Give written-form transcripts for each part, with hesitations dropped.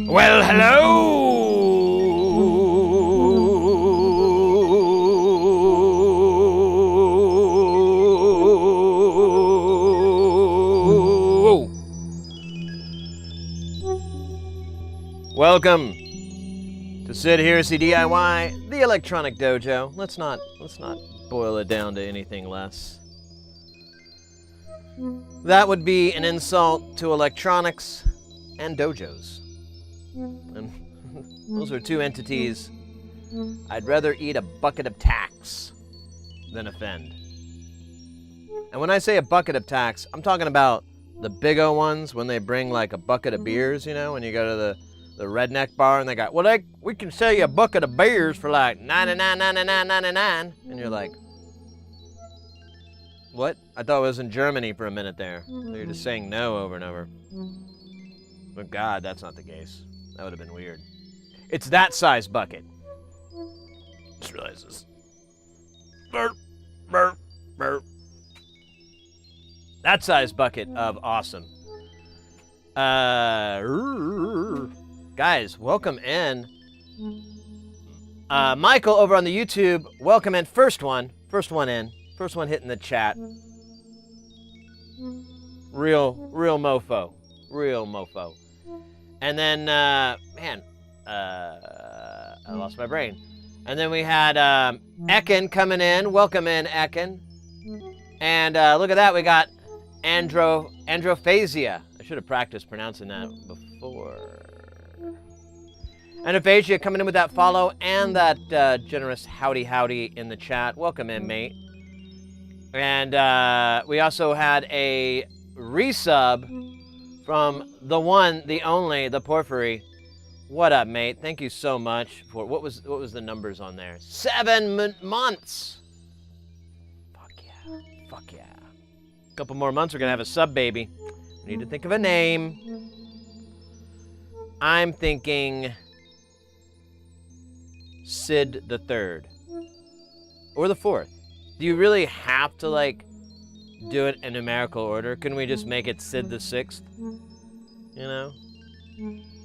Well, hello! welcome to Sid Heresy DIY, the electronic dojo. Let's not boil it down to anything less. That would be an insult to electronics and dojos. And those are two entities I'd rather eat a bucket of tacks than offend. And when I say a bucket of tacks, I'm talking about the big O ones when they bring like a bucket of beers, you know, when you go to the redneck bar and they got, well, we can sell you a bucket of beers for like $99.99, and you're like, what? I thought it was in Germany for a minute there. So you're just saying no over and over. But God, that's not the case. That would have been weird. It's that size bucket. Just realized this. Burp, burp, burp. That size bucket of awesome. Guys, welcome in. Michael over on the YouTube, welcome in. First one in. First one hitting the chat. Real mofo. Real mofo. And then, man, I lost my brain. And then we had Ekin coming in. Welcome in, Ekin. And look at that, we got Androphasia. I should have practiced pronouncing that before. Androphasia coming in with that follow and that generous howdy in the chat. Welcome in, mate. And we also had a resub from the one, the only, the Porphyry. What up, mate? Thank you so much for what was the numbers on there? 7 months. Fuck yeah. Fuck yeah. A couple more months, we're gonna have a sub baby. We need to think of a name. I'm thinking Sid the Third or the Fourth. Do you really have to like do it in numerical order? Couldn't we just make it Sid the Sixth? You know?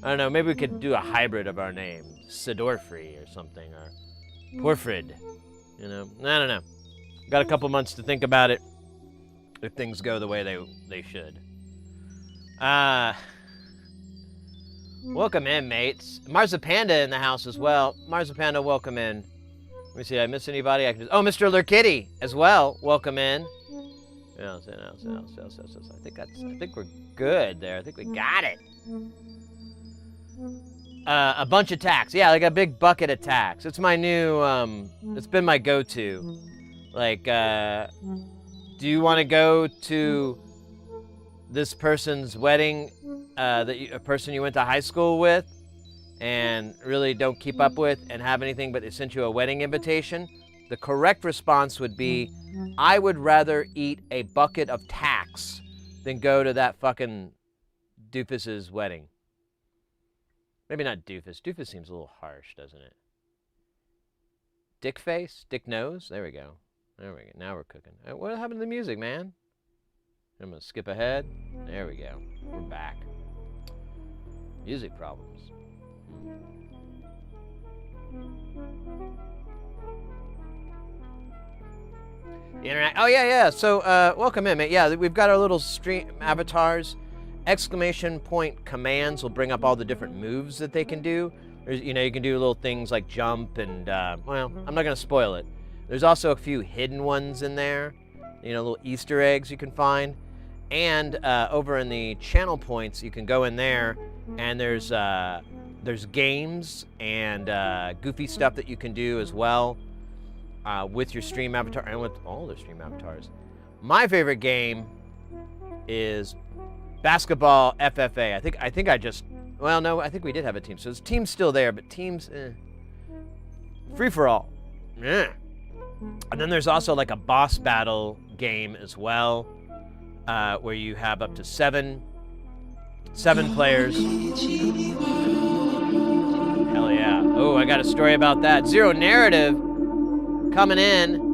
I don't know, maybe we could do a hybrid of our name. Sidorfrey or something, or Porfrid. You know? I don't know. Got a couple months to think about it if things go the way they should. Welcome in, mates. Marzipanda in the house as well. Marzipanda, welcome in. Let me see, did I miss anybody? I can just, oh, Mr. Lurkitty as well. Welcome in. I think we're good there. I think we got it. A bunch of tacks. Yeah, like a big bucket of tacks. It's my new, it's been my go-to. Like, do you want to go to this person's wedding, a person you went to high school with and really don't keep up with and have anything, but they sent you a wedding invitation? The correct response would be, I would rather eat a bucket of tacks than go to that fucking doofus's wedding. Maybe not doofus. Doofus seems a little harsh, doesn't it? Dick face? Dick nose? There we go. There we go. Now we're cooking. What happened to the music, man? I'm going to skip ahead. There we go. We're back. Music problems. The internet. Oh, yeah. So, welcome in, mate. Yeah, we've got our little stream avatars. Exclamation point commands will bring up all the different moves that they can do. There's, you know, you can do little things like jump and, well, I'm not going to spoil it. There's also a few hidden ones in there. You know, little Easter eggs you can find. And over in the channel points, you can go in there and there's games and goofy stuff that you can do as well with your stream avatar and with all the stream avatars. My favorite game is Basketball FFA. I think I just, well, no, I think we did have a team. So the team's still there, but teams, free for all. Yeah. And then there's also like a boss battle game as well, where you have up to seven players. Hell yeah. Oh, I got a story about that. Zero Narrative coming in.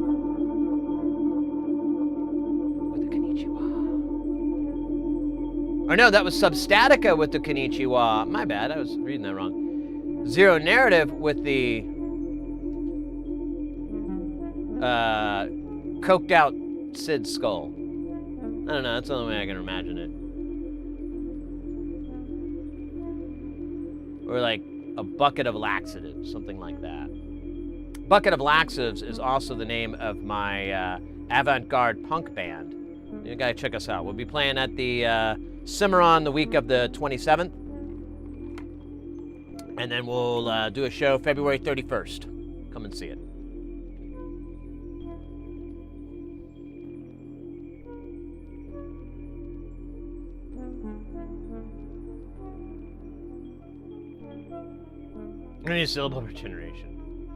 Or no, that was Substatica with the Konnichiwa. My bad, I was reading that wrong. Zero Narrative with the coked out Sid skull. I don't know, that's the only way I can imagine it. Or like a bucket of laxatives, something like that. Bucket of Laxatives is also the name of my avant-garde punk band. You gotta check us out. We'll be playing at the Cimarron the week of the 27th. And then we'll do a show February 31st. Come and see it. Any syllable regeneration.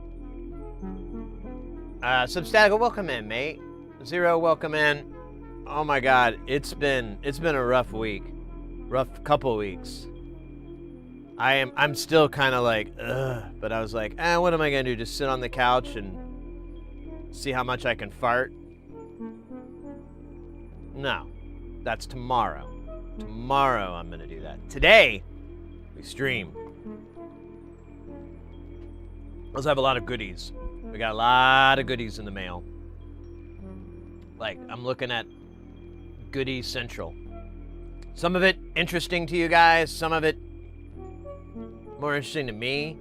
Substatic, welcome in, mate. Zero, welcome in. Oh my God, it's been a rough week, rough couple weeks. I'm still kind of like, ugh, but I was like, what am I gonna do? Just sit on the couch and see how much I can fart? No, that's tomorrow. Tomorrow I'm gonna do that. Today, we stream. Let's have a lot of goodies. We got a lot of goodies in the mail. Like, I'm looking at Goodie Central. Some of it interesting to you guys, some of it more interesting to me,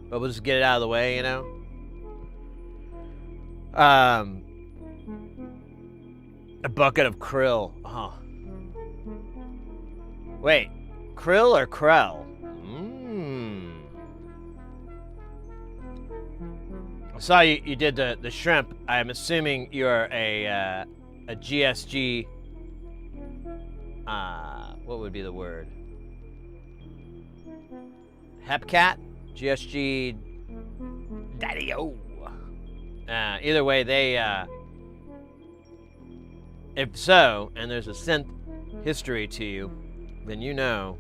but we'll just get it out of the way, you know? A bucket of krill. Oh. Wait, krill or krell? I saw you did the shrimp. I'm assuming you're a GSG. What would be the word? Hepcat? GSG Daddy-O. Either way, they, if so, and there's a synth history to you, then you know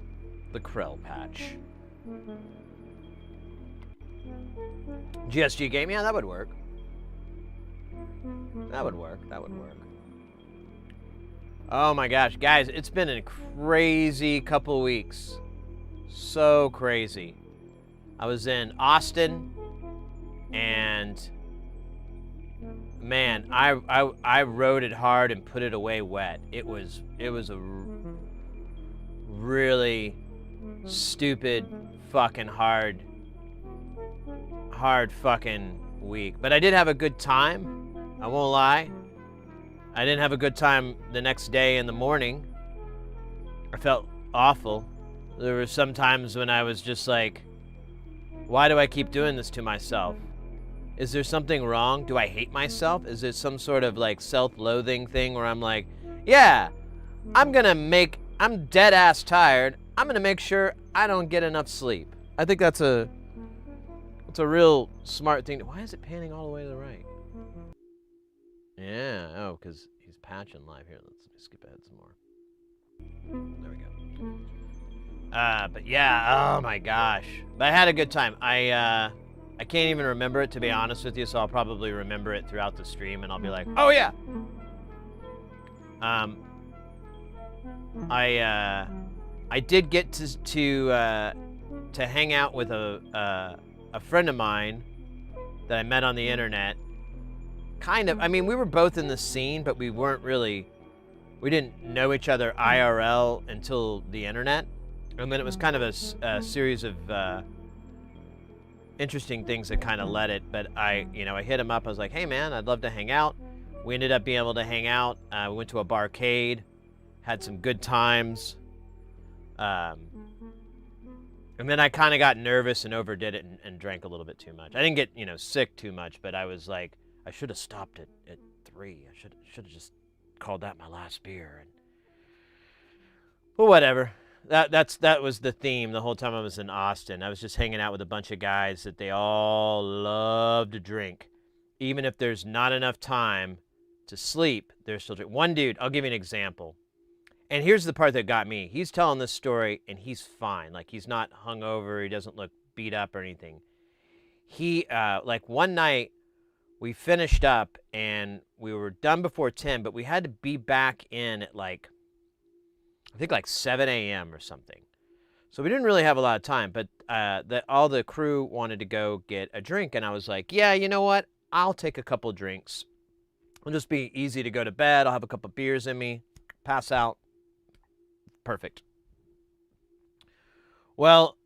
the Krell patch. GSG game, yeah, that would work. That would work. Oh my gosh, guys, it's been a crazy couple weeks. So crazy. I was in Austin, and man, I rode it hard and put it away wet. It was a really stupid fucking hard fucking week. But I did have a good time. I won't lie. I didn't have a good time the next day in the morning. I felt awful. There were some times when I was just like, why do I keep doing this to myself? Is there something wrong? Do I hate myself? Is it some sort of like self-loathing thing where I'm like, yeah, I'm dead ass tired. I'm gonna make sure I don't get enough sleep. I think that's a real smart thing. Why is it panning all the way to the right? Yeah, oh, because he's patching live here. Let's skip ahead some more. There we go. But yeah, oh my gosh. But I had a good time. I can't even remember it, to be honest with you, so I'll probably remember it throughout the stream, and I'll be like, oh yeah! I did get to hang out with a friend of mine that I met on the internet. Kind of, I mean, we were both in the scene, but we didn't know each other IRL until the internet. And then it was kind of a series of interesting things that kind of led it. But I hit him up. I was like, hey man, I'd love to hang out. We ended up being able to hang out. We went to a barcade, had some good times. And then I kind of got nervous and overdid it and drank a little bit too much. I didn't get, sick too much, but I was like, I should have stopped at 3. I should have just called that my last beer. Well, whatever. That was the theme the whole time I was in Austin. I was just hanging out with a bunch of guys that they all love to drink. Even if there's not enough time to sleep, they're still drinking. One dude, I'll give you an example. And here's the part that got me. He's telling this story, and he's fine. Like, he's not hungover. He doesn't look beat up or anything. He, like, one night, we finished up, and we were done before 10, but we had to be back in at, like, I think, like, 7 a.m. or something. So we didn't really have a lot of time, but all the crew wanted to go get a drink, and I was like, yeah, you know what? I'll take a couple drinks. It'll just be easy to go to bed. I'll have a couple beers in me, pass out. Perfect. Well,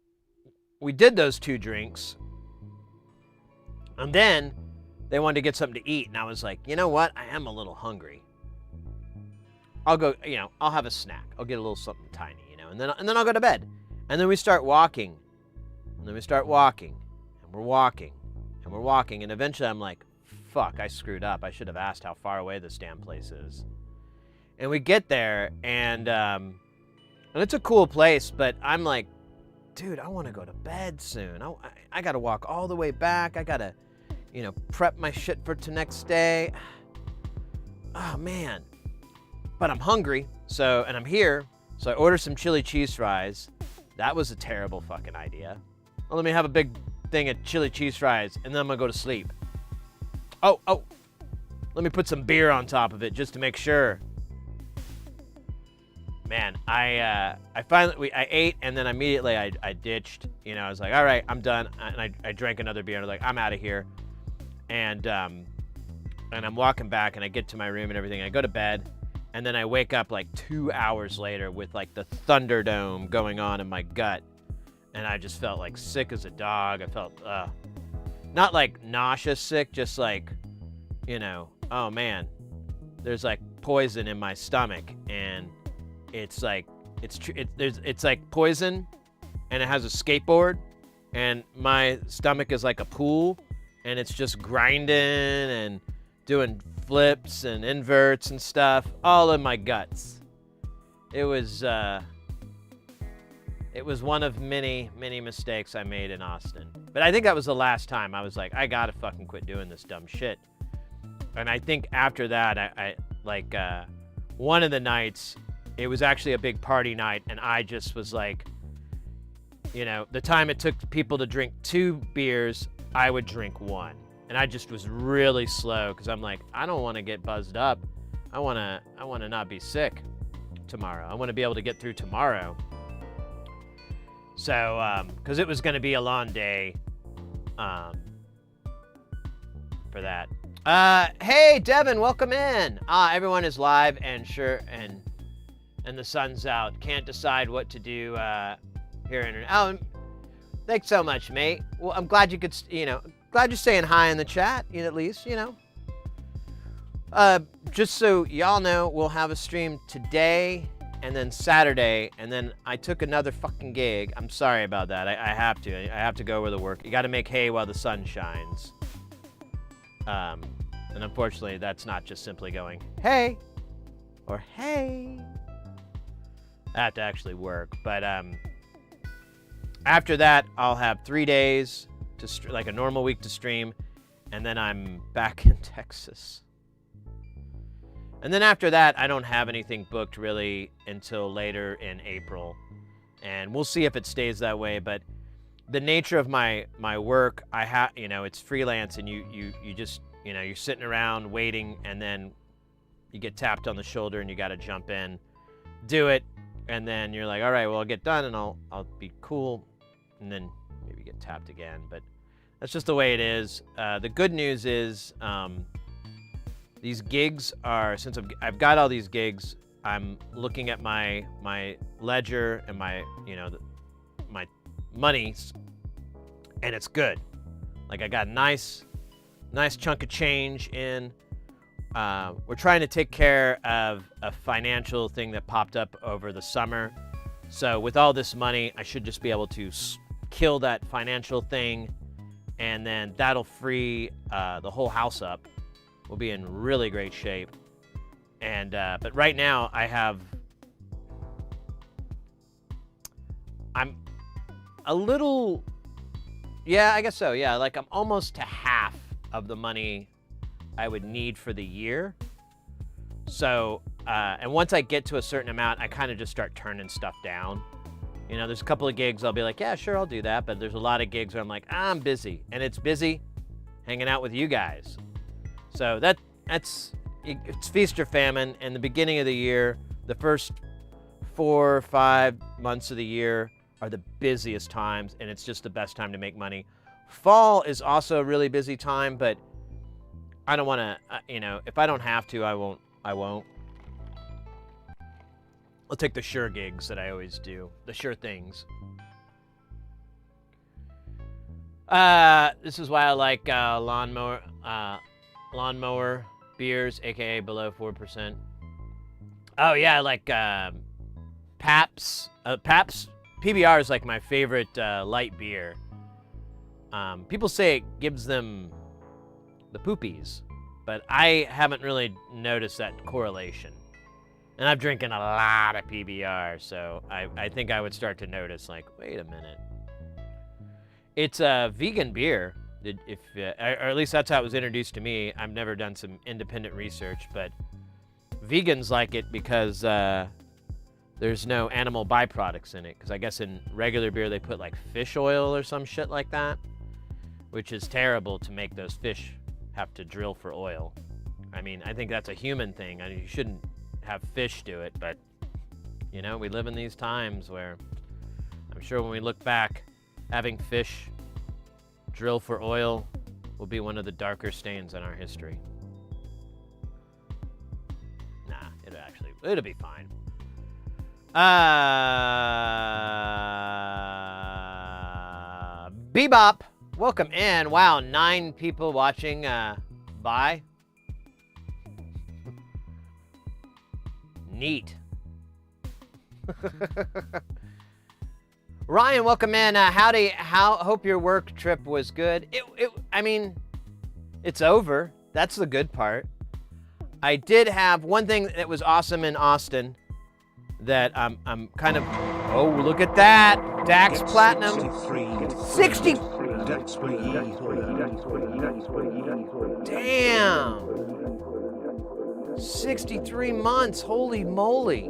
we did those 2 drinks, and then they wanted to get something to eat, and I was like, you know what? I am a little hungry. I'll go, I'll have a snack. I'll get a little something tiny, and then I'll go to bed. And then we start walking, and we're walking, and eventually I'm like, fuck, I screwed up. I should have asked how far away this damn place is. And we get there, and it's a cool place, but I'm like, dude, I want to go to bed soon. I got to walk all the way back. I got to, prep my shit for the next day. Oh, man. But I'm hungry, and I'm here, so I order some chili cheese fries. That was a terrible fucking idea. Well, let me have a big thing of chili cheese fries, and then I'm going to go to sleep. Oh, let me put some beer on top of it just to make sure. Man, I ate, and then immediately I ditched. I was like, all right, I'm done. And I drank another beer, and I was like, I'm out of here. And I'm walking back, and I get to my room and everything. I go to bed, and then I wake up like 2 hours later with like the Thunderdome going on in my gut. And I just felt like sick as a dog. I felt, not like nauseous sick, just like, oh man, there's like poison in my stomach, and it's like it's like poison, and it has a skateboard, and my stomach is like a pool, and it's just grinding and doing flips and inverts and stuff all in my guts. It was one of many mistakes I made in Austin. But I think that was the last time I was like, I gotta fucking quit doing this dumb shit. And I think after that, I one of the nights, it was actually a big party night, and I just was like, the time it took people to drink 2 beers, I would drink 1. And I just was really slow, because I'm like, I don't want to get buzzed up. I want to not be sick tomorrow. I want to be able to get through tomorrow. So, because it was going to be a long day for that. Hey, Devin, welcome in. Everyone is live and and the sun's out. Can't decide what to do here in. Oh, thanks so much, mate. Well, I'm glad you could, glad you're saying hi in the chat, at least, Just so y'all know, we'll have a stream today and then Saturday, and then I took another fucking gig. I'm sorry about that. I have to. I have to go where the work. You got to make hay while the sun shines. And unfortunately, that's not just simply going, hey, or hey. I have to actually work. But after that, I'll have 3 days to like a normal week to stream, and then I'm back in Texas. And then after that, I don't have anything booked really until later in April. And we'll see if it stays that way. But the nature of my work, it's freelance, and you just, you're sitting around waiting, and then you get tapped on the shoulder and you got to jump in, do it. And then you're like, all right, well, I'll get done and I'll be cool. And then maybe get tapped again. But that's just the way it is. The good news is, these gigs are, since I've got all these gigs, I'm looking at my ledger and my monies, and it's good. Like, I got a nice chunk of change in. We're trying to take care of a financial thing that popped up over the summer. So with all this money, I should just be able to kill that financial thing, and then that'll free the whole house up. We'll be in really great shape. And but right now I'm a little, yeah, I guess so. Yeah, like I'm almost to half of the money I would need for the year. So, and once I get to a certain amount, I kind of just start turning stuff down. There's a couple of gigs I'll be like, yeah, sure, I'll do that. But there's a lot of gigs where I'm like, I'm busy. And it's busy hanging out with you guys. So it's feast or famine. In the beginning of the year, the first 4 or 5 months of the year are the busiest times, and it's just the best time to make money. Fall is also a really busy time, but I don't want to, if I don't have to, I won't. I'll take the sure gigs that I always do, the sure things. This is why I like lawnmower beers, aka below 4%. Oh yeah, I like Pabst. Pabst PBR is like my favorite light beer. People say it gives them the poopies, but I haven't really noticed that correlation. And I'm drinking a lot of PBR, so I think I would start to notice, like, wait a minute. It's a vegan beer, or at least that's how it was introduced to me. I've never done some independent research, but vegans like it because there's no animal byproducts in it. Because I guess in regular beer they put like fish oil or some shit like that, which is terrible to make those fish have to drill for oil. I mean, I think that's a human thing. I mean, you shouldn't have fish do it, but you know, we live in these times where I'm sure when we look back, having fish drill for oil will be one of the darker stains in our history. Nah, it'll be fine. Bebop, welcome in. Wow, 9 people watching. Bye. Neat. Ryan, welcome in. Hope your work trip was good. I mean, it's over. That's the good part. I did have one thing that was awesome in Austin that I'm kind of, oh, look at that. Dax Platinum. 60. Damn. 63 months. Holy moly.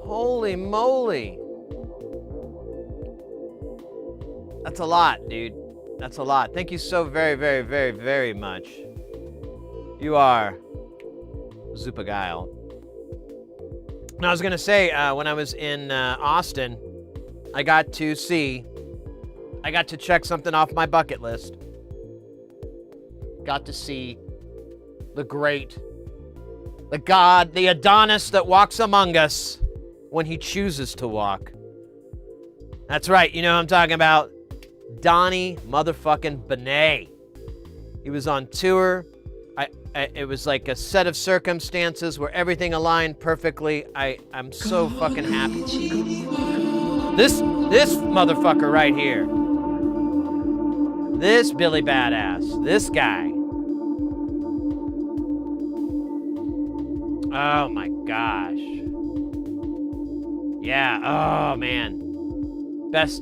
Holy moly. That's a lot, dude. That's a lot. Thank you so very, very, very, very much. You are Zupagile. Now, I was going to say, when I was in Austin, I got to check something off my bucket list. Got to see the great, the God, the Adonis that walks among us when he chooses to walk. That's right, you know what I'm talking about. Donnie motherfucking Benet. He was on tour. It was like a set of circumstances where everything aligned perfectly. I'm so fucking happy. This motherfucker right here. This Billy Badass. This guy. Oh my gosh. Yeah, oh man. Best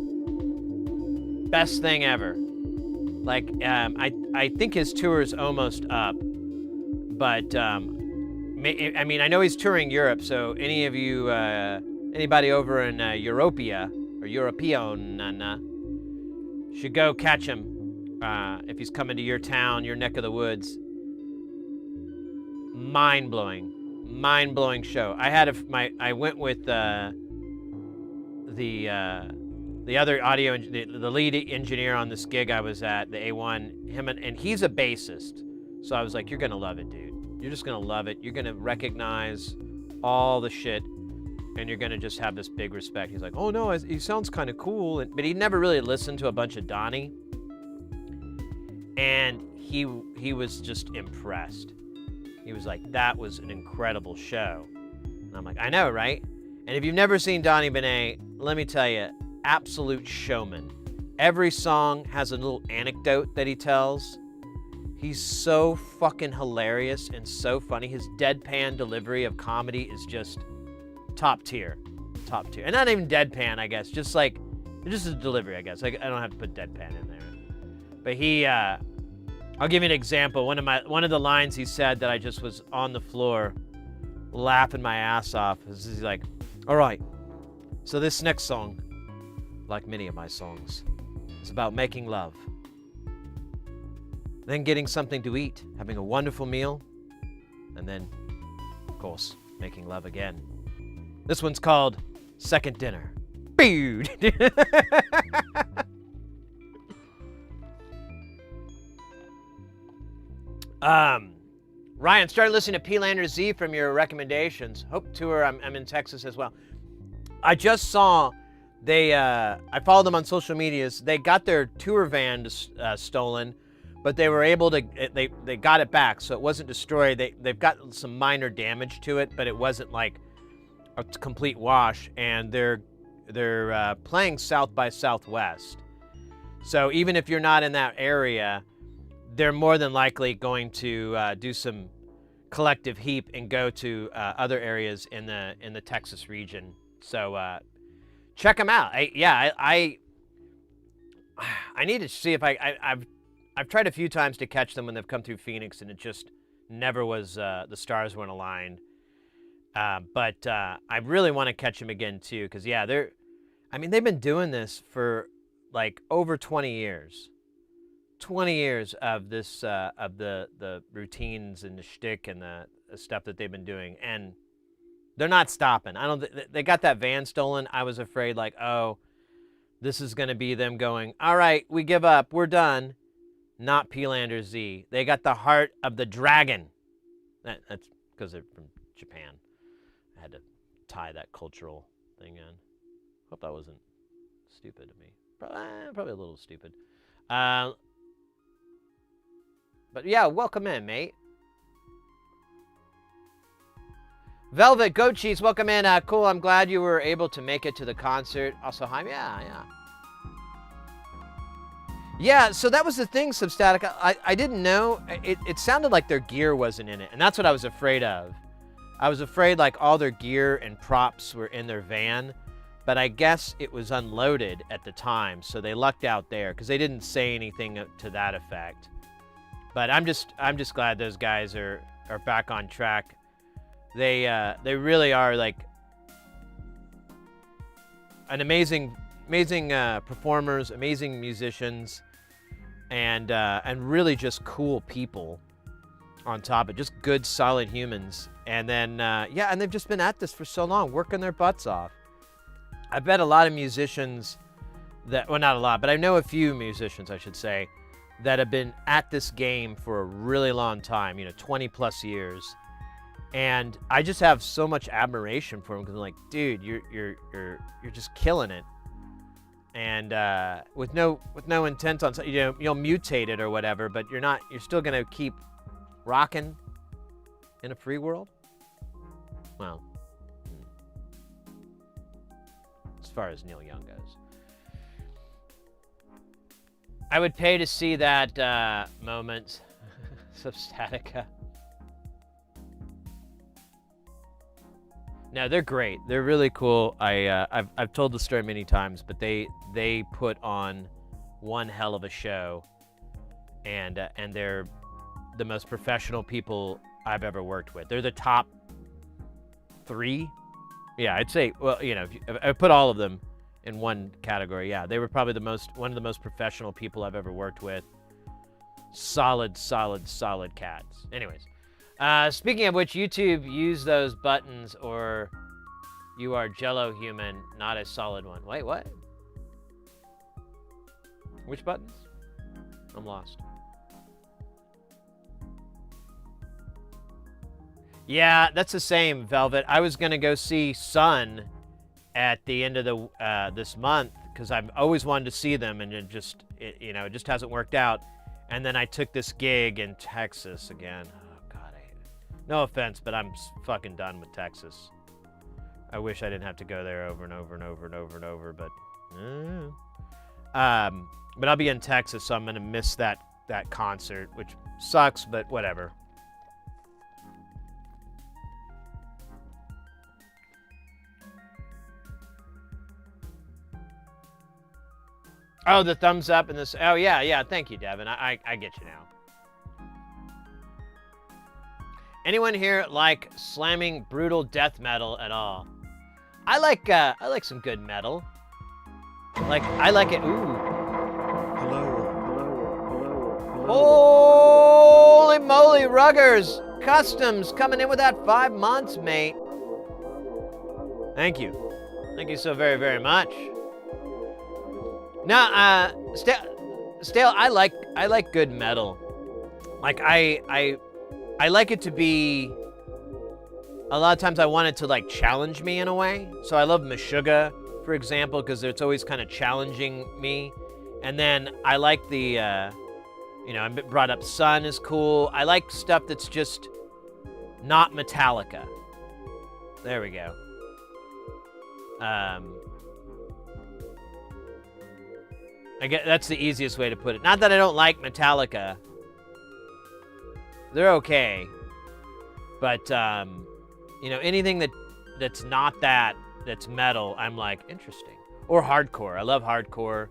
thing ever. Like, I think his tour is almost up. But, I mean, I know he's touring Europe, so any of you, anybody over in Europea, or European, should go catch him if he's coming to your town, your neck of the woods. Mind-blowing show. I went with the other audio, the lead engineer on this gig I was at, the A1, him, and he's a bassist. So I was like, you're gonna love it, dude. You're just gonna love it. You're gonna recognize all the shit, and you're gonna just have this big respect. He's like, oh no, he sounds kind of cool, but he never really listened to a bunch of Donnie, and he was just impressed. He was like, that was an incredible show. And I'm like, I know, right? And if you've never seen Donnie Benet, let me tell you, absolute showman. Every song has a little anecdote that he tells. He's so fucking hilarious and so funny. His deadpan delivery of comedy is just top tier. Top tier. And not even deadpan, I guess. Just like, just a delivery, I guess. I don't have to put deadpan in there. But I'll give you an example. One of the lines he said that I just was on the floor laughing my ass off. He's like, all right, so this next song, like many of my songs, is about making love. Then getting something to eat, having a wonderful meal, and then, of course, making love again. This one's called Second Dinner. Dude. Ryan, started listening to P-Lander Z from your recommendations. Hope tour, I'm in Texas as well. I just saw I followed them on social medias. They got their tour van stolen, but they were able to, they got it back, so it wasn't destroyed. They've got some minor damage to it, but it wasn't like a complete wash. And they're playing South by Southwest. So even if you're not in that area, they're more than likely going to do some collective heap and go to other areas in the Texas region. So check them out. I need to see if I've tried a few times to catch them when they've come through Phoenix, and it just never was, the stars weren't aligned. But I really want to catch them again too, because they've been doing this for like over 20 years. 20 years of this, of the routines and the shtick and the stuff that they've been doing, and they're not stopping. They got that van stolen. I was afraid, like, oh, this is going to be them going, all right, we give up, we're done. Not P-Lander Z. They got the heart of the dragon. That's because they're from Japan. I had to tie that cultural thing in. Hope that wasn't stupid of me. Probably a little stupid. But yeah, welcome in, mate. Velvet Goat Cheese, welcome in. Cool, I'm glad you were able to make it to the concert. Also, hi, yeah. Yeah, so that was the thing, Substatic. I didn't know. It sounded like their gear wasn't in it, and that's what I was afraid of. I was afraid like all their gear and props were in their van, but I guess it was unloaded at the time, so they lucked out there because they didn't say anything to that effect. But I'm just glad those guys are back on track. They really are like an amazing performers, amazing musicians, and really just cool people on top of just good, solid humans. And then and they've just been at this for so long, working their butts off. I bet a lot of musicians well, not a lot, but I know a few musicians, I should say, that have been at this game for a really long time, 20 plus years. And I just have so much admiration for them because I'm like, dude, you're just killing it. And with no intent on, you'll mutate it or whatever, but you're still gonna keep rocking in a free world. Well, as far as Neil Young goes, I would pay to see that moment. Substatica. No, they're great. They're really cool. I've told the story many times, but they put on one hell of a show, and they're the most professional people I've ever worked with. They're the top 3. Yeah, I'd say. Well, if I put all of them in one category, yeah, they were probably one of the most professional people I've ever worked with. Solid cats. Anyways. Speaking of which, YouTube, use those buttons or you are Jello human, not a solid one. Wait, what? Which buttons? I'm lost. Yeah, that's the same, Velvet. I was going to go see Sun at the end of this month because I've always wanted to see them, and it just hasn't worked out. And then I took this gig in Texas again. No offense, but I'm fucking done with Texas. I wish I didn't have to go there over and over and over and over and over, but I'll be in Texas, so I'm gonna miss that concert, which sucks, but whatever. Oh, the thumbs up and this. Oh yeah. Thank you, Devin. I get you now. Anyone here like slamming brutal death metal at all? I like some good metal. I like it. Ooh. Hello. Holy moly, Ruggers Customs coming in with that 5 months, mate. Thank you so very, very much. Now, Stale, I like good metal. Like I like it to be, a lot of times I want it to like challenge me in a way. So I love Meshuggah for example, because it's always kind of challenging me. And then I like the, I brought up Sun is cool. I like stuff that's just not Metallica. There we go. I guess that's the easiest way to put it. Not that I don't like Metallica. They're okay. But, anything that's not that's metal, I'm like, interesting. Or hardcore. I love hardcore.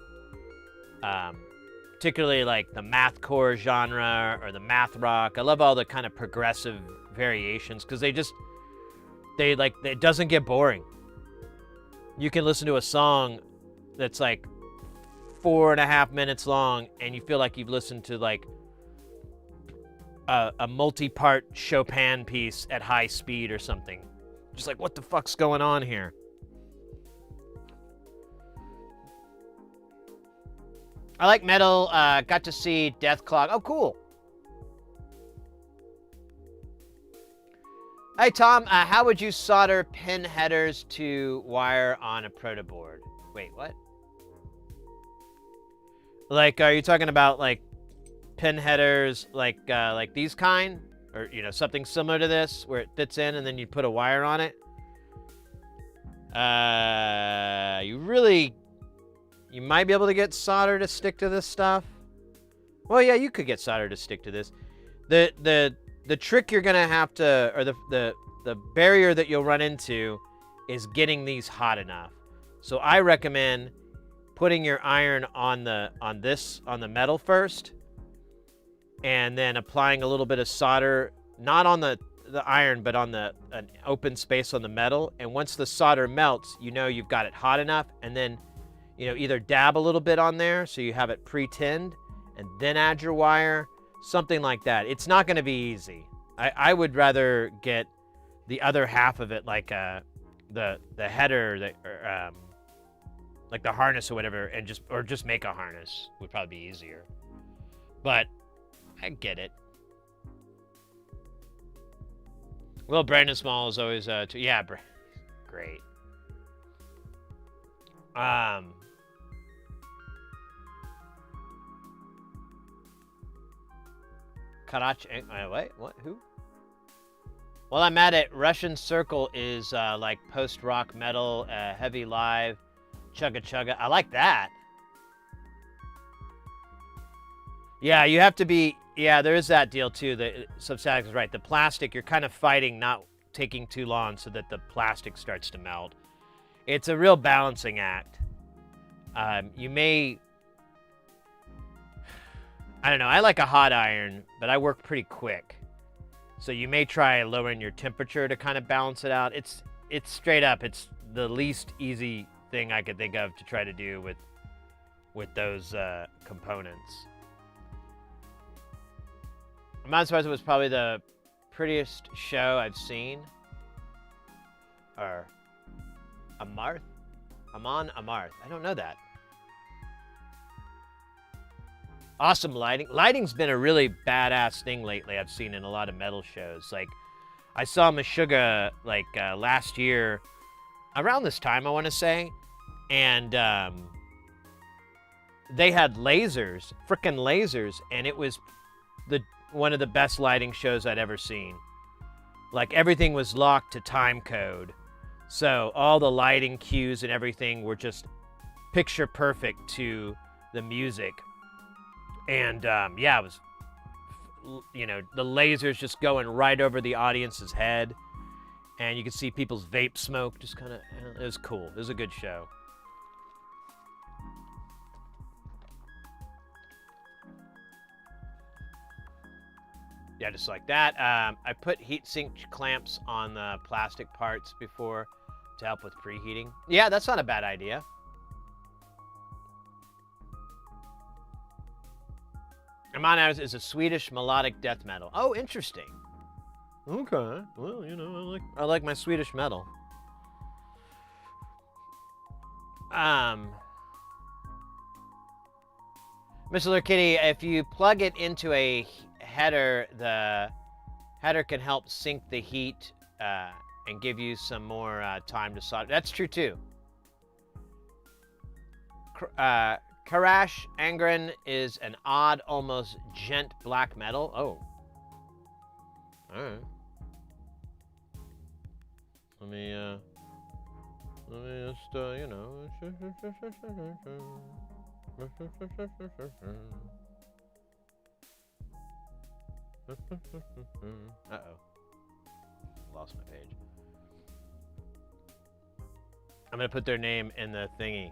Particularly like the mathcore genre or the math rock. I love all the kind of progressive variations because it doesn't get boring. You can listen to a song that's like 4.5 minutes long and you feel like you've listened to like a multi-part Chopin piece at high speed or something. Just like, what the fuck's going on here? I like metal. Got to see Death Clog. Oh, cool. Hey, Tom, how would you solder pin headers to wire on a proto board? Wait, what? Like, are you talking about, like, pin headers like these kind? Or, something similar to this, where it fits in and then you put a wire on it? You might be able to get solder to stick to this stuff. Well, yeah, you could get solder to stick to this. The trick you're gonna have to, or the barrier that you'll run into, is getting these hot enough. So I recommend putting your iron on the metal first, and then applying a little bit of solder, not on the iron, but on an open space on the metal. And once the solder melts, you've got it hot enough, and then either dab a little bit on there so you have it pre-tinned and then add your wire, something like that. It's not going to be easy. I would rather get the other half of it, like the header, like the harness or whatever, and just make a harness would probably be easier. But I get it. Well, Brandon Small is always yeah, great. Karachi, wait, what? Who? Well, I'm at it. Russian Circle is like post-rock metal, heavy live, chugga chugga. I like that. Yeah, you have to be. Yeah, there is that deal too. The Substatic is right. The plastic, you're kind of fighting not taking too long so that the plastic starts to melt. It's a real balancing act. You may. I don't know. I like a hot iron, but I work pretty quick. So you may try lowering your temperature to kind of balance it out. It's straight up. It's the least easy thing I could think of to try to do with those components. I'm not surprised it was probably the prettiest show I've seen. Or Amarth? Amon Amarth. I don't know that. Awesome lighting. Lighting's been a really badass thing lately I've seen in a lot of metal shows. Like, I saw Meshuggah, like, last year, around this time, I want to say, and they had lasers, frickin' lasers, and it was one of the best lighting shows I'd ever seen. Like, everything was locked to time code, so all the lighting cues and everything were just picture perfect to the music. And yeah, it was, the lasers just going right over the audience's head, and you could see people's vape smoke just kind of, it was cool. It was a good show. Yeah, just like that. I put heatsink clamps on the plastic parts before to help with preheating. Yeah, that's not a bad idea. Amon Addis is a Swedish melodic death metal. Oh, interesting. Okay. Well, I like my Swedish metal. Mr. Kitty, if you plug it into a header, the header can help sink the heat and give you some more time to solder. That's true too. Karash Angren is an odd, almost gent black metal. Oh. Alright. Let me just, you know. Uh-oh. Lost my page. I'm gonna put their name in the thingy.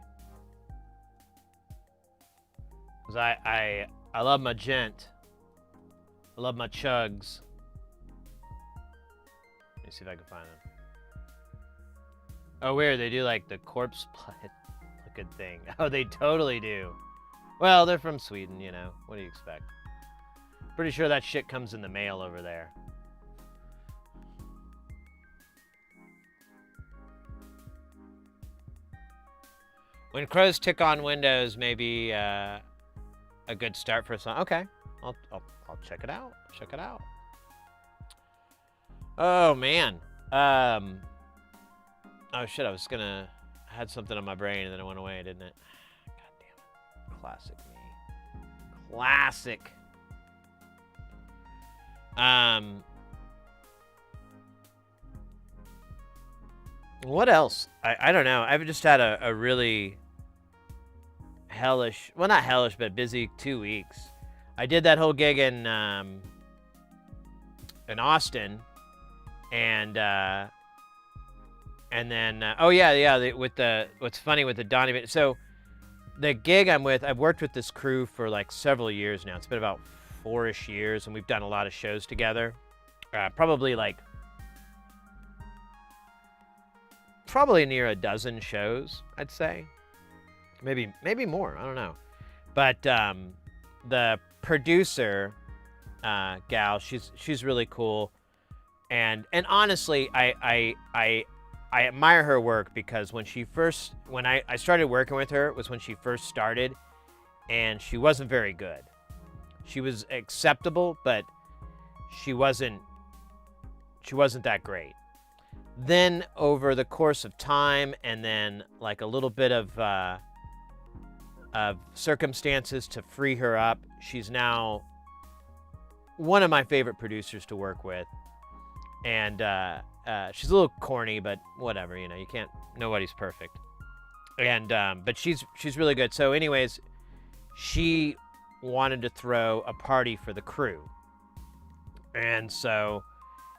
Cause I love my gent. I love my chugs. Let me see if I can find them. Oh, weird. They do like the corpse blood looking thing. Oh, they totally do. Well, they're from Sweden, you know. What do you expect? Pretty sure that shit comes in the mail over there. When crows tick on windows, maybe a good start for a song. Okay, I'll check it out. Check it out. Oh man. Oh shit, I had something on my brain and then it went away, didn't it? God damn it. Classic me. Classic. What else? I don't know. I've just had a really hellish, well, not hellish, but busy 2 weeks. I did that whole gig in Austin, and then oh yeah, what's funny with the Donnie. So the gig I'm with, I've worked with this crew for like several years now. It's been about 4-ish years, and we've done a lot of shows together. Probably near a dozen shows, I'd say. Maybe more. I don't know. But the producer gal, she's really cool, and honestly, I admire her work because when I started working with her, it was when she first started, and she wasn't very good. She was acceptable, but she wasn't that great. Then over the course of time, and then like a little bit of circumstances to free her up, she's now one of my favorite producers to work with. And she's a little corny, but whatever, you know, nobody's perfect. And but she's really good. So anyways, she wanted to throw a party for the crew, and so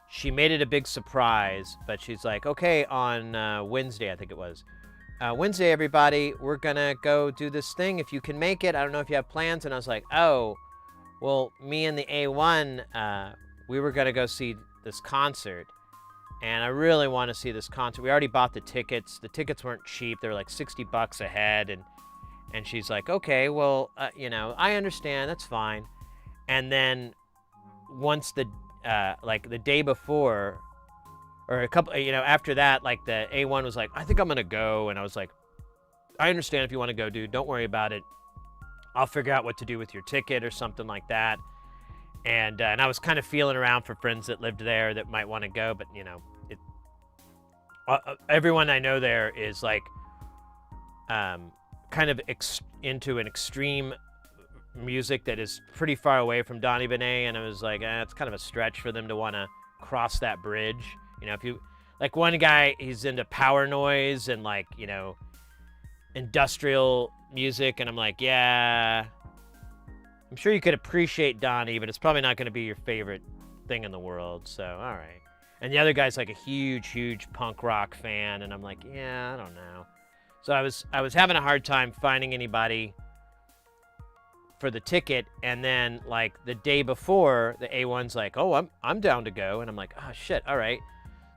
she made it a big surprise. But she's like, okay, on Wednesday, I think it was Wednesday, everybody, we're gonna go do this thing if you can make it. I don't know if you have plans. And I was like, oh, well, me and the A1, we were gonna go see this concert, and I really want to see this concert. We already bought the tickets. The tickets weren't cheap. They were like $60 a head, and she's like, okay, well, you know, I understand. That's fine. And then once the day before, or a couple, you know, after that, like the A1 was like, I think I'm going to go. And I was like, I understand if you want to go, dude, don't worry about it. I'll figure out what to do with your ticket or something like that. And I was kind of feeling around for friends that lived there that might want to go, but you know, everyone I know there is like, kind of into an extreme music that is pretty far away from Donny Benet, and I was like, it's kind of a stretch for them to want to cross that bridge. You know, if you, like one guy, he's into power noise and like, you know, industrial music, and I'm like, yeah, I'm sure you could appreciate Donny, but it's probably not going to be your favorite thing in the world, so all right. And the other guy's like a huge punk rock fan, and I'm like, yeah, I don't know. So I was having a hard time finding anybody for the ticket, and then like the day before, the A1's like, oh, I'm down to go, and I'm like, oh shit, all right.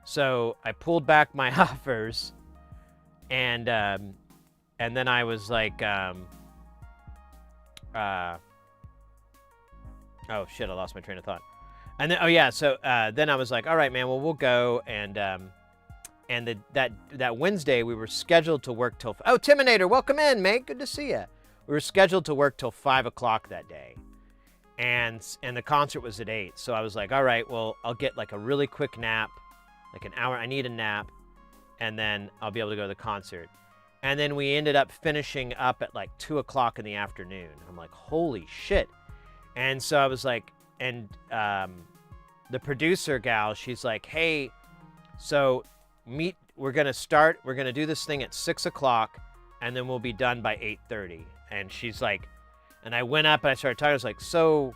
So I pulled back my offers, and then I was like, oh shit, I lost my train of thought. And then, oh yeah, so then I was like, all right, man, well, we'll go, and that Wednesday we were scheduled to work till, oh, Timinator, welcome in, mate, good to see you. We were scheduled to work till 5 o'clock that day, and the concert was at 8. So I was like, all right, well, I'll get like a really quick nap, like an hour. I need a nap, and then I'll be able to go to the concert. And then we ended up finishing up at like 2 o'clock in the afternoon. I'm like, holy shit. And so I was like, and the producer gal, she's like, hey, so we're going to do this thing at 6 o'clock, and then we'll be done by 8:30. And she's like, and I went up and I started talking. I was like, so,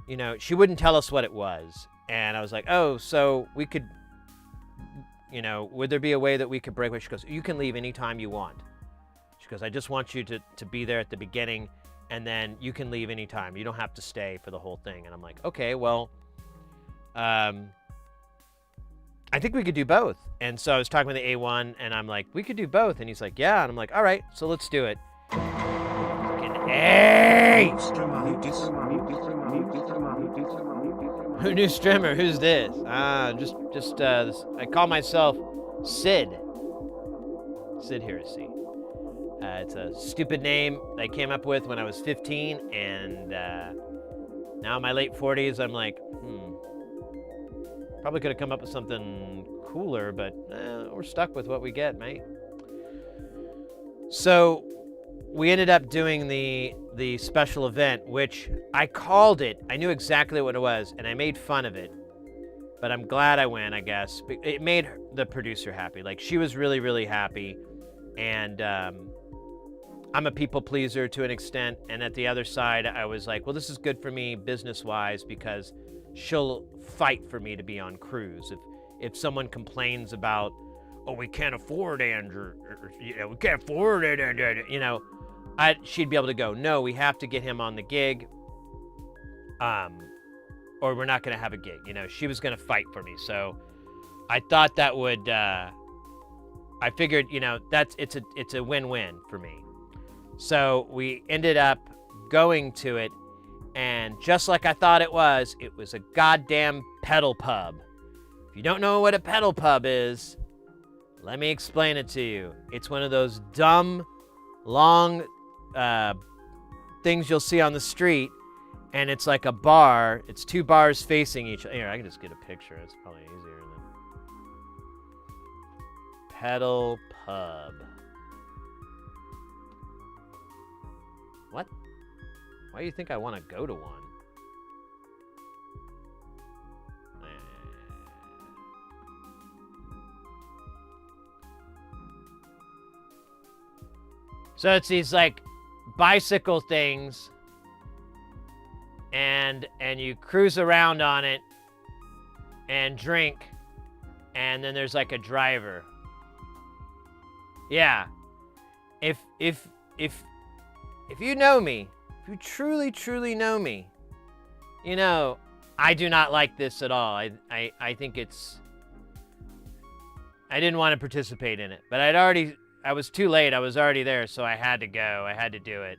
you know, she wouldn't tell us what it was. And I was like, oh, so we could, you know, would there be a way that we could break away? She goes, you can leave anytime you want. She goes, I just want you to be there at the beginning, and then you can leave anytime. You don't have to stay for the whole thing. And I'm like, okay, well, I think we could do both. And so I was talking with the A1, and I'm like, we could do both. And he's like, yeah. And I'm like, all right, so let's do it. Hey! New streamer, who's this? I call myself Sid. Sid Heresy. It's a stupid name I came up with when I was 15, and now in my late 40s, I'm like, probably could have come up with something cooler, but we're stuck with what we get, mate. So we ended up doing the special event, which I called it. I knew exactly what it was, and I made fun of it. But I'm glad I went, I guess. It made the producer happy. Like, she was really, really happy. And I'm a people pleaser to an extent. And at the other side, I was like, well, this is good for me business-wise because she'll fight for me to be on cruise. If someone complains about, oh, we can't afford Andrew, or, you know, we can't afford it, you know, she'd be able to go, no, we have to get him on the gig, or we're not going to have a gig. You know, she was going to fight for me. So I thought that would, I figured, you know, it's a win-win for me. So we ended up going to it, and just like I thought it was a goddamn pedal pub. If you don't know what a pedal pub is, let me explain it to you. It's one of those dumb, long things you'll see on the street, and it's like a bar. It's two bars facing each other. Here, I can just get a picture. It's probably easier than pedal pub. What? Why do you think I want to go to one? So it's these like bicycle things, and you cruise around on it and drink, and then there's like a driver. Yeah. If you know me, if you truly know me, you know I do not like this at all. I think it's, I didn't want to participate in it, but I was too late. I was already there, so I had to go. I had to do it.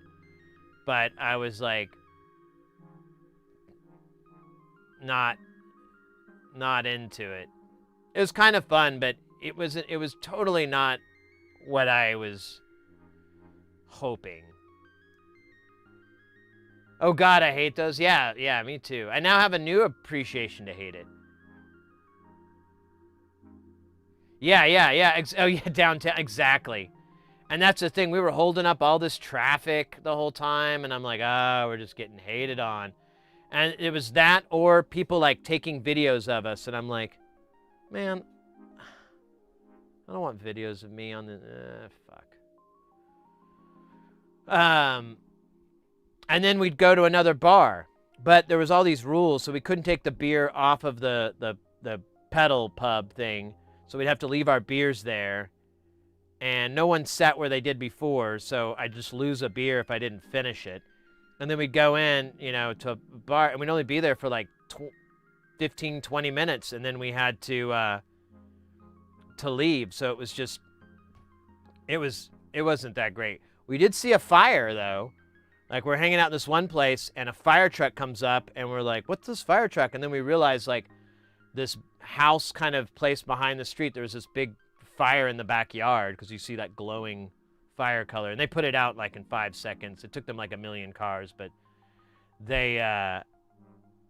But I was like, not into it. It was kind of fun, but it was totally not what I was hoping. Oh God, I hate those. Yeah, me too. I now have a new appreciation to hate it. Yeah. Oh yeah, downtown, exactly. And that's the thing. We were holding up all this traffic the whole time, and I'm like, we're just getting hated on. And it was that, or people like taking videos of us, and I'm like, man, I don't want videos of me on the fuck. And then we'd go to another bar, but there was all these rules, so we couldn't take the beer off of the pedal pub thing, so we'd have to leave our beers there. And no one sat where they did before, so I'd just lose a beer if I didn't finish it. And then we'd go in, you know, to a bar, and we'd only be there for like 15, 20 minutes, and then we had to leave. So it was just, it wasn't that great. We did see a fire, though. Like, we're hanging out in this one place, and a fire truck comes up, and we're like, what's this fire truck? And then we realized, like, this house kind of place behind the street, there was this big fire in the backyard, because you see that glowing fire color, and they put it out like in 5 seconds. It took them like a million cars, but they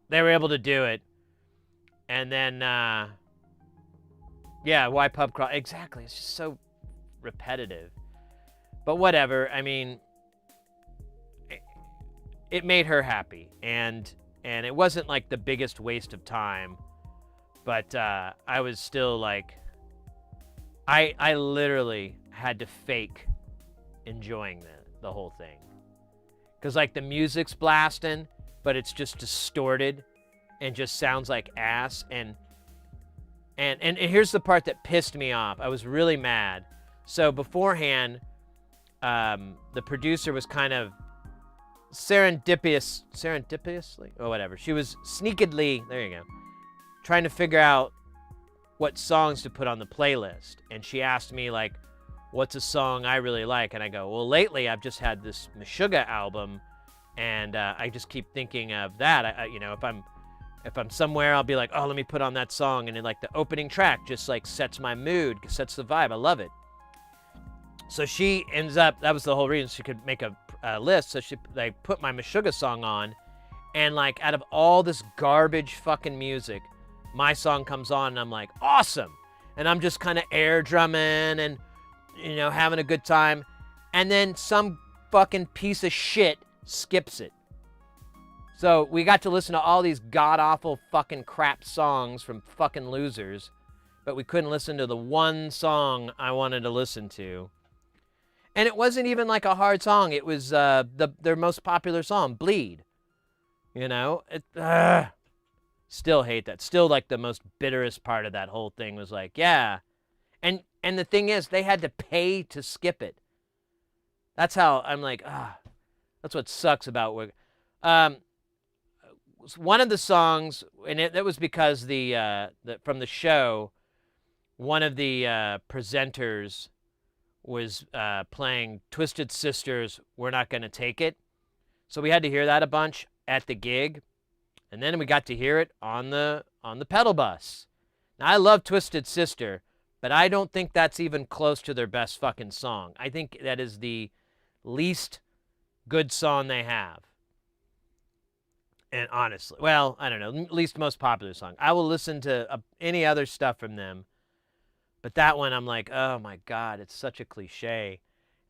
were able to do it. And then yeah, why pub crawl? Exactly. It's just so repetitive. But whatever. I mean, it made her happy, and it wasn't like the biggest waste of time, but I was still like, I literally had to fake enjoying the whole thing, because like the music's blasting, but it's just distorted and just sounds like ass. And here's the part that pissed me off. I was really mad. So beforehand, the producer was kind of serendipitously, or whatever. She was sneakily, there you go, trying to figure out what songs to put on the playlist. And she asked me, like, what's a song I really like? And I go, well, lately I've just had this Meshuggah album, and I just keep thinking of that. You know, if I'm somewhere, I'll be like, oh, let me put on that song. And then, like, the opening track just, like, sets my mood, sets the vibe. I love it. So she ends up, that was the whole reason she could make a list. So she, like, put my Meshuggah song on. And, like, out of all this garbage fucking music, my song comes on, and I'm like, awesome. And I'm just kind of air drumming and, you know, having a good time. And then some fucking piece of shit skips it. So we got to listen to all these god-awful fucking crap songs from fucking losers, but we couldn't listen to the one song I wanted to listen to. And it wasn't even like a hard song. It was their most popular song, Bleed. You know? Still hate that. Still, like, the most bitterest part of that whole thing was like, yeah. And the thing is, they had to pay to skip it. That's how I'm like, that's what sucks about work. One of the songs, and that was because from the show, one of the presenters was playing Twisted Sister's "We're Not Gonna Take It," so we had to hear that a bunch at the gig, and then we got to hear it on the pedal bus. Now, I love Twisted Sister, but I don't think that's even close to their best fucking song. I think that is the least good song they have. And honestly, well, I don't know, least most popular song. I will listen to any other stuff from them, but that one I'm like, oh my God, it's such a cliche.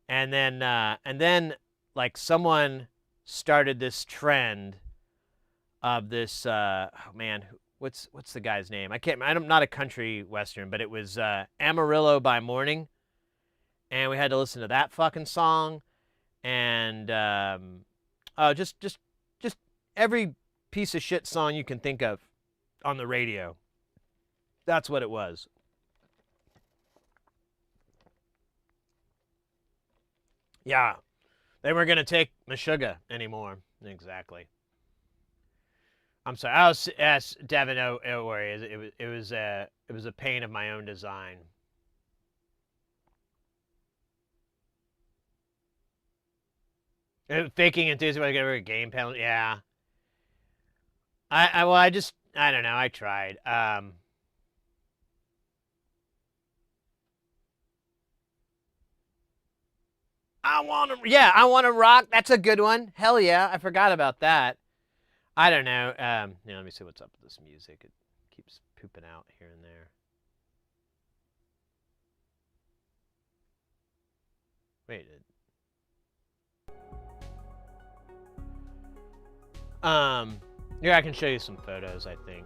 And then like someone started this trend of this, oh man, what's the guy's name? I'm not a country western, but it was Amarillo by Morning, and we had to listen to that fucking song, and just every piece of shit song you can think of on the radio. That's what it was. Yeah, they weren't gonna take Meshuggah anymore. Exactly. I'm sorry. I was Devin. Don't worry. It was a pain of my own design. Faking enthusiasm like a game penalty. Yeah. I don't know. I tried. I want to rock. That's a good one. Hell yeah. I forgot about that. I don't know. Let me see what's up with this music. It keeps pooping out here and there. Wait. Yeah, I can show you some photos, I think.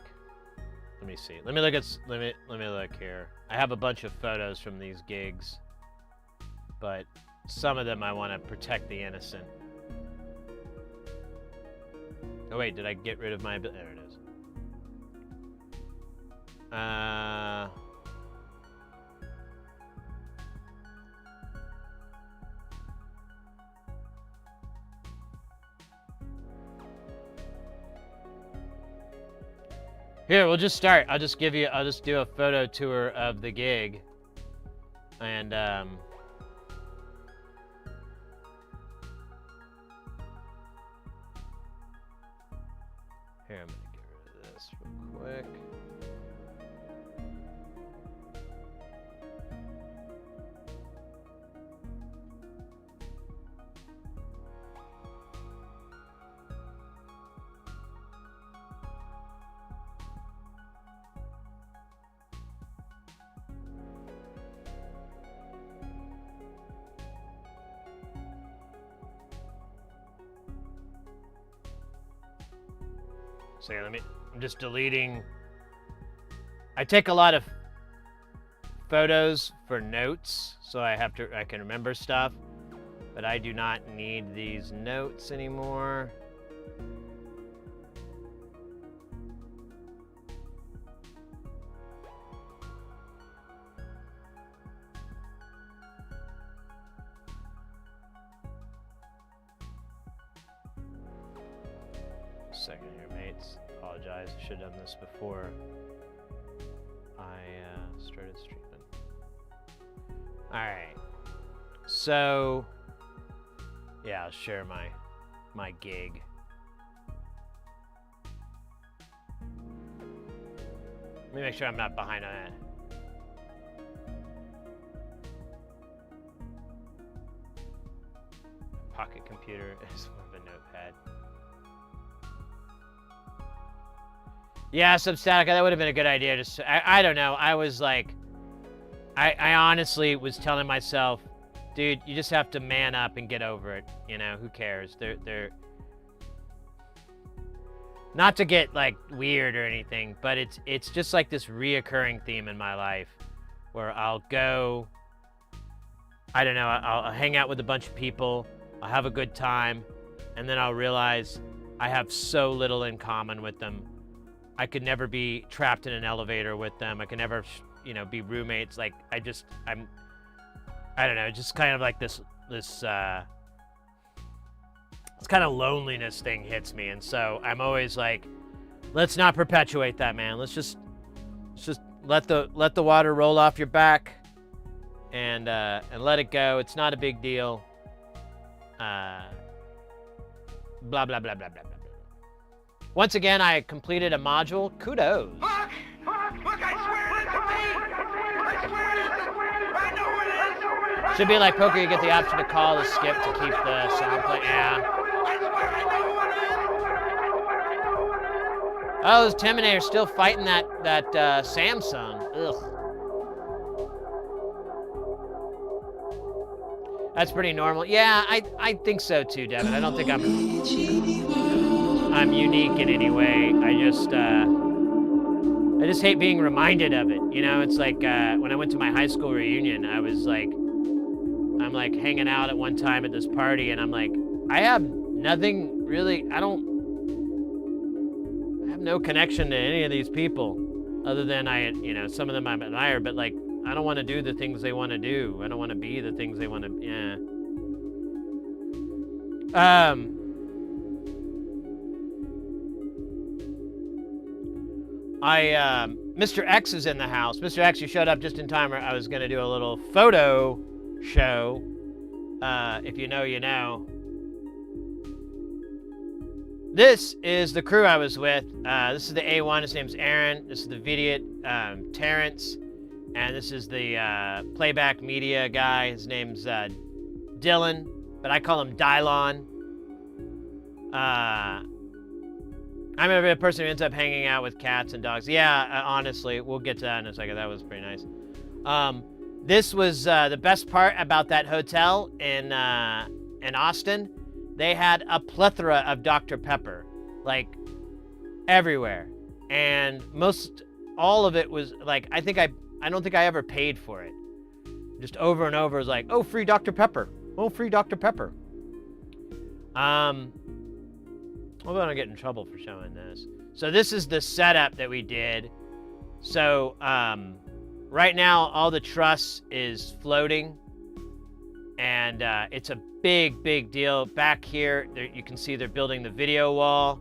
Let me see. Let me look here. I have a bunch of photos from these gigs, but some of them I want to protect the innocent. Oh wait, did I get rid of my... There it is. Here, we'll just start. I'll just do a photo tour of the gig. And, here, I'm gonna get rid of this real quick. So I'm just deleting. I take a lot of photos for notes, so I can remember stuff, but I do not need these notes anymore. Second here, mates. Apologize. I should have done this before I started streaming. All right. So, yeah, I'll share my gig. Let me make sure I'm not behind on that. Pocket computer is more of a notepad. Yeah, Substatica, that would have been a good idea. I don't know. I was like, I honestly was telling myself, dude, you just have to man up and get over it. You know, who cares? They're not to get like weird or anything, but it's just like this reoccurring theme in my life where I'll go, I don't know, I'll hang out with a bunch of people, I'll have a good time, and then I'll realize I have so little in common with them. I could never be trapped in an elevator with them. I could never, you know, be roommates. Like, I don't know, just kind of like this kind of loneliness thing hits me. And so I'm always like, let's not perpetuate that, man. Let's just let the water roll off your back and let it go. It's not a big deal. Blah, blah, blah, blah, blah, blah. Once again, I completed a module. Kudos. Fuck! Look, I swear it isn't me! I swear it isn't! I know it is! Should be like poker, you get the option to call the skip to keep the sound play. Yeah. I swear I know what it is! Oh, those Terminators still fighting that Samsung. Ugh. That's pretty normal. Yeah, I think so too, Devin. I don't think I'm unique in any way. I just hate being reminded of it. You know, it's like when I went to my high school reunion, I'm like hanging out at one time at this party, and I'm like, I have nothing really. I have no connection to any of these people, other than some of them I admire, but like, I don't want to do the things they want to do. I don't want to be the things they want to. Yeah. Mr. X is in the house. Mr. X, you showed up just in time. I was going to do a little photo show. If you know, you know. This is the crew I was with. This is the A1. His name's Aaron. This is the Vidiot, Terrence. And this is the playback media guy. His name's Dylan, but I call him Dylon. I'm a person who ends up hanging out with cats and dogs. Yeah, honestly, we'll get to that in a second. That was pretty nice. This was the best part about that hotel in Austin. They had a plethora of Dr. Pepper, like everywhere, and all of it was like, I don't think I ever paid for it. Just over and over, it was like, oh, free Dr. Pepper. Oh, free Dr. Pepper. Hope I don't get in trouble for showing this. So this is the setup that we did. So right now, all the truss is floating. And it's a big, big deal. Back here, you can see they're building the video wall.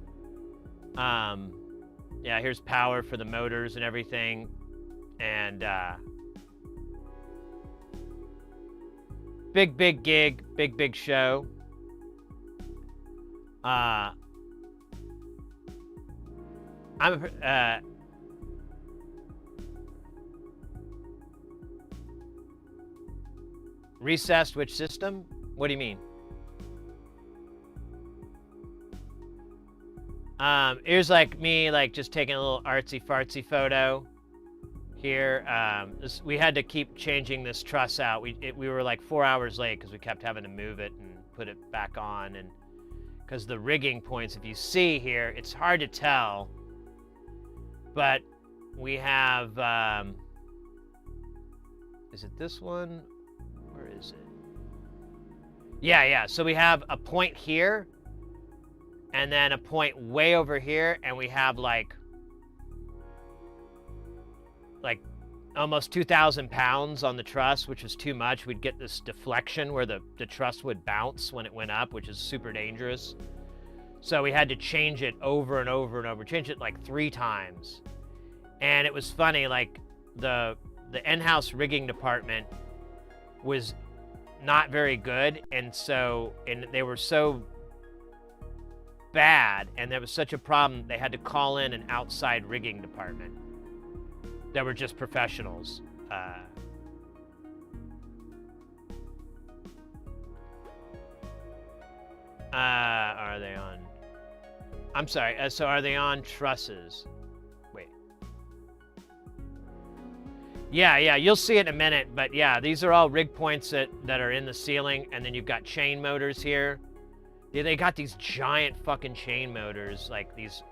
Yeah, here's power for the motors and everything. And big, big gig, big, big show. Recessed which system? What do you mean? Here's like me, like just taking a little artsy fartsy photo here. We had to keep changing this truss out. We were like 4 hours late because we kept having to move it and put it back on, and because the rigging points, if you see here, it's hard to tell. But we have, is it this one? Where is it? Yeah. So we have a point here, and then a point way over here, and we have like almost 2,000 pounds on the truss, which is too much. We'd get this deflection where the truss would bounce when it went up, which is super dangerous. So we had to change it over and over and over. Change it like 3 times. And it was funny, like the in-house rigging department was not very good, and they were so bad, and there was such a problem, they had to call in an outside rigging department that were just professionals. Are they on? I'm sorry. So are they on trusses? Wait. Yeah. You'll see it in a minute. But yeah, these are all rig points that are in the ceiling, and then you've got chain motors here. Yeah, they got these giant fucking chain motors, like these,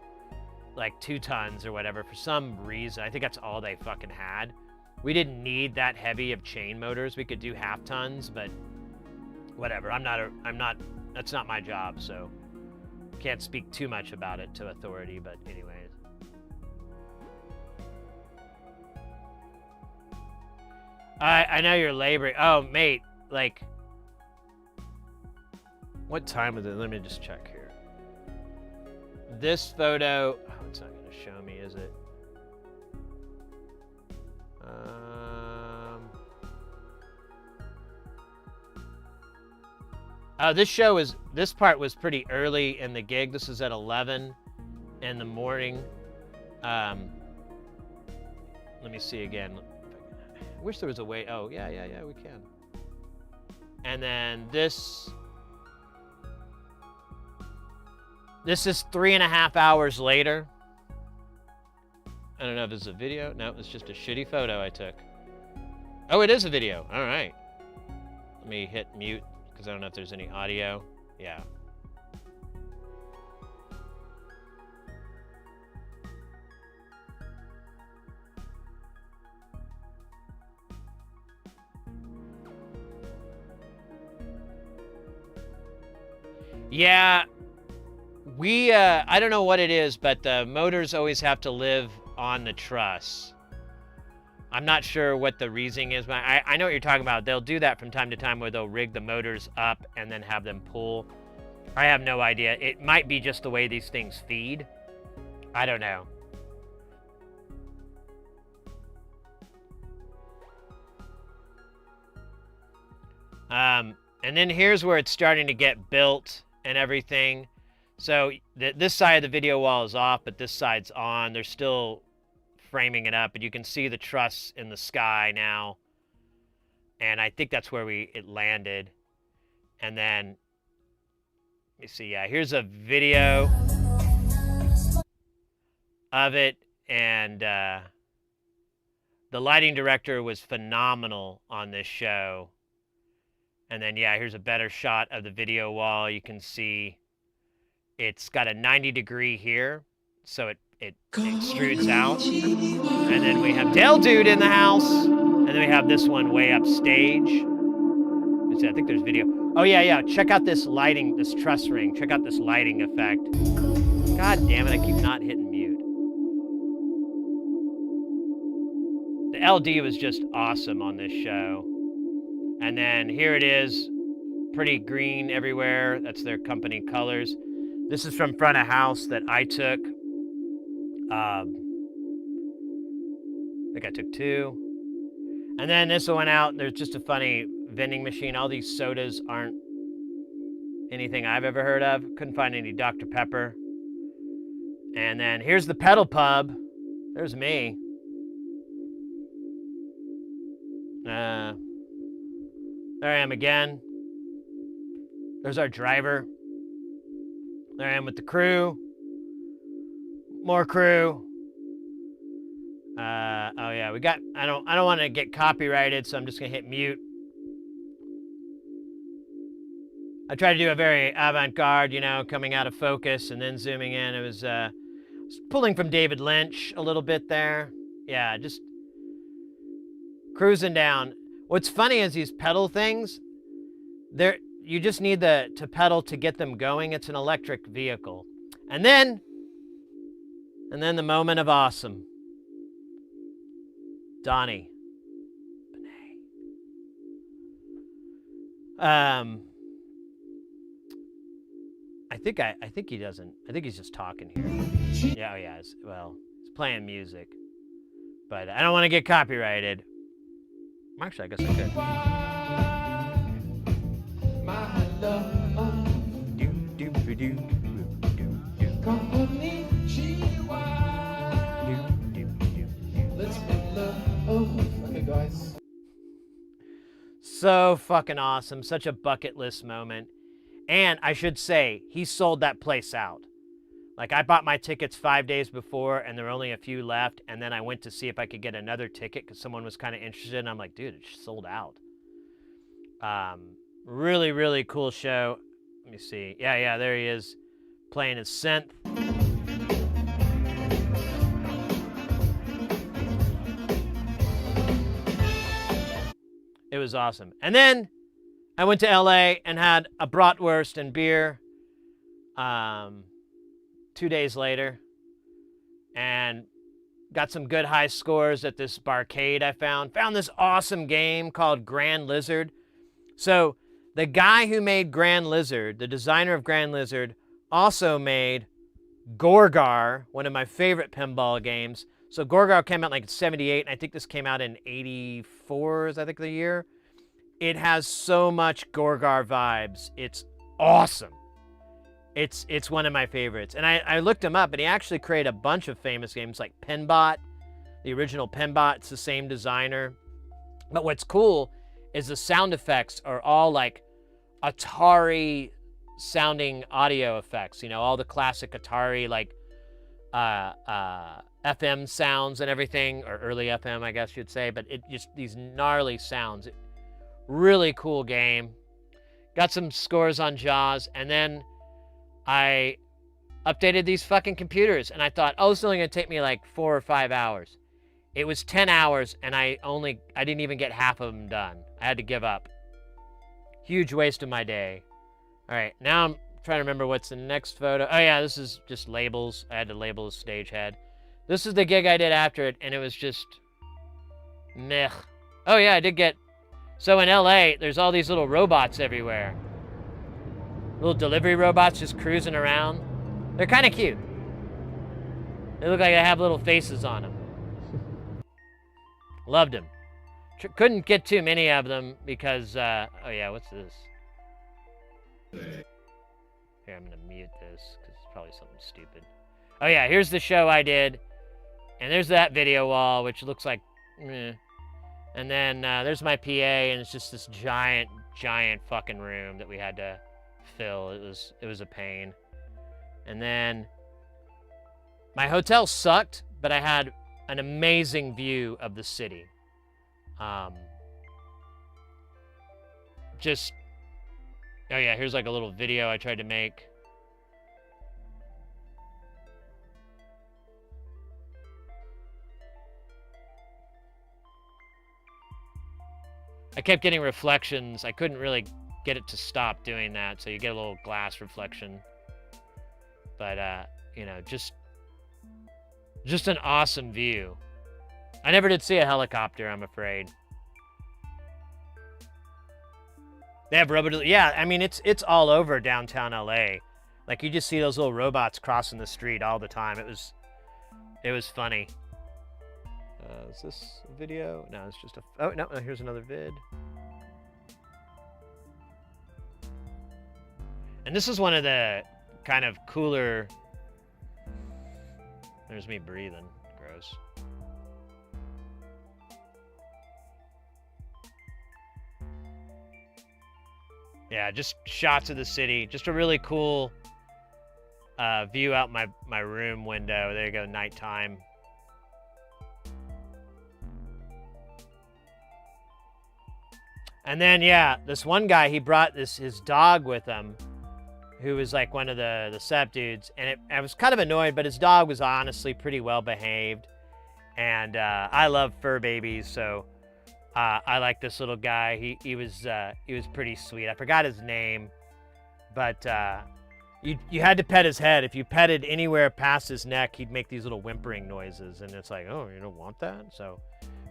like 2 tons or whatever. For some reason, I think that's all they fucking had. We didn't need that heavy of chain motors. We could do 1/2 tons, but whatever. That's not my job, so can't speak too much about it to authority, but anyways. I know you're laboring. Oh, mate, like, what time is it? Let me just check here. This photo, oh, it's not going to show me, is it? This part was pretty early in the gig. This is at 11 in the morning. Let me see again. I wish there was a way. Oh, yeah, we can. And then this is 3.5 hours later. I don't know if this is a video. No, it's just a shitty photo I took. Oh, it is a video. All right. Let me hit mute because I don't know if there's any audio. Yeah. Yeah. I don't know what it is, but the motors always have to live on the truss. I'm not sure what the reasoning is, but I know what you're talking about. They'll do that from time to time where they'll rig the motors up and then have them pull. I have no idea. It might be just the way these things feed. I don't know. And then here's where it's starting to get built and everything. So this side of the video wall is off, but this side's on. They're still framing it up, but you can see the truss in the sky now. And I think that's where it landed. And then, let me see, yeah, here's a video of it. And the lighting director was phenomenal on this show. And then, yeah, here's a better shot of the video wall. You can see it's got a 90-degree here, so it extrudes out. And then we have Dell Dude in the house. And then we have this one way upstage. I think there's video. Oh, yeah. Check out this lighting, this truss ring. Check out this lighting effect. God damn it, I keep not hitting mute. The LD was just awesome on this show. And then here it is, pretty green everywhere. That's their company colors. This is from front of house that I took. I think I took 2. And then this one went out. There's just a funny vending machine. All these sodas aren't anything I've ever heard of. Couldn't find any Dr. Pepper. And then here's the pedal pub. There's me. There I am again. There's our driver. There I am with the crew. More crew. Oh yeah, we got. I don't want to get copyrighted, so I'm just gonna hit mute. I tried to do a very avant-garde, coming out of focus and then zooming in. It was. Pulling from David Lynch a little bit there. Yeah, just cruising down. What's funny is these pedal things, you just need to pedal to get them going. It's an electric vehicle. And then the moment of awesome. Donnie. I think he doesn't. I think he's just talking here. Yeah, oh yeah. He's playing music, but I don't want to get copyrighted. Actually, I guess I could. Let's make love. Oh, okay, guys. So fucking awesome. Such a bucket list moment. And I should say, he sold that place out. Like, I bought my tickets 5 days before, and there were only a few left, and then I went to see if I could get another ticket because someone was kind of interested, and I'm like, dude, it's sold out. Really, really cool show. Let me see. Yeah, there he is, playing his synth. It was awesome. And then I went to LA and had a bratwurst and beer 2 days later, and got some good high scores at this barcade I found. Found this awesome game called Grand Lizard. So the guy who made Grand Lizard, the designer of Grand Lizard, also made Gorgar, one of my favorite pinball games. So Gorgar came out like in 78, and I think this came out in 84, is I think the year. It has so much Gorgar vibes. It's awesome. It's one of my favorites. And I looked him up, and he actually created a bunch of famous games like Pinbot, the original Pinbot. It's the same designer. But what's cool is the sound effects are all like Atari sounding audio effects. You know, all the classic Atari like FM sounds and everything, or early FM, I guess you'd say. But it just these gnarly sounds. Really cool game. Got some scores on Jaws, and then I updated these fucking computers, and I thought, oh, this is only gonna take me like 4 or 5 hours. It was 10 hours, and I didn't even get half of them done. I had to give up. Huge waste of my day. All right, now I'm trying to remember what's the next photo. Oh yeah, this is just labels. I had to label the stage head. This is the gig I did after it, and it was just meh. Oh yeah, I did get. So in LA, there's all these little robots everywhere. Little delivery robots just cruising around. They're kind of cute. They look like they have little faces on them. Loved them. Couldn't get too many of them because, oh yeah, what's this? Here, I'm gonna mute this because it's probably something stupid. Oh yeah, here's the show I did. And there's that video wall, which looks like, meh. And then there's my PA, and it's just this giant fucking room that we had to fill. It was a pain. And then my hotel sucked, but I had an amazing view of the city. Just, oh yeah, here's like a little video I tried to make. I kept getting reflections. I couldn't really get it to stop doing that, so you get a little glass reflection. But, you know, just an awesome view. I never did see a helicopter, I'm afraid. They have rubber... Yeah, I mean, it's all over downtown LA. Like, you just see those little robots crossing the street all the time. It was funny. Is this a video? No, it's just a... Oh, no, here's another vid. And this is one of the kind of cooler... There's me breathing. Gross. Yeah, just shots of the city. Just a really cool view out my room window. There you go, nighttime. And then, yeah, this one guy, he brought his dog with him, who was like one of the sep dudes, and I was kind of annoyed, but his dog was honestly pretty well behaved, and I love fur babies, so I like this little guy. He was pretty sweet. I forgot his name, but you had to pet his head. If you petted anywhere past his neck, he'd make these little whimpering noises, and it's like, oh, you don't want that? So,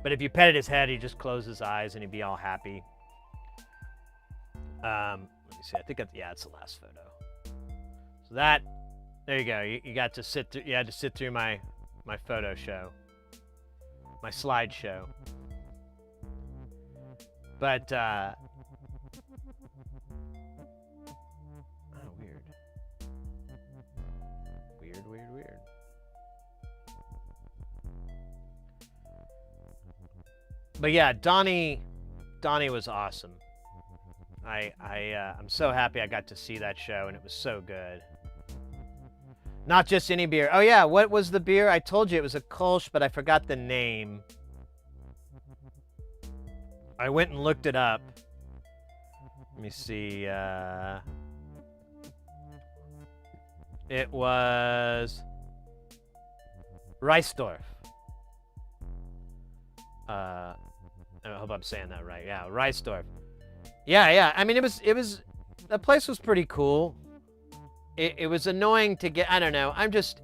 but if you petted his head, he'd just close his eyes and he'd be all happy. Let me see. I think it's the last photo. So there you go. You got to sit through. You had to sit through my photo show, my slideshow. But oh, weird. But yeah, Donnie was awesome. I'm so happy I got to see that show, and it was so good. Not just any beer. Oh yeah, what was the beer? I told you it was a Kolsch, but I forgot the name. I went and looked it up. Let me see. It was Reisdorf. I hope I'm saying that right. Yeah, Reisdorf. Yeah. I mean, it was. The place was pretty cool. It was annoying to get. I don't know. I'm just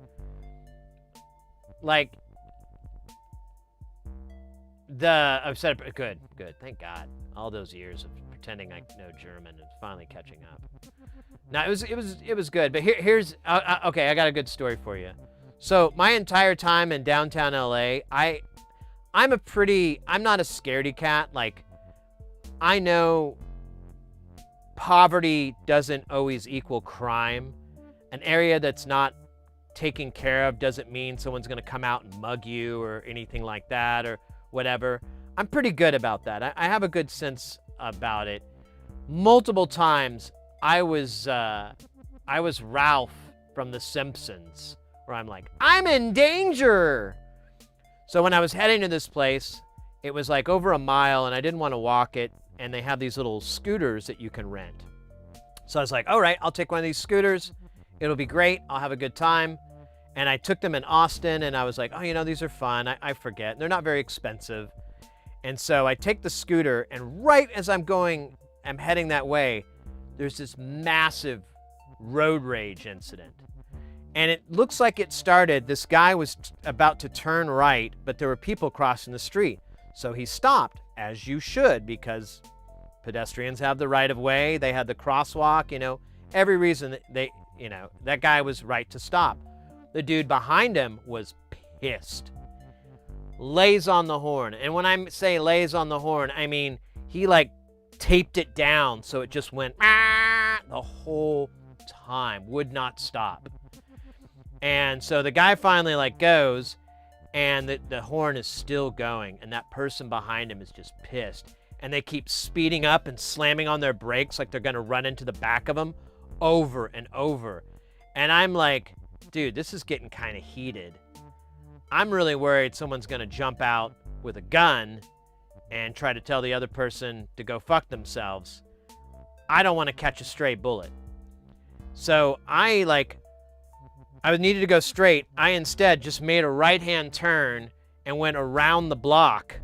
like I've said it. Good. Thank God. All those years of pretending I know German and finally catching up. No, it was good. But here's okay. I got a good story for you. So my entire time in downtown LA, I'm not a scaredy cat. Like, I know poverty doesn't always equal crime. An area that's not taken care of doesn't mean someone's going to come out and mug you or anything like that or whatever. I'm pretty good about that. I have a good sense about it. Multiple times, I was Ralph from The Simpsons, where I'm like, I'm in danger. So when I was heading to this place, it was like over a mile, and I didn't want to walk it, and they have these little scooters that you can rent. So I was like, all right, I'll take one of these scooters. It'll be great. I'll have a good time. And I took them in Austin, and I was like, oh, these are fun. I forget. They're not very expensive. And so I take the scooter, and right as I'm heading that way, there's this massive road rage incident. And it looks like it started, this guy was about to turn right, but there were people crossing the street. So he stopped, as you should, because pedestrians have the right of way. They had the crosswalk, every reason that guy was right to stop. The dude behind him was pissed. Lays on the horn. And when I say lays on the horn, I mean he taped it down so it just went the whole time, would not stop. And so the guy finally goes, and the horn is still going, and that person behind him is just pissed. And they keep speeding up and slamming on their brakes like they're gonna run into the back of him over and over. And I'm like, dude, this is getting kind of heated. I'm really worried someone's gonna jump out with a gun and try to tell the other person to go fuck themselves. I don't want to catch a stray bullet. So I needed to go straight. I instead just made a right-hand turn and went around the block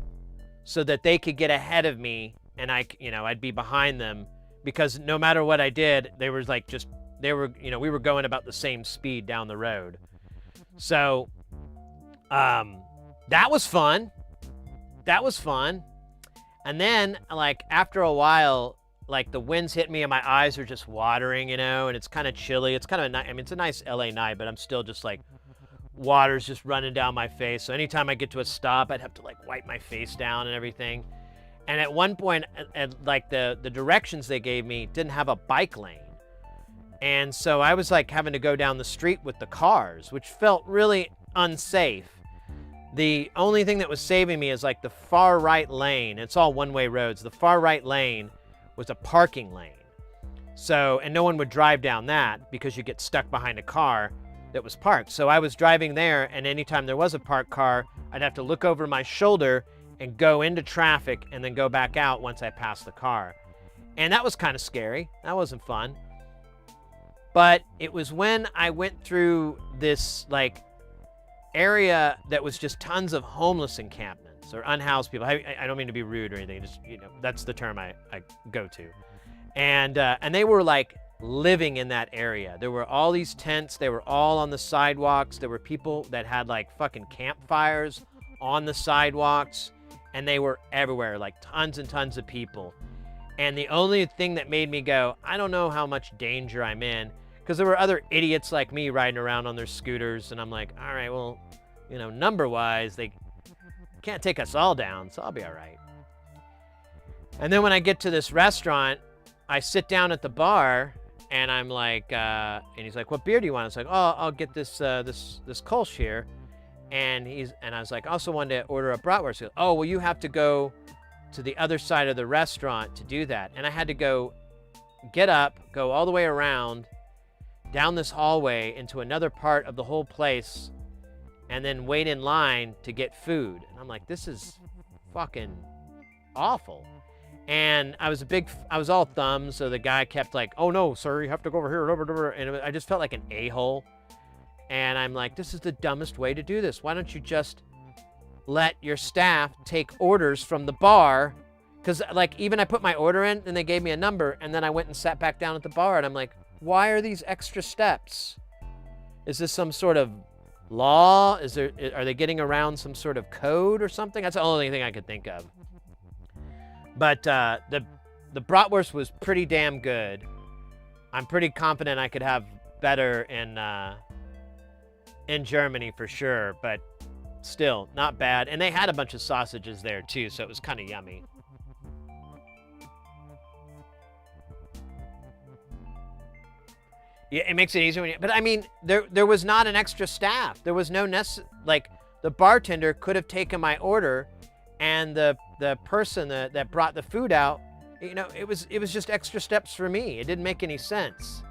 so that they could get ahead of me, and I'd be behind them, because no matter what I did, we were going about the same speed down the road. So that was fun. And then after a while, the winds hit me and my eyes are just watering, and it's kind of chilly. It's kind of nice. I mean, it's a nice LA night, but I'm still just water's just running down my face. So anytime I get to a stop, I'd have to wipe my face down and everything. And at one point, the directions they gave me didn't have a bike lane. And so I was having to go down the street with the cars, which felt really unsafe. The only thing that was saving me is the far right lane. It's all one-way roads. The far right lane was a parking lane. So, and no one would drive down that because you get stuck behind a car that was parked. So I was driving there, and anytime there was a parked car, I'd have to look over my shoulder and go into traffic and then go back out once I passed the car. And that was kind of scary. That wasn't fun. But it was when I went through this like area that was just tons of homeless encampments or unhoused people. I don't mean to be rude or anything. Just, you know, that's the term I go to. And they were like living in that area. There were all these tents. They were all on the sidewalks. There were people that had like fucking campfires on the sidewalks, and they were everywhere, like tons and tons of people. And the only thing that made me go, I don't know how much danger I'm in, because there were other idiots like me riding around on their scooters, and I'm like, all right, well, you know, number-wise, they can't take us all down, so I'll be all right. And then when I get to this restaurant, I sit down at the bar, and I'm like, and he's like, what beer do you want? I was like, oh, I'll get this Kolsch here. And I was like, I also wanted to order a bratwurst. He goes, oh, well, you have to go to the other side of the restaurant to do that. And I had to get up, go all the way around, down this hallway into another part of the whole place, and then wait in line to get food. And I'm like, this is fucking awful. And I was all thumbs, so the guy kept like, oh no, sir, you have to go over here, and I just felt like an a-hole. And I'm like, this is the dumbest way to do this. Why don't you just let your staff take orders from the bar? Because like, even I put my order in and they gave me a number, and then I went and sat back down at the bar, and I'm like, why are these extra steps? Is this some sort of law? Are they getting around some sort of code or something? That's the only thing I could think of. But the bratwurst was pretty damn good. I'm pretty confident I could have better in Germany for sure, but still not bad. And they had a bunch of sausages there too, so it was kind of yummy. Yeah, it makes it easier when but I mean, there was not an extra staff. There was no like the bartender could have taken my order, and the person that brought the food out, you know, it was just extra steps for me. It didn't make any sense.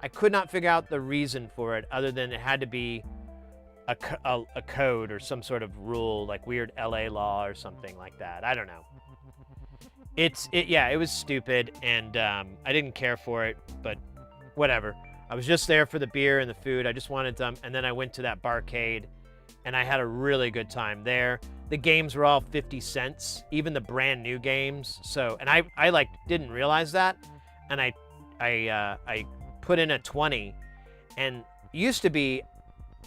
I could not figure out the reason for it other than it had to be a code or some sort of rule, like weird LA law or something like that. I don't know. It was stupid, and I didn't care for it, but whatever. I was just there for the beer and the food. I just wanted them, and then I went to that barcade, and I had a really good time there. The games were all 50 cents, even the brand new games. So, and I like didn't realize that, and I put in a 20, and used to be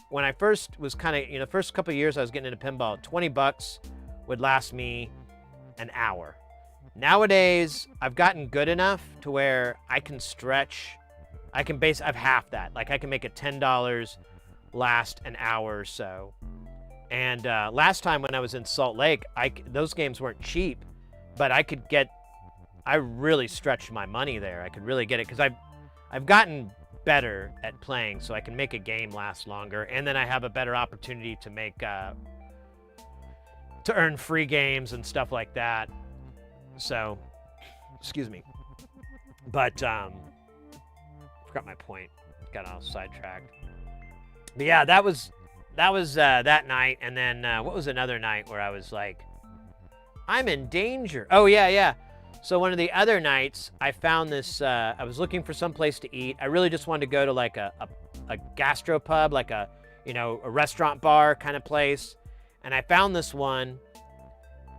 when I first was kind of, you know, first couple of years I was getting into pinball, $20 would last me an hour. Nowadays, I've gotten good enough to where I can stretch. I've half that. Like I can make it $10 last an hour or so. And last time when I was in Salt Lake, those games weren't cheap, but I really stretched my money there. I could really get it because I've gotten better at playing, so I can make a game last longer, and then I have a better opportunity to make to earn free games and stuff like that. So, excuse me. But forgot my point. Got all sidetracked. But yeah, that was that night, and then what was another night where I was like, I'm in danger. Oh yeah. So one of the other nights, I found this, I was looking for some place to eat. I really just wanted to go to like a gastropub, like a restaurant bar kind of place. And I found this one,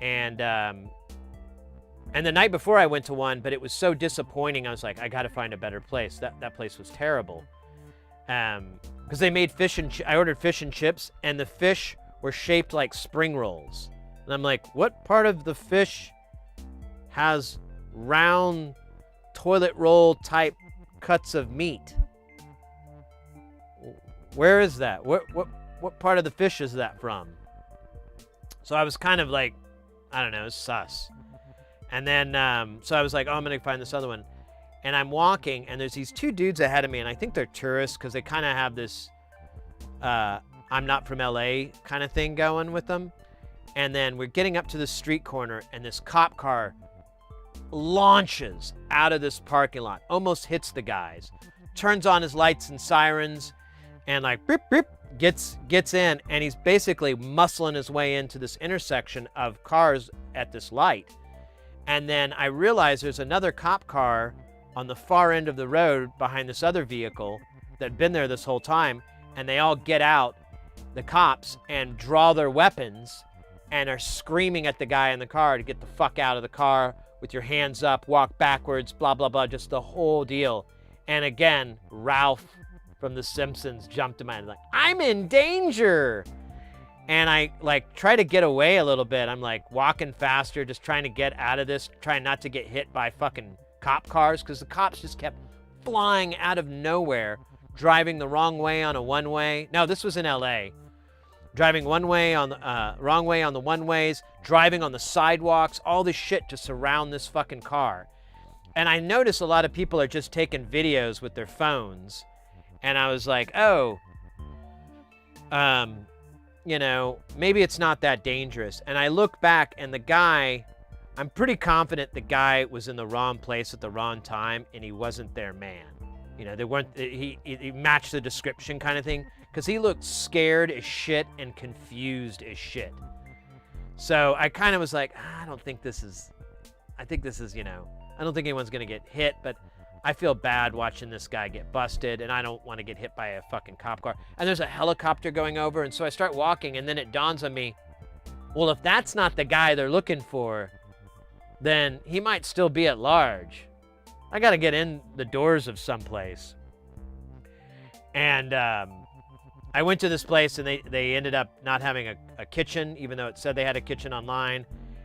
and the night before I went to one, but it was so disappointing. I was like, I got to find a better place. That place was terrible. Because they made I ordered fish and chips, and the fish were shaped like spring rolls. And I'm like, what part of the fish has round toilet roll type cuts of meat? Where is that? What part of the fish is that from? So I was kind of like, I don't know, sus. And then, so I was like, oh, I'm going to find this other one. And I'm walking, and there's these two dudes ahead of me, and I think they're tourists because they kind of have this I'm not from LA kind of thing going with them. And then we're getting up to the street corner, and this cop car launches out of this parking lot, almost hits the guys, turns on his lights and sirens, and like beep beep gets in, and he's basically muscling his way into this intersection of cars at this light. And then I realize there's another cop car on the far end of the road behind this other vehicle that'd been there this whole time, and they all get out, the cops, and draw their weapons and are screaming at the guy in the car to get the fuck out of the car with your hands up, walk backwards, blah, blah, blah, just the whole deal. And again, Ralph from The Simpsons jumped to my head like, I'm in danger. And I like try to get away a little bit. I'm like walking faster, just trying to get out of this, trying not to get hit by fucking cop cars, because the cops just kept flying out of nowhere, driving the wrong way on a one-way. No, this was in LA. Driving one way on the wrong way on the one-ways, driving on the sidewalks, all this shit to surround this fucking car. And I notice a lot of people are just taking videos with their phones. And I was like, oh, you know, maybe it's not that dangerous. And I look back, and the guy, I'm pretty confident the guy was in the wrong place at the wrong time, and he wasn't their man. You know, they weren't, he matched the description kind of thing, because he looked scared as shit and confused as shit. So I kind of was like, I think this is, you know, I don't think anyone's going to get hit, but I feel bad watching this guy get busted, and I don't want to get hit by a fucking cop car. And there's a helicopter going over, and so I start walking, and then it dawns on me, well, if that's not the guy they're looking for, then he might still be at large. I got to get in the doors of someplace. And I went to this place, and they ended up not having a kitchen, even though it said they had a kitchen online.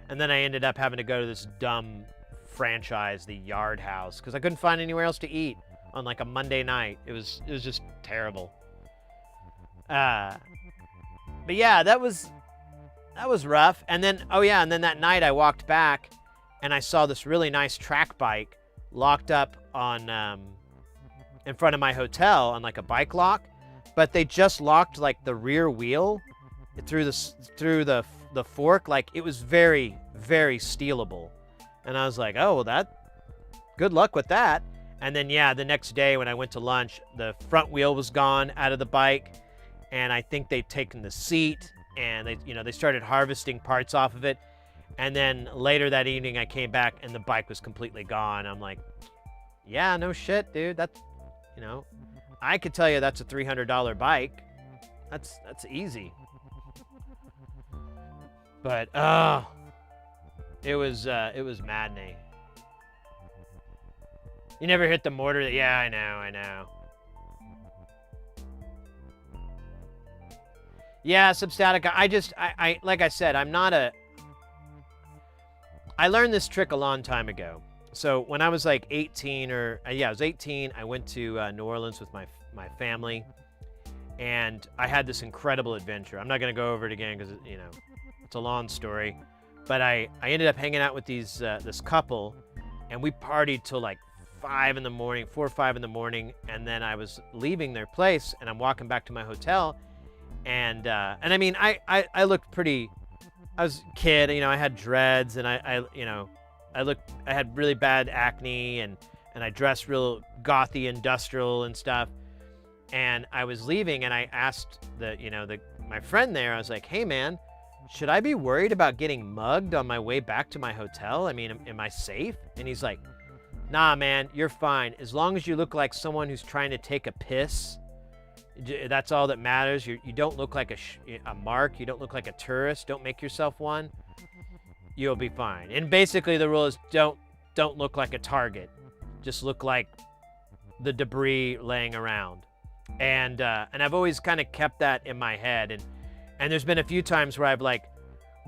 And then I ended up having to go to this dumb franchise, the Yard House, because I couldn't find anywhere else to eat on like a Monday night. It was just terrible. But yeah, that was rough. And then, oh yeah, and then that night I walked back, and I saw this really nice track bike locked up on in front of my hotel on like a bike lock, but they just locked like the rear wheel through the fork. Like it was very, very stealable. And I was like, oh, well, good luck with that. And then, yeah, the next day when I went to lunch, the front wheel was gone out of the bike, and I think they'd taken the seat, and they started harvesting parts off of it. And then later that evening, I came back, and the bike was completely gone. I'm like, yeah, no shit, dude. That's, I could tell you that's a $300 bike. That's easy. But, it was maddening. You never hit the mortar? Yeah, I know. Yeah, Substatica. I like I said, I'm not I learned this trick a long time ago. So when I was like 18 I was 18, I went to New Orleans with my family, and I had this incredible adventure. I'm not going to go over it again because, it's a long story. But I ended up hanging out with this couple, and we partied till like 4 or 5 in the morning, and then I was leaving their place, and I'm walking back to my hotel, and I mean, I looked pretty. I was a kid, I had dreads, and I had really bad acne, and I dressed real gothy, industrial and stuff. And I was leaving, and I asked my friend there. I was like, "Hey, man, should I be worried about getting mugged on my way back to my hotel? I mean, am I safe?" And he's like, "Nah, man, you're fine. As long as you look like someone who's trying to take a piss, that's all that matters. You don't look like a mark. You don't look like a tourist. Don't make yourself one. You'll be fine." And basically the rule is don't look like a target. Just look like the debris laying around. And I've always kind of kept that in my head. And there's been a few times where I've like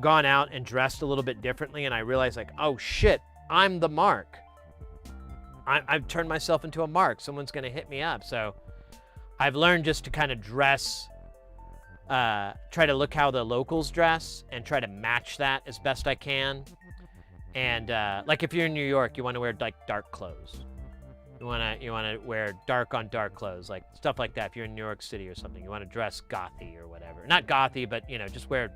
gone out and dressed a little bit differently, and I realized like, oh shit, I'm the mark. I've turned myself into a mark. Someone's gonna hit me up. So I've learned just to kind of dress, try to look how the locals dress and try to match that as best I can. And like if you're in New York, you want to wear like dark clothes. You want to wear dark on dark clothes, like stuff like that. If you're in New York City or something, you want to dress gothy or whatever. Not gothy, but just wear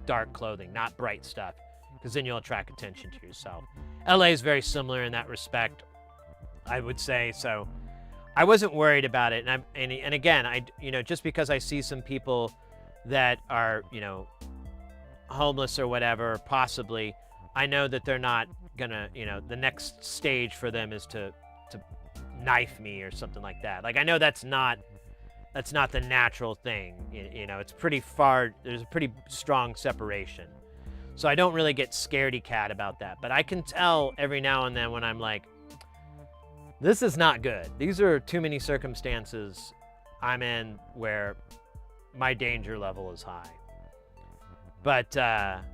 dark clothing, not bright stuff, because then you'll attract attention to yourself. LA is very similar in that respect, I would say. So I wasn't worried about it. And again, just because I see some people that are, homeless or whatever, possibly, I know that they're not gonna, the next stage for them is to to knife me or something like that. Like, I know that's not the natural thing. You know, it's pretty far, there's a pretty strong separation. So I don't really get scaredy cat about that. But I can tell every now and then when I'm like, this is not good. These are too many circumstances I'm in where my danger level is high. But, and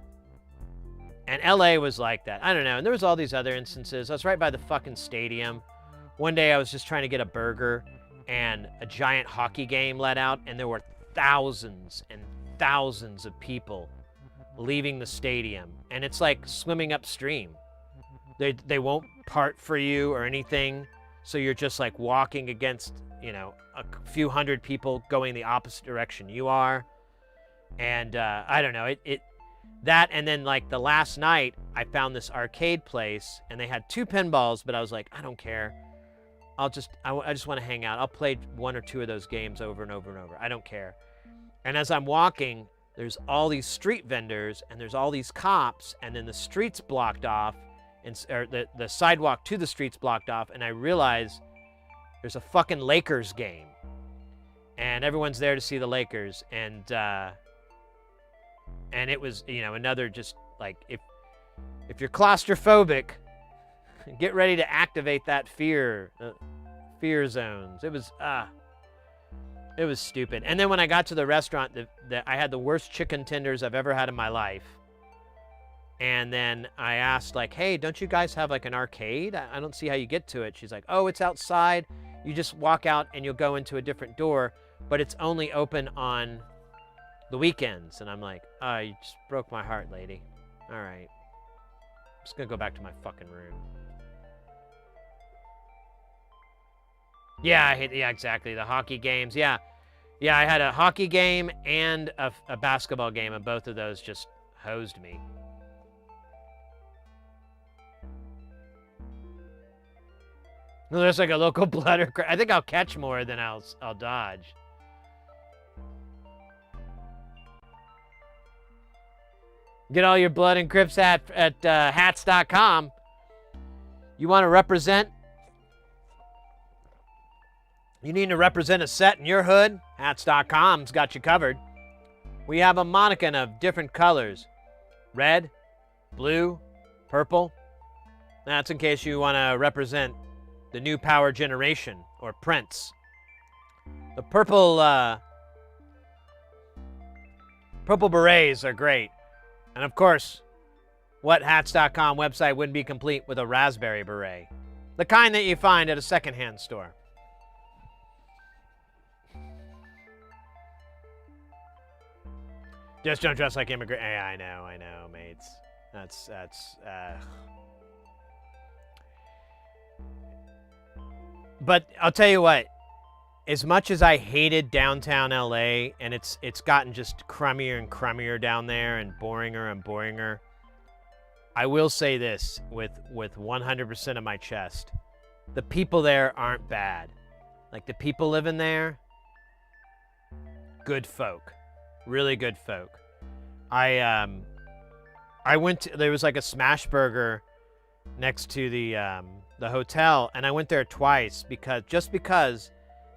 LA was like that. I don't know. And there was all these other instances. I was right by the fucking stadium. One day I was just trying to get a burger and a giant hockey game let out, and there were thousands and thousands of people leaving the stadium. And it's like swimming upstream. They won't part for you or anything. So you're just like walking against, you know, a few hundred people going the opposite direction you are. And I don't know, that, and then like the last night I found this arcade place and they had 2 pinballs, but I was like, I don't care. I just want to hang out. I'll play 1 or 2 of those games over and over and over. I don't care. And as I'm walking, there's all these street vendors and there's all these cops, and then the street's blocked off, or the sidewalk to the street's blocked off, and I realize there's a fucking Lakers game. And everyone's there to see the Lakers, and it was, you know, another just like, if you're claustrophobic, get ready to activate that fear zones. It was stupid. And then when I got to the restaurant, I had the worst chicken tenders I've ever had in my life. And then I asked, like, hey, don't you guys have like an arcade? I don't see how you get to it. She's like, oh, it's outside. You just walk out and you'll go into a different door, but it's only open on the weekends. And I'm like, oh, you just broke my heart, lady. All right. I'm just gonna go back to my fucking room. Yeah, exactly. The hockey games. Yeah, I had a hockey game and a basketball game, and both of those just hosed me. Well, there's like a local blood. I think I'll catch more than I'll dodge. Get all your blood and grips at hats.com. You want to represent? You need to represent a set in your hood? Hats.com's got you covered. We have a mannequin of different colors. Red, blue, purple. That's in case you want to represent the new power generation, or Prince. The purple berets are great. And of course, what hats.com website wouldn't be complete with a raspberry beret? The kind that you find at a secondhand store. Just don't dress like immigrant. Hey, I know, mates. That's But I'll tell you what, as much as I hated downtown LA, and it's gotten just crummier and crummier down there and boringer, I will say this with 100% of my chest. The people there aren't bad. Like, the people living there, good folk. Really good folk. I went to, there was like a smash burger next to the hotel, and I went there twice because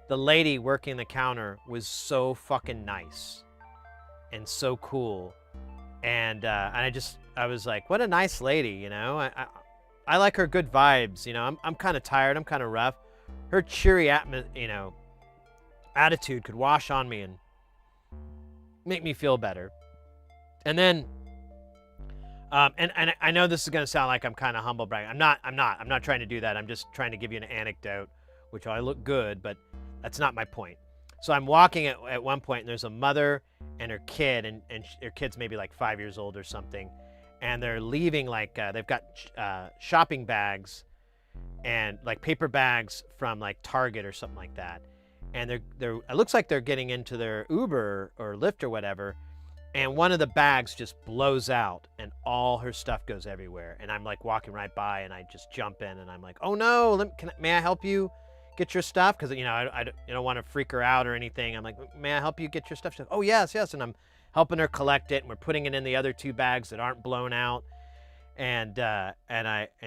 the lady working the counter was so fucking nice and so cool, and I was like, what a nice lady, you know. I like her good vibes, you know. I'm kind of tired, I'm kind of rough. Her cheery attitude could wash on me and make me feel better. And then and I know this is going to sound like I'm kind of humble bragging. I'm not trying to do that. I'm just trying to give you an anecdote, which I look good, but that's not my point. So I'm walking at one point, and there's a mother and her kid, and her kid's maybe like 5 years old or something, and they're leaving, like they've got shopping bags and like paper bags from like Target or something like that, and they're it looks like they're getting into their Uber or Lyft or whatever. And one of the bags just blows out, and all her stuff goes everywhere. And I'm like walking right by, and I just jump in, and I'm like, "Oh no! May I help you get your stuff?" Because, you know, I don't want to freak her out or anything. I'm like, "May I help you get your stuff?" She's like, "Oh yes." And I'm helping her collect it, and we're putting it in the other 2 bags that aren't blown out. And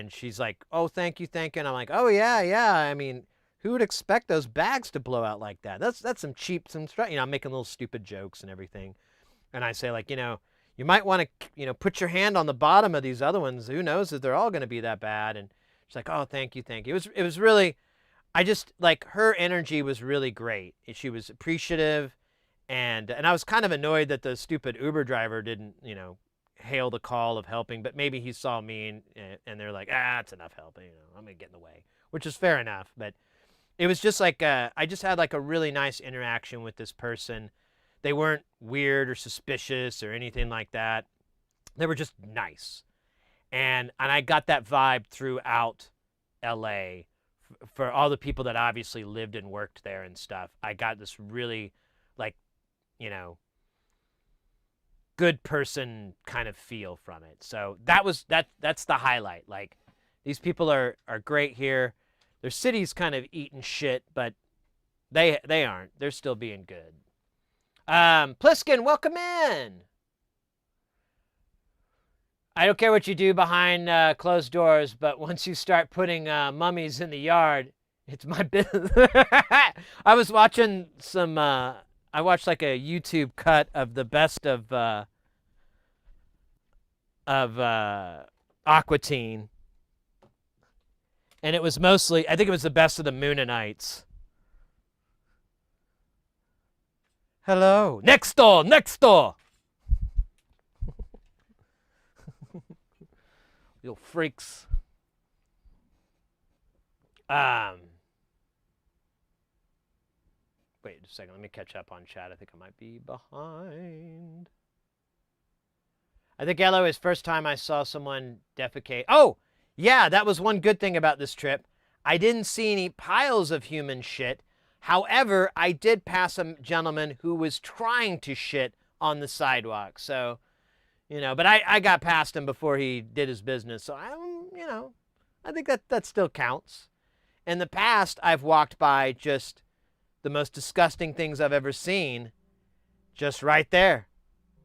she's like, oh, thank you. And I'm like, oh yeah. I mean, who would expect those bags to blow out like that? That's some cheap, I'm making little stupid jokes and everything. And I say, like, you might want to, put your hand on the bottom of these other ones. Who knows if they're all going to be that bad? And she's like, oh, thank you. It was really, I just, like, her energy was really great. She was appreciative. And I was kind of annoyed that the stupid Uber driver didn't, hail the call of helping. But maybe he saw me and they're like, it's enough helping. I'm going to get in the way, which is fair enough. But it was just like, I just had like a really nice interaction with this person. They weren't weird or suspicious or anything like that. They were just nice. And I got that vibe throughout LA for all the people that obviously lived and worked there and stuff. I got this really, like, good person kind of feel from it. So that's the highlight. Like, these people are great here. Their city's kind of eating shit, but they aren't. They're still being good. Pliskin, welcome in. I don't care what you do behind closed doors, but once you start putting mummies in the yard, it's my business. I was watching I watched like a YouTube cut of the best of Aqua Teen. And it was mostly, I think it was the best of the Moonanites. Hello. Next door. You freaks. Wait a second. Let me catch up on chat. I think I might be behind. I think Elo is first time I saw someone defecate. Oh, yeah, that was one good thing about this trip. I didn't see any piles of human shit. However, I did pass a gentleman who was trying to shit on the sidewalk. So, but I got past him before he did his business. So, I think that still counts. In the past, I've walked by just the most disgusting things I've ever seen just right there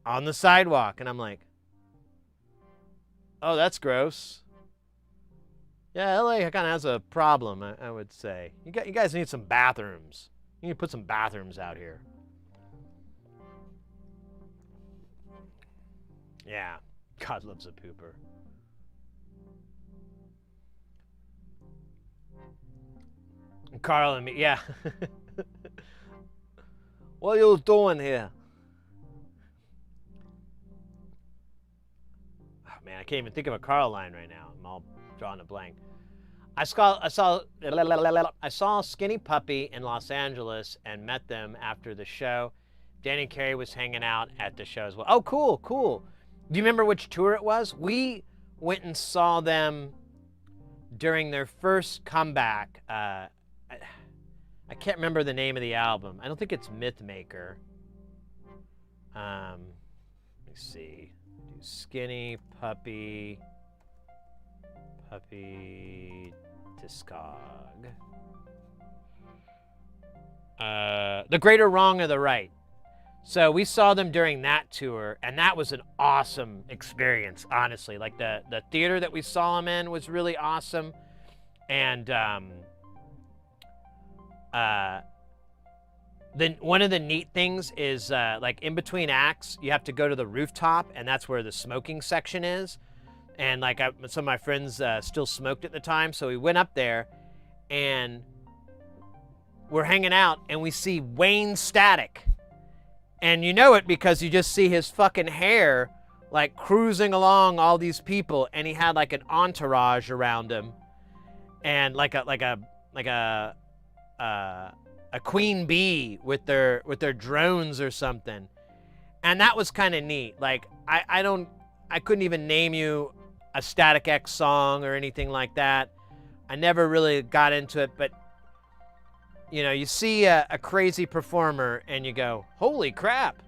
on the sidewalk. And I'm like, oh, that's gross. Yeah, LA kind of has a problem, I would say. You guys need some bathrooms. You need to put some bathrooms out here. Yeah, God loves a pooper. And Carl and me, yeah. What are you doing here? Oh, man, I can't even think of a Carl line right now. I'm all drawing a blank. I saw Skinny Puppy in Los Angeles and met them after the show. Danny Carey was hanging out at the show as well. Oh, cool. Do you remember which tour it was? We went and saw them during their first comeback. I can't remember the name of the album. I don't think it's Mythmaker. Let me see. Do Skinny Puppy Discog. The Greater Wrong or the Right. So we saw them during that tour, and that was an awesome experience, honestly. Like, the theater that we saw them in was really awesome. And then one of the neat things is, like, in between acts, you have to go to the rooftop, and that's where the smoking section is. And, like, some of my friends still smoked at the time, so we went up there, and we're hanging out, and we see Wayne Static. And you know it because you just see his fucking hair, like, cruising along all these people, and he had, like, an entourage around him, and like a queen bee with their drones or something. And that was kind of neat. Like, I couldn't even name you a Static X song or anything like that. I never really got into it, but you see a crazy performer and you go, holy crap,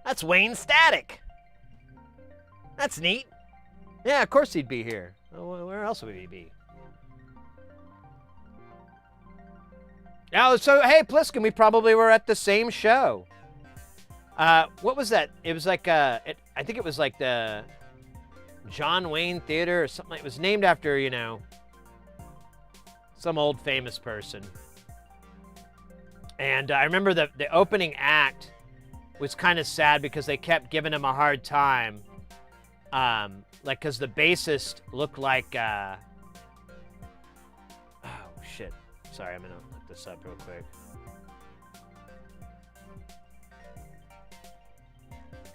that's Wayne Static. That's neat. Yeah, of course he'd be here. Where else would he be? Oh, so, hey, Pliskin, we probably were at the same show. What was that? It was like, I think it was like the John Wayne Theater or something. It was named after, you know, some old famous person. And I remember the opening act was kind of sad because they kept giving him a hard time. Like, because the bassist looked like, oh, shit. Sorry, I'm going to look this up real quick.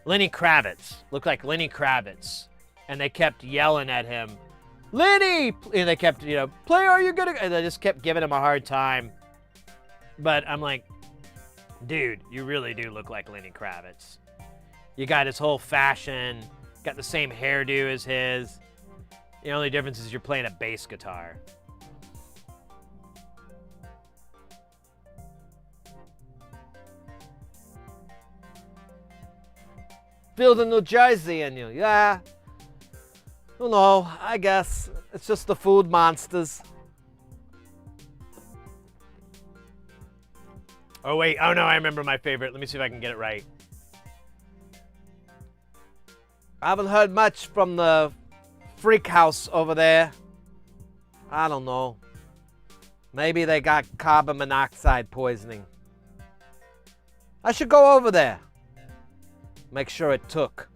Lenny Kravitz. Looked like Lenny Kravitz. And they kept yelling at him, Lenny! And they kept, you know, play Are You Gonna... And they just kept giving him a hard time. But I'm like, dude, you really do look like Lenny Kravitz. You got his whole fashion, got the same hairdo as his. The only difference is you're playing a bass guitar. Feel the New Jersey in you, yeah. Well, no, I guess. It's just the food monsters. Oh, wait. Oh, no, I remember my favorite. Let me see if I can get it right. I haven't heard much from the freak house over there. I don't know. Maybe they got carbon monoxide poisoning. I should go over there. Make sure it took.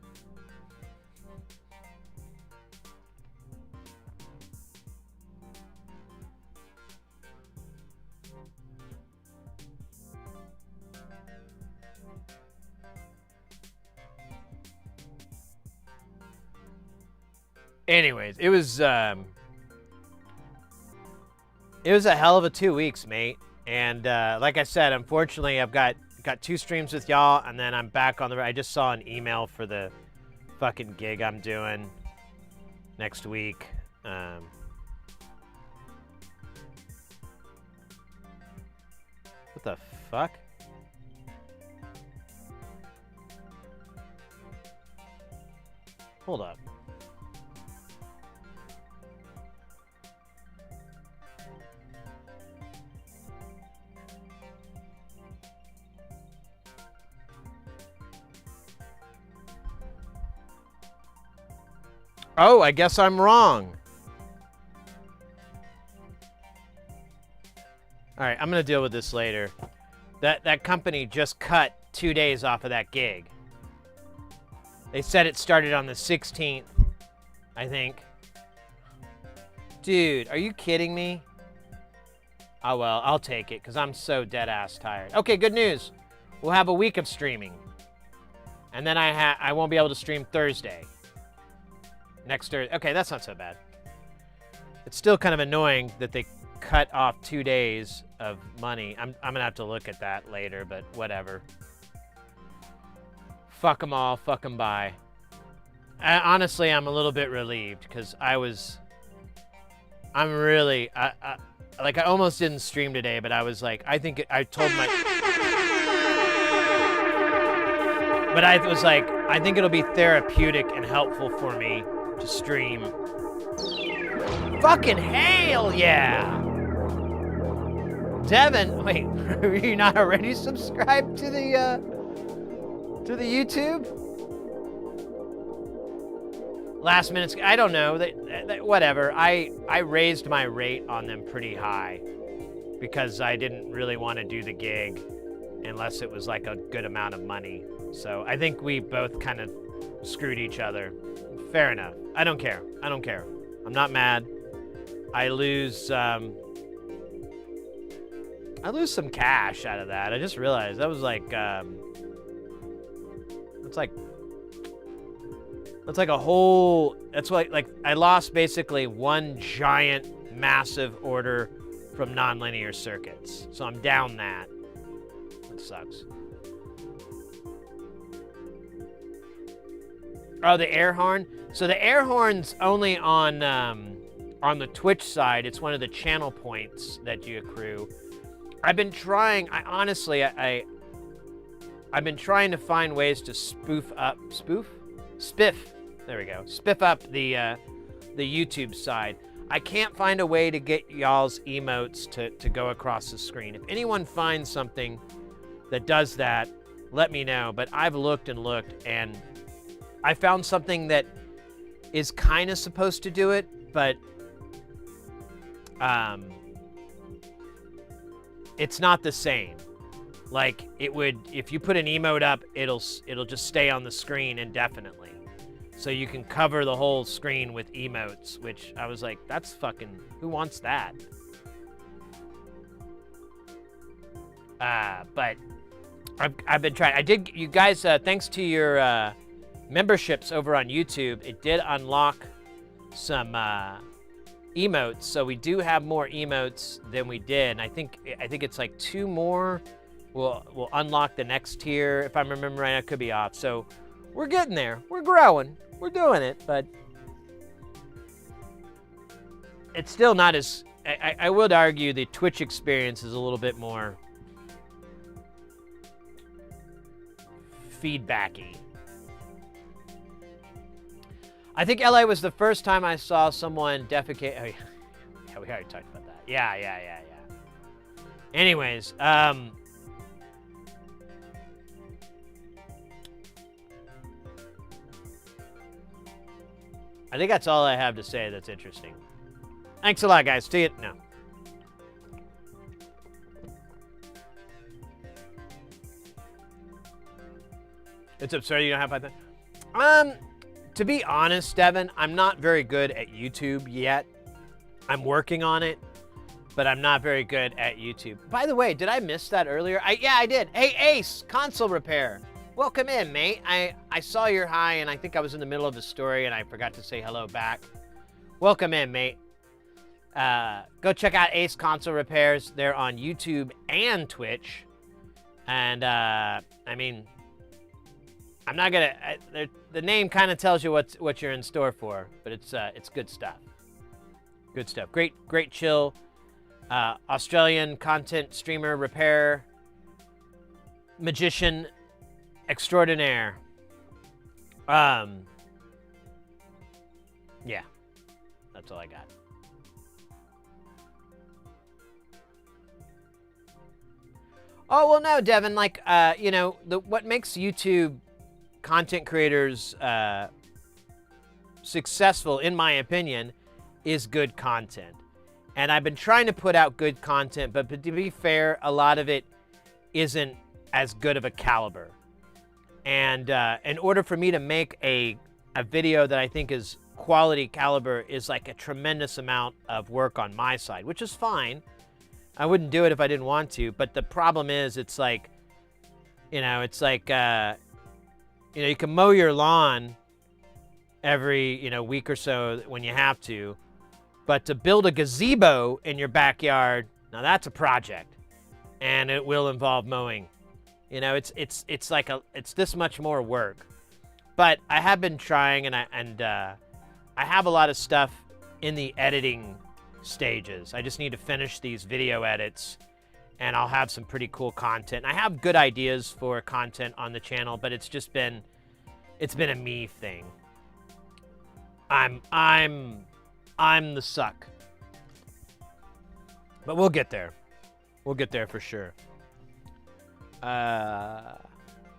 Anyways, it was a hell of a 2 weeks, mate. And like I said, unfortunately, I've got 2 streams with y'all, and then I'm back on the... I just saw an email for the fucking gig I'm doing next week. What the fuck? Hold up. Oh, I guess I'm wrong. All right, I'm going to deal with this later. That company just cut 2 days off of that gig. They said it started on the 16th, I think. Dude, are you kidding me? Oh, well, I'll take it because I'm so dead-ass tired. Okay, good news. We'll have a week of streaming. And then I won't be able to stream Thursday. Next Thursday. Okay, that's not so bad. It's still kind of annoying that they cut off 2 days of money. I'm gonna have to look at that later, but whatever. Fuck them all. Fuck them bye. Honestly, I'm a little bit relieved because I'm really... like, I almost didn't stream today, but I was like, I told my... But I was like, I think it'll be therapeutic and helpful for me to stream. Fucking hell yeah! Devin, wait, are you not already subscribed to the YouTube? Last minute, I don't know, whatever. I raised my rate on them pretty high because I didn't really want to do the gig unless it was like a good amount of money. So I think we both kind of screwed each other. Fair enough. I don't care. I don't care. I'm not mad. I lose some cash out of that. I just realized that was like that's like a whole... That's like I lost basically one giant, massive order from nonlinear circuits. So I'm down that. That sucks. Oh, the air horn? So the air horn's only on the Twitch side. It's one of the channel points that you accrue. I've been trying... I've been trying to find ways to spiff. There we go. Spiff up the YouTube side. I can't find a way to get y'all's emotes to go across the screen. If anyone finds something that does that, let me know. But I've looked and looked, and I found something that is kind of supposed to do it, but it's not the same. Like, it would, if you put an emote up, it'll just stay on the screen indefinitely. So you can cover the whole screen with emotes, which I was like, that's fucking, who wants that? But I've been trying. You guys, thanks to your memberships over on YouTube, it did unlock some emotes. So we do have more emotes than we did. And I think it's like 2 more. We'll unlock the next tier. If I'm remembering right, I could be off. So we're getting there. We're growing. We're doing it, but it's still not as... I would argue the Twitch experience is a little bit more feedbacky. I think LA was the first time I saw someone defecate... Oh, yeah, we already talked about that. Yeah. Anyways, I think that's all I have to say that's interesting. Thanks a lot, guys. See it. No. It's absurd you don't have Python. To be honest, Devin, I'm not very good at YouTube yet. I'm working on it, but I'm not very good at YouTube. By the way, did I miss that earlier? Yeah, I did. Hey, Ace, console repair. Welcome in, mate. I saw your hi, and I think I was in the middle of a story, and I forgot to say hello back. Welcome in, mate. Go check out Ace Console Repairs. They're on YouTube and Twitch. And, I mean, I'm not gonna... the name kind of tells you what you're in store for, but it's good stuff. Good stuff. Great chill. Australian content streamer, repair, magician extraordinaire. Yeah, that's all I got. Oh, well, no, Devin, like, you know, what makes YouTube content creators successful, in my opinion, is good content. And I've been trying to put out good content, but to be fair, a lot of it isn't as good of a caliber. And in order for me to make a video that I think is quality caliber is like a tremendous amount of work on my side, which is fine. I wouldn't do it if I didn't want to. But the problem is, it's like, you know, it's like, you know, you can mow your lawn every, you know, week or so when you have to. But to build a gazebo in your backyard, now that's a project. And it will involve mowing. You know, it's like it's this much more work. But I have been trying, and I have a lot of stuff in the editing stages. I just need to finish these video edits, and I'll have some pretty cool content. I have good ideas for content on the channel, but it's been a me thing. I'm the suck. But we'll get there. We'll get there for sure.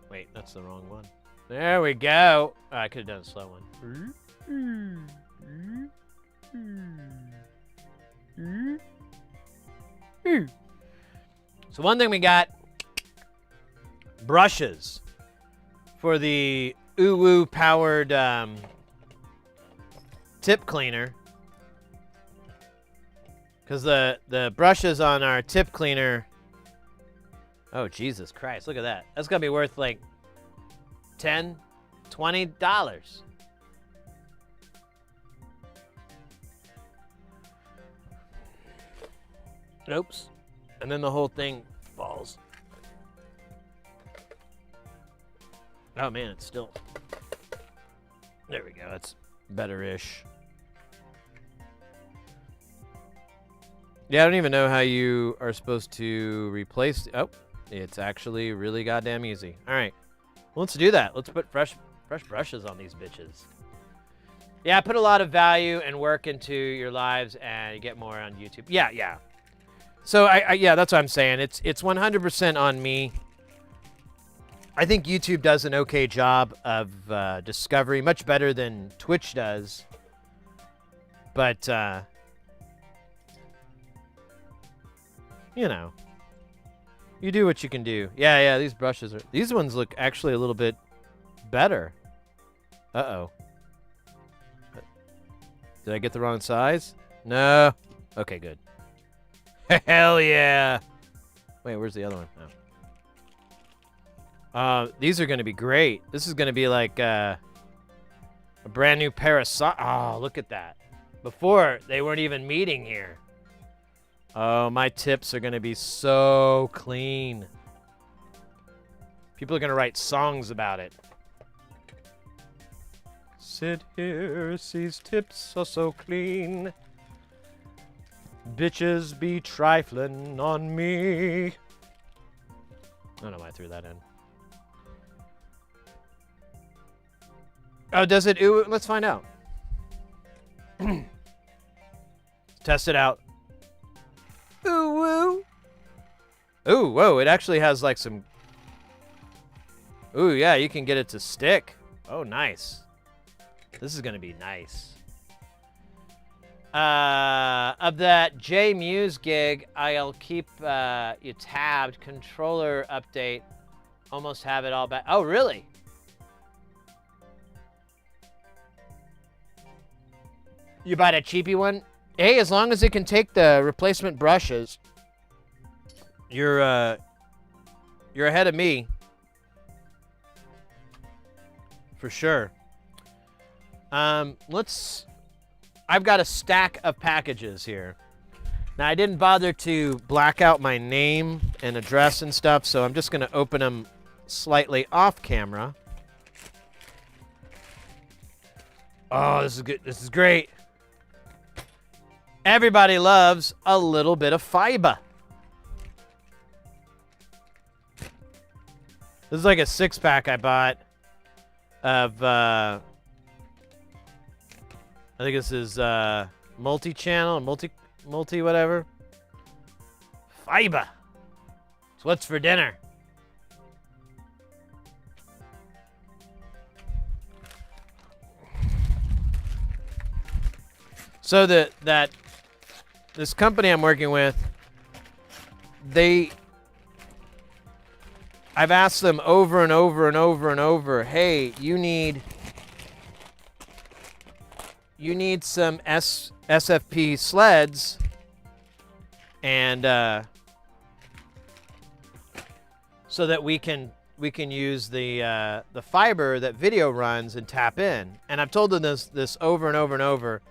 Wait, that's the wrong one. There we go. Oh, I could have done a slow one. So one thing we got, brushes for the Uwu powered tip cleaner. Because the brushes on our tip cleaner, oh, Jesus Christ, look at that. That's going to be worth like $10, $20. Oops. And then the whole thing falls. Oh, man, it's still... There we go. That's better-ish. Yeah, I don't even know how you are supposed to replace... Oh, it's actually really goddamn easy. All right. Well, let's do that. Let's put fresh brushes on these bitches. Yeah, put a lot of value and work into your lives, and you get more on YouTube. Yeah. So, yeah, that's what I'm saying. It's 100% on me. I think YouTube does an okay job of discovery, much better than Twitch does. But, you know, you do what you can do. Yeah, these brushes are... These ones look actually a little bit better. Uh-oh. Did I get the wrong size? No. Okay, good. Hell yeah. Wait, where's the other one? Oh. These are going to be great. This is going to be like a brand new pair of socks. Oh, look at that. Before, they weren't even meeting here. Oh, my tips are going to be so clean. People are going to write songs about it. Sit here, these tips are so clean. Bitches be trifling on me. I don't know why I threw that in. Oh, does it? Ooh, let's find out. Test it out. Ooh, woo. Ooh, whoa, it actually has like some... Ooh, yeah, you can get it to stick. Oh, nice. This is going to be nice. Of that J Muse gig, I'll keep you tabbed. Controller update. Almost have it all back. Oh, really? You bought a cheapy one? Hey, as long as it can take the replacement brushes, you're ahead of me. For sure. I've got a stack of packages here. Now, I didn't bother to black out my name and address and stuff, so I'm just going to open them slightly off camera. Oh, this is good. This is great. Everybody loves a little bit of fiber. This is like a 6-pack I bought of, I think this is multi-channel, multi whatever. Fiber. It's what's for dinner. So this company I'm working with, I've asked them over and over and over and over, hey, you need some SFP sleds, and so that we can use the fiber that video runs and tap in. And I've told them this over and over and over,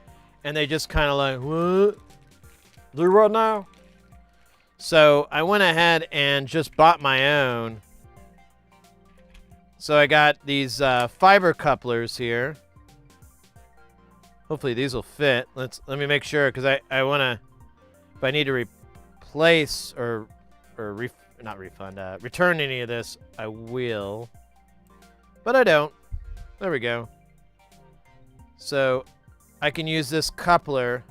and they just kind of like, what? Do what now? So I went ahead and just bought my own. So I got these fiber couplers here. Hopefully these will fit. Let me make sure, because I want to, if I need to replace or not refund, return any of this, I will. But I don't. There we go. So I can use this coupler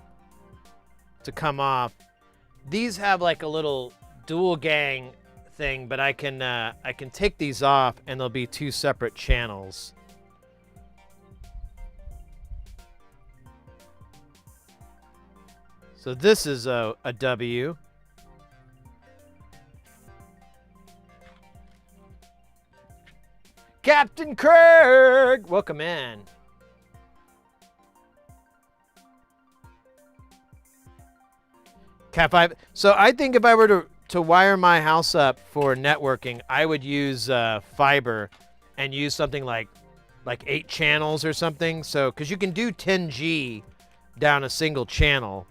to come off. These have like a little dual gang thing, but I can take these off and they'll be 2 separate channels. So this is a W. Captain Craig, welcome in. Cat 5. So I think if I were to wire my house up for networking, I would use fiber and use something like 8 channels or something. So, because you can do 10G down a single channel.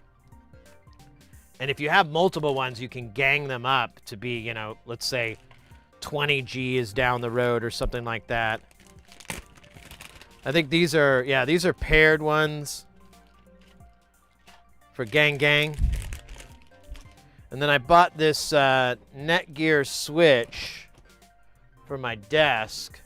And if you have multiple ones, you can gang them up to be, you know, let's say 20G is down the road or something like that. I think these are, yeah, these are paired ones for gang. And then I bought this Netgear switch for my desk.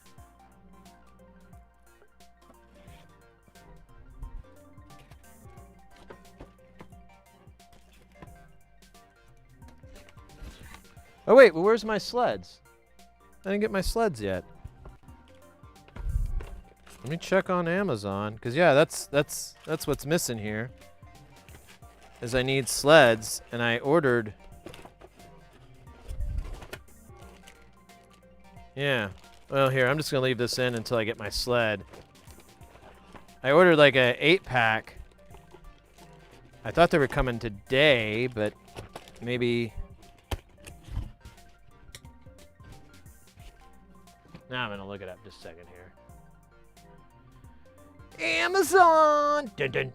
Oh wait, well, where's my sleds? I didn't get my sleds yet. Let me check on Amazon, cause yeah, that's what's missing here. Is I need sleds, and I ordered. Yeah. Well, here, I'm just gonna leave this in until I get my sled. I ordered like a 8-pack. I thought they were coming today, but maybe. Now I'm gonna look it up just a second here. Amazon! Dun dun.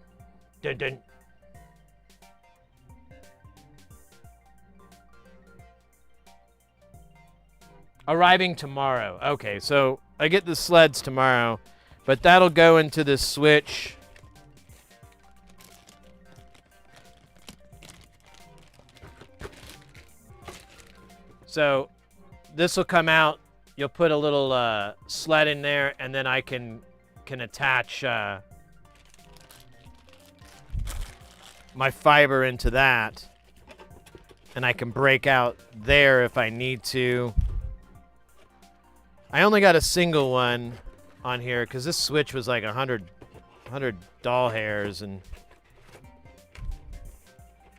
Dun dun. Arriving tomorrow. Okay, so I get the sleds tomorrow, but that'll go into the Switch. So this will come out. You'll put a little sled in there, and then I can attach my fiber into that, and I can break out there if I need to. I only got a single one on here because this Switch was like 100 doll hairs, and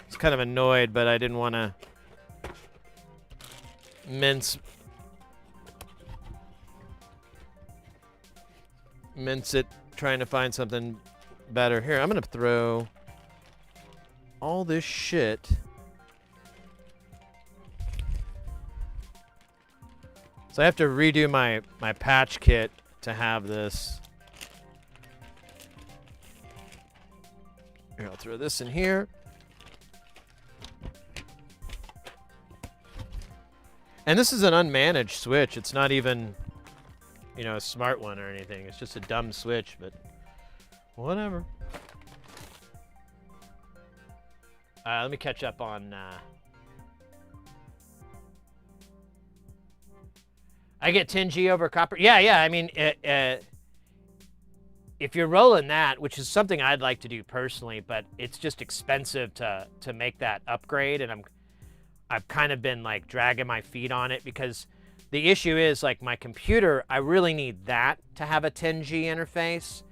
it's kind of annoyed, but I didn't want to mince it trying to find something better. Here, I'm gonna throw all this shit so I have to redo my patch kit to have this. Here, I'll throw this in here. And this is an unmanaged Switch. It's not even, you know, a smart one or anything. It's just a dumb Switch, but whatever. Let me catch up on... I get 10G over copper. Yeah. I mean, if you're rolling that, which is something I'd like to do personally, but it's just expensive to make that upgrade, and I've kind of been like dragging my feet on it because the issue is like my computer, I really need that to have a 10G interface.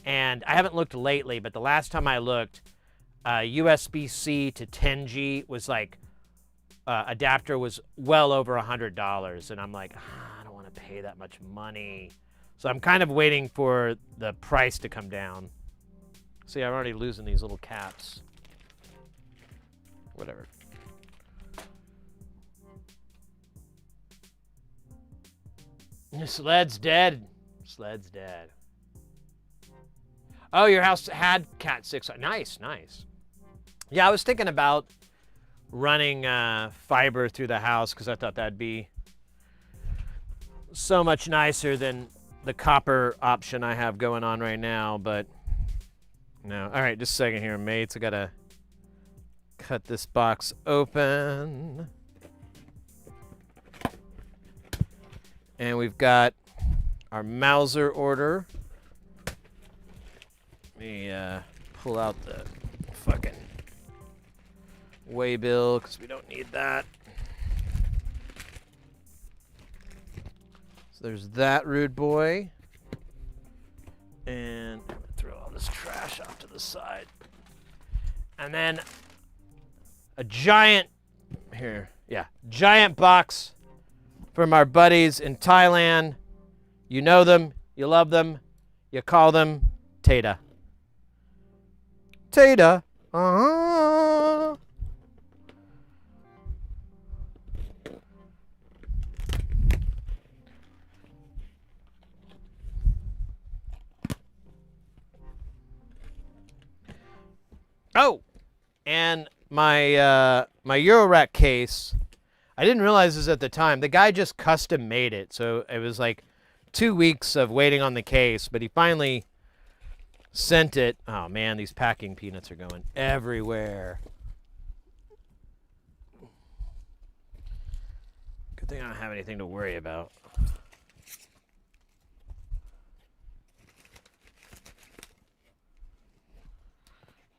And I haven't looked lately, but the last time I looked, USB-C to 10G was like, adapter was well over $100. And I'm like, I don't want to pay that much money. So I'm kind of waiting for the price to come down. See, I'm already losing these little caps. Whatever. Sled's dead. Sled's dead. Oh, your house had Cat 6. Nice. Yeah, I was thinking about running fiber through the house because I thought that'd be so much nicer than the copper option I have going on right now, but no. All right, just a second here, mates. I gotta cut this box open. And we've got our Mauser order. Let me pull out the fucking waybill because we don't need that. So there's that rude boy. And I'm gonna throw all this trash off to the side. And then a giant box from our buddies in Thailand. You know them, you love them, you call them Tata. Tata. Oh, and my eurorack case, I didn't realize this at the time. The guy just custom made it, so it was like 2 weeks of waiting on the case, but he finally sent it. Oh man, these packing peanuts are going everywhere. Good thing I don't have anything to worry about.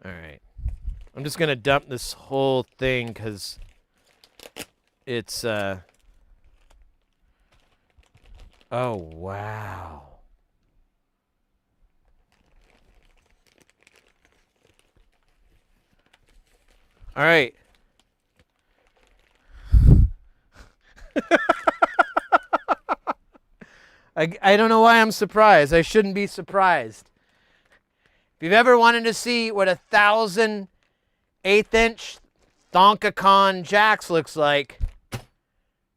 All right. I'm just going to dump this whole thing because it's Oh, wow. All right. I don't know why I'm surprised. I shouldn't be surprised. If you've ever wanted to see what 1,000 1/8" Thonkacon jacks looks like,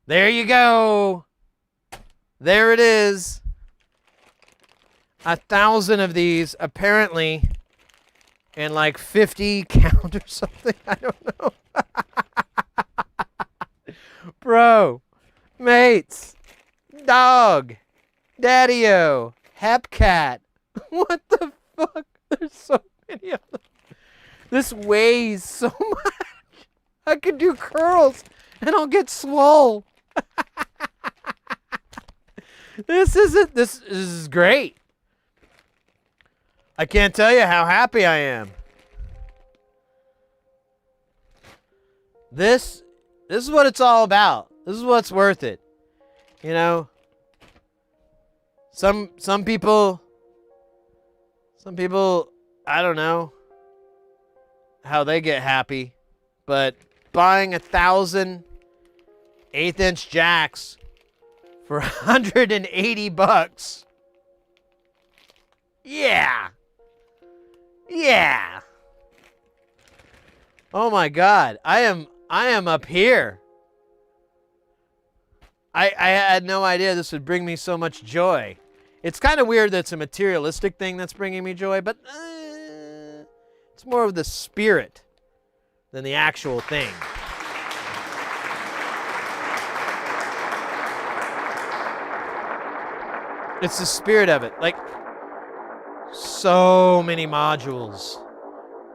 there you go. There it is. 1,000 of these, apparently, in like 50 count or something. I don't know. Bro, mates, dog, daddy-o, hepcat. What the fuck? There's so many of them. This weighs so much. I could do curls and I'll get swole. This is great. I can't tell you how happy I am. This is what it's all about. This is what's worth it. You know, some people, I don't know how they get happy, but buying 1,000 1/8" jacks for $180. Yeah. Yeah. Oh my God. I am up here. I had no idea this would bring me so much joy. It's kind of weird that it's a materialistic thing that's bringing me joy, but it's more of the spirit than the actual thing. It's the spirit of it. Like, so many modules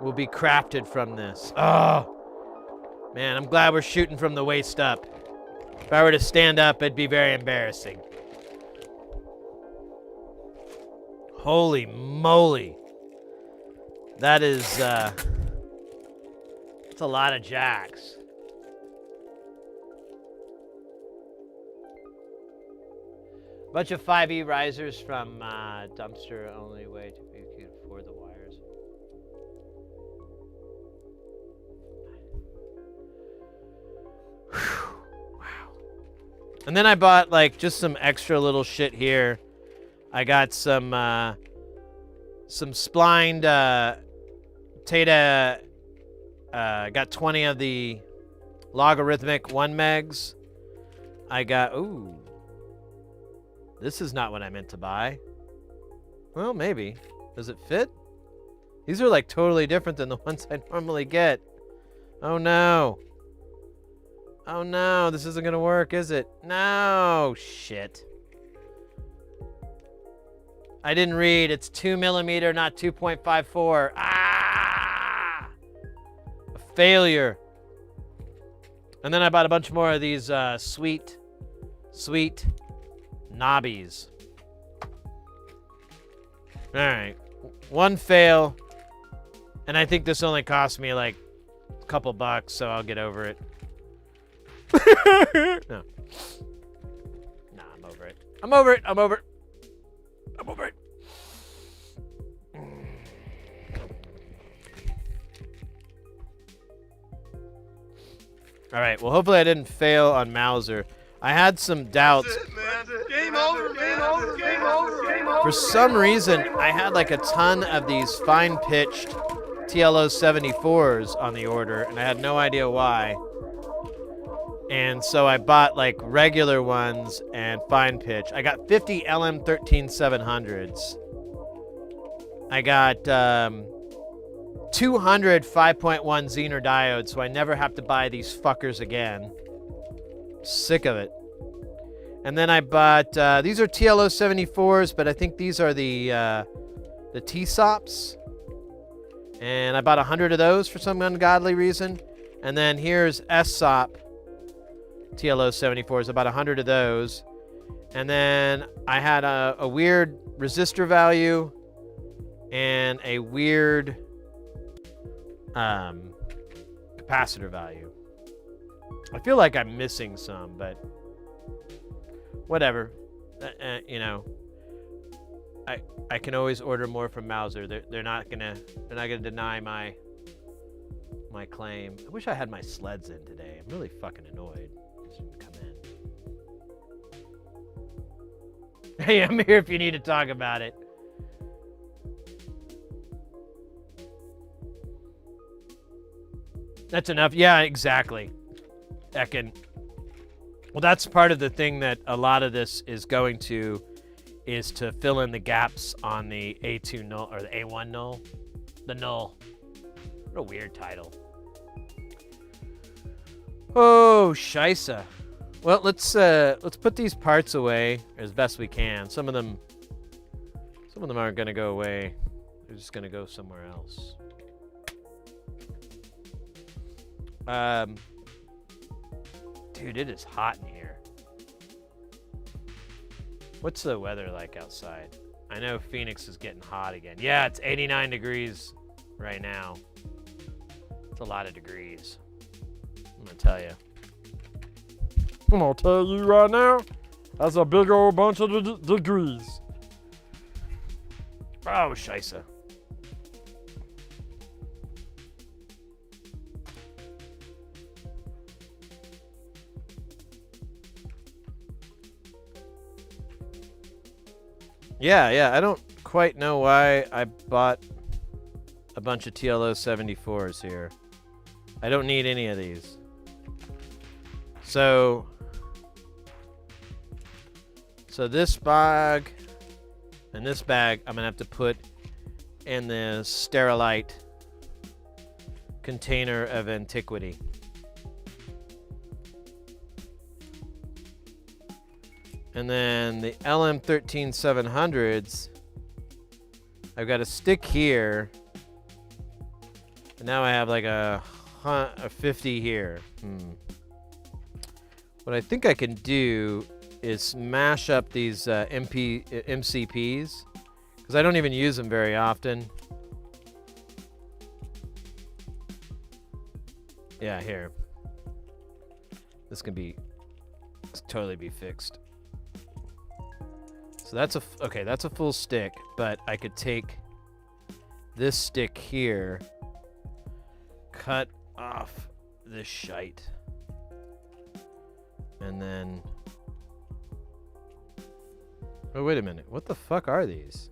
will be crafted from this. Oh, man, I'm glad we're shooting from the waist up. If I were to stand up, it'd be very embarrassing. Holy moly. That is, that's a lot of jacks. Bunch of 5E risers from dumpster, only way to be can afford the wires. Whew. Wow. And then I bought like just some extra little shit here. I got some splined Tata. Got 20 of the logarithmic 1 megs. I got ooh. This is not what I meant to buy. Well, maybe. Does it fit? These are like totally different than the ones I normally get. Oh no. Oh no, this isn't gonna work, is it? No, shit. I didn't read. It's 2mm, not 2.54. Ah! A failure. And then I bought a bunch more of these sweet knobbies. All right, one fail, and I think this only cost me like a couple bucks, so I'll get over it. No, I'm over it. I'm over it. I'm over it. I'm over it. All right. Well, hopefully I didn't fail on Mauser. I had some doubts. Game over, game over, game over, game over. For some reason, I had like a ton of these fine-pitched TLO 74s on the order, and I had no idea why. And so I bought like regular ones and fine pitch. I got 50 LM13 700s. I got 200 5.1 Zener diodes, so I never have to buy these fuckers again. Sick of it. And then I bought, these are TLO 74s, but I think these are the T-SOPs. And I bought 100 of those for some ungodly reason. And then here's S-SOP TLO 74s, about 100 of those. And then I had a weird resistor value and a weird capacitor value. I feel like I'm missing some, but whatever. You know, I can always order more from Mauser. They're not gonna deny my claim. I wish I had my sleds in today. I'm really fucking annoyed. Just didn't come in. Hey, I'm here if you need to talk about it. That's enough. Yeah, exactly. Ekin. Well, that's part of the thing that a lot of this is going to, is to fill in the gaps on the A2 null, or the A1 null. The null. What a weird title. Oh, scheisse. Well, let's put these parts away as best we can. Some of them aren't gonna go away. They're just gonna go somewhere else. Dude, it is hot in here. What's the weather like outside? I know Phoenix is getting hot again. Yeah, it's 89 degrees right now. It's a lot of degrees. I'm gonna tell you. I'm gonna tell you right now, that's a big old bunch of degrees. Oh, scheisse. Yeah, I don't quite know why I bought a bunch of TLO 74s here. I don't need any of these. So this bag and this bag I'm gonna have to put in the Sterilite container of antiquity. And then the LM13700s, I've got a stick here. And now I have like a 50 here. What I think I can do is smash up these MCPs, because I don't even use them very often. Yeah, here. This can totally be fixed. So that's a full stick, but I could take this stick here, cut off this shite, and then, oh, wait a minute, what the fuck are these?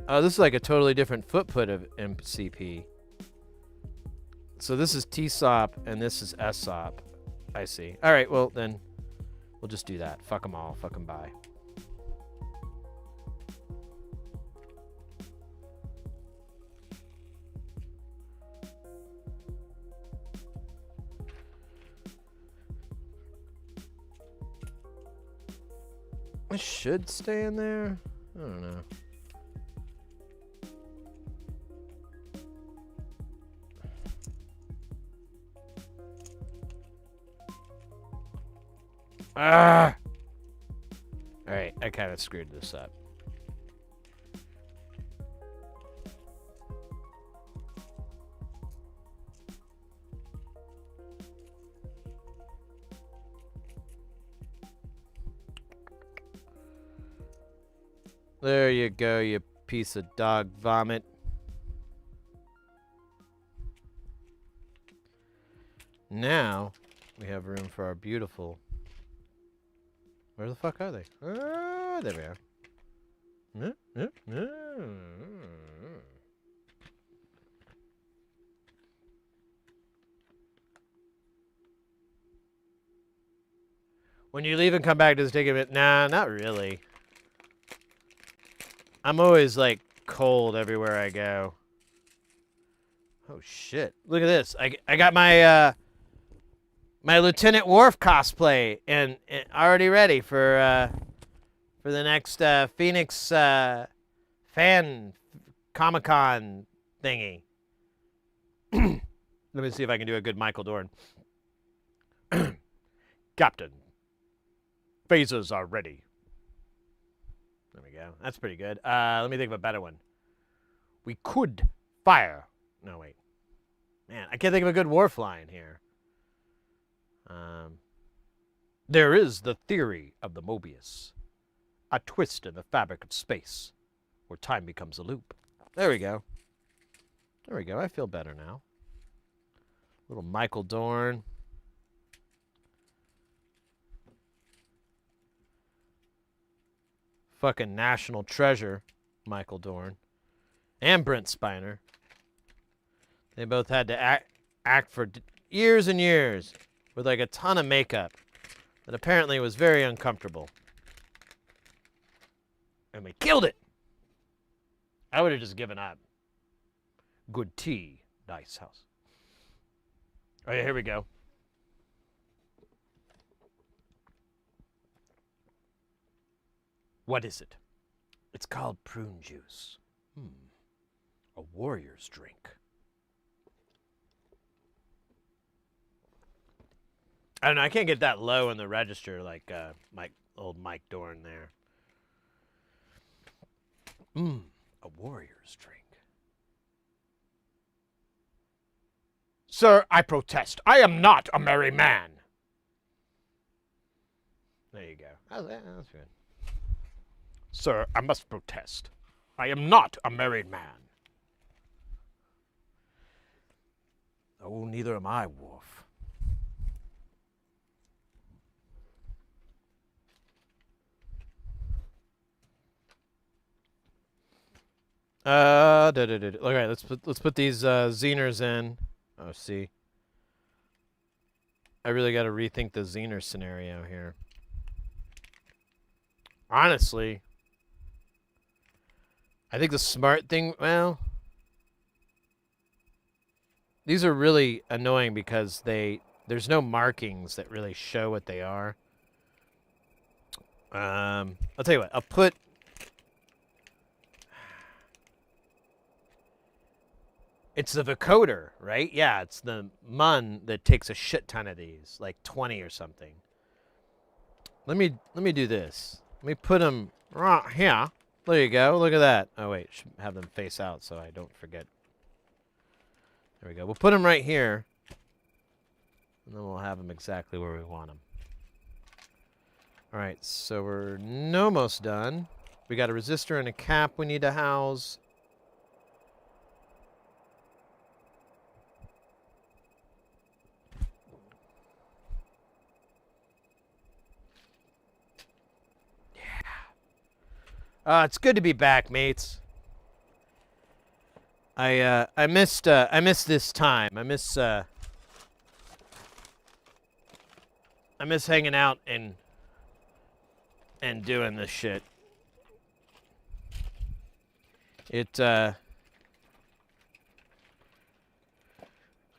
Oh, this is like a totally different footprint of MCP. So this is TSOP and this is SOP. I see. All right, well then, we'll just do that. Fuck them all. Fuck them by. It should stay in there. I don't know. Ah! Alright, I kind of screwed this up. There you go, you piece of dog vomit. Now, we have room for our beautiful... Where the fuck are they? Ah, there we are. When you leave and come back, does it take a bit? Nah, not really. I'm always, like, cold everywhere I go. Oh, shit. Look at this. I got my, my Lieutenant Worf cosplay and already ready for the next Phoenix fan Comic-Con thingy. Let me see if I can do a good Michael Dorn. Captain, phasers are ready. There we go. That's pretty good. Let me think of a better one. We could fire. No, wait. Man, I can't think of a good Worf line here. There is the theory of the Mobius, a twist in the fabric of space, where time becomes a loop. There we go. There we go. I feel better now. Little Michael Dorn. Fucking national treasure, Michael Dorn. And Brent Spiner. They both had to act for years and years with like a ton of makeup that apparently was very uncomfortable. And we killed it. I would have just given up. Good tea, nice house. Oh yeah, here we go. What is it? It's called prune juice. A warrior's drink. I don't know, I can't get that low in the register like old Mike Dorn there. A warrior's drink. Sir, I protest. I am not a merry man. There you go. That's good. Sir, I must protest. I am not a married man. Oh, neither am I, Wolf. Okay, let's put these Zeners in. Oh, see. I really got to rethink the Zener scenario here. Honestly, I think the smart thing, well, these are really annoying because there's no markings that really show what they are. I'll tell you what, I'll put, it's the vocoder, right? Yeah, it's the MUN that takes a shit ton of these, like 20 or something. Let me do this. Let me put them right here. There you go. Look at that. Oh, wait. Should have them face out so I don't forget. There we go. We'll put them right here. And then we'll have them exactly where we want them. All right. So we're almost done. We got a resistor and a cap we need to house. It's good to be back, mates. I missed this time. I miss hanging out and doing this shit.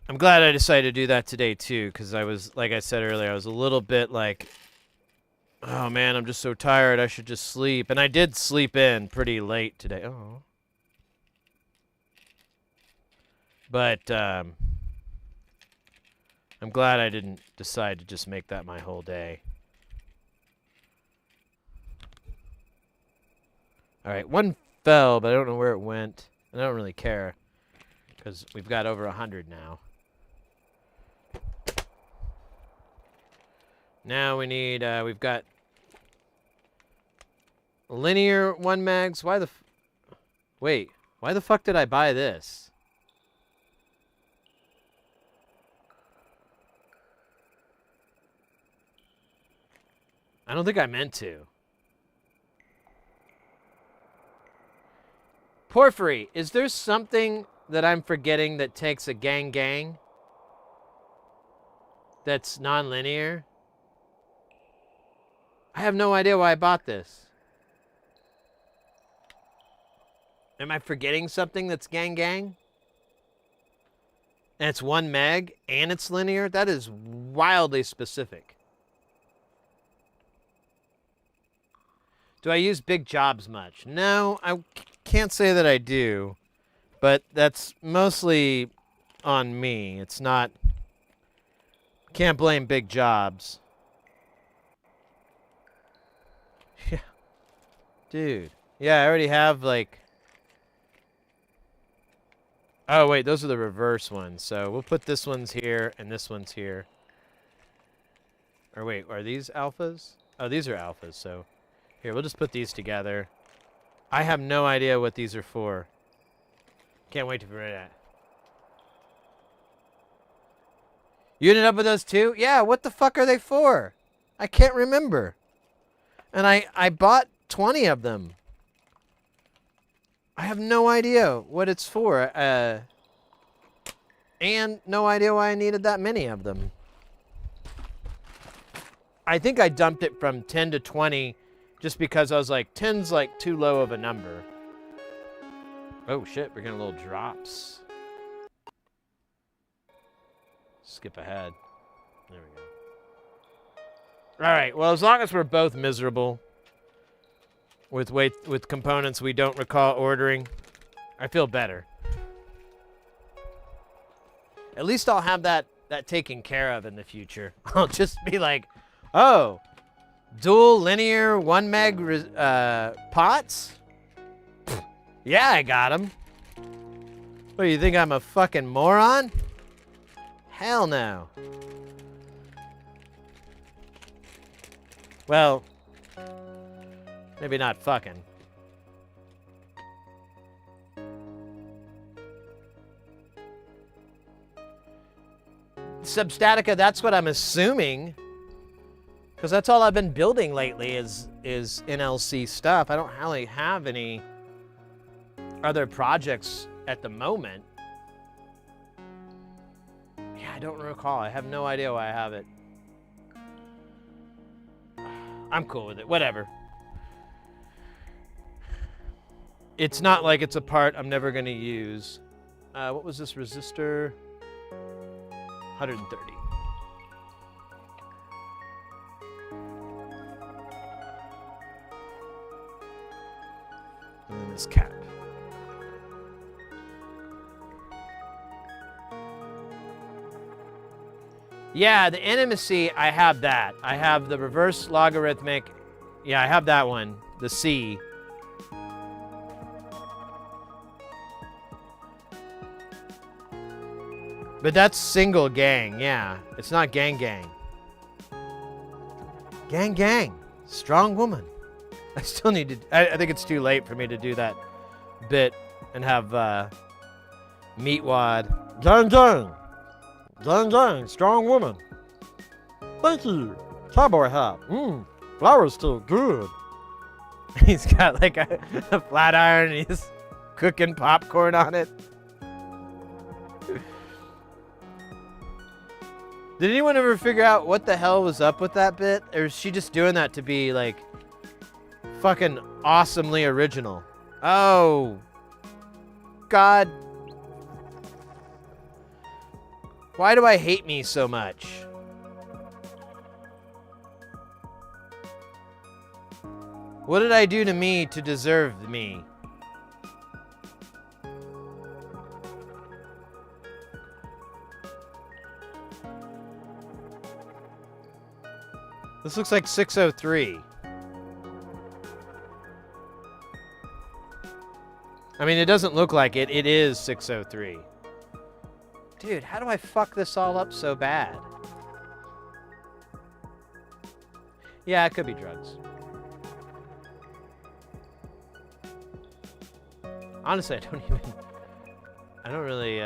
I'm glad I decided to do that today too, because I was, like I said earlier, I was a little bit like, oh man, I'm just so tired, I should just sleep. And I did sleep in pretty late today. Oh. But I'm glad I didn't decide to just make that my whole day. Alright, one fell, but I don't know where it went. And I don't really care, because we've got over 100 now. Now we need, we've got linear 1 mags. Why the wait, why the fuck did I buy this? I don't think I meant to. Porphyry, is there something that I'm forgetting that takes a gang that's non-linear? I have no idea why I bought this. Am I forgetting something that's gang? And it's 1 meg and it's linear? That is wildly specific. Do I use big jobs much? No, I can't say that I do. But that's mostly on me. It's not... Can't blame big jobs. Yeah. Dude. Yeah, I already have, like... Oh, wait, those are the reverse ones. So we'll put this one's here and this one's here. Or wait, are these alphas? Oh, these are alphas, so... Here, we'll just put these together. I have no idea what these are for. Can't wait to figure it out. You ended up with those too? Yeah, what the fuck are they for? I can't remember. And I bought 20 of them. I have no idea what it's for. And no idea why I needed that many of them. I think I dumped it from 10 to 20 just because I was like, 10's like too low of a number. Oh shit, we're getting little drops. Skip ahead. There we go. All right, well, as long as we're both miserable with components we don't recall ordering, I feel better. At least I'll have that taken care of in the future. I'll just be like, oh, dual linear 1 meg pots? Yeah, I got them. What, do you think I'm a fucking moron? Hell no. Well, maybe not fucking. Substatica, that's what I'm assuming. Because that's all I've been building lately is NLC stuff. I don't really have any other projects at the moment. Yeah, I don't recall. I have no idea why I have it. I'm cool with it. Whatever. It's not like it's a part I'm never going to use. What was this resistor? 130. And then this cap. Yeah, the intimacy, I have that. I have the reverse logarithmic. Yeah, I have that one. The C. But that's single gang, yeah. It's not gang gang. Gang gang. Strong woman. I still need to... I think it's too late for me to do that bit and have Meatwad. Gang gang. Gang gang. Strong woman. Thank you. Cowboy hat. Flour's still good. He's got like a flat iron and he's cooking popcorn on it. Did anyone ever figure out what the hell was up with that bit? Or is she just doing that to be, like, fucking awesomely original? Oh. God. Why do I hate me so much? What did I do to me to deserve me? This looks like 603. I mean, it doesn't look like it. It is 603. Dude, how do I fuck this all up so bad? Yeah, it could be drugs. Honestly, I don't really,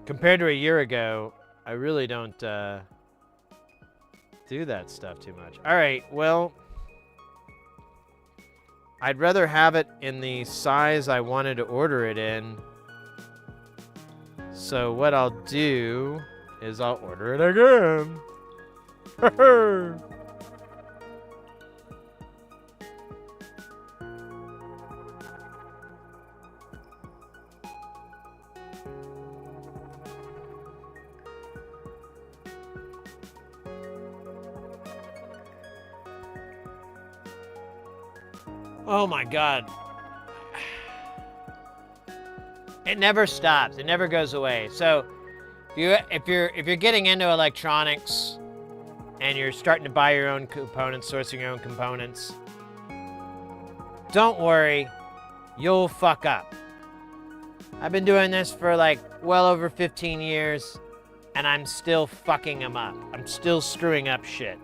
compared to a year ago, I really don't, do that stuff too much. All right, well, I'd rather have it in the size I wanted to order it in. So what I'll do is I'll order it again. Oh my God. It never stops. It never goes away. So if you're getting into electronics and you're starting to buy your own components, sourcing your own components, don't worry, you'll fuck up. I've been doing this for like well over 15 years. and I'm still fucking them up. I'm still screwing up shit.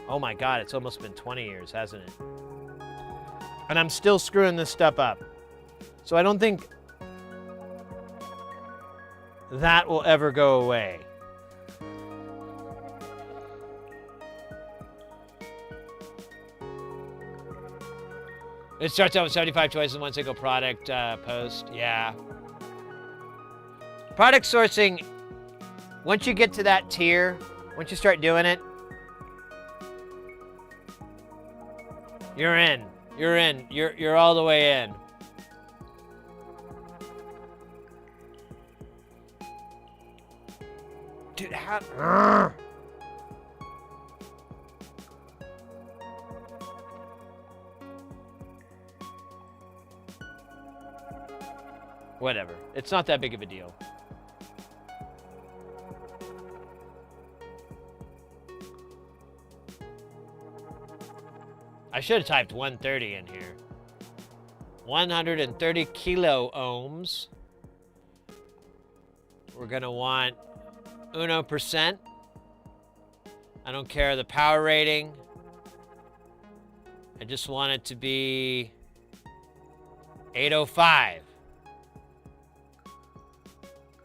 Oh my God, it's almost been 20 years, hasn't it? And I'm still screwing this stuff up. So I don't think that will ever go away. It starts out with 75 choices in one single product post. Yeah. Product sourcing, once you get to that tier, once you start doing it, you're in. You're in. You're all the way in. Dude, how... Whatever. It's not that big of a deal. I should have typed 130 in here. 130 kilo ohms. We're gonna want 1%. I don't care the power rating. I just want it to be 805.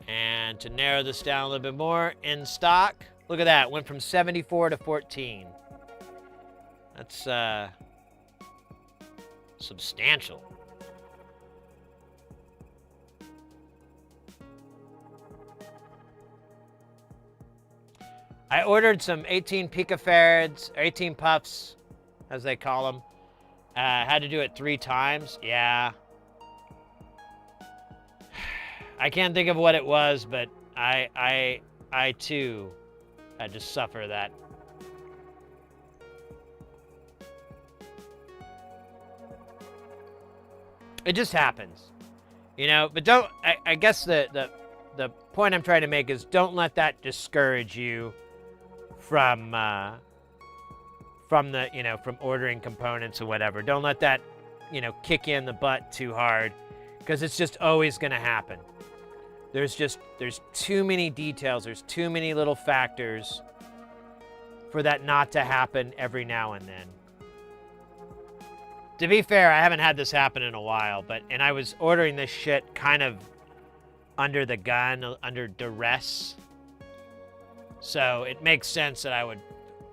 And to narrow this down a little bit more, in stock, look at that, went from 74 to 14. That's substantial. I ordered some 18 picofarads, 18 puffs, as they call them. Had to do it 3 times. Yeah. I can't think of what it was, but I too had to suffer that. It just happens, you know. But don't. I guess the point I'm trying to make is don't let that discourage you from the from ordering components or whatever. Don't let that kick you in the butt too hard, because it's just always going to happen. There's too many details. There's too many little factors for that not to happen every now and then. To be fair, I haven't had this happen in a while, and I was ordering this shit kind of under the gun, under duress. So it makes sense that I would...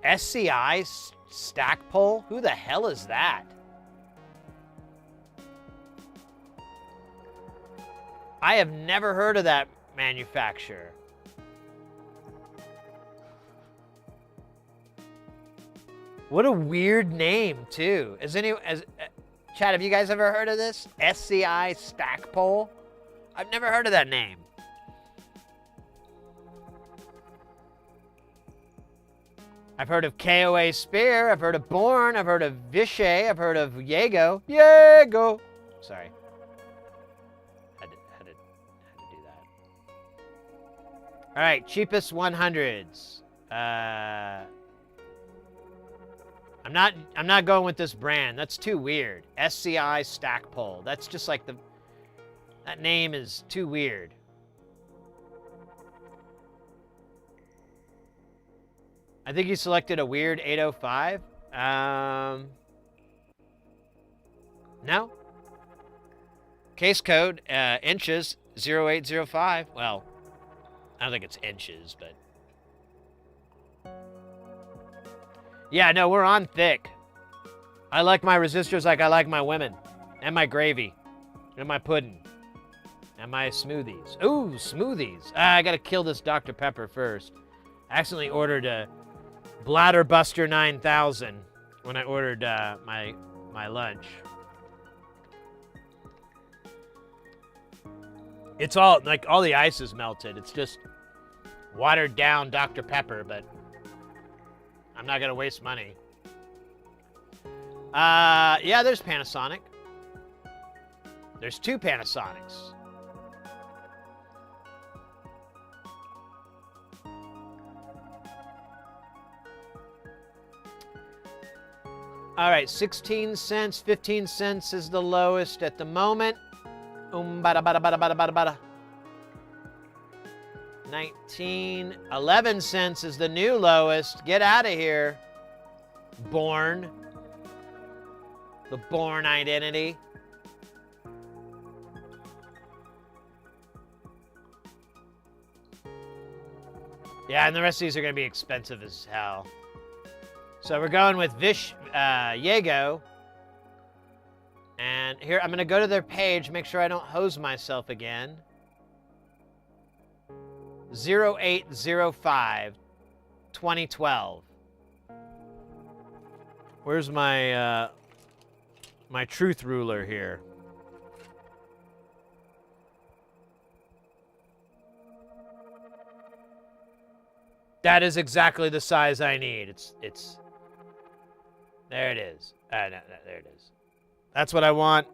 SCI stack pole? Who the hell is that? I have never heard of that manufacturer. What a weird name, too. Chad, have you guys ever heard of this? SCI stack pole? I've never heard of that name. I've heard of KOA Spear. I've heard of Born. I've heard of Vichy. I've heard of Jaego. Jaego! Sorry. Had to do that. All right, cheapest 100s. I'm not going with this brand. That's too weird. SCI Stackpole. That's just like that name is too weird. I think you selected a weird 805. No. Case code, inches, 0805. Well, I don't think it's inches, but... Yeah, no, we're on thick. I like my resistors like I like my women. And my gravy. And my pudding. And my smoothies. Ooh, smoothies. I gotta kill this Dr. Pepper first. I accidentally ordered a Bladder Buster 9000 when I ordered my lunch. It's all, like, all the ice is melted. It's just watered down Dr. Pepper, but I'm not gonna waste money. Yeah, there's Panasonic. There's 2 Panasonics. All right, 16 cents, 15 cents is the lowest at the moment. Bada bada bada bada bada bada. 19, 11 cents is the new lowest. Get out of here, Born. The Born identity. Yeah, and the rest of these are going to be expensive as hell. So we're going with Jaego. And here, I'm going to go to their page, make sure I don't hose myself again. 0805 2012. Where's my my truth ruler here? That is exactly the size I need. It's there it is. No, there it is. That's what I want.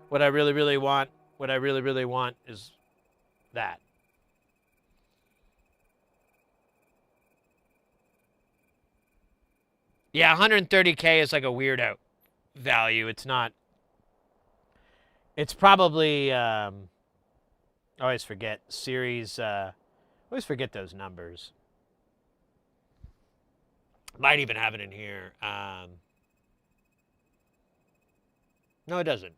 What I really, really want. What I really, really want is that. Yeah, 130K is like a weirdo value. It's not. It's probably. I always forget series. Always forget those numbers. Might even have it in here. No, it doesn't.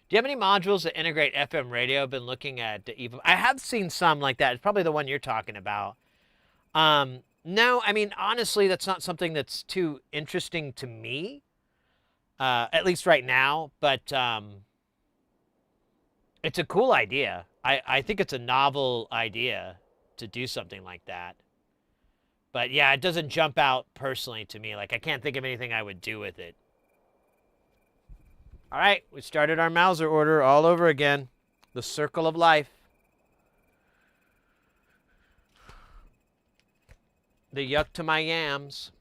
Do you have any modules that integrate FM radio? I've been looking at Evo. I have seen some like that. It's probably the one you're talking about. No, I mean, honestly, that's not something that's too interesting to me, at least right now. But it's a cool idea. I think it's a novel idea to do something like that. But yeah, it doesn't jump out personally to me. Like, I can't think of anything I would do with it. All right, we started our Mauser order all over again. The circle of life. The yuck to my yams.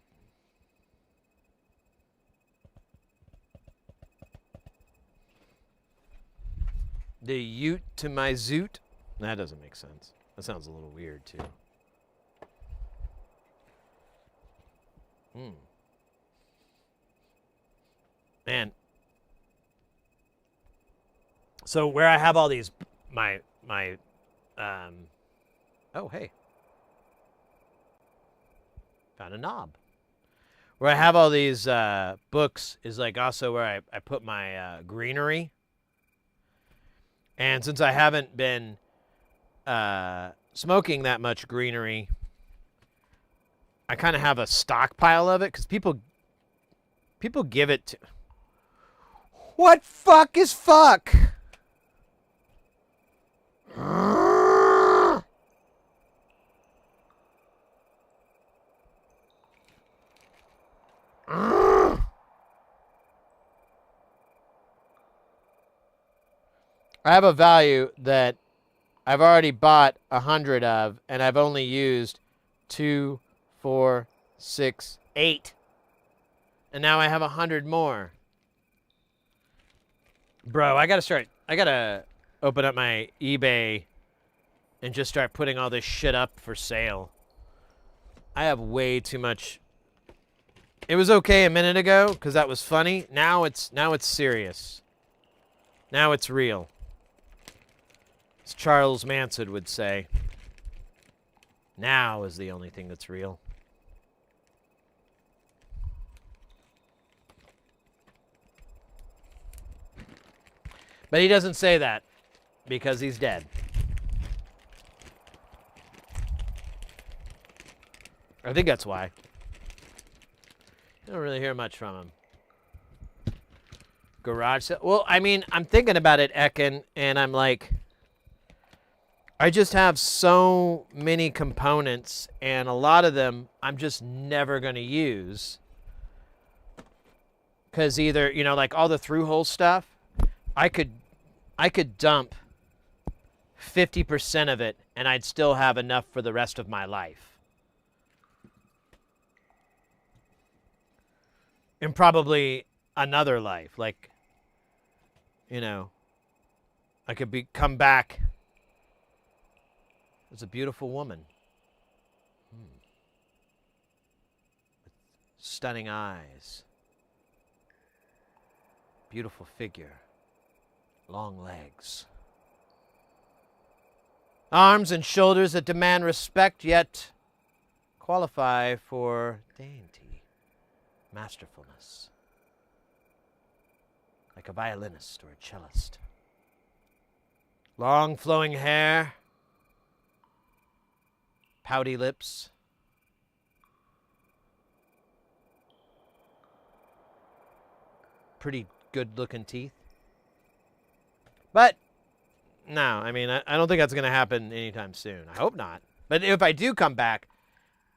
The ute to my zoot. That doesn't make sense. That sounds a little weird, too. Man. So where I have all these, oh, hey. Found a knob. Where I have all these books is like also where I put my greenery. And since I haven't been smoking that much greenery, I kind of have a stockpile of it because people give it to. What fuck is fuck? I have a value that I've already bought 100 of, and I've only used 2, 4, 6, 8. And now I have 100 more. Bro, I gotta open up my eBay and just start putting all this shit up for sale. I have way too much. It was okay a minute ago because that was funny. Now it's serious. Now it's real. As Charles Manson would say, now is the only thing that's real. But he doesn't say that because he's dead. I think that's why. I don't really hear much from him. Garage sale. Well, I mean, I'm thinking about it, Ekin, and I'm like, I just have so many components, and a lot of them I'm just never going to use. Because either, you know, like all the through-hole stuff, I could dump 50% of it, and I'd still have enough for the rest of my life. And probably another life. Like, you know, I could come back as a beautiful woman. Stunning eyes. Beautiful figure. Long legs. Arms and shoulders that demand respect, yet qualify for dainty masterfulness. Like a violinist or a cellist. Long flowing hair. Pouty lips. Pretty good looking teeth. But, no, I mean, I don't think that's going to happen anytime soon. I hope not. But if I do come back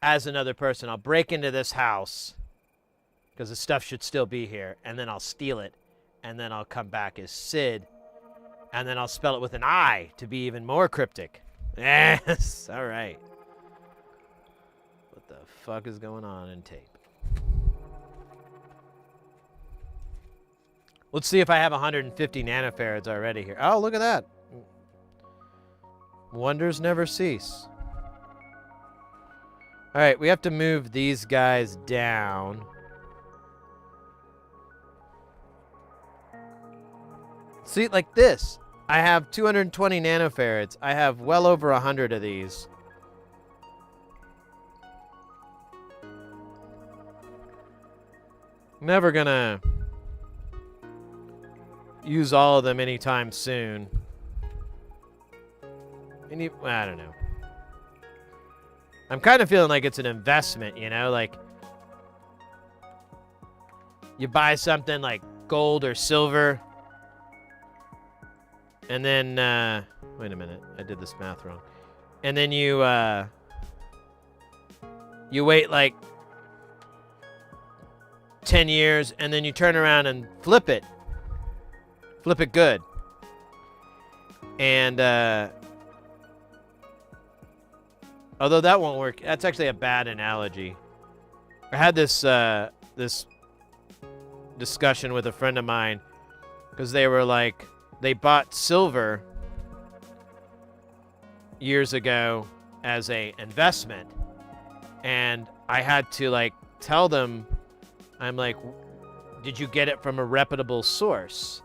as another person, I'll break into this house, because the stuff should still be here, and then I'll steal it, and then I'll come back as Sid, and then I'll spell it with an I to be even more cryptic. Yes, all right. What the fuck is going on in tape? Let's see if I have 150 nanofarads already here. Oh, look at that. Wonders never cease. All right, we have to move these guys down. See, like this. I have 220 nanofarads. I have well over 100 of these. Never gonna use all of them anytime soon. I don't know. I'm kind of feeling like it's an investment, you know? Like, you buy something like gold or silver, and then, wait a minute. I did this math wrong. And then you wait like 10 years, and then you turn around and flip it. Flip it good. And, although that won't work, that's actually a bad analogy. I had this, this discussion with a friend of mine, because they were like, they bought silver years ago as a investment. And I had to, like, tell them, I'm like, did you get it from a reputable source?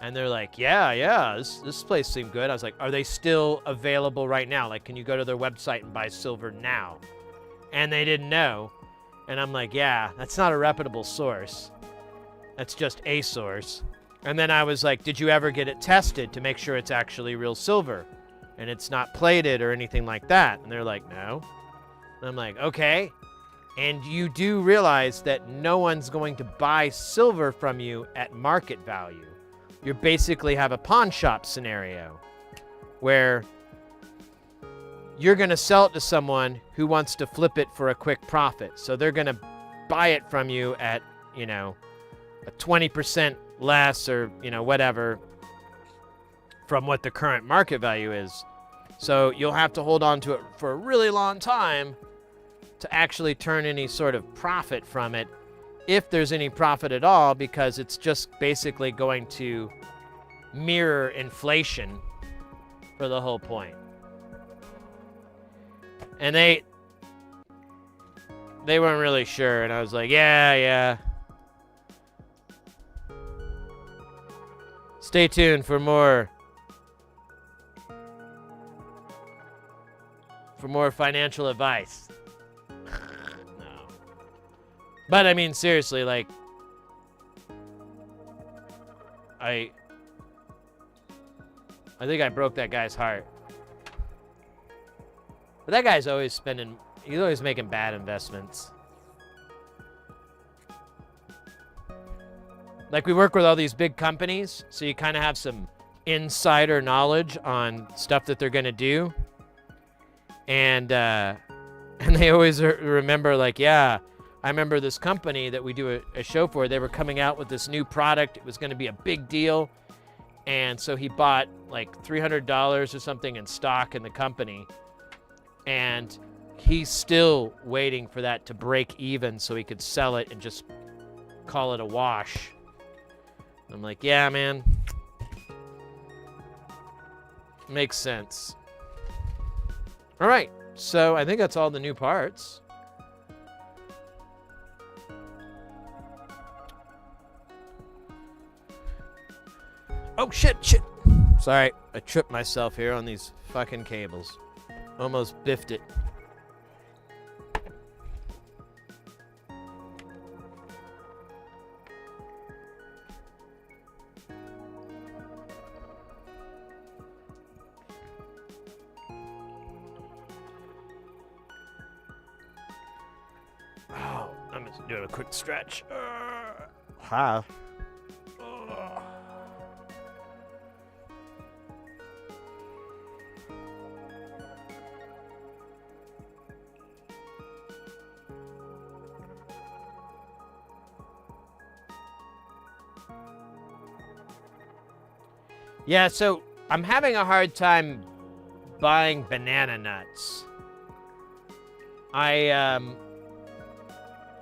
And they're like, yeah, this place seemed good. I was like, are they still available right now? Like, can you go to their website and buy silver now? And they didn't know. And I'm like, yeah, that's not a reputable source. That's just a source. And then I was like, did you ever get it tested to make sure it's actually real silver? And it's not plated or anything like that? And they're like, no. And I'm like, okay. And you do realize that no one's going to buy silver from you at market value. You basically have a pawn shop scenario where you're going to sell it to someone who wants to flip it for a quick profit. So they're going to buy it from you at, you know, a 20% less or, you know, whatever from what the current market value is. So you'll have to hold on to it for a really long time to actually turn any sort of profit from it, if there's any profit at all, because it's just basically going to mirror inflation for the whole point. And they weren't really sure, and I was like, yeah. Stay tuned for more financial advice. No. But I mean, seriously, like, I think I broke that guy's heart. But that guy's always he's always making bad investments. Like, we work with all these big companies, so you kind of have some insider knowledge on stuff that they're going to do. And they always remember, like, yeah, I remember this company that we do a show for. They were coming out with this new product. It was going to be a big deal. And so he bought like $300 or something in stock in the company. And he's still waiting for that to break even so he could sell it and just call it a wash. I'm like, yeah, man. Makes sense. All right, so I think that's all the new parts. Oh, shit. Sorry, I tripped myself here on these fucking cables. Almost biffed it. Oh, I'm just doing a quick stretch. Hi. Yeah, so I'm having a hard time buying banana nuts. I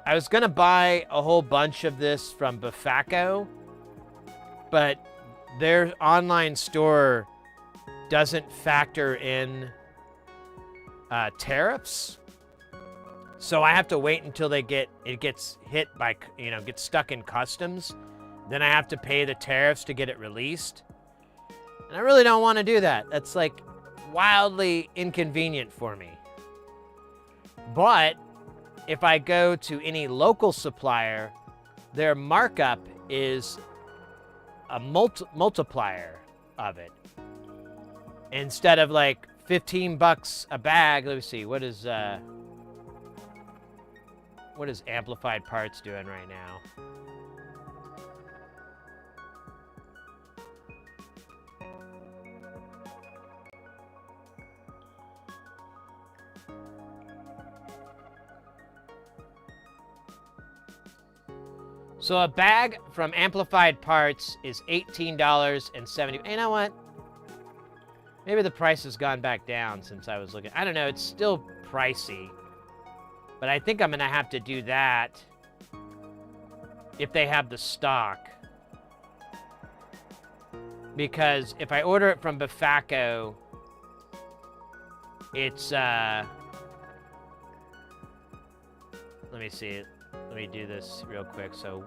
was gonna buy a whole bunch of this from Bufaco, but their online store doesn't factor in tariffs. So I have to wait until it gets hit by, gets stuck in customs. Then I have to pay the tariffs to get it released. And I really don't want to do that. That's like wildly inconvenient for me. But if I go to any local supplier, their markup is a multiplier of it. Instead of like $15 a bag, let me see, what is Amplified Parts doing right now? So a bag from Amplified Parts is $18.70. You know what? Maybe the price has gone back down since I was looking. I don't know. It's still pricey. But I think I'm going to have to do that if they have the stock. Because if I order it from Bufaco, it's, let me see. Let me do this real quick. So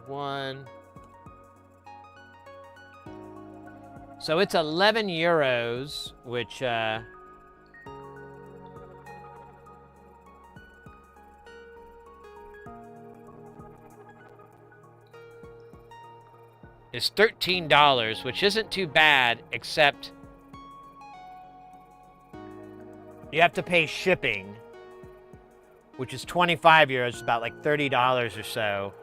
so it's 11 euros, which is $13, which isn't too bad, except you have to pay shipping, which is 25 euros, about like $30 or so.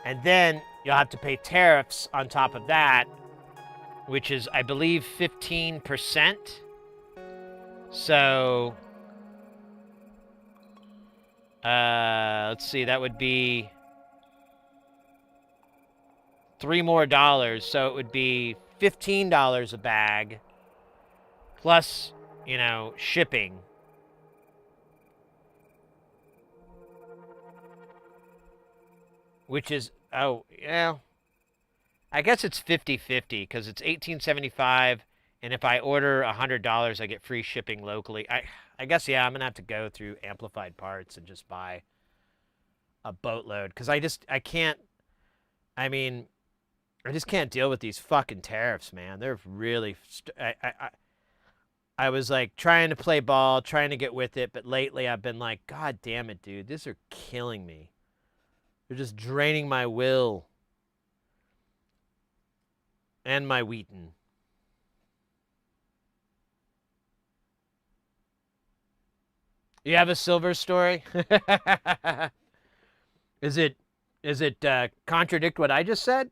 And then you'll have to pay tariffs on top of that, which is, I believe, 15%. So, let's see, that would be $3 more. So it would be $15 a bag, plus, shipping. Which is, oh, yeah. I guess it's 50-50 because it's $18.75, and if I order $100, I get free shipping locally. I guess, yeah, I'm going to have to go through Amplified Parts and just buy a boatload because I just can't deal with these fucking tariffs, man. They're really, I was like trying to play ball, trying to get with it, but lately I've been like, God damn it, dude, these are killing me. They're just draining my will. And my Wheaton. You have a silver story? Is it contradict what I just said?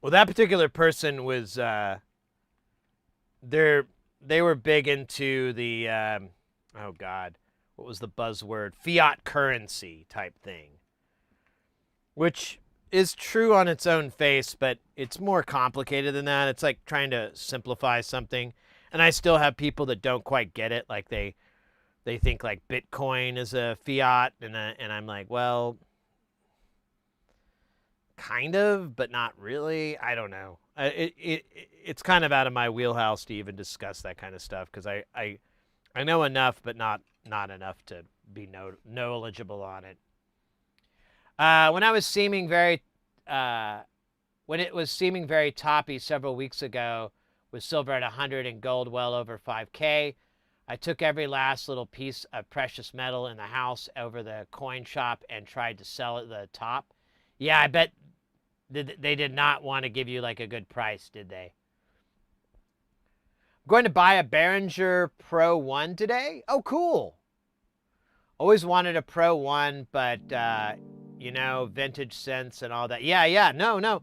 Well, that particular person was they were big into the oh God, what was the buzzword? Fiat currency type thing. Which is true on its own face, but it's more complicated than that. It's like trying to simplify something. And I still have people that don't quite get it. Like they think like Bitcoin is a fiat, and I'm like, well, kind of, but not really. I don't know. It's kind of out of my wheelhouse to even discuss that kind of stuff because I know enough, but not enough to be knowledgeable on it. When I was seeming very, when it was seeming very toppy several weeks ago, with silver at 100 and gold well over 5K, I took every last little piece of precious metal in the house over the coin shop and tried to sell at the top. Yeah, I bet they did not want to give you like a good price, did they? I'm going to buy a Behringer Pro 1 today. Oh, cool. Always wanted a Pro 1, but, you know, vintage sense and all that. Yeah, no.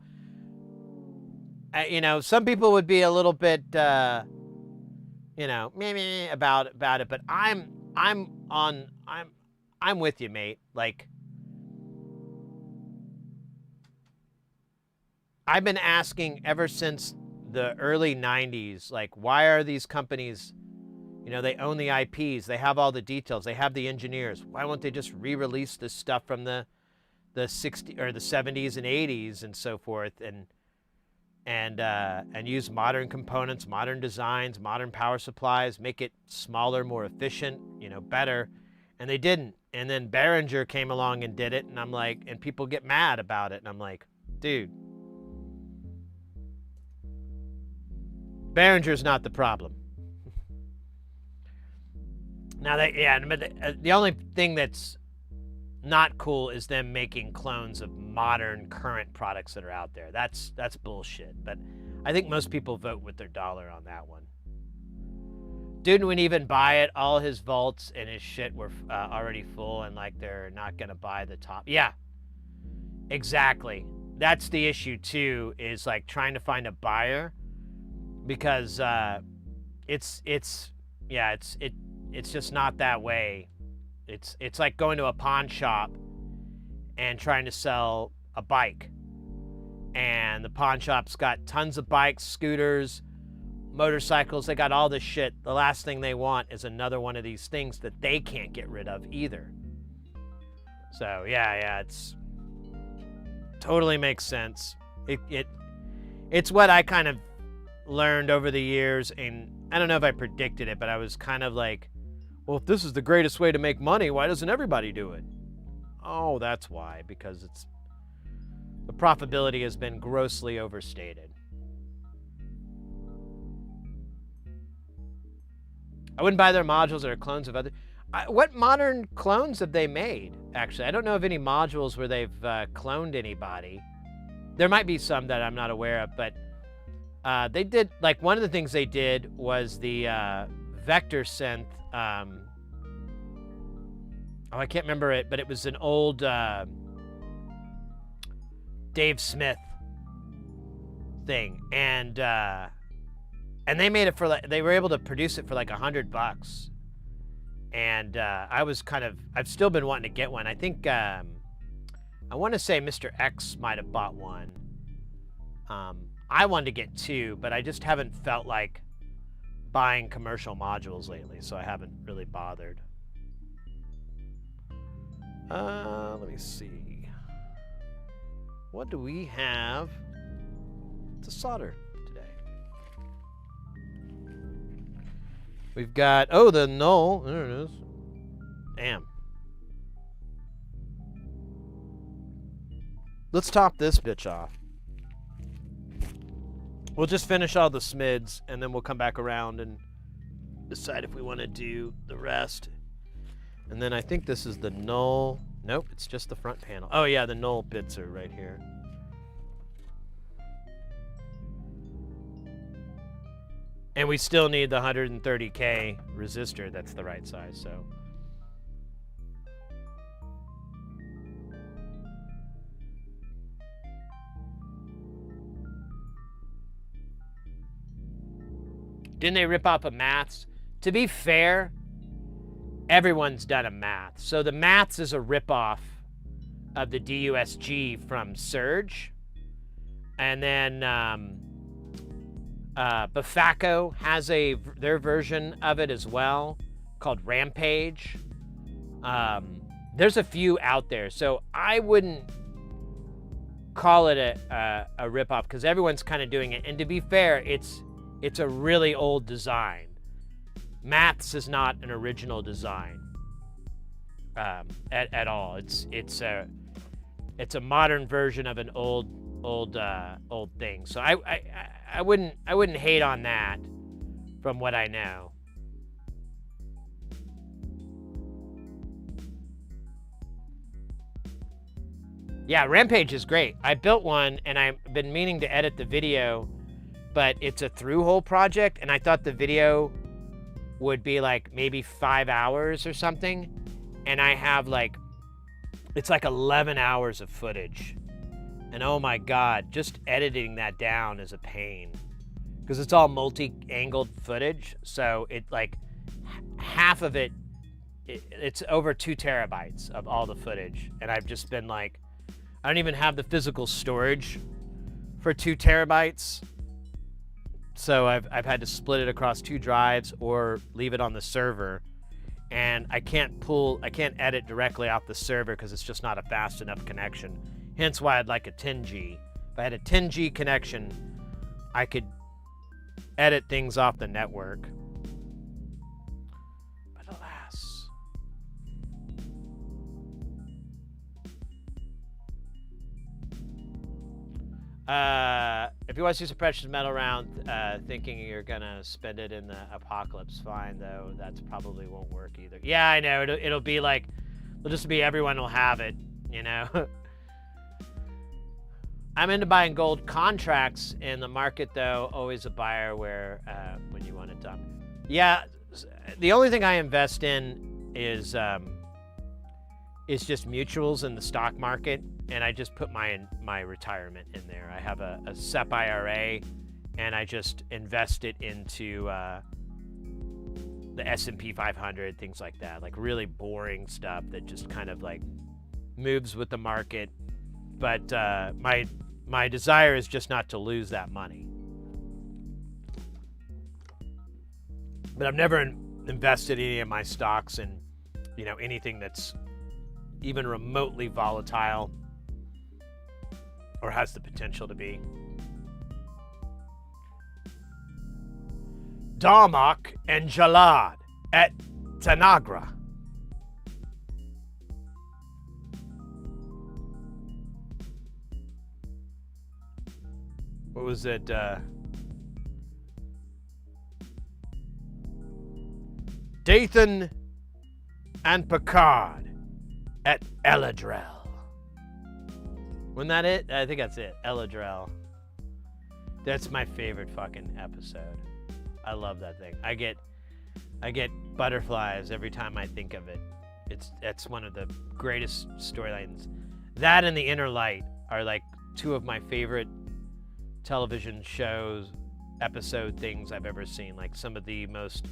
You know, some people would be a little bit, you know, meh about it, but I'm with you, mate. Like, I've been asking ever since the early 90s, like, why are these companies, you know, they own the IPs, they have all the details, they have the engineers. Why won't they just re-release this stuff from the 60s or the 70s and 80s and so forth, and use modern components, modern designs, modern power supplies, make it smaller, more efficient, you know, better. And they didn't. And then Behringer came along and did it, and I'm like, and people get mad about it, and I'm like, dude, Behringer's not the problem. Now, the only thing that's not cool is them making clones of modern current products that are out there. That's bullshit. But I think most people vote with their dollar on that one. Dude wouldn't even buy it. All his vaults and his shit were already full, and like they're not gonna buy the top. Yeah, exactly. That's the issue too. Is like trying to find a buyer, because it's just not that way. It's like going to a pawn shop and trying to sell a bike. And the pawn shop's got tons of bikes, scooters, motorcycles. They got all this shit. The last thing they want is another one of these things that they can't get rid of either. So yeah, it's totally makes sense. It's what I kind of learned over the years, and I don't know if I predicted it, but I was kind of like, well, if this is the greatest way to make money, why doesn't everybody do it? Oh, that's why, because the profitability has been grossly overstated. I wouldn't buy their modules that are clones of other. What modern clones have they made, actually? I don't know of any modules where they've cloned anybody. There might be some that I'm not aware of, but they did, like, one of the things they did was the vector synth. I can't remember it, but it was an old Dave Smith thing, and they made it for like, they were able to produce it for like $100, and I've still been wanting to get one. I think I want to say Mr. X might have bought one. I wanted to get two, but I just haven't felt like buying commercial modules lately, so I haven't really bothered. Let me see. What do we have to solder today? We've got, oh, the null. There it is. Damn. Let's top this bitch off. We'll just finish all the smids, and then we'll come back around and decide if we want to do the rest. And then I think this is the null. Nope, it's just the front panel. Oh yeah, the null bits are right here. And we still need the 130K resistor that's the right size, so. Didn't they rip off a Maths? To be fair, everyone's done a Maths. So the Maths is a ripoff of the DUSG from Surge. And then Bafako has their version of it as well, called Rampage. There's a few out there. So I wouldn't call it a ripoff because everyone's kind of doing it. And to be fair, it's a really old design. Maths is not an original design at all. It's a modern version of an old thing. So I wouldn't hate on that from what I know. Yeah, Rampage is great. I built one and I've been meaning to edit the video, but it's a through-hole project and I thought the video would be like maybe 5 hours or something. And I have like, it's like 11 hours of footage. And oh my God, just editing that down is a pain because it's all multi-angled footage. So it like half of it's over 2 terabytes of all the footage. And I've just been like, I don't even have the physical storage for 2 terabytes. So I've had to split it across 2 drives or leave it on the server. And I can't edit directly off the server because it's just not a fast enough connection. Hence why I'd like a 10G. If I had a 10G connection, I could edit things off the network. But alas. If you want to see some precious metal round, thinking you're gonna spend it in the apocalypse, fine, though that's probably won't work either. Yeah, I know, it'll be like, it'll just be everyone will have it, you know? I'm into buying gold contracts in the market, though. Always a buyer where when you want to dump. Yeah, the only thing I invest in is just mutuals in the stock market, and I just put my retirement in there. I have a SEP IRA, and I just invest it into the S&P 500, things like that, like really boring stuff that just kind of like moves with the market. But my desire is just not to lose that money. But I've never invested any of my stocks in, you know, anything that's even remotely volatile or has the potential to be. Darmok and Jalad at Tanagra. What was it? Dathan and Picard at Eladrel. Wasn't that it? I think that's it. Eladrel. That's my favorite fucking episode. I love that thing. I get butterflies every time I think of it. That's one of the greatest storylines. That and The Inner Light are like 2 of my favorite television shows, episode things I've ever seen. Like some of the most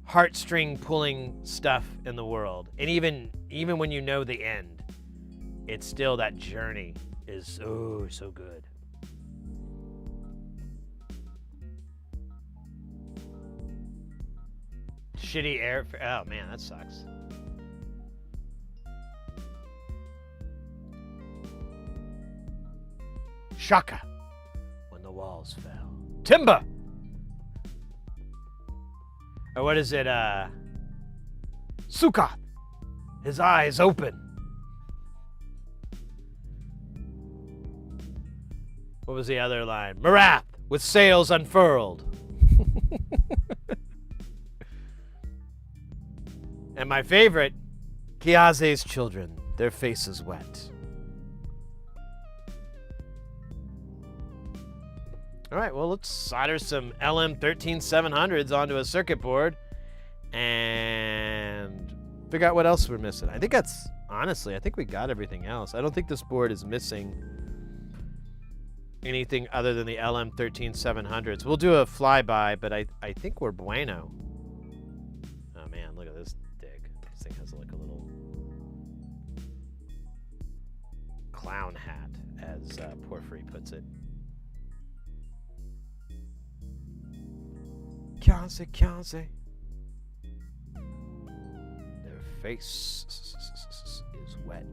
heartstring pulling stuff in the world. And even when you know the end, it's still, that journey is so good. Shitty air. Oh man, that sucks. Shaka. When the walls fell. Timber. Or what is it? Sukkot. His eyes open. What was the other line? Marath with sails unfurled. And my favorite, Kiaze's children, their faces wet. All right, well, let's solder some LM13700s onto a circuit board and figure out what else we're missing. I think that's, honestly, I think we got everything else. I don't think this board is missing anything other than the LM13700s. We'll do a flyby, but I think we're bueno. Oh man, look at this dig. This thing has like a little clown hat, as Porphyry puts it. Kianse. Their face is wet.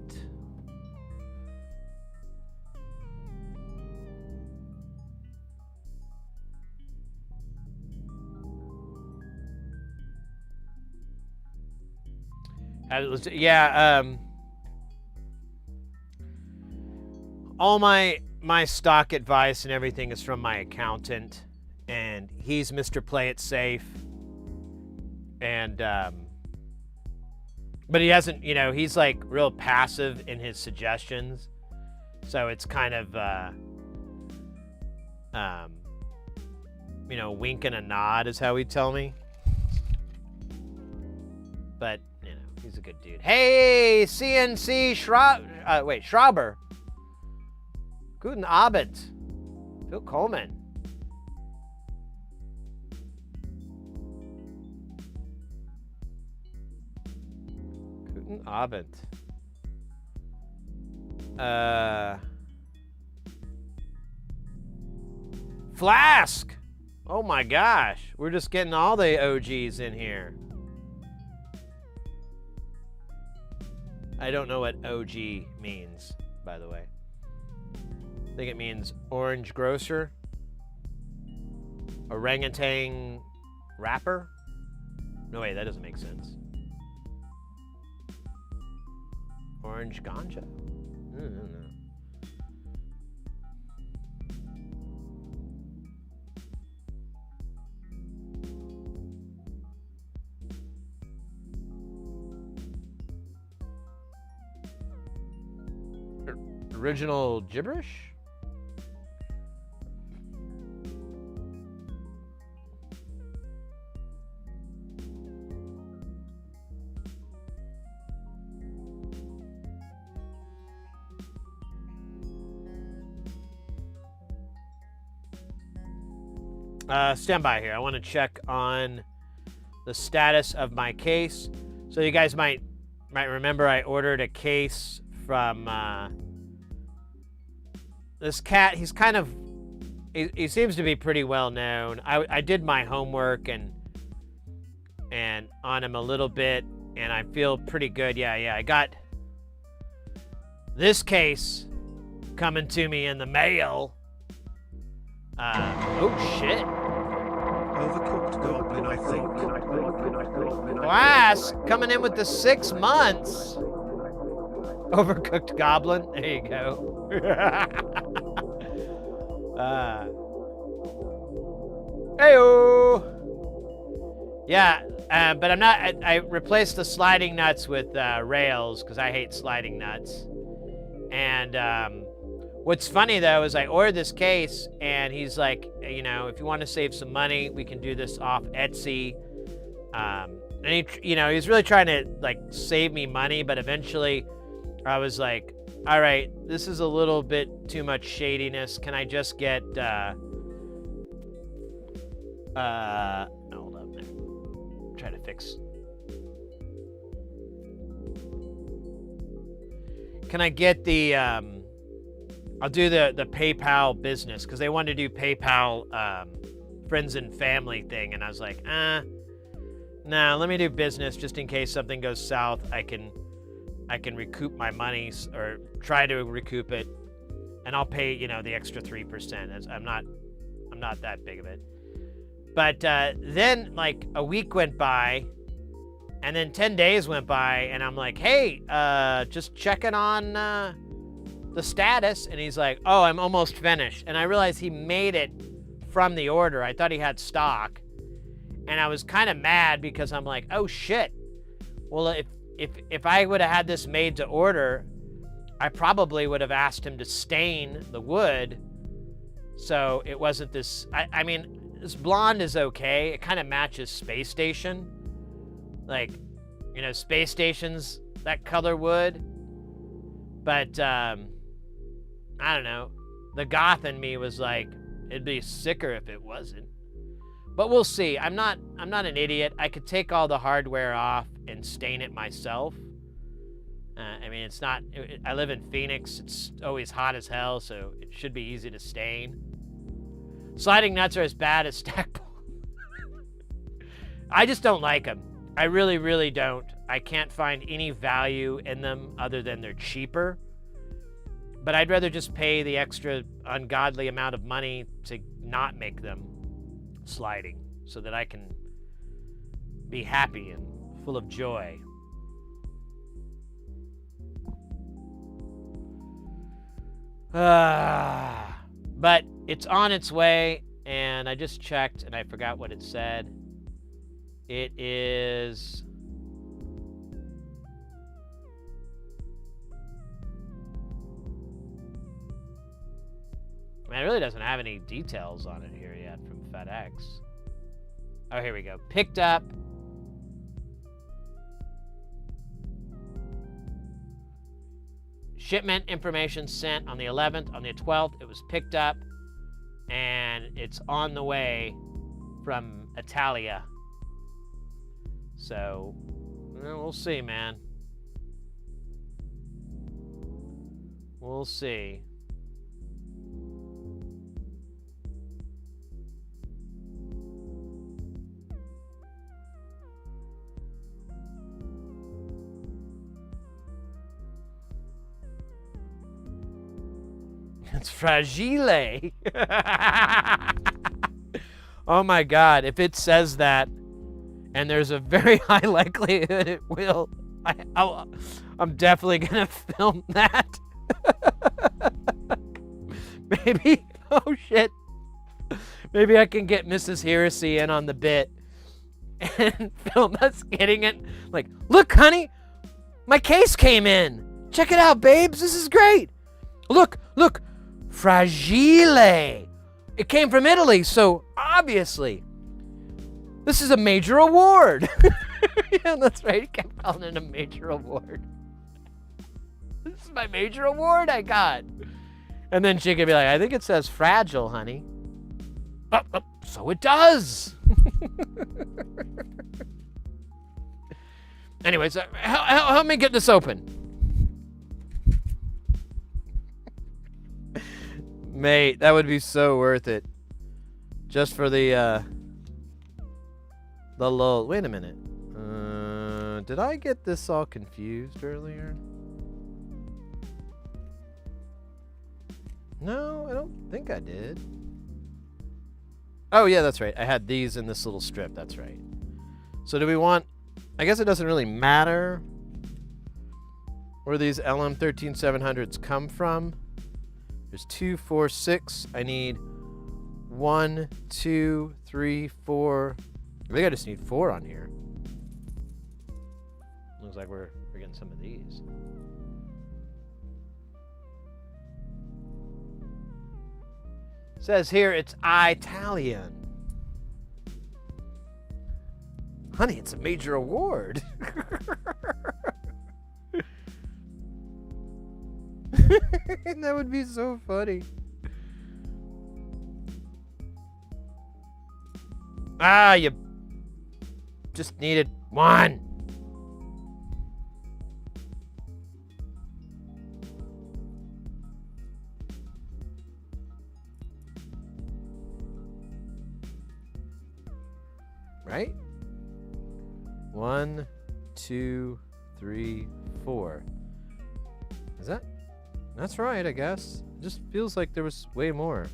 Yeah. All my stock advice and everything is from my accountant, and he's Mr. Play It Safe. And but he hasn't, he's like real passive in his suggestions, so it's kind of wink and a nod is how he'd tell me. But he's a good dude. Hey, CNC Schrauber. Guten Abend. Phil Coleman. Guten Abend. Flask. Oh my gosh. We're just getting all the OGs in here. I don't know what OG means, by the way. I think it means orange grocer, orangutan rapper. No, wait, that doesn't make sense. Orange ganja? I don't know. Original gibberish? Stand by here. I want to check on the status of my case. So you guys might remember I ordered a case from this cat. He's kind of he seems to be pretty well known. I did my homework and on him a little bit, and I feel pretty good. Yeah. I got this case coming to me in the mail. Oh shit. Overcooked goblin, I think. Glass coming in with the 6 months. Overcooked goblin. There you go. Heyo. Yeah, but I'm not. I replaced the sliding nuts with rails because I hate sliding nuts. And what's funny though is I ordered this case, and he's like, if you want to save some money, we can do this off Etsy. And he's really trying to like save me money, but eventually I was like, all right, this is a little bit too much shadiness. Can I just get hold up there. Try to fix. Can I get the I'll do the PayPal business, because they wanted to do PayPal friends and family thing, and I was like, nah, let me do business just in case something goes south. I can recoup my money, or try to recoup it, and I'll pay the extra 3%. I'm not that big of it. But then like a week went by, and then 10 days went by, and I'm like, hey, just checking on the status, and he's like, oh, I'm almost finished. And I realized he made it from the order. I thought he had stock, and I was kind of mad because I'm like, oh shit. Well, if I would have had this made to order, I probably would have asked him to stain the wood, so it wasn't this. I mean, this blonde is okay. It kind of matches Space Station, like Space Station's that color wood. But I don't know. The goth in me was like, it'd be sicker if it wasn't. But we'll see. I'm not an idiot. I could take all the hardware off and stain it myself. I mean, it's not. I live in Phoenix. It's always hot as hell, so it should be easy to stain. Sliding nuts are as bad as stackable. I just don't like them. I really, really don't. I can't find any value in them other than they're cheaper. But I'd rather just pay the extra ungodly amount of money to not make them sliding, so that I can be happy and full of joy. But it's on its way, and I just checked, and I forgot what it said. It is... Man, it really doesn't have any details on it here yet from FedEx. Oh, here we go. Picked up. Shipment information sent on the 11th. On the 12th, it was picked up, and it's on the way from Italia. So, we'll see, man. We'll see. It's fragile. Oh my God, if it says that, and there's a very high likelihood it will, I'm definitely gonna film that. Maybe, oh shit. Maybe I can get Mrs. Heresy in on the bit and film us getting it. Like, look, honey, my case came in. Check it out, babes, this is great. Look, fragile. It came from Italy, so obviously, this is a major award. Yeah, that's right. He kept calling it a major award. This is my major award I got. And then she could be like, I think it says fragile, honey. So it does. Anyways, help me get this open. Mate, that would be so worth it. Just for the lull. Wait a minute. Did I get this all confused earlier? No, I don't think I did. Oh, yeah, that's right. I had these in this little strip. That's right. So do we want... I guess it doesn't really matter where these LM13700s come from. There's 2, 4, 6. I need 1, 2, 3, 4. I think I just need 4 on here. Looks like we're getting some of these. It says here it's Italian. Honey, it's a major award. That would be so funny. You just needed 1. Right? 1, 2, 3, 4. Is that? That's right, I guess. It just feels like there was way more.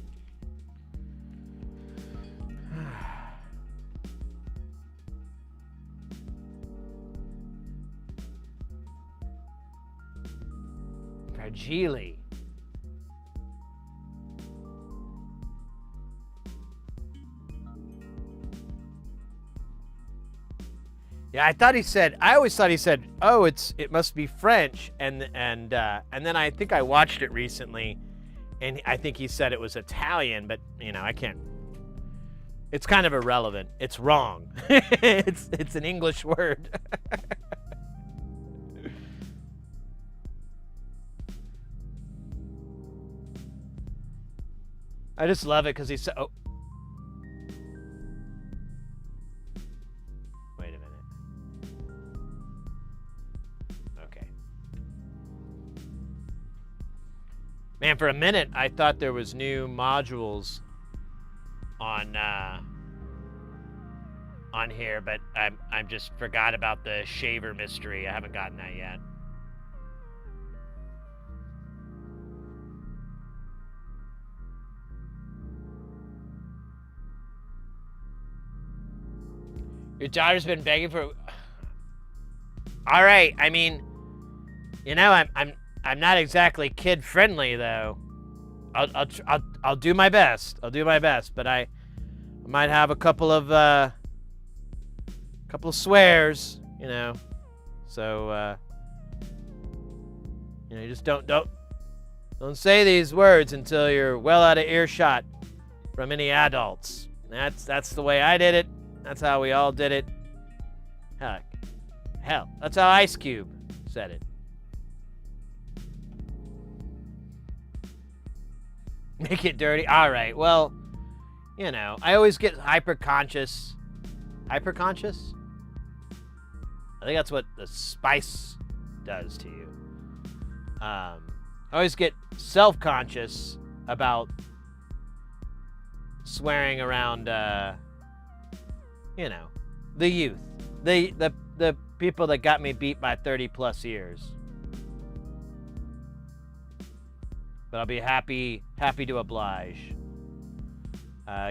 Fragile. Yeah, I always thought he said, oh, it must be French, and then I think I watched it recently, and I think he said it was Italian, but I can't. It's kind of irrelevant. It's wrong. it's an English word. I just love it because he said, oh. Man, for a minute, I thought there was new modules on here, but I'm just forgot about the shaver mystery. I haven't gotten that yet. Your daughter's been begging for. All right, I mean, I'm not exactly kid friendly though. I'll do my best. I'll do my best, but I might have a couple of swears, you know. So you know, you just don't say these words until you're well out of earshot from any adults. That's the way I did it. That's how we all did it. Hell, that's how Ice Cube said it. Make it dirty. All right. Well, you know, I always get hyper-conscious. Hyper-conscious? I think that's what the spice does to you. I always get self-conscious about swearing around, you know, the youth, the people that got me beat by 30+ years. But I'll be happy to oblige.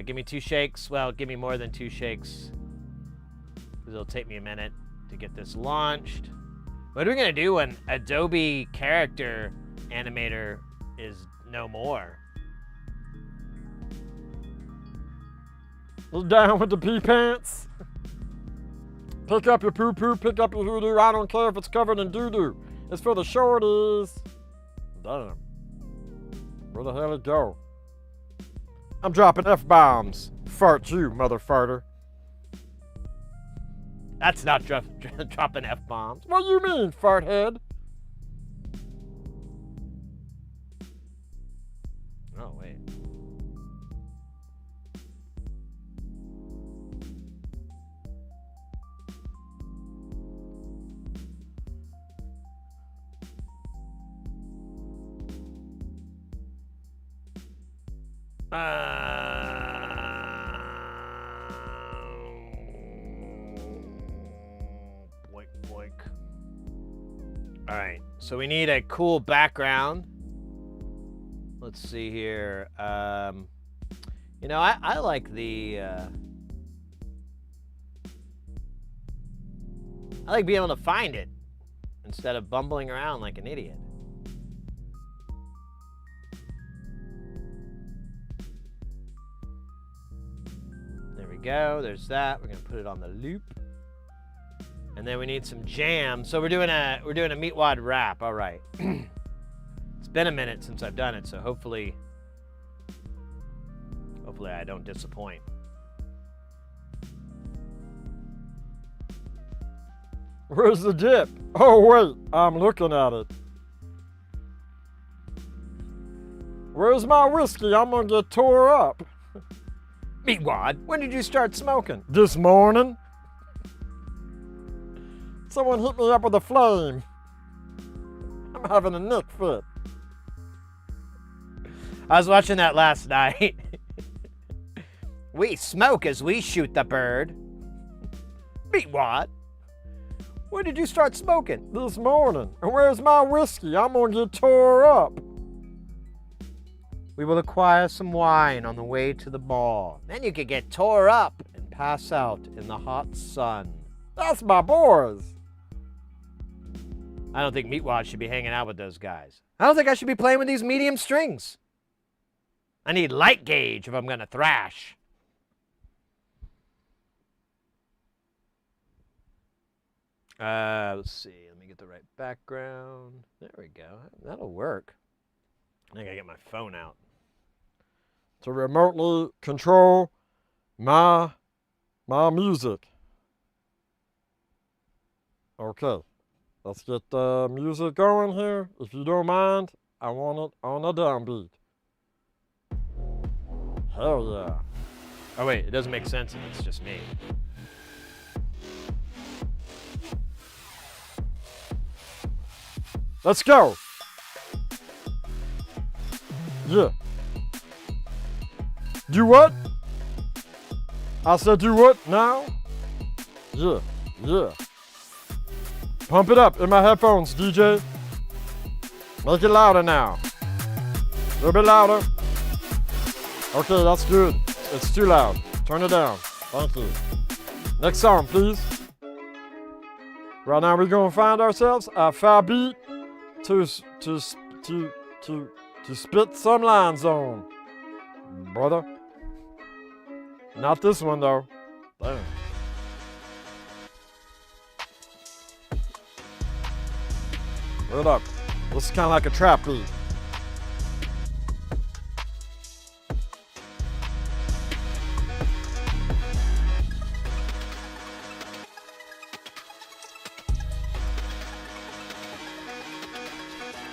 Give me 2 shakes. Well, give me more than 2 shakes, because it'll take me a minute to get this launched. What are we gonna do when Adobe Character Animator is no more? Down with the pee pants. Pick up your poo poo, pick up your hoo doo. I don't care if it's covered in doo doo. It's for the shorties. Damn. Where the hell it go? I'm dropping F-bombs. Fart you, mother farter. That's not dropping F-bombs. What do you mean, fart head? Oh, wait. Boink, boink. All right, so we need a cool background. Let's see here. You know, I like the. I like being able to find it instead of bumbling around like an idiot. Go. There's that. We're gonna put it on the loop, and then we need some jam. So we're doing a meatwad wrap. All right. It's been a minute since I've done it, so hopefully I don't disappoint. Where's the dip? Oh wait, I'm looking at it. Where's my whiskey? I'm gonna get tore up. Meatwad, when did you start smoking? This morning. Someone hit me up with a flame. I'm having a nick fit. I was watching that last night. We smoke as we shoot the bird. Meatwad, when did you start smoking? This morning. And where's my whiskey? I'm gonna get tore up. We will acquire some wine on the way to the ball. Then you could get tore up and pass out in the hot sun. That's my boys. I don't think Meatwad should be hanging out with those guys. I don't think I should be playing with these medium strings. I need light gauge if I'm gonna thrash. Let's see. Let me get the right background. There we go. That'll work. I think I get my phone out. To remotely control my music. Okay, let's get the music going here. If you don't mind, I want it on a downbeat. Hell yeah. Oh wait, it doesn't make sense if it's just me. Let's go. Yeah. Do what? I said do what now? Yeah, yeah. Pump it up in my headphones, DJ. Make it louder now. A little bit louder. Okay, that's good. It's too loud. Turn it down. Thank you. Next song, please. Right now we're gonna find ourselves a fire beat to to spit some lines on, brother. Not this one though. Damn. Word up. This is kind of like a trap beat.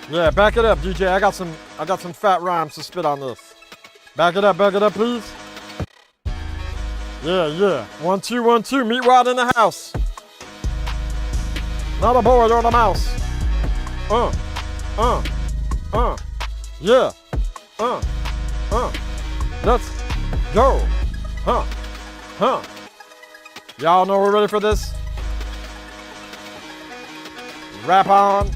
Yeah, back it up, DJ. I got some fat rhymes to spit on this. Back it up, please. Yeah. 1 2 1 2. Meet Rod in the house. Not a boy or a mouse. Yeah. Let's go. Y'all know we're ready for this? Rap on.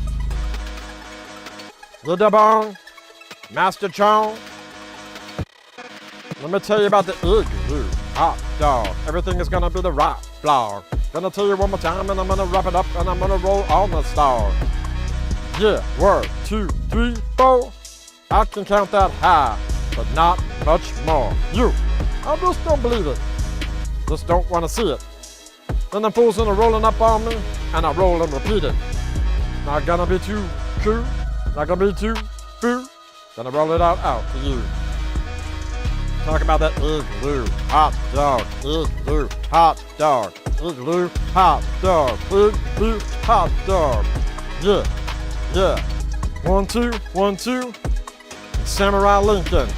The Dabong, Master Chong. Let me tell you about the igloo hot dog. Everything is gonna be the rock blog. Gonna tell you one more time and I'm gonna wrap it up and I'm gonna roll on the star. Yeah, 1 2 3 4. I can count that high, but not much more. I just don't believe it. Just don't wanna see it. Then the fools are rolling up on me and I roll and repeat it. Not gonna be too cool. Not gonna be too foo. Gonna roll it out to you. Talk about that igloo hot dog. Igloo hot dog. Igloo hot dog. Igloo hot dog. Yeah. 1 2 1 2. Samurai Lincoln.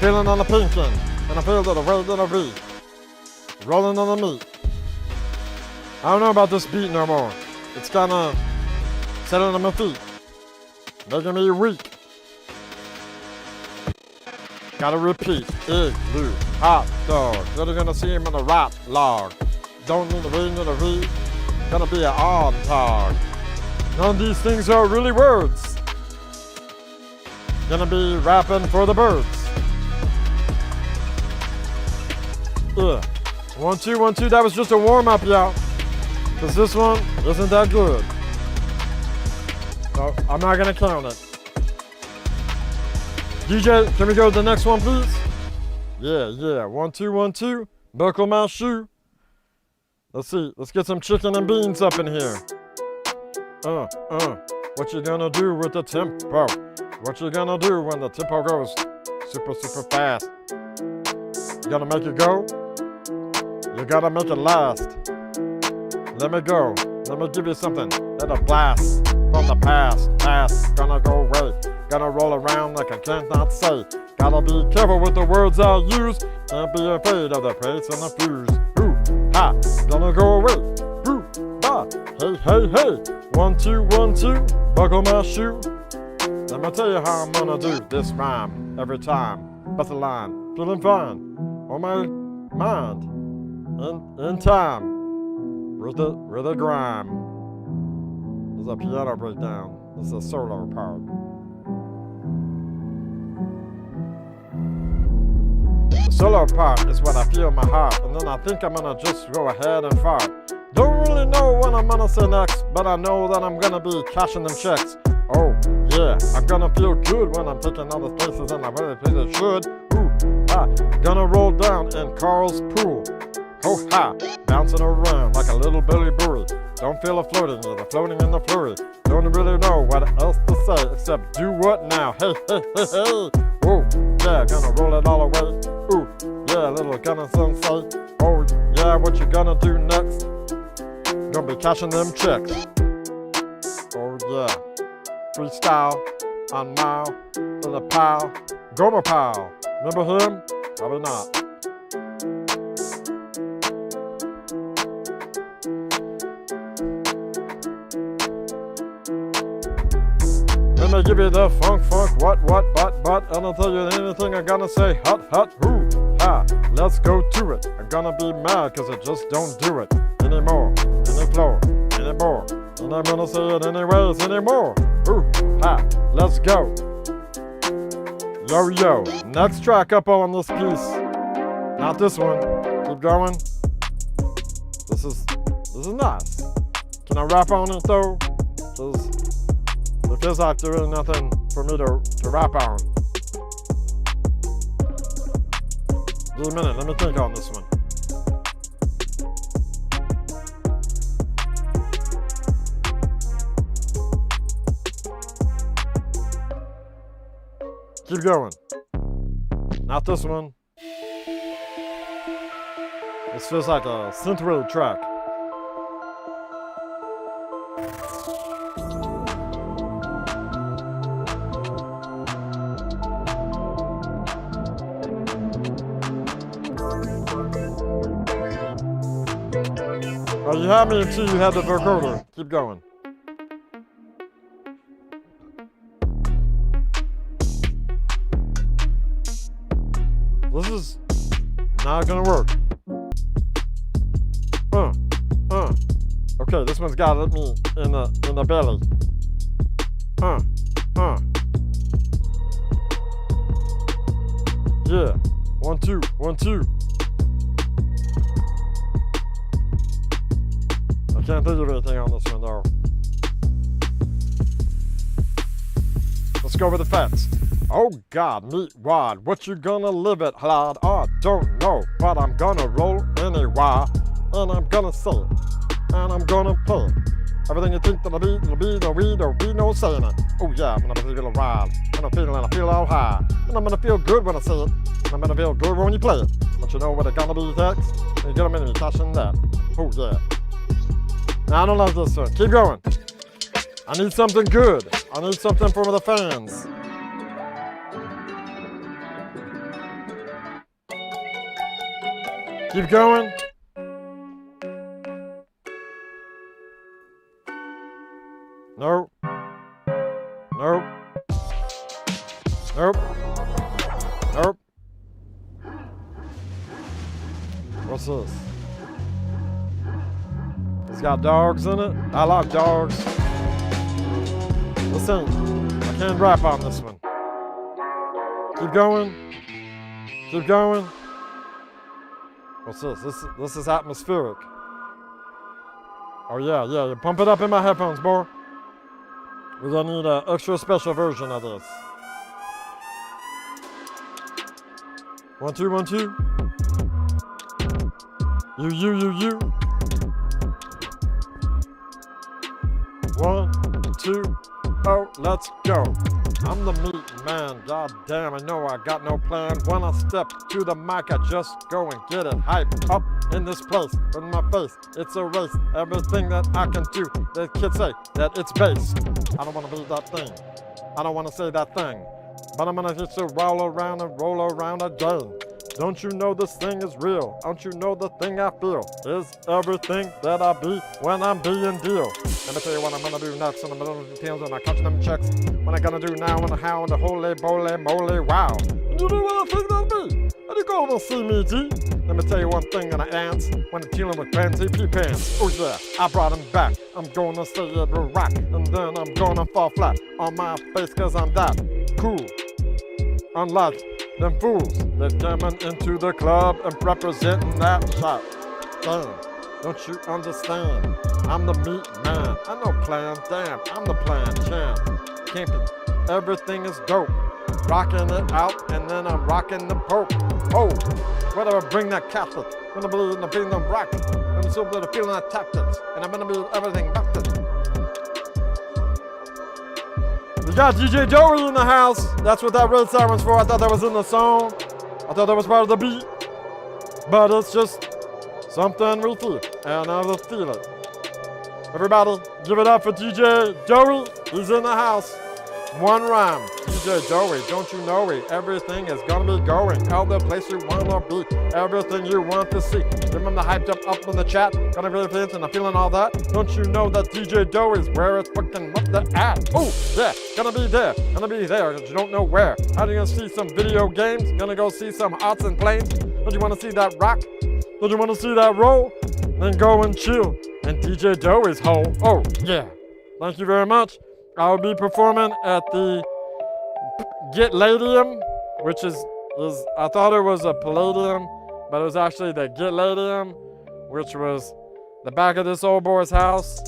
Feeling on the pinkin. And I feel that the way that I be. Rolling on the meat. I don't know about this beat no more. It's kinda settling on my feet. Making me weak. Gotta repeat. Igloo hot dog. You're gonna see him in the rap log. Don't need to read, need to read. Gonna be an odd dog. None of these things are really words. Gonna be rapping for the birds. 1 2 1 2. That was just a warm up, y'all. Cause this one isn't that good. So I'm not gonna count it. DJ, can we go to the next one, please? Yeah. 1 2 1 2. Buckle my shoe. Let's see. Let's get some chicken and beans up in here. What you gonna do with the tempo? What you gonna do when the tempo goes super fast? You gonna make it go? You gotta make it last. Let me go. Let me give you something that'll blast from the past. Gonna go away. Gonna roll around like I cannot say. Gotta be careful with the words I use. Can't be afraid of the praise and the fuse. Ooh, ha, gonna go away. Ooh, ha, hey. 1 2 1 2. Buckle my shoe. Let me tell you how I'm gonna do this rhyme every time. Bust a line, feeling fine on my mind. In time. With a grime. There's a piano breakdown. This is a solo part. The solo part is what I feel in my heart, and then I think I'm gonna just go ahead and fart. Don't really know what I'm gonna say next, but I know that I'm gonna be cashing them checks. Oh yeah, I'm gonna feel good when I'm taking all the places and I really think I should. Ooh, ha, gonna roll down in Carl's pool. Oh ha, bouncing around like a little Billy Bury. Don't feel a floating, you're floating in the flurry. Don't really know what else to say except do what now? Hey. Oh yeah, gonna roll it all away. Ooh yeah, little gonna sensei. Oh yeah, what you gonna do next? Gonna be cashing them checks. Oh yeah, freestyle on Mao to the pal, Gomer Pal. Remember him? Probably not. Let me give you the funk, what, but, and I'll tell you anything I'm gonna say, hot, hoo, ha, let's go to it. I'm gonna be mad cause I just don't do it anymore, anymore, and I'm gonna say it anyways anymore, ooh, ha, let's go. Yo, next track up on this piece, not this one, keep going. This is nice. Can I rap on it though? It feels like there is nothing for me to rap on. Give me a minute, let me think on this one. Keep going. Not this one. This feels like a synthwave track. Oh, you had me until you had the vocoder. Keep going. This is not gonna work. Okay, this one's got me in the belly. Yeah, 1, 2, 1, 2. I can't think of anything on this one though. Let's go with the facts. Oh God, meat wad, what you gonna live it hard? I don't know, but I'm gonna roll anyway, and I'm gonna say it, and I'm gonna play it. Everything you think that'll be, there'll be no saying it. Oh yeah, I'm gonna feel wild, and I feel all high, and I'm gonna feel good when I say it, and I'm gonna feel good when you play it. Don't you know what it's gonna be next? You get a minute, cash in that. Oh yeah. Now I don't like this one. Keep going. I need something good. I need something for the fans. Keep going. Nope. Nope. Nope. Nope. What's this? It's got dogs in it. I like dogs. Listen, I can't rap on this one. Keep going. Keep going. What's this? This is atmospheric. Oh yeah, you pump it up in my headphones, boy. We're gonna need an extra special version of this. 1, 2, 1, 2. You. 1, 2. Oh, let's go. I'm the meat man, god damn, I know I got no plan. When I step to the mic, I just go and get it hyped up in this place. In my face, it's a race. Everything that I can do, the kids say that it's bass. I don't want to be that thing. I don't want to say that thing. But I'm gonna get to roll around again. Don't you know this thing is real? Don't you know the thing I feel is everything that I be when I'm being deal? Let me tell you what I'm gonna do next, and I'm gonna do details, and I'm catching them checks. What I'm gonna do now, and how, and the holy moly, wow. And you know what I think that'll be? And you go over and see me, G. Let me tell you one thing, and I ants when I'm dealing with fancy pee-pants. Oh yeah, I brought him back. I'm gonna say it will rock, and then I'm gonna fall flat on my face, cause I'm that cool. Unlike them fools that coming into the club and representing that shop. Damn, don't you understand? I'm the meat man. I know plan, damn, I'm the plan champ. Camping, everything is dope. Rocking it out, and then I'm rocking the Pope. Oh, whatever, bring that Catholic. I'm gonna believe in the being them rock. I'm so good at feeling that tactics, and I'm gonna be everything back to. We got DJ Joey in the house. That's what that red siren's for. I thought that was in the song. I thought that was part of the beat. But it's just something we feel, and I will feel it. Everybody, give it up for DJ Joey. He's in the house. One rhyme. DJ Joey, don't you know it? Everything is gonna be going. All the place you wanna be. Everything you want to see. Remember hyped up in the chat. Gonna really feel and I'm feeling all that. Don't you know that DJ Joey's where it's fucking up the at? Oh, yeah, gonna be there. Gonna be there, but you don't know where. Are you gonna see some video games? Gonna go see some arts and planes? Don't you wanna see that rock? Don't you wanna see that roll? Then go and chill. And DJ Joey's hole. Oh, yeah. Thank you very much. I'll be performing at the Get Ladium, which is I thought it was a Palladium, but it was actually the Get Ladium, which was the back of this old boy's house.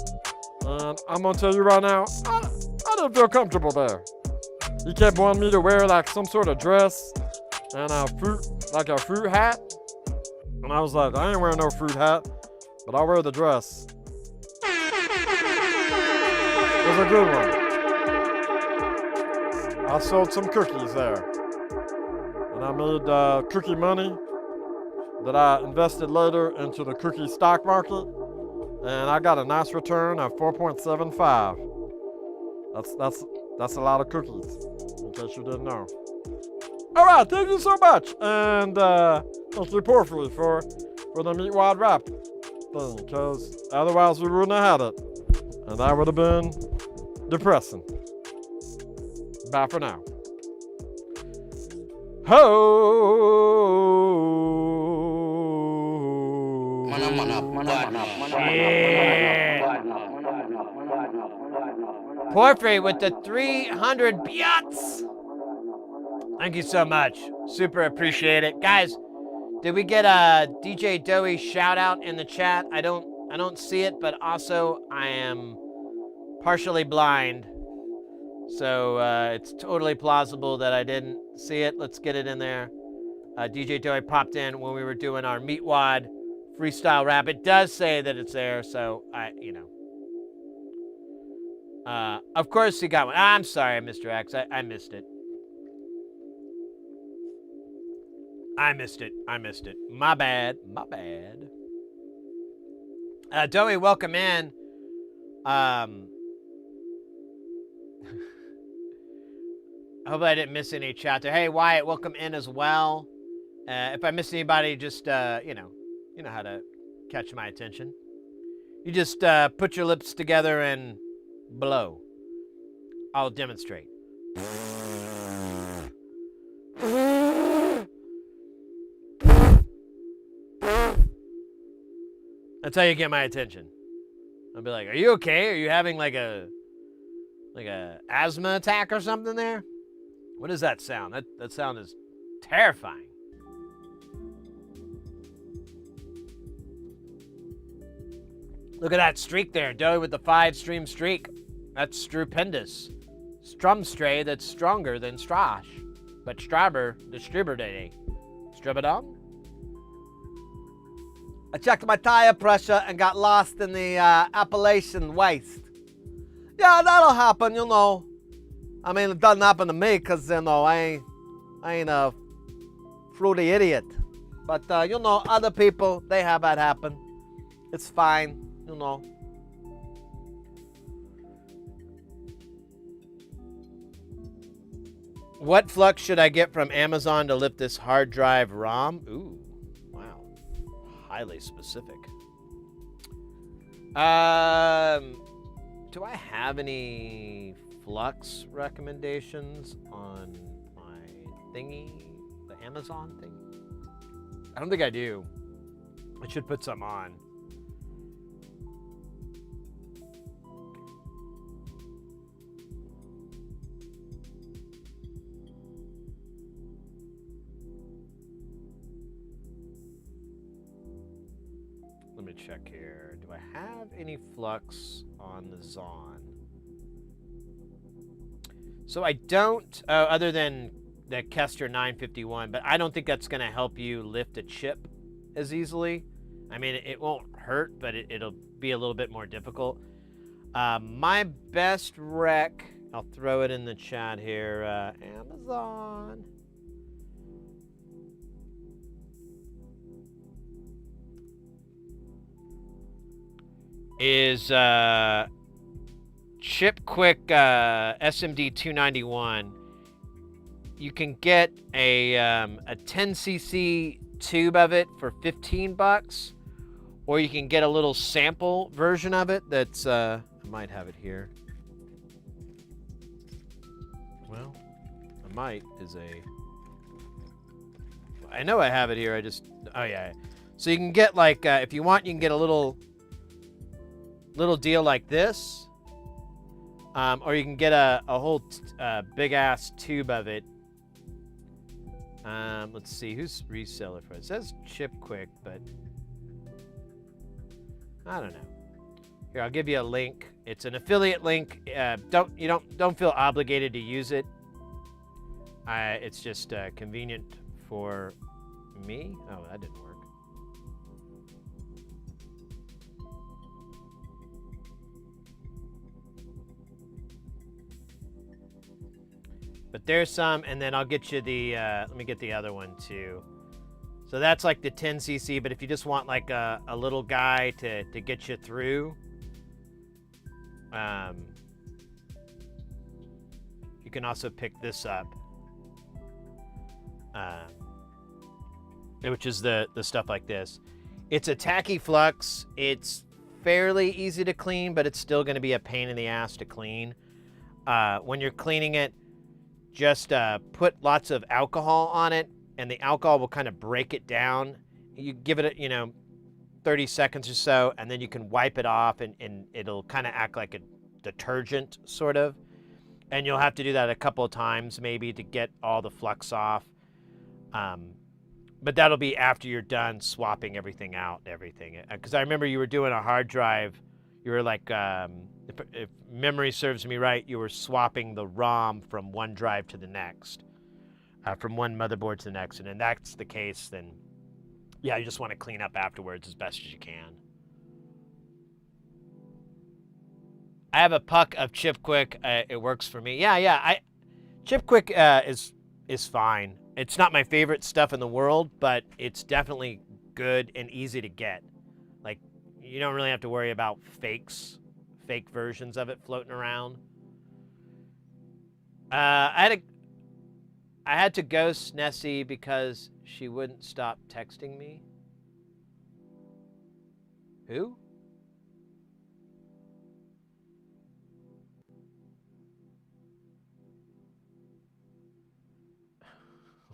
And I'm gonna tell you right now, I didn't feel comfortable there. he kept wanting me to wear like some sort of dress and a fruit hat. And I was like, I ain't wearing no fruit hat, but I'll wear the dress. It was a good one. I sold some cookies there. And I made cookie money that I invested later into the cookie stock market. And I got a nice return of 4.75. That's a lot of cookies, in case you didn't know. All right, thank you so much. And thank you, Porphyry, for the meat wad wrap thing, because otherwise we wouldn't have had it. And that would have been depressing. Bye for now. Ho! Porphyry with the 300 biots. Thank you so much. Super appreciate it. Guys, did we get a DJ Doey shout out in the chat? I don't see it, but also I am partially blind. So it's totally plausible that I didn't see it. Let's get it in there. DJ Doey popped in when we were doing our meat wad freestyle rap. It does say that it's there, so of course he got one. I'm sorry, Mr. X. I missed it. I missed it. My bad. Doey, welcome in. I hope I didn't miss any chat there. Hey, Wyatt, welcome in as well. If I missed anybody, just, you know how to catch my attention. You just put your lips together and blow. I'll demonstrate. That's how you get my attention. I'll be like, are you okay? Are you having like a asthma attack or something there? What is that sound? That sound is terrifying. Look at that streak there, Doey with the 5-stream streak. That's stupendous. Strumstray that's stronger than Strash. But Straber, distributor. Stribadon? I checked my tire pressure and got lost in the Appalachian waste. Yeah, that'll happen, you know. I mean, it doesn't happen to me because, you know, I ain't a fruity idiot. But, you know, other people, they have that happen. It's fine, you know. What flux should I get from Amazon to lift this hard drive ROM? Ooh, wow. Highly specific. Do I have any flux recommendations on my thingy? The Amazon thing? I don't think I do. I should put some on. Let me check here. Do I have any flux on the Zon? So I don't, other than the Kester 951, but I don't think that's going to help you lift a chip as easily. I mean, it won't hurt, but it'll be a little bit more difficult. My best rec, I'll throw it in the chat here, Amazon. Is Chip Quick SMD 291. You can get a 10cc tube of it for $15, or you can get a little sample version of it that's I might have it here. Well, I might is a. I know I have it here. I just oh yeah. So you can get like if you want, you can get a little deal like this, or you can get a whole big ass tube of it. Let's see who's reseller for it. It says Chip Quick, but I don't know. Here, I'll give you a link. It's an affiliate link. Don't feel obligated to use it. It's just convenient for me. Oh, that didn't work. But there's some, and then I'll get you the, let me get the other one too. So that's like the 10cc, but if you just want like a little guy to get you through, you can also pick this up, which is the stuff like this. It's a tacky flux. It's fairly easy to clean, but it's still going to be a pain in the ass to clean. When you're cleaning it, just put lots of alcohol on it, and the alcohol will kind of break it down. You give it, 30 seconds or so, and then you can wipe it off, and it'll kind of act like a detergent, sort of. And you'll have to do that a couple of times, maybe, to get all the flux off. But that'll be after you're done swapping everything out and everything. Because I remember you were doing a hard drive. You were like, if memory serves me right, you were swapping the ROM from one drive to the next, from one motherboard to the next. And if that's the case, then yeah, you just want to clean up afterwards as best as you can. I have a puck of Chip Quick. It works for me. Yeah. Chip Quick is fine. It's not my favorite stuff in the world, but it's definitely good and easy to get. Like, you don't really have to worry about fake versions of it floating around. I had to ghost Nessie because she wouldn't stop texting me. Who?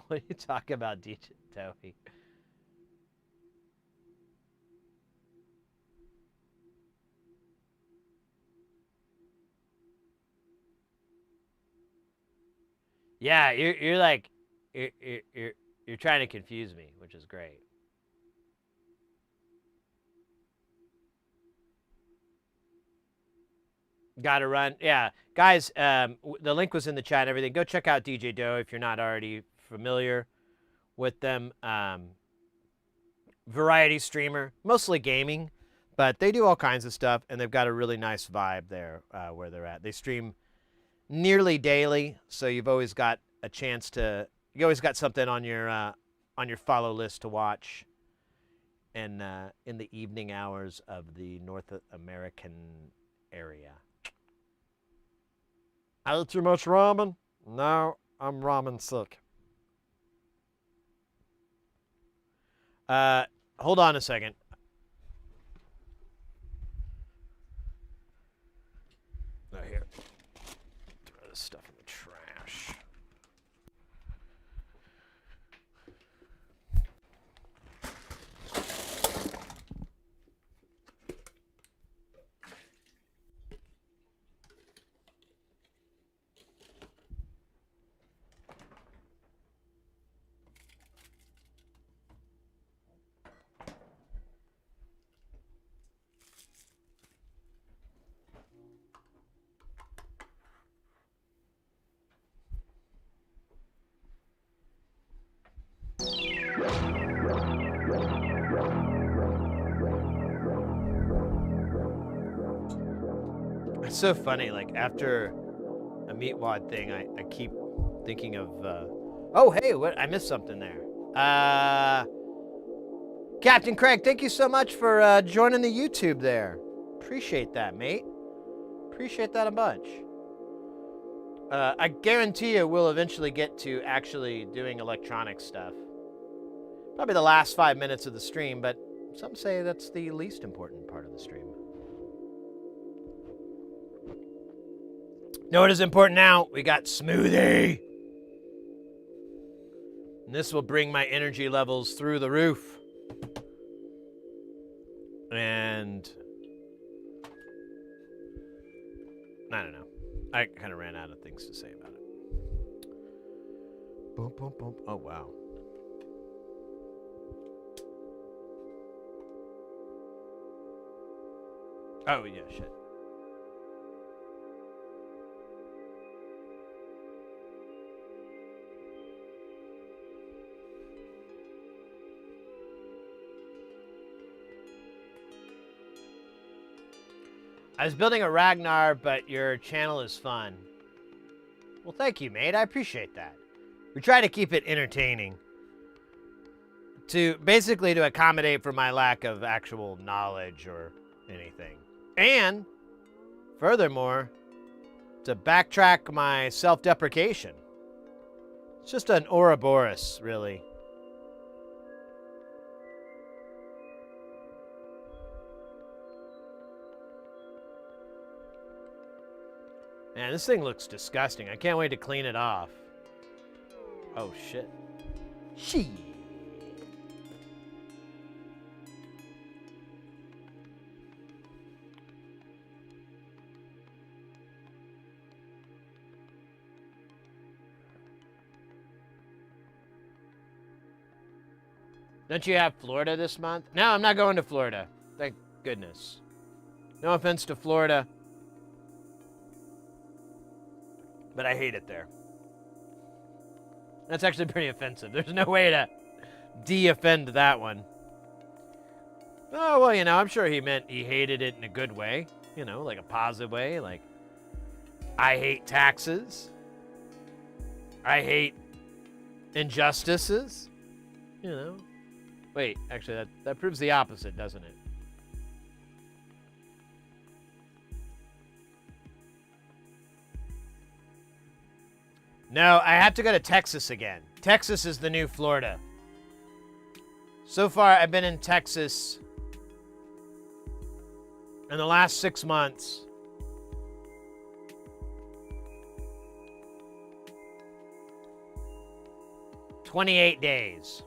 What are you talking about, DJ Toby? Yeah, you're like you're trying to confuse me, which is great. Gotta run. Yeah, guys, the link was in the chat and everything. Go check out DJ Doe if you're not already familiar with them. Variety streamer, mostly gaming, but they do all kinds of stuff, and they've got a really nice vibe there where they're at. They stream nearly daily, so you've always got a chance to, you always got something on your follow list to watch, and in the evening hours of the North American area. I ate too much ramen. Now I'm ramen sick. Hold on a second. Oh, here. Throw this stuff in the trash. It's so funny, like after a Meatwad thing, I keep thinking of, oh, hey, what? I missed something there. Captain Craig, thank you so much for joining the YouTube there. Appreciate that, mate. Appreciate that a bunch. I guarantee you we'll eventually get to actually doing electronic stuff. Probably the last 5 minutes of the stream, but some say that's the least important part of the stream. Know what is important now? We got smoothie. And this will bring my energy levels through the roof. And I don't know. I kind of ran out of things to say about it. Boom, boom, boom. Oh, wow. Oh, yeah, shit. I was building a Ragnar, but your channel is fun. Well, thank you, mate. I appreciate that. We try to keep it entertaining. Basically to accommodate for my lack of actual knowledge or anything. And, furthermore, to backtrack my self-deprecation. It's just an Ouroboros, really. Man, this thing looks disgusting. I can't wait to clean it off. Oh, shit. Shit. Don't you have Florida this month? No, I'm not going to Florida. Thank goodness. No offense to Florida. But I hate it there. That's actually pretty offensive. There's no way to de-offend that one. Oh, well, you know, I'm sure he meant he hated it in a good way. You know, like a positive way. Like, I hate taxes. I hate injustices. You know. Wait, actually, that proves the opposite, doesn't it? No, I have to go to Texas again. Texas is the new Florida. So far, I've been in Texas in the last 6 months. "28 days.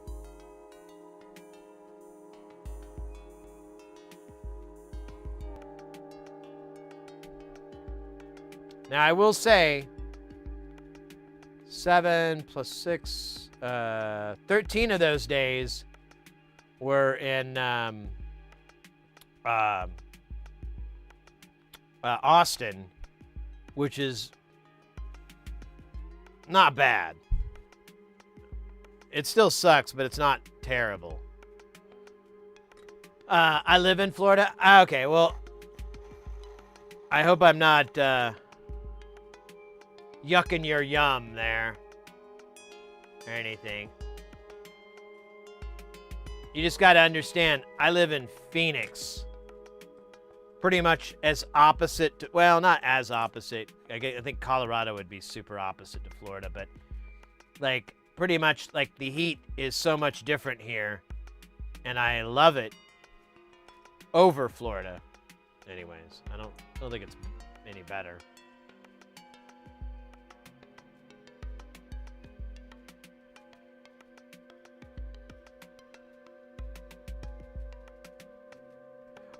Now, I will say, 7 plus 6, 13 of those days were in Austin, which is not bad. It still sucks, but it's not terrible. I live in Florida. Okay, well, I hope I'm not yucking your yum there or anything. You just got to understand, I live in Phoenix. Pretty much as opposite to, well, not as opposite. I think Colorado would be super opposite to Florida, but like pretty much like the heat is so much different here, and I love it over Florida. Anyways, I don't think it's any better.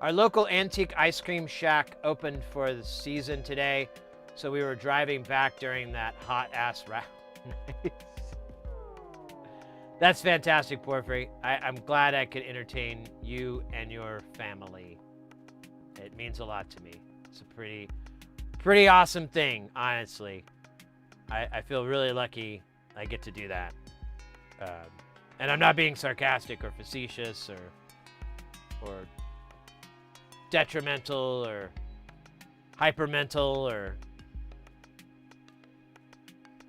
Our local antique ice cream shack opened for the season today, so we were driving back during that hot-ass route. Nice. That's fantastic, Porphyry. I'm glad I could entertain you and your family. It means a lot to me. It's a pretty awesome thing, honestly. I feel really lucky I get to do that. And I'm not being sarcastic or facetious or detrimental or hypermental or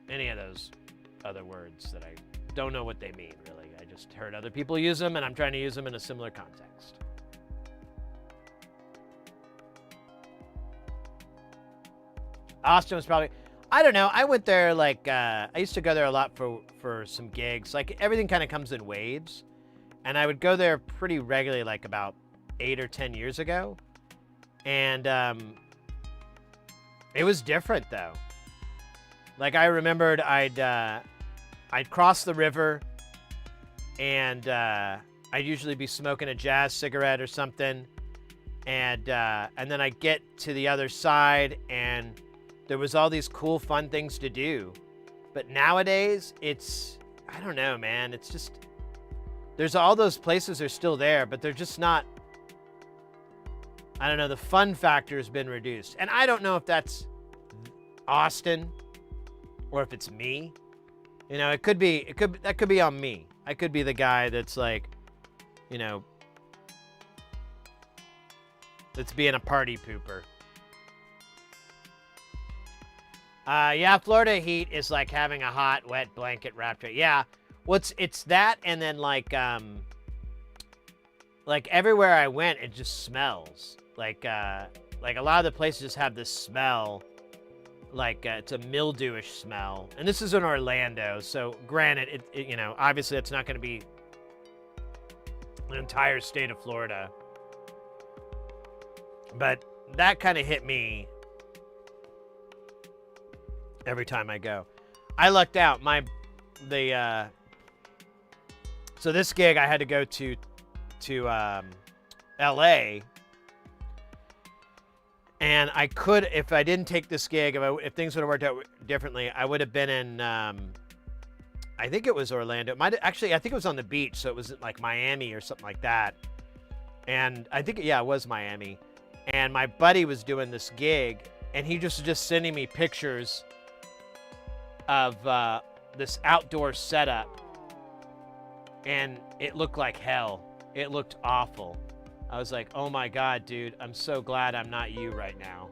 any of those other words that I don't know what they mean, really. I just heard other people use them, and I'm trying to use them in a similar context. Austin was probably, I don't know, I went there like, I used to go there a lot for some gigs. Like, everything kind of comes in waves, and I would go there pretty regularly, like about 8 or 10 years ago, and it was different though. Like, I remembered I'd cross the river, and I'd usually be smoking a jazz cigarette or something, and then I'd get to the other side, and there was all these cool, fun things to do. But nowadays, it's, I don't know, man. It's just, there's all those places are still there, but they're just not, I don't know, the fun factor has been reduced. And I don't know if that's Austin or if it's me. You know, that could be on me. I could be the guy that's like, you know, that's being a party pooper. Yeah, Florida heat is like having a hot, wet blanket wrapped around. Yeah, it's that, and then like everywhere I went, it just smells like a lot of the places just have this smell, like it's a mildewish smell. And this is in Orlando, so granted, it you know, obviously it's not going to be the entire state of Florida, but that kind of hit me every time I go. I lucked out. So this gig I had to go to LA, and I could, if I didn't take this gig, if things would have worked out differently, I would have been in I think it was Orlando. Actually, I think it was on the beach, so it was like Miami or something like that. And I think, yeah, it was Miami. And my buddy was doing this gig, and he just sending me pictures of this outdoor setup, and it looked like hell. It looked awful. I was like, oh my God, dude, I'm so glad I'm not you right now.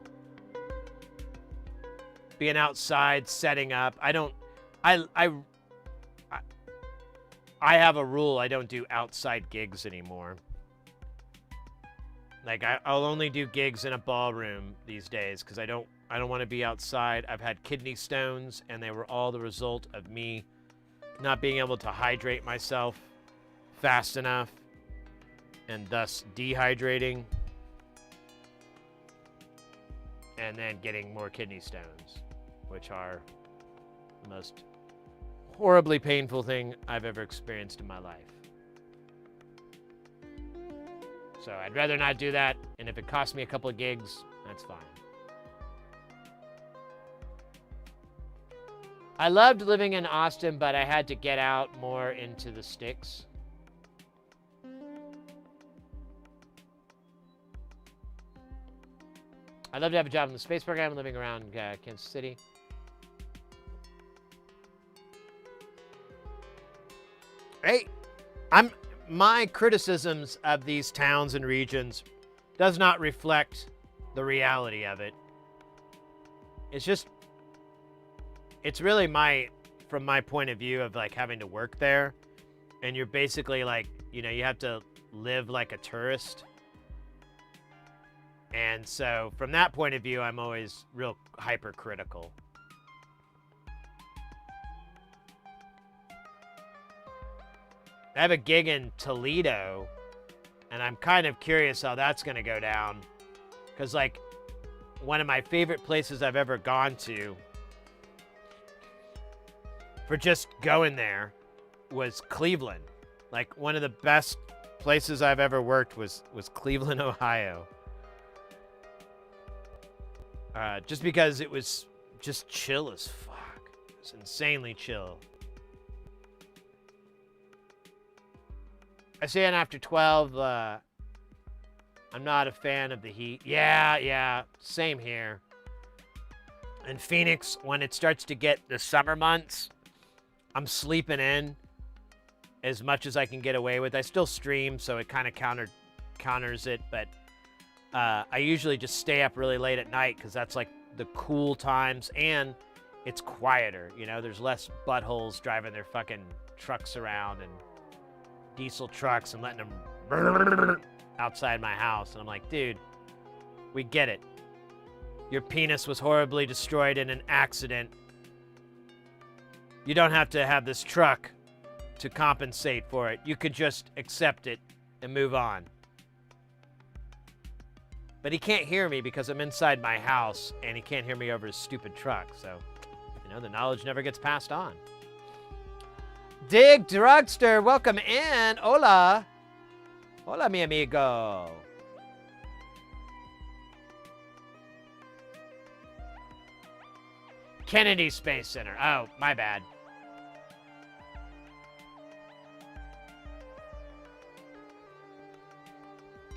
Being outside, setting up. I have a rule. I don't do outside gigs anymore. Like I'll only do gigs in a ballroom these days because I don't want to be outside. I've had kidney stones, and they were all the result of me not being able to hydrate myself fast enough, and thus dehydrating, and then getting more kidney stones, which are the most horribly painful thing I've ever experienced in my life. So I'd rather not do that, and if it costs me a couple of gigs, that's fine. I loved living in Austin, but I had to get out more into the sticks. I'd love to have a job in the space program, living around Kansas City. Hey, my criticisms of these towns and regions does not reflect the reality of it. It's really from my point of view of like having to work there, and you're basically like, you know, you have to live like a tourist. And so from that point of view, I'm always real hypercritical. I have a gig in Toledo, and I'm kind of curious how that's going to go down. Because, like, one of my favorite places I've ever gone to for just going there was Cleveland. Like, one of the best places I've ever worked was Cleveland, Ohio. Just because it was just chill as fuck. It was insanely chill. I say, and after 12, I'm not a fan of the heat. Yeah, same here. In Phoenix, when it starts to get the summer months, I'm sleeping in as much as I can get away with. I still stream, so it kind of counters it, but I usually just stay up really late at night because that's like the cool times, and it's quieter. You know, there's less buttholes driving their fucking trucks around and diesel trucks and letting them outside my house. And I'm like, dude, we get it. Your penis was horribly destroyed in an accident. You don't have to have this truck to compensate for it. You could just accept it and move on. But he can't hear me because I'm inside my house, and he can't hear me over his stupid truck. So, you know, the knowledge never gets passed on. Dig Drugster, welcome in. Hola. Hola, mi amigo. Kennedy Space Center. Oh, my bad.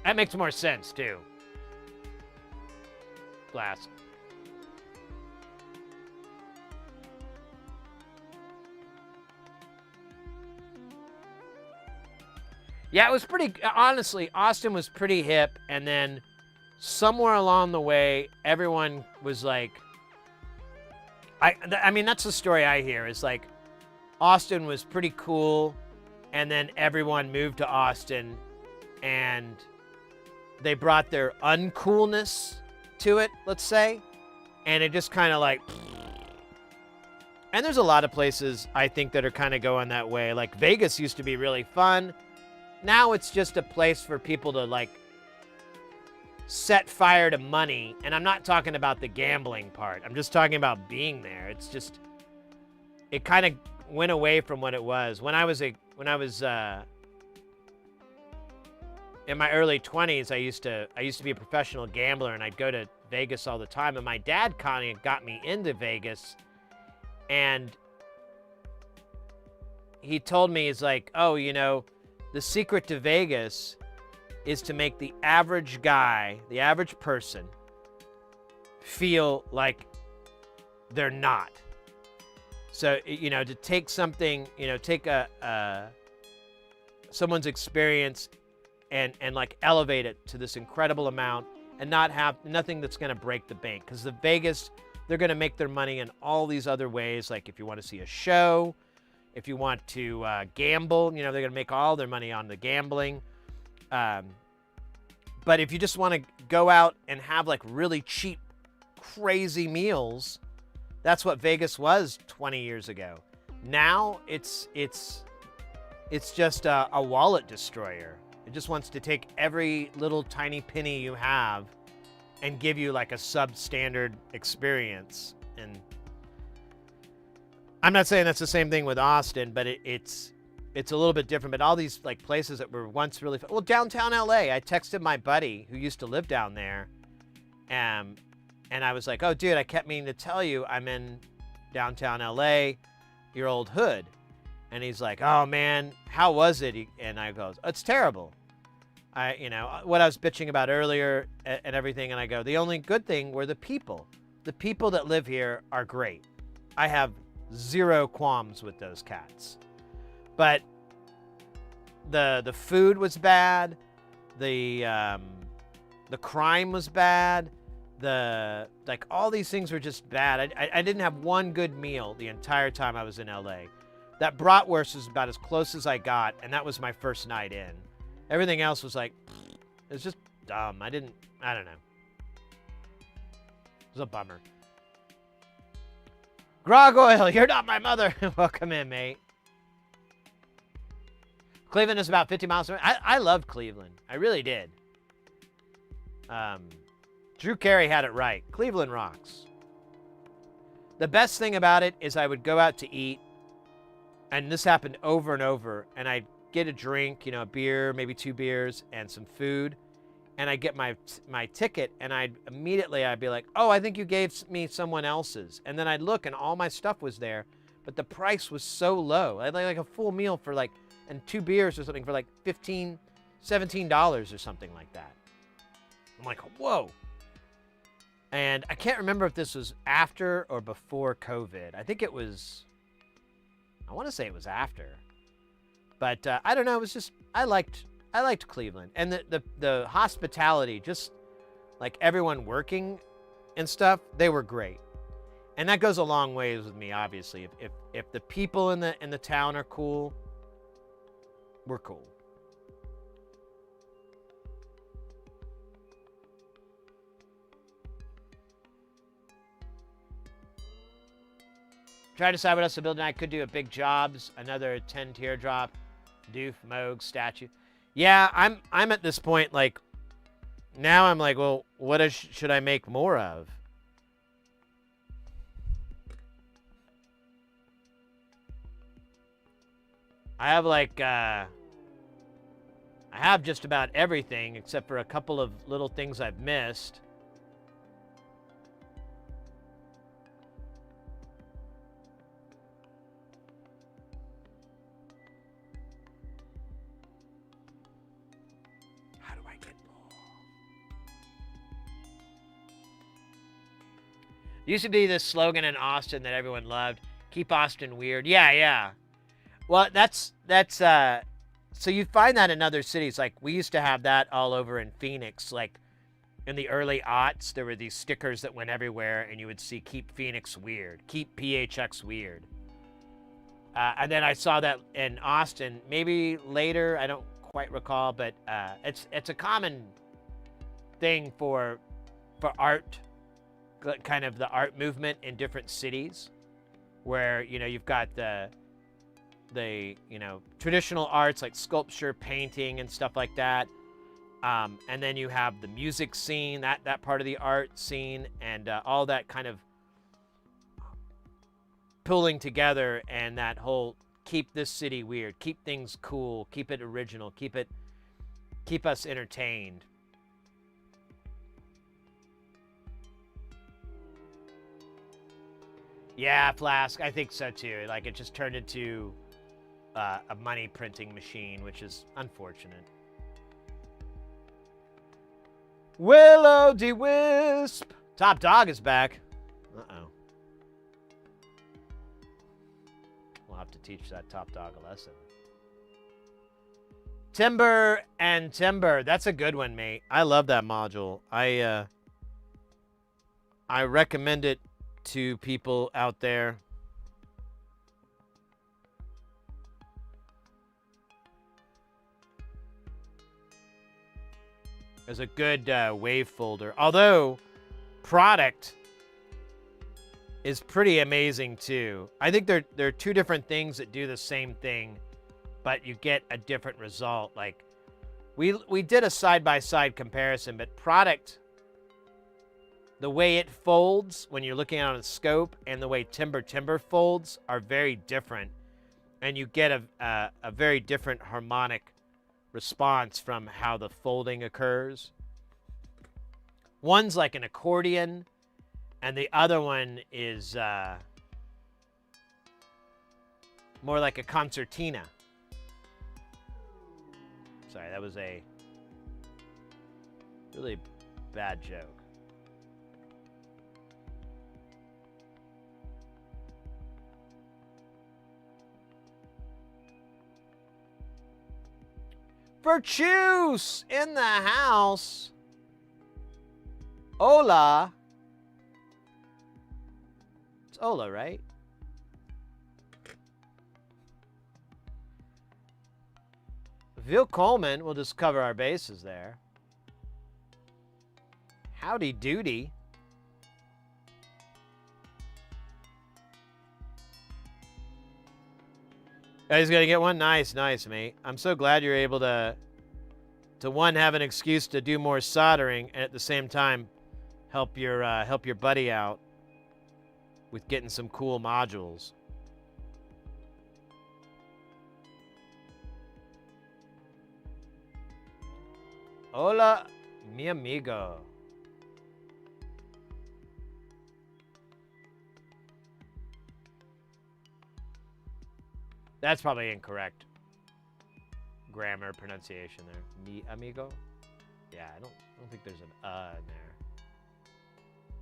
That makes more sense, too. Glass. Yeah, it was pretty, honestly, Austin was pretty hip, and then somewhere along the way, everyone was like, I mean, that's the story I hear. Is like Austin was pretty cool, and then everyone moved to Austin, and they brought their uncoolness to it, let's say, and it just kind of like. And there's a lot of places I think that are kind of going that way. Like Vegas used to be really fun. Now it's just a place for people to like set fire to money. And I'm not talking about the gambling part. I'm just talking about being there. It's just, it kind of went away from what it was. When I was in my early 20s, I used to be a professional gambler, and I'd go to Vegas all the time. And my dad kind of got me into Vegas. And he told me, he's like, oh, you know, the secret to Vegas is to make the average guy, the average person, feel like they're not. So, you know, to take something, you know, take someone's experience and like elevate it to this incredible amount and not have nothing that's going to break the bank. Because the Vegas, they're going to make their money in all these other ways. Like if you want to see a show, if you want to gamble, you know, they're going to make all their money on the gambling. But if you just want to go out and have like really cheap, crazy meals, that's what Vegas was 20 years ago. Now it's just a wallet destroyer. It just wants to take every little tiny penny you have and give you like a substandard experience. And I'm not saying that's the same thing with Austin, but it's a little bit different. But all these like places that were once really fun. Well, downtown LA, I texted my buddy who used to live down there, and I was like, oh dude, I kept meaning to tell you I'm in downtown LA, your old hood. And he's like, oh man, how was it? And I go, it's terrible. You know, what I was bitching about earlier and everything. And I go, the only good thing were the people. The people that live here are great. I have zero qualms with those cats. But the food was bad. The crime was bad. Like all these things were just bad. I didn't have one good meal the entire time I was in LA. That bratwurst was about as close as I got, and that was my first night in. Everything else was like, it was just dumb. I don't know. It was a bummer. Grog Oil, you're not my mother. Welcome in, mate. Cleveland is about 50 miles away. I loved Cleveland. I really did. Drew Carey had it right. Cleveland rocks. The best thing about it is I would go out to eat, and this happened over and over, and I'd get a drink, you know, a beer, maybe 2 beers, and some food, and I'd get my ticket, and I'd be like, oh, I think you gave me someone else's. And then I'd look, and all my stuff was there, but the price was so low. I had like a full meal for like, and 2 beers or something for like $15, $17 or something like that. I'm like, whoa. And I can't remember if this was after or before COVID. I think it was, I want to say it was after. But I don't know. It was just I liked Cleveland, and the hospitality, just like everyone working and stuff, they were great, and that goes a long ways with me. Obviously, if the people in the town are cool, we're cool. Try to decide what else to build tonight. Could do a big jobs, another 10 teardrop, doof, moog, statue. Yeah, I'm at this point, like, now I'm like, well, what should I make more of? I have like, I have just about everything except for a couple of little things I've missed. Used to be this slogan in Austin that everyone loved. Keep Austin weird. Yeah. Well, that's so you find that in other cities. Like we used to have that all over in Phoenix. Like in the early aughts, there were these stickers that went everywhere, and you would see "Keep Phoenix Weird," "Keep PHX Weird." And then I saw that in Austin, maybe later. I don't quite recall, but it's a common thing for art, kind of the art movement in different cities, where you've got the traditional arts like sculpture, painting, and stuff like that. And then you have the music scene, that part of the art scene, and all that kind of pulling together, and that whole keep this city weird, keep things cool, keep it original, keep us entertained. Yeah, Flask, I think so too. Like, it just turned into a money printing machine, which is unfortunate. Will-o-de-wisp. Top Dog is back. Uh-oh. We'll have to teach that Top Dog a lesson. Timber and Timber. That's a good one, mate. I love that module. I recommend it to people out there. There's a good wave folder. Although, product is pretty amazing too. I think they're two different things that do the same thing, but you get a different result. Like, we did a side-by-side comparison, but product, the way it folds when you're looking on a scope and the way Timber folds are very different, and you get a very different harmonic response from how the folding occurs. One's like an accordion, and the other one is more like a concertina. Sorry, that was a really bad joke. Virtues in the house. Hola. It's Ola, right? Vil Coleman, we'll just cover our bases there. Howdy doody. Oh, he's gonna get one. Nice, mate. I'm so glad you're able to one, have an excuse to do more soldering, and at the same time help your buddy out with getting some cool modules. Hola, mi amigo. That's probably incorrect grammar, pronunciation there. Mi amigo? Yeah, I don't think there's an in there.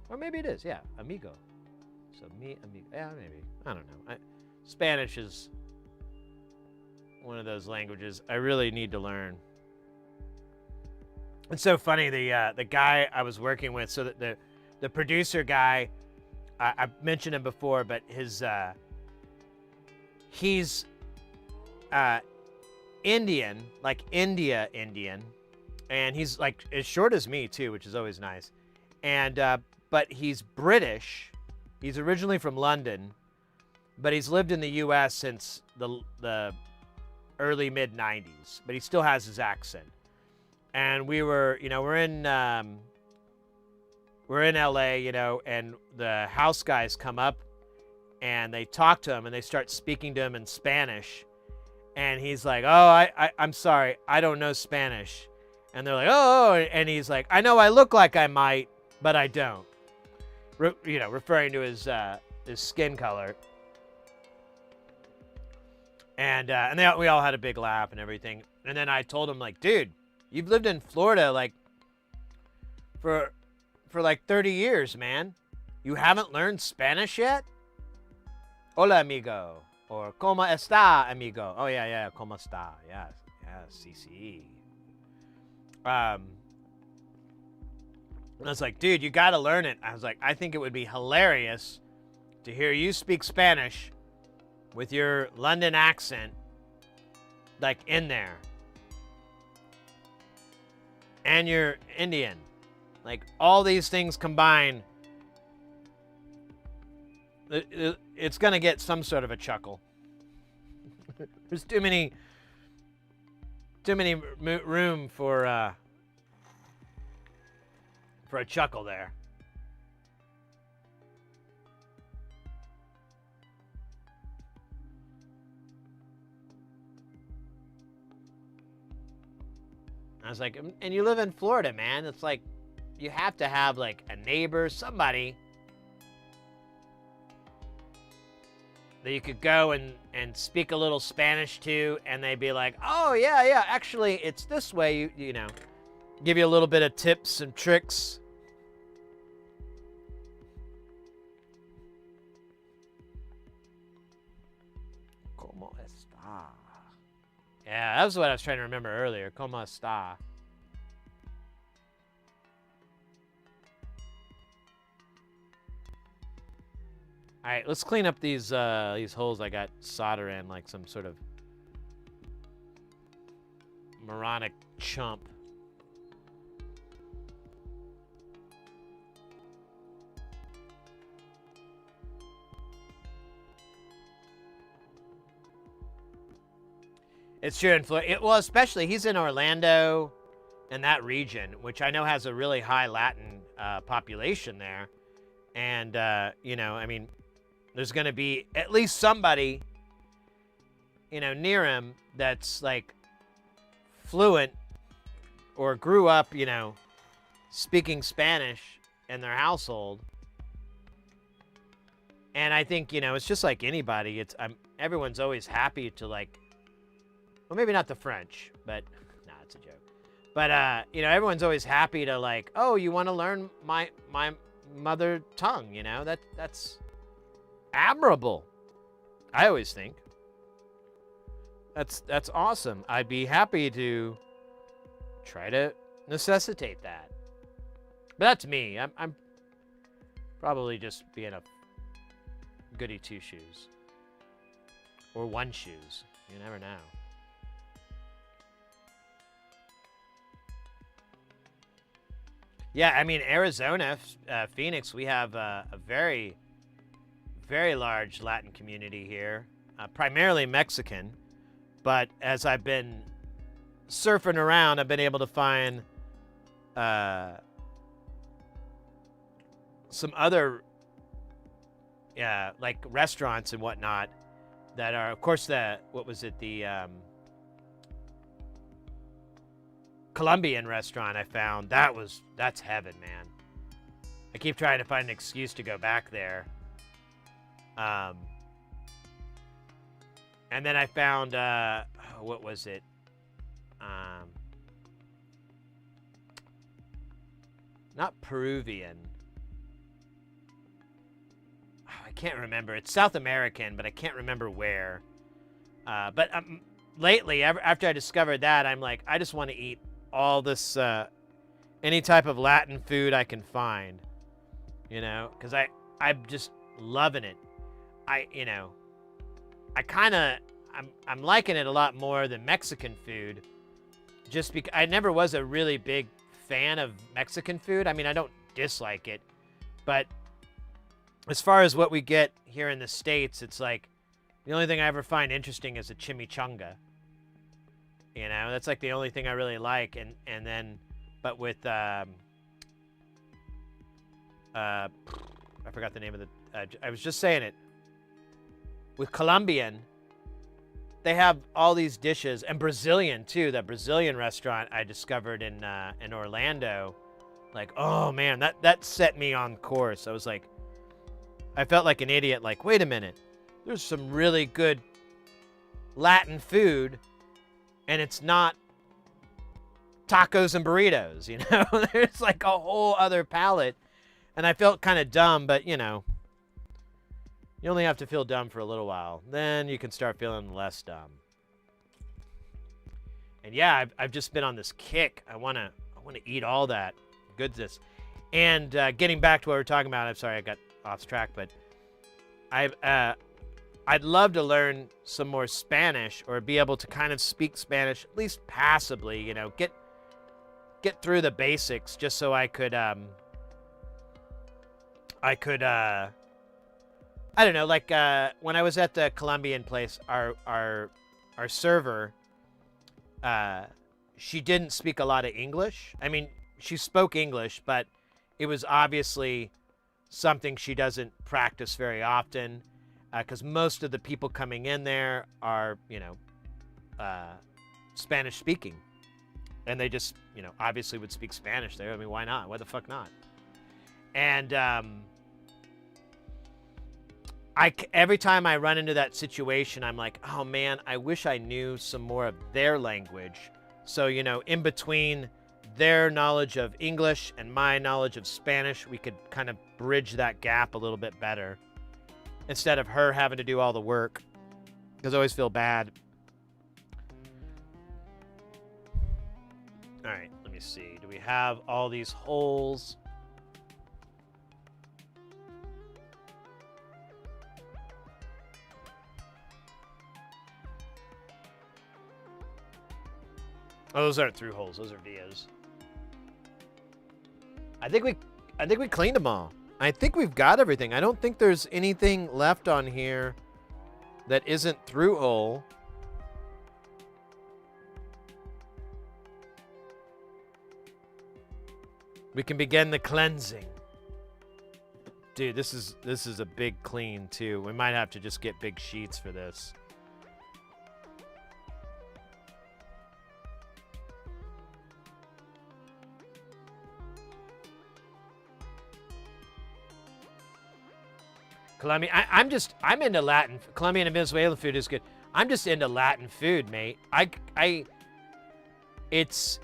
Or maybe it is, yeah, amigo. So mi amigo. Yeah, maybe. I don't know. Spanish is one of those languages I really need to learn. It's so funny, the guy I was working with, so that the producer guy, I mentioned him before, but his he's Indian, like Indian, and he's like as short as me too, which is always nice. And but he's British. He's originally from London, but he's lived in the U.S. since the early mid '90s. But he still has his accent. And we're in LA, and the house guys come up and they talk to him and they start speaking to him in Spanish. And he's like, "Oh, I'm sorry, I don't know Spanish." And they're like, "Oh," and he's like, "I know I look like I might, but I don't." Referring to his skin color. And we all had a big laugh and everything. And then I told him, like, "Dude, you've lived in Florida like for like 30 years, man. You haven't learned Spanish yet?" Hola, amigo. Or ¿Cómo está, amigo? Oh, yeah. ¿Cómo está? Yeah, sí. And I was like, dude, you got to learn it. I was like, I think it would be hilarious to hear you speak Spanish with your London accent, like, in there. And you're Indian. Like, all these things combined, it's going to get some sort of a chuckle. There's too many room for a chuckle there. I was like, and you live in Florida, man. It's like, you have to have, like, a neighbor, somebody that you could go and speak a little Spanish to, and they'd be like, oh, yeah, actually, it's this way, you know, give you a little bit of tips and tricks. ¿Cómo está? Yeah, that was what I was trying to remember earlier. ¿Cómo está? All right, let's clean up these holes I got solder in, like some sort of moronic chump. It's true in Florida. Well, especially he's in Orlando and that region, which I know has a really high Latin population there. And, you know, I mean, there's going to be at least somebody, you know, near him that's, like, fluent or grew up, you know, speaking Spanish in their household. And I think, you know, it's just like anybody. Everyone's always happy to, like, well, maybe not the French, but, nah, it's a joke. But, you know, everyone's always happy to, like, oh, you want to learn my mother tongue, you know? That's admirable, I always think. That's awesome. I'd be happy to try to necessitate that. But that's me. I'm probably just being a goody two-shoes. Or one-shoes. You never know. Yeah, I mean, Arizona, Phoenix, we have a very, very large Latin community here, primarily Mexican. But as I've been surfing around, I've been able to find some other, like restaurants and whatnot that are, of course, the Colombian restaurant I found. That's heaven, man. I keep trying to find an excuse to go back there. And then I found, what was it? Not Peruvian. I can't remember. It's South American, but I can't remember where. But lately, after I discovered that, I'm like, I just want to eat all this, any type of Latin food I can find, you know, because I'm just loving it. I'm liking it a lot more than Mexican food, just because I never was a really big fan of Mexican food. I mean, I don't dislike it, but as far as what we get here in the States, it's like the only thing I ever find interesting is a chimichanga. You know, that's like the only thing I really like. And then, but with, I forgot the name of the, I was just saying it. With Colombian, they have all these dishes, and Brazilian too. That Brazilian restaurant I discovered in Orlando, like, oh man, that set me on course. I was like, I felt like an idiot. Like, wait a minute, there's some really good Latin food, and it's not tacos and burritos. You know, there's like a whole other palette, and I felt kind of dumb, but you know. You only have to feel dumb for a little while. Then you can start feeling less dumb. And yeah, I've just been on this kick. I wanna eat all that goodness. And getting back to what we were talking about, I'm sorry I got off track, but I'd love to learn some more Spanish or be able to kind of speak Spanish, at least passably, you know, get through the basics just so I could, I don't know, like when I was at the Colombian place, our server, she didn't speak a lot of English. I mean, she spoke English, but it was obviously something she doesn't practice very often, because most of the people coming in there are, you know, Spanish speaking, and they just, you know, obviously would speak Spanish there. I mean, why not? Why the fuck not? And every time I run into that situation, I'm like, oh man, I wish I knew some more of their language. So, you know, in between their knowledge of English and my knowledge of Spanish, we could kind of bridge that gap a little bit better instead of her having to do all the work, because I always feel bad. All right, let me see. Do we have all these holes? Oh, those aren't through holes. Those are vias. I think we cleaned them all. I think we've got everything. I don't think there's anything left on here that isn't through hole. We can begin the cleansing. Dude, this is a big clean too. We might have to just get big sheets for this. Colombian, I'm into Latin. Colombian and Venezuelan food is good. I'm just into Latin food, mate. It's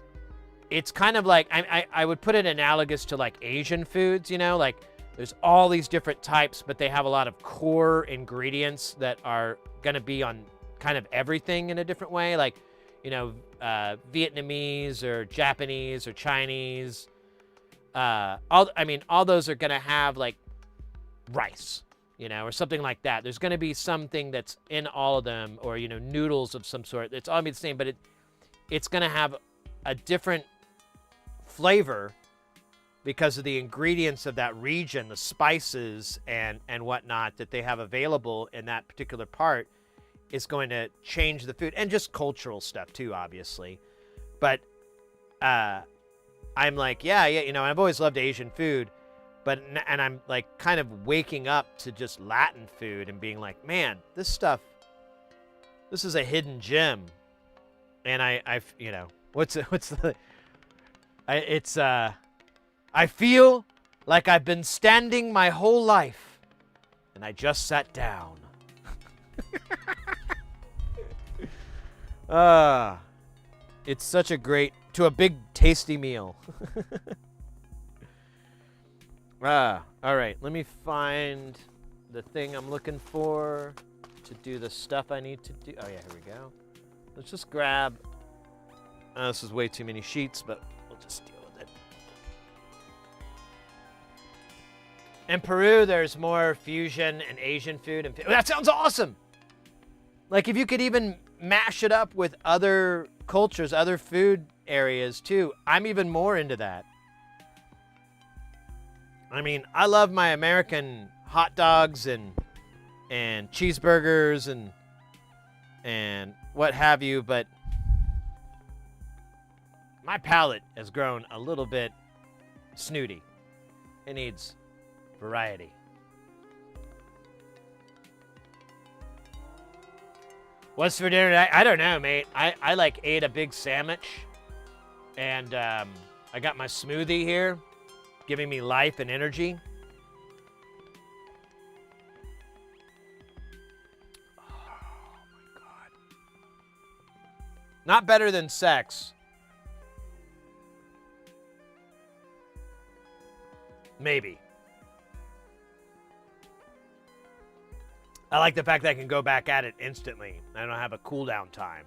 kind of like, I would put it analogous to like Asian foods, you know, like there's all these different types, but they have a lot of core ingredients that are going to be on kind of everything in a different way. Like, you know, Vietnamese or Japanese or Chinese. All those are going to have like rice, you know, or something like that. There's going to be something that's in all of them, or, you know, noodles of some sort. It's all gonna be the same, but it's going to have a different flavor because of the ingredients of that region, the spices and whatnot that they have available in that particular part is going to change the food, and just cultural stuff too, obviously. But I'm like, yeah, you know, I've always loved Asian food. And I'm like kind of waking up to just Latin food and being like, man, this is a hidden gem. And I you know, I feel like I've been standing my whole life and I just sat down. It's such a big tasty meal. All right, let me find the thing I'm looking for to do the stuff I need to do. Oh, yeah, here we go. Let's just grab... this is way too many sheets, but we'll just deal with it. In Peru, there's more fusion and Asian food. And that sounds awesome! Like, if you could even mash it up with other cultures, other food areas, too, I'm even more into that. I mean, I love my American hot dogs and cheeseburgers and what have you, but my palate has grown a little bit snooty. It needs variety. What's for dinner tonight? I don't know, mate. I like ate a big sandwich, and I got my smoothie here, giving me life and energy. Oh my God. Not better than sex. Maybe. I like the fact that I can go back at it instantly. I don't have a cooldown time.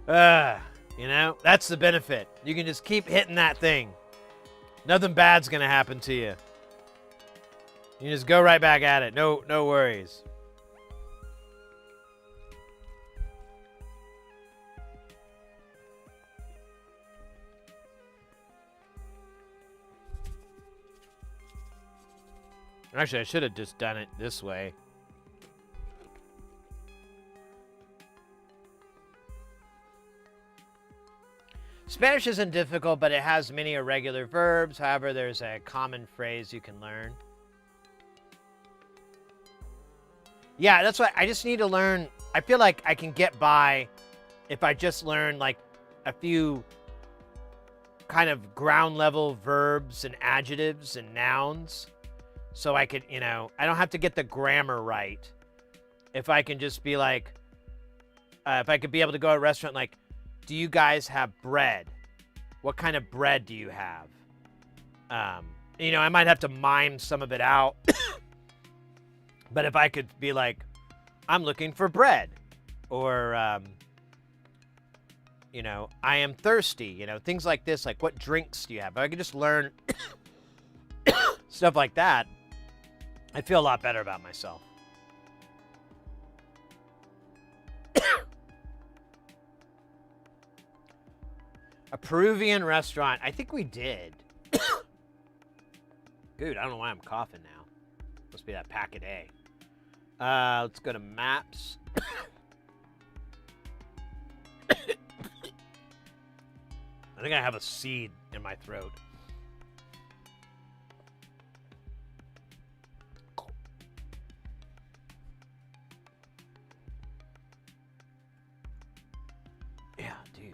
You know, that's the benefit. You can just keep hitting that thing. Nothing bad's gonna happen to you. You just go right back at it. No worries. Actually, I should have just done it this way. Spanish isn't difficult, but it has many irregular verbs. However, there's a common phrase you can learn. Yeah, that's why I just need to learn. I feel like I can get by if I just learn like a few kind of ground level verbs and adjectives and nouns. So I could, you know, I don't have to get the grammar right. If I can just be like, if I could be able to go to a restaurant like, do you guys have bread? What kind of bread do you have? You know, I might have to mime some of it out. But if I could be like, I'm looking for bread. Or, you know, I am thirsty. You know, things like this. Like, what drinks do you have? If I could just learn stuff like that, I'd feel a lot better about myself. A Peruvian restaurant. I think we did. Dude, I don't know why I'm coughing now. Must be that packet A. Let's go to maps. I think I have a seed in my throat. Yeah, dude.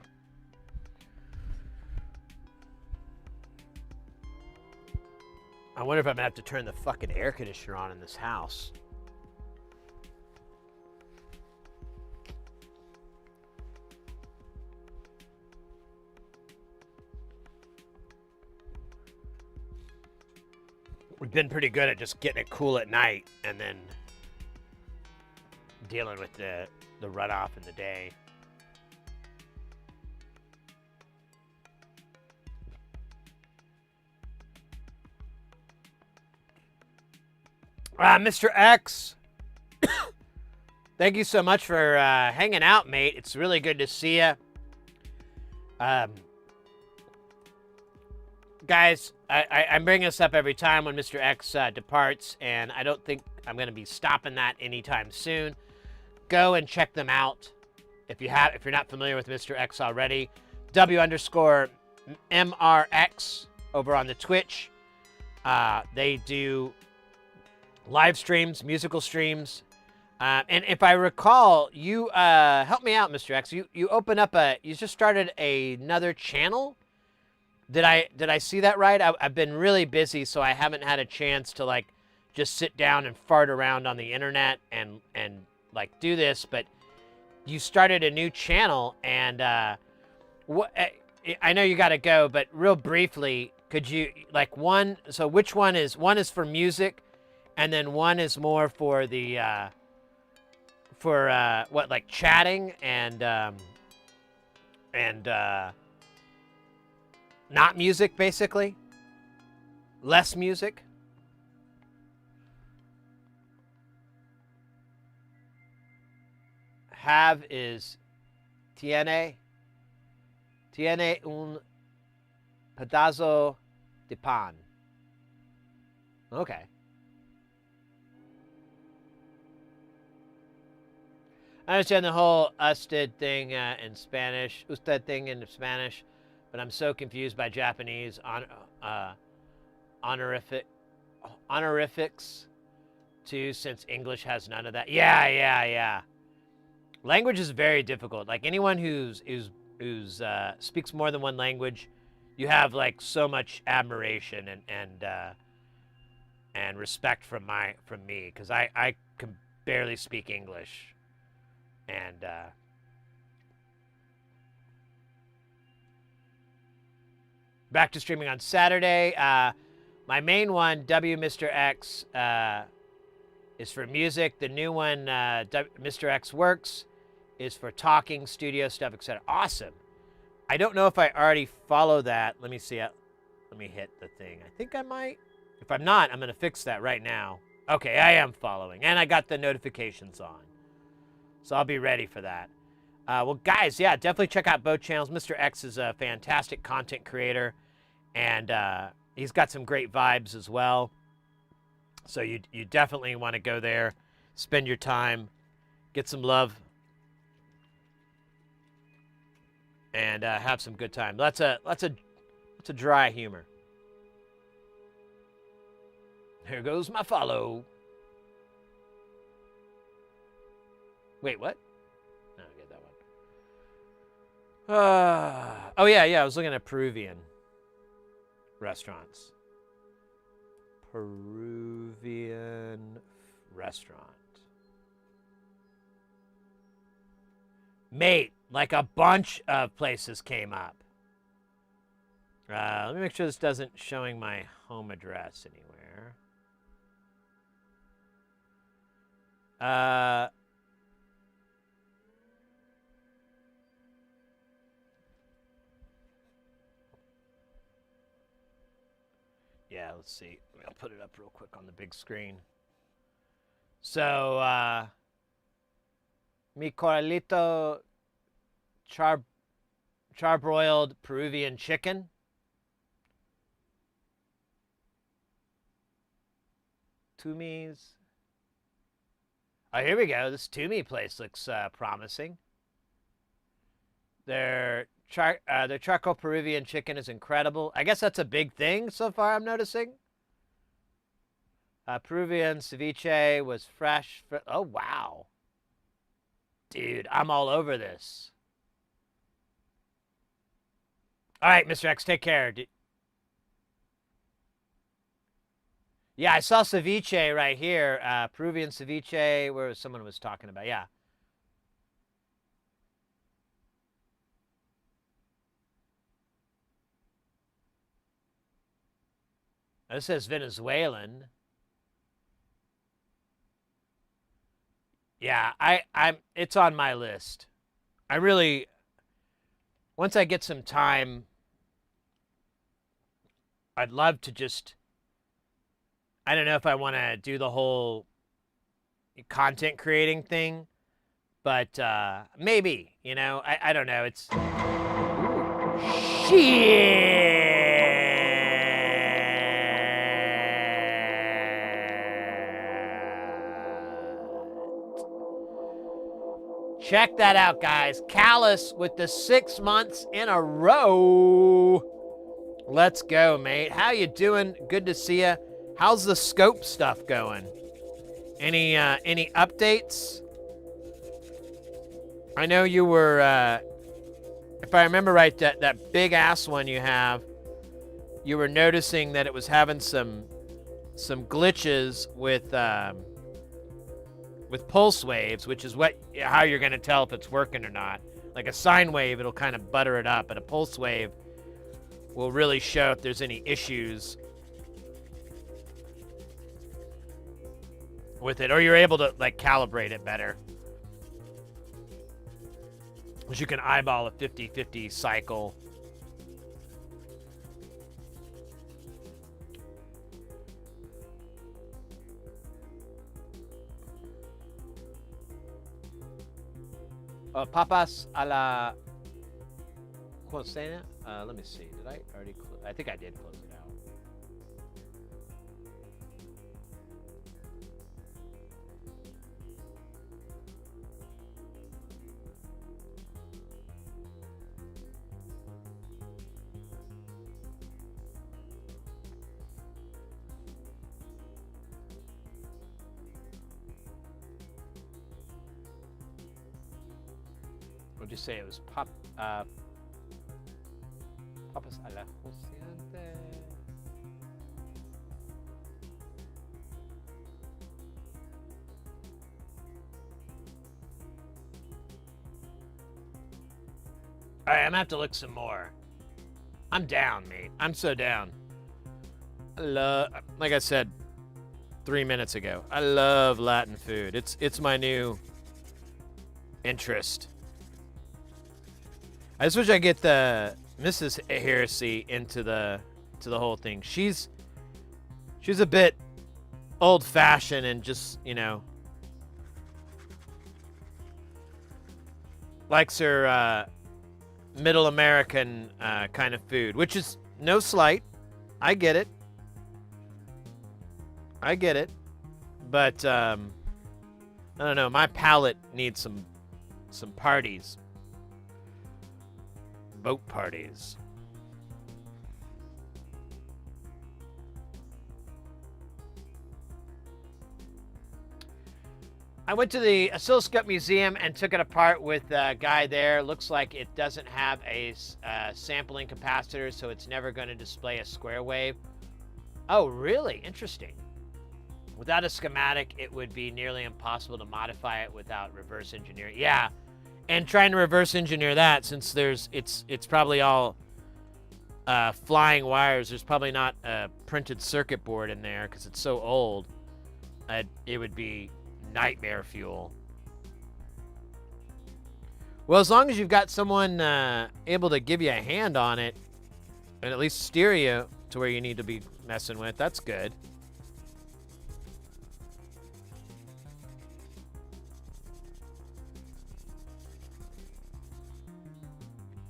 I wonder if I'm gonna have to turn the fucking air conditioner on in this house. We've been pretty good at just getting it cool at night and then dealing with the runoff in the day. Mr. X, thank you so much for hanging out, mate. It's really good to see you. Guys, I'm bringing this up every time when Mr. X departs, and I don't think I'm going to be stopping that anytime soon. Go and check them out if you're not familiar with Mr. X already. W_MRX over on the Twitch. They do live streams, musical streams. And if I recall, you help me out, Mr. X. You open up you just started another channel. Did I see that right? I've been really busy, so I haven't had a chance to like just sit down and fart around on the internet and like do this. But you started a new channel, and what? I know you got to go, but real briefly, could you like one? So which one is for music, and then one is more for the what, like chatting and not music, basically? Less music? Have is tiene un pedazo de pan. Okay. I understand the whole usted thing in Spanish, usted thing in Spanish, but I'm so confused by Japanese honorifics too, since English has none of that. Yeah. Language is very difficult. Like anyone who's speaks more than one language, you have like so much admiration and respect from me, because I can barely speak English. And back to streaming on Saturday. My main one, Mr. X, is for music. The new one, Mr. X Works, is for talking, studio stuff, etc. Awesome. I don't know if I already follow that. Let me see. Let me hit the thing. I think I might. If I'm not, I'm going to fix that right now. Okay, I am following. And I got the notifications on. So I'll be ready for that. Well, guys, yeah, definitely check out both channels. Mr. X is a fantastic content creator. And he's got some great vibes as well. So you definitely want to go there, spend your time, get some love, and have some good time. That's a dry humor. Here goes my follow. Wait, what? No, I get that one. Oh yeah, I was looking at Peruvian restaurants. Peruvian restaurant. Mate, like a bunch of places came up. Let me make sure this doesn't showing my home address anywhere. Yeah, let's see. I'll put it up real quick on the big screen. So, mi coralito charbroiled Peruvian chicken. Tumi's. Oh, here we go. This Tumi place looks promising. Their charcoal Peruvian chicken is incredible. I guess that's a big thing so far, I'm noticing. Peruvian ceviche was fresh. Oh, wow. Dude, I'm all over this. All right, Mr. X, take care. Yeah, I saw ceviche right here. Peruvian ceviche, where someone was talking about. Yeah. This says Venezuelan. Yeah, it's on my list. I really, once I get some time, I'd love to just, I don't know if I want to do the whole content creating thing, but maybe, you know, I don't know. It's shit. Check that out, guys. Callus with the 6 months in a row. Let's go, mate. How you doing? Good to see you. How's the scope stuff going? Any updates? I know you were, if I remember right, that big ass one you have, you were noticing that it was having some glitches with pulse waves, which is how you're going to tell if it's working or not. Like a sine wave, it'll kind of butter it up, but a pulse wave will really show if there's any issues with it, or you're able to like calibrate it better. Because you can eyeball a 50-50 cycle. Papas a la cocina. Let me see. Did I already close? I think I did close it out. What'd you say? It was papas a la cociente. All right, I'm gonna have to look some more. I'm down, mate. I'm so down. Like I said 3 minutes ago, I love Latin food. It's my new interest. I just wish I get the Mrs. Heresy into the whole thing. She's a bit old-fashioned and just, you know, likes her middle American kind of food, which is no slight. I get it. I get it. But I don't know. My palate needs some parties. Boat parties. I went to the Oscilloscope Museum and took it apart with a guy there. Looks like it doesn't have a sampling capacitor, so it's never going to display a square wave. Oh, really? Interesting. Without a schematic, it would be nearly impossible to modify it without reverse engineering. Yeah, and trying to reverse engineer that, since it's probably all flying wires. There's probably not a printed circuit board in there because it's so old. It would be nightmare fuel. Well, as long as you've got someone able to give you a hand on it and at least steer you to where you need to be messing with, that's good.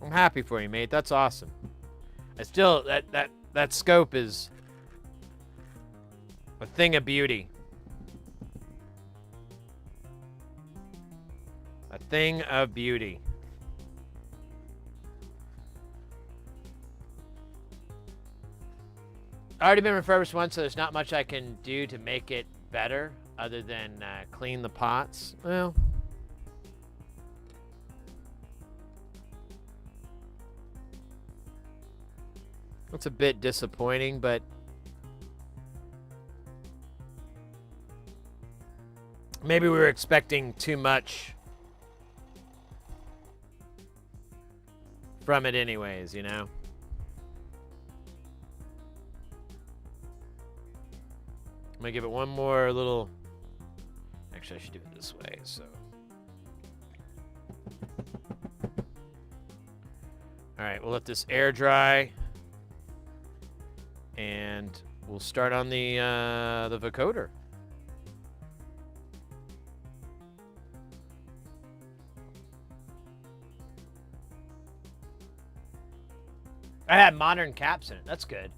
I'm happy for you, mate. That's awesome. I still that scope is a thing of beauty. A thing of beauty. Already been refurbished once, so there's not much I can do to make it better other than clean the pots. Well, that's a bit disappointing, but maybe we were expecting too much from it anyways, you know? I'm gonna give it one more little... Actually, I should do it this way, so... Alright, we'll let this air dry. And we'll start on the vocoder. I had modern caps in it. That's good.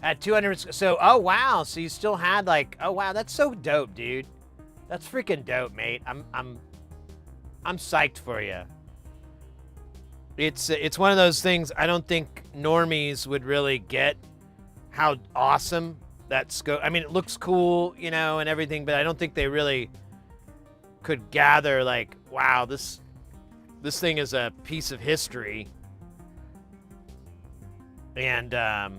Had 200. So, oh wow. So you still had like, oh wow, that's so dope, dude. That's freaking dope, mate. I'm psyched for you. It's one of those things I don't think normies would really get how awesome that scope. I mean, it looks cool, you know, and everything, but I don't think they really could gather like, wow, this thing is a piece of history. And I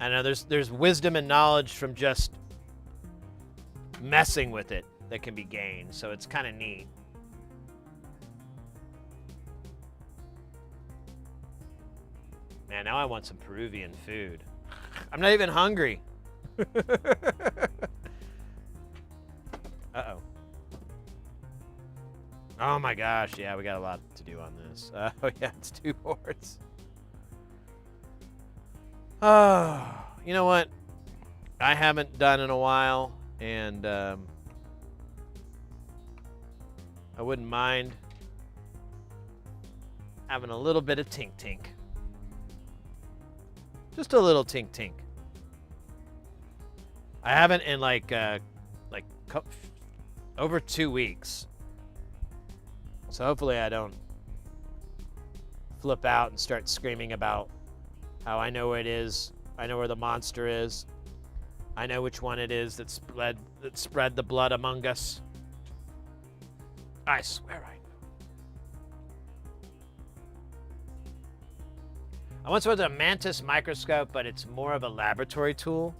know there's wisdom and knowledge from just messing with it that can be gained, so it's kind of neat. Man, now I want some Peruvian food. I'm not even hungry. Uh-oh. Oh my gosh, yeah, we got a lot to do on this. Oh yeah, it's 2 boards. Oh, you know what? I haven't done in a while, and I wouldn't mind having a little bit of tink-tink. Just a little tink-tink. I haven't in like over 2 weeks. So hopefully I don't flip out and start screaming about how I know where it is. I know where the monster is. I know which one it is that spread the blood among us. I swear I know. I once went to a mantis microscope, but it's more of a laboratory tool.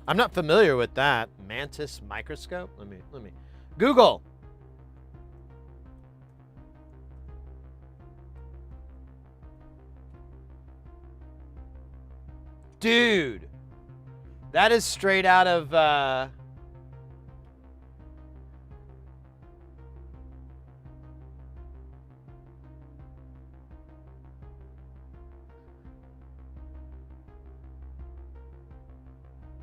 I'm not familiar with that. Mantis microscope? Let me Google. Dude. That is straight out of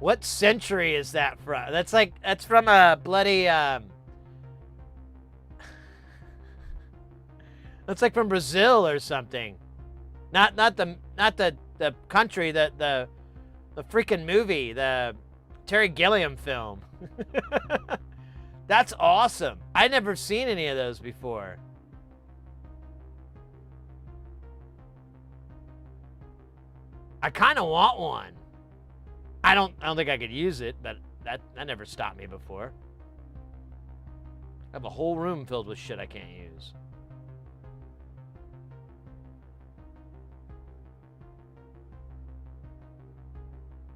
what century is that from? That's from a bloody that's like from Brazil or something. Not the country, the freaking movie, the Terry Gilliam film. That's awesome. I'd never seen any of those before. I kind of want one. I don't think I could use it, but that never stopped me before. I have a whole room filled with shit I can't use.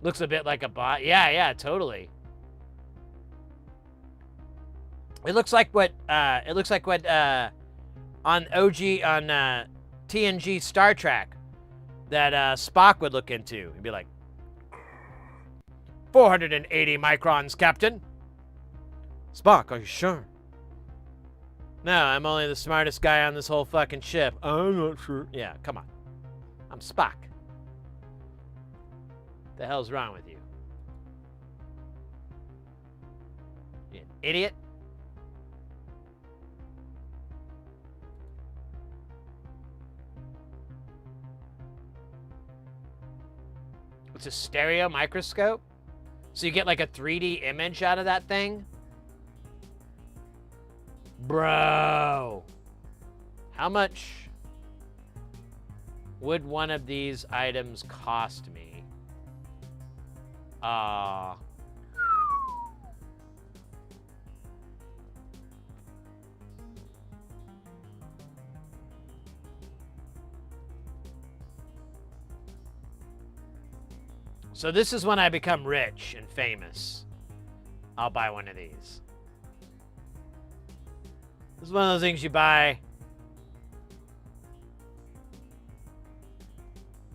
Looks a bit like a bot. Yeah, totally. It looks like what on TNG Star Trek that Spock would look into. He'd be like, 480 microns, Captain. Spock, are you sure? No, I'm only the smartest guy on this whole fucking ship. I'm not sure. Yeah, come on. I'm Spock. The hell's wrong with you? You idiot. It's a stereo microscope? So you get like a 3D image out of that thing? Bro. How much would one of these items cost me? So this is when I become rich and famous. I'll buy one of these. This is one of those things you buy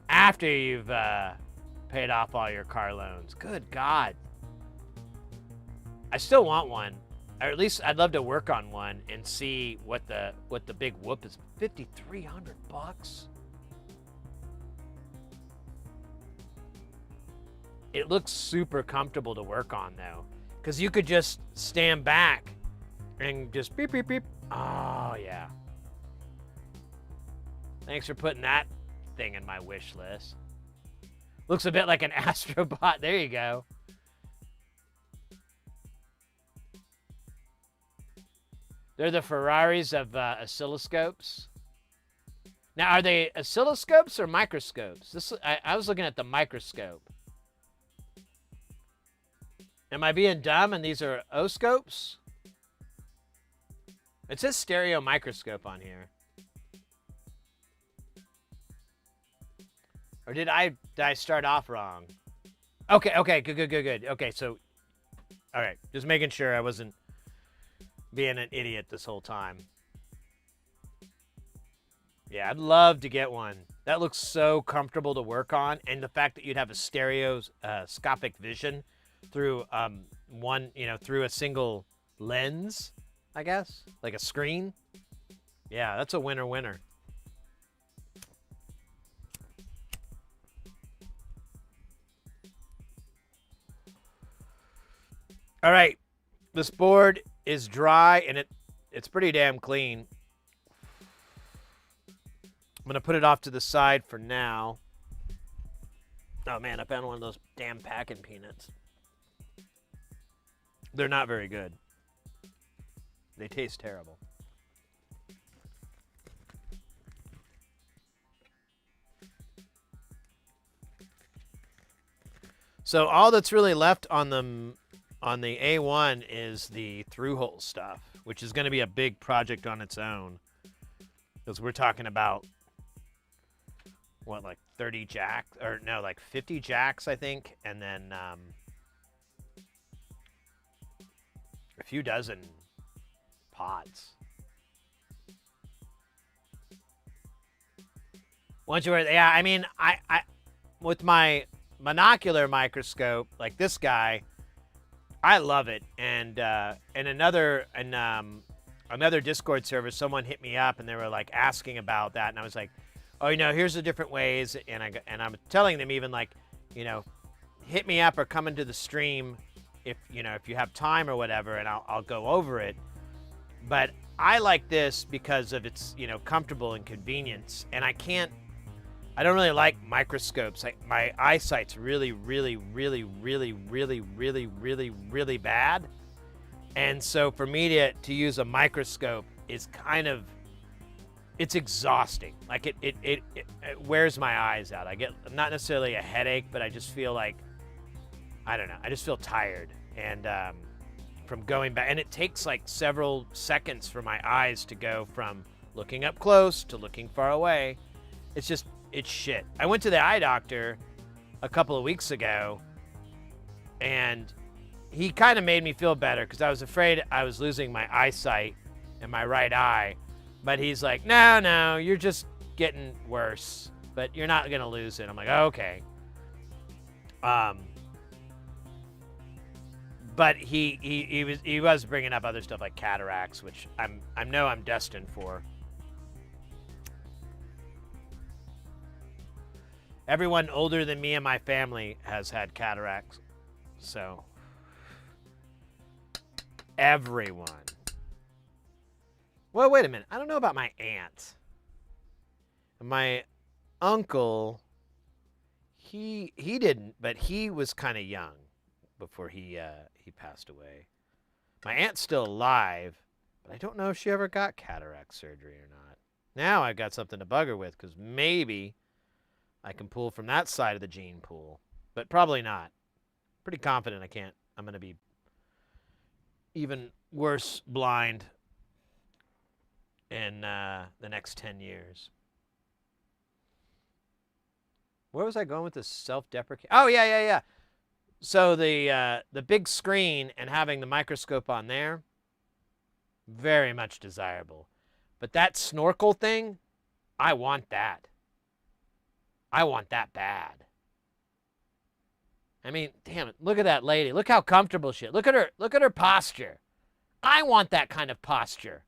after you've paid off all your car loans. Good God. I still want one. Or at least I'd love to work on one and see what the big whoop is. $5,300? It looks super comfortable to work on though. Because you could just stand back and just beep, beep, beep. Oh, yeah. Thanks for putting that thing in my wish list. Looks a bit like an Astrobot. There you go. They're the Ferraris of oscilloscopes. Now, are they oscilloscopes or microscopes? I was looking at the microscope. Am I being dumb and these are oscopes? It says stereo microscope on here. Or did I start off wrong? Okay, good. Okay, so, all right, just making sure I wasn't being an idiot this whole time. Yeah, I'd love to get one. That looks so comfortable to work on, and the fact that you'd have a stereoscopic vision through through a single lens, I guess, like a screen. Yeah, that's a winner. All right, this board is dry and it's pretty damn clean. I'm gonna put it off to the side for now. Oh man, I found one of those damn packing peanuts. They're not very good. They taste terrible. So all that's really left on the A1 is the through-hole stuff, which is going to be a big project on its own. Because we're talking about, what, like 30 jacks? Or no, like 50 jacks, I think. And then a few dozen pods. Once you were, yeah, I mean, I with my monocular microscope, like this guy, I love it. And another Discord server, someone hit me up and they were like asking about that, and I was like, oh, here's the different ways, and I'm telling them even like, hit me up or come into the stream if you have time or whatever, and I'll go over it. But I like this because of its comfortable and convenience, and I don't really like microscopes. My eyesight's really, really, really, really, really, really, really, really bad. And so for me to use a microscope is it's exhausting. Like it wears my eyes out. I get not necessarily a headache, but I just feel like, I don't know, I just feel tired. And from going back, and it takes like several seconds for my eyes to go from looking up close to looking far away. It's shit. I went to the eye doctor a couple of weeks ago, and he kind of made me feel better because I was afraid I was losing my eyesight in my right eye. But he's like, no, you're just getting worse, but you're not going to lose it. I'm like, okay. But he was bringing up other stuff like cataracts, which I know I'm destined for. Everyone older than me and my family has had cataracts. So, everyone. Well, wait a minute. I don't know about my aunt. My uncle, he didn't, but he was kind of young before he passed away. My aunt's still alive, but I don't know if she ever got cataract surgery or not. Now I've got something to bug her with, because maybe I can pull from that side of the gene pool, but probably not. Pretty confident I can't. I'm going to be even worse blind in the next 10 years. Where was I going with this self-deprecating? Oh, yeah. So the big screen and having the microscope on there, very much desirable. But that snorkel thing, I want that. I want that bad. I mean, damn it, look at that lady. Look how comfortable she is. Look at her posture. I want that kind of posture.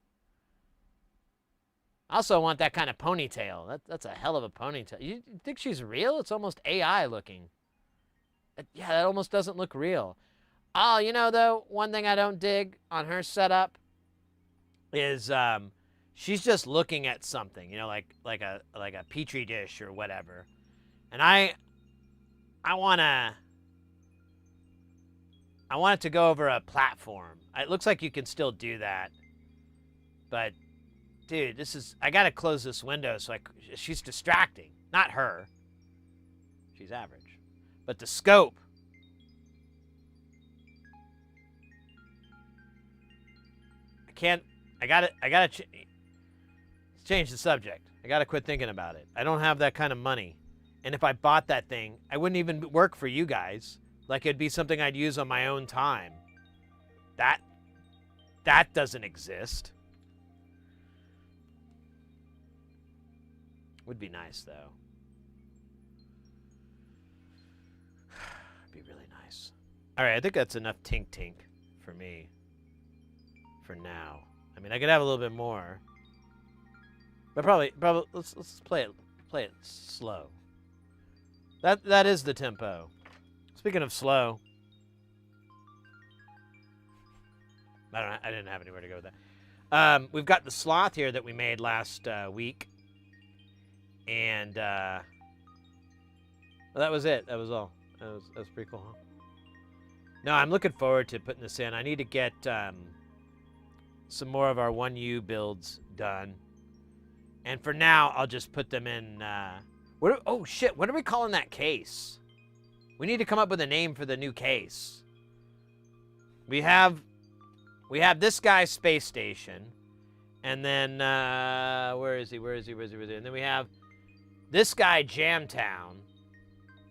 I also want that kind of ponytail. That's a hell of a ponytail. You think she's real? It's almost AI looking. Yeah, that almost doesn't look real. Oh, though, one thing I don't dig on her setup is she's just looking at something, like a petri dish or whatever. And I want it to go over a platform. It looks like you can still do that. But dude, I got to close this window so she's distracting. Not her. She's average. But the scope. I gotta change the subject. I gotta quit thinking about it. I don't have that kind of money. And if I bought that thing, I wouldn't even work for you guys. Like, it'd be something I'd use on my own time. That doesn't exist. Would be nice, though. It'd be really nice. All right, I think that's enough tink for me. For now. I mean, I could have a little bit more. But probably let's play it slow. That is the tempo. Speaking of slow, I didn't have anywhere to go with that. We've got the sloth here that we made last week, and well, that was it. That was all. That was pretty cool, huh? No, I'm looking forward to putting this in. I need to get some more of our 1U builds done, and for now, I'll just put them in. Oh shit! What are we calling that case? We need to come up with a name for the new case. We have this guy's space station, and then where is he? And then we have this guy Jamtown.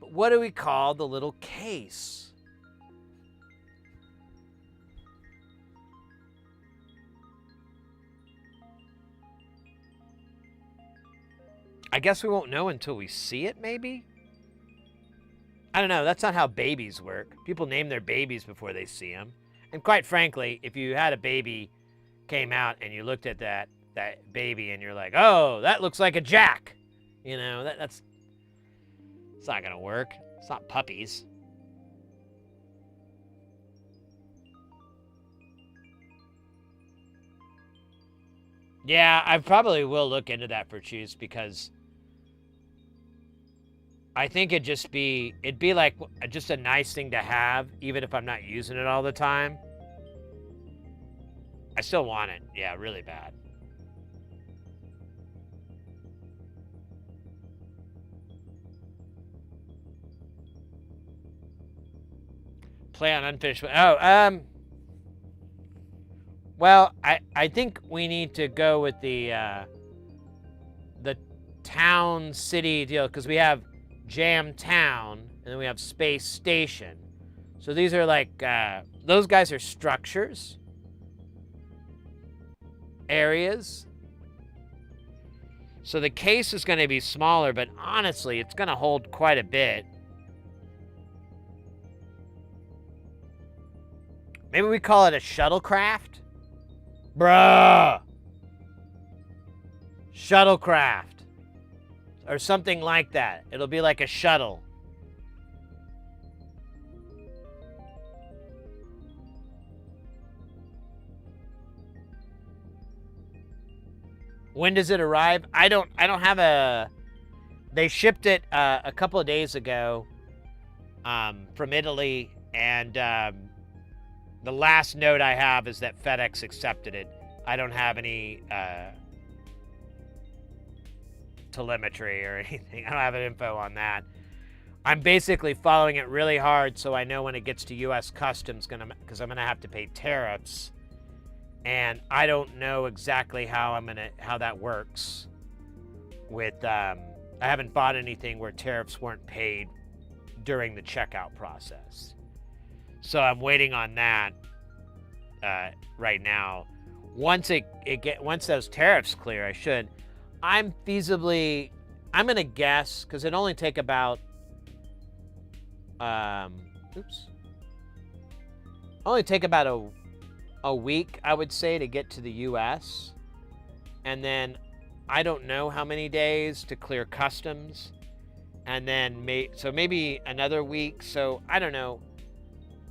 But what do we call the little case? I guess we won't know until we see it, maybe? I don't know. That's not how babies work. People name their babies before they see them. And quite frankly, if you had a baby came out and you looked at that baby and you're like, oh, that looks like a Jack. You know, that's it's not gonna work. It's not puppies. Yeah, I probably will look into that for Choose because I think it'd be like just a nice thing to have, even if I'm not using it all the time. I still want it. Yeah, really bad. Play on unfinished. Oh, well, I think we need to go with the town city deal because we have Jam Town and then we have Space Station. So these are like those guys are structures, areas. So the case is going to be smaller, but honestly, it's going to hold quite a bit. Maybe we call it a shuttlecraft? Bruh! Shuttlecraft. Or something like that. It'll be like a shuttle. When does it arrive? I don't have a... They shipped it a couple of days ago from Italy, and the last note I have is that FedEx accepted it. I don't have any telemetry or anything. I don't have an info on that. I'm basically following it really hard so I know when it gets to U.S. Customs because I'm gonna have to pay tariffs, and I don't know exactly how that works. With I haven't bought anything where tariffs weren't paid during the checkout process, so I'm waiting on that right now. Once those tariffs clear, I'm gonna guess because it only take about a week, I would say, to get to the U.S. And then I don't know how many days to clear customs, and then maybe another week. So I don't know.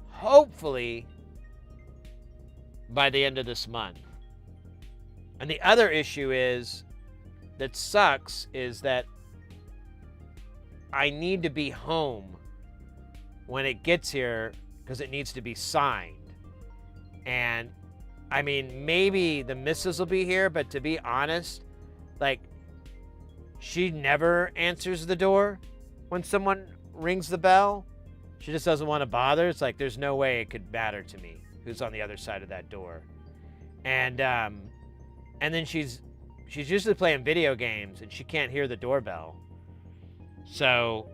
Hopefully by the end of this month. And the other issue that sucks is that I need to be home when it gets here because it needs to be signed. And I mean, maybe the missus will be here, but to be honest, like, she never answers the door when someone rings the bell. She just doesn't want to bother. It's like there's no way it could matter to me who's on the other side of that door. And then she's usually playing video games and she can't hear the doorbell. So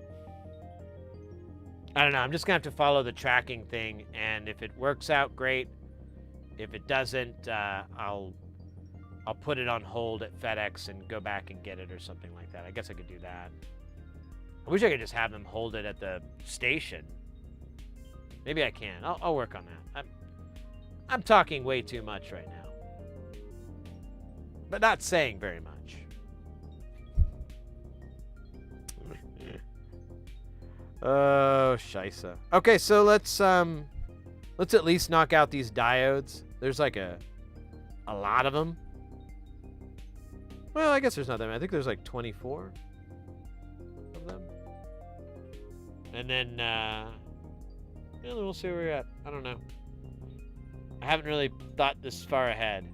I don't know. I'm just gonna have to follow the tracking thing, and if it works out, great. If it doesn't, I'll put it on hold at FedEx and go back and get it or something like that. I guess I could do that. I wish I could just have them hold it at the station. Maybe I can. I'll work on that. I'm talking way too much right now, but not saying very much. Oh, scheisse. Okay, so let's at least knock out these diodes. There's like a lot of them. Well, I guess there's not that many. I think there's like 24 of them. And then we'll see where we're at. I don't know. I haven't really thought this far ahead.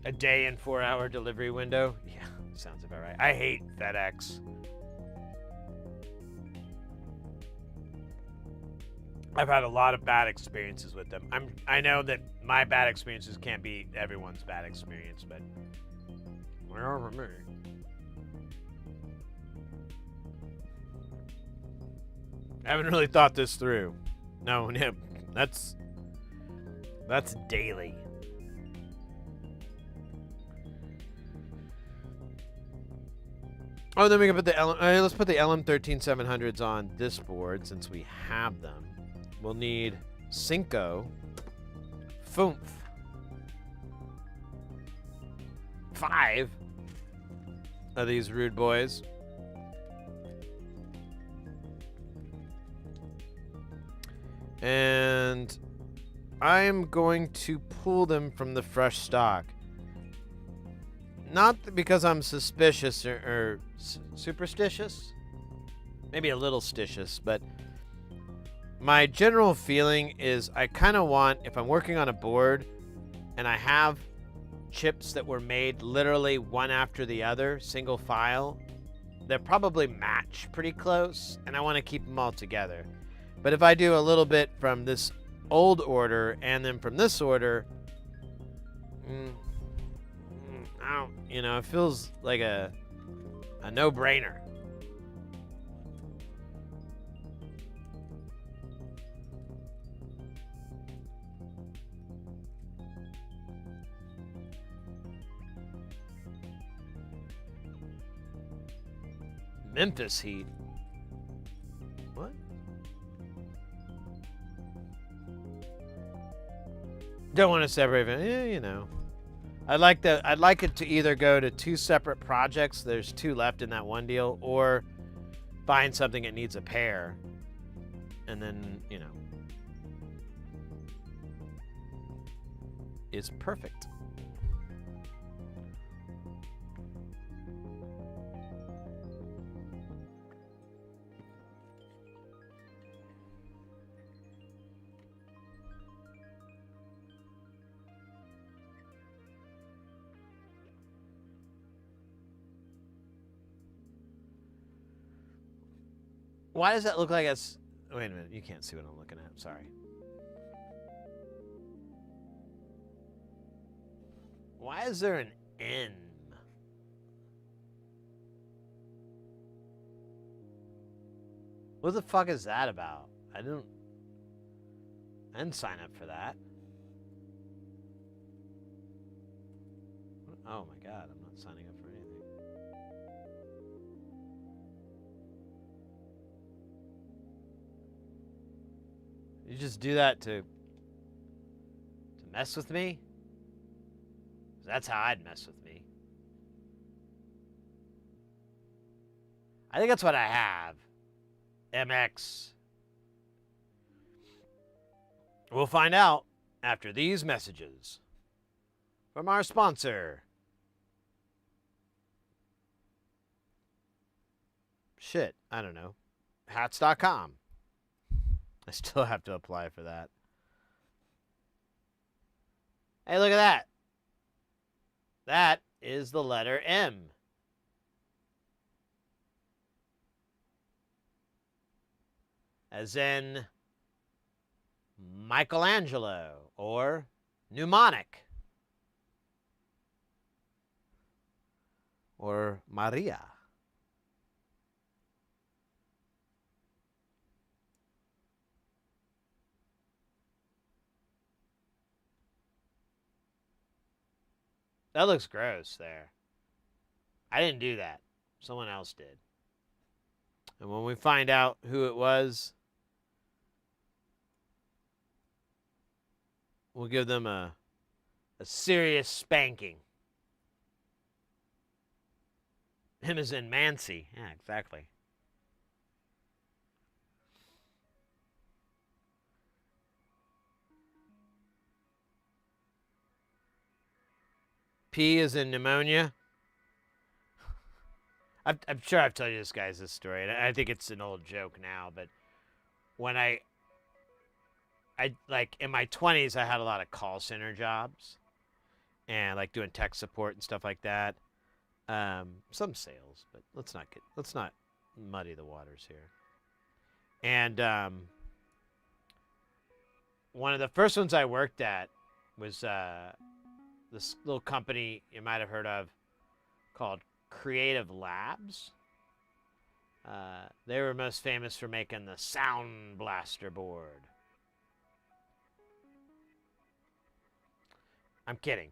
A day and 4-hour delivery window? Yeah, sounds about right. I hate FedEx. I've had a lot of bad experiences with them. I know that my bad experiences can't be everyone's bad experience, but they're over me. I haven't really thought this through. No, that's daily. Oh, then we can put the let's put the LM13700s on this board since we have them. We'll need Cinco, Foomph, 5 of these rude boys. And I'm going to pull them from the fresh stock. Not because I'm suspicious or superstitious. Maybe a little stitious, but my general feeling is I kind of want, if I'm working on a board and I have chips that were made literally one after the other, single file, they'll probably match pretty close, and I want to keep them all together. But if I do a little bit from this old order and then from this order, I don't, you know, it feels like a no-brainer. Memphis Heat. What? Don't want to separate it. Yeah, you know. I'd like it to either go to 2 separate projects. There's 2 left in that one deal, or find something that needs a pair, and then, you know, it's perfect. Why does that look like it's... Wait a minute, you can't see what I'm looking at. Sorry. Why is there an N? What the fuck is that about? I didn't sign up for that. Oh my god, I'm not signing up for anything. You just do that to mess with me? That's how I'd mess with me. I think that's what I have. MX. We'll find out after these messages from our sponsor. Shit, I don't know. Hats.com. I still have to apply for that. Hey, look at that. That is the letter M. As in Michelangelo or mnemonic or Maria. That looks gross there. I didn't do that. Someone else did. And when we find out who it was, we'll give them a serious spanking. Him as in Mancy. Yeah, exactly. P is in pneumonia. I'm sure I've told you this guy's story, and I think it's an old joke now, but when I like in my 20s, I had a lot of call center jobs and like doing tech support and stuff like that. Some sales, but let's not muddy the waters here. And one of the first ones I worked at was this little company you might have heard of called Creative Labs. They were most famous for making the Sound Blaster board. I'm kidding.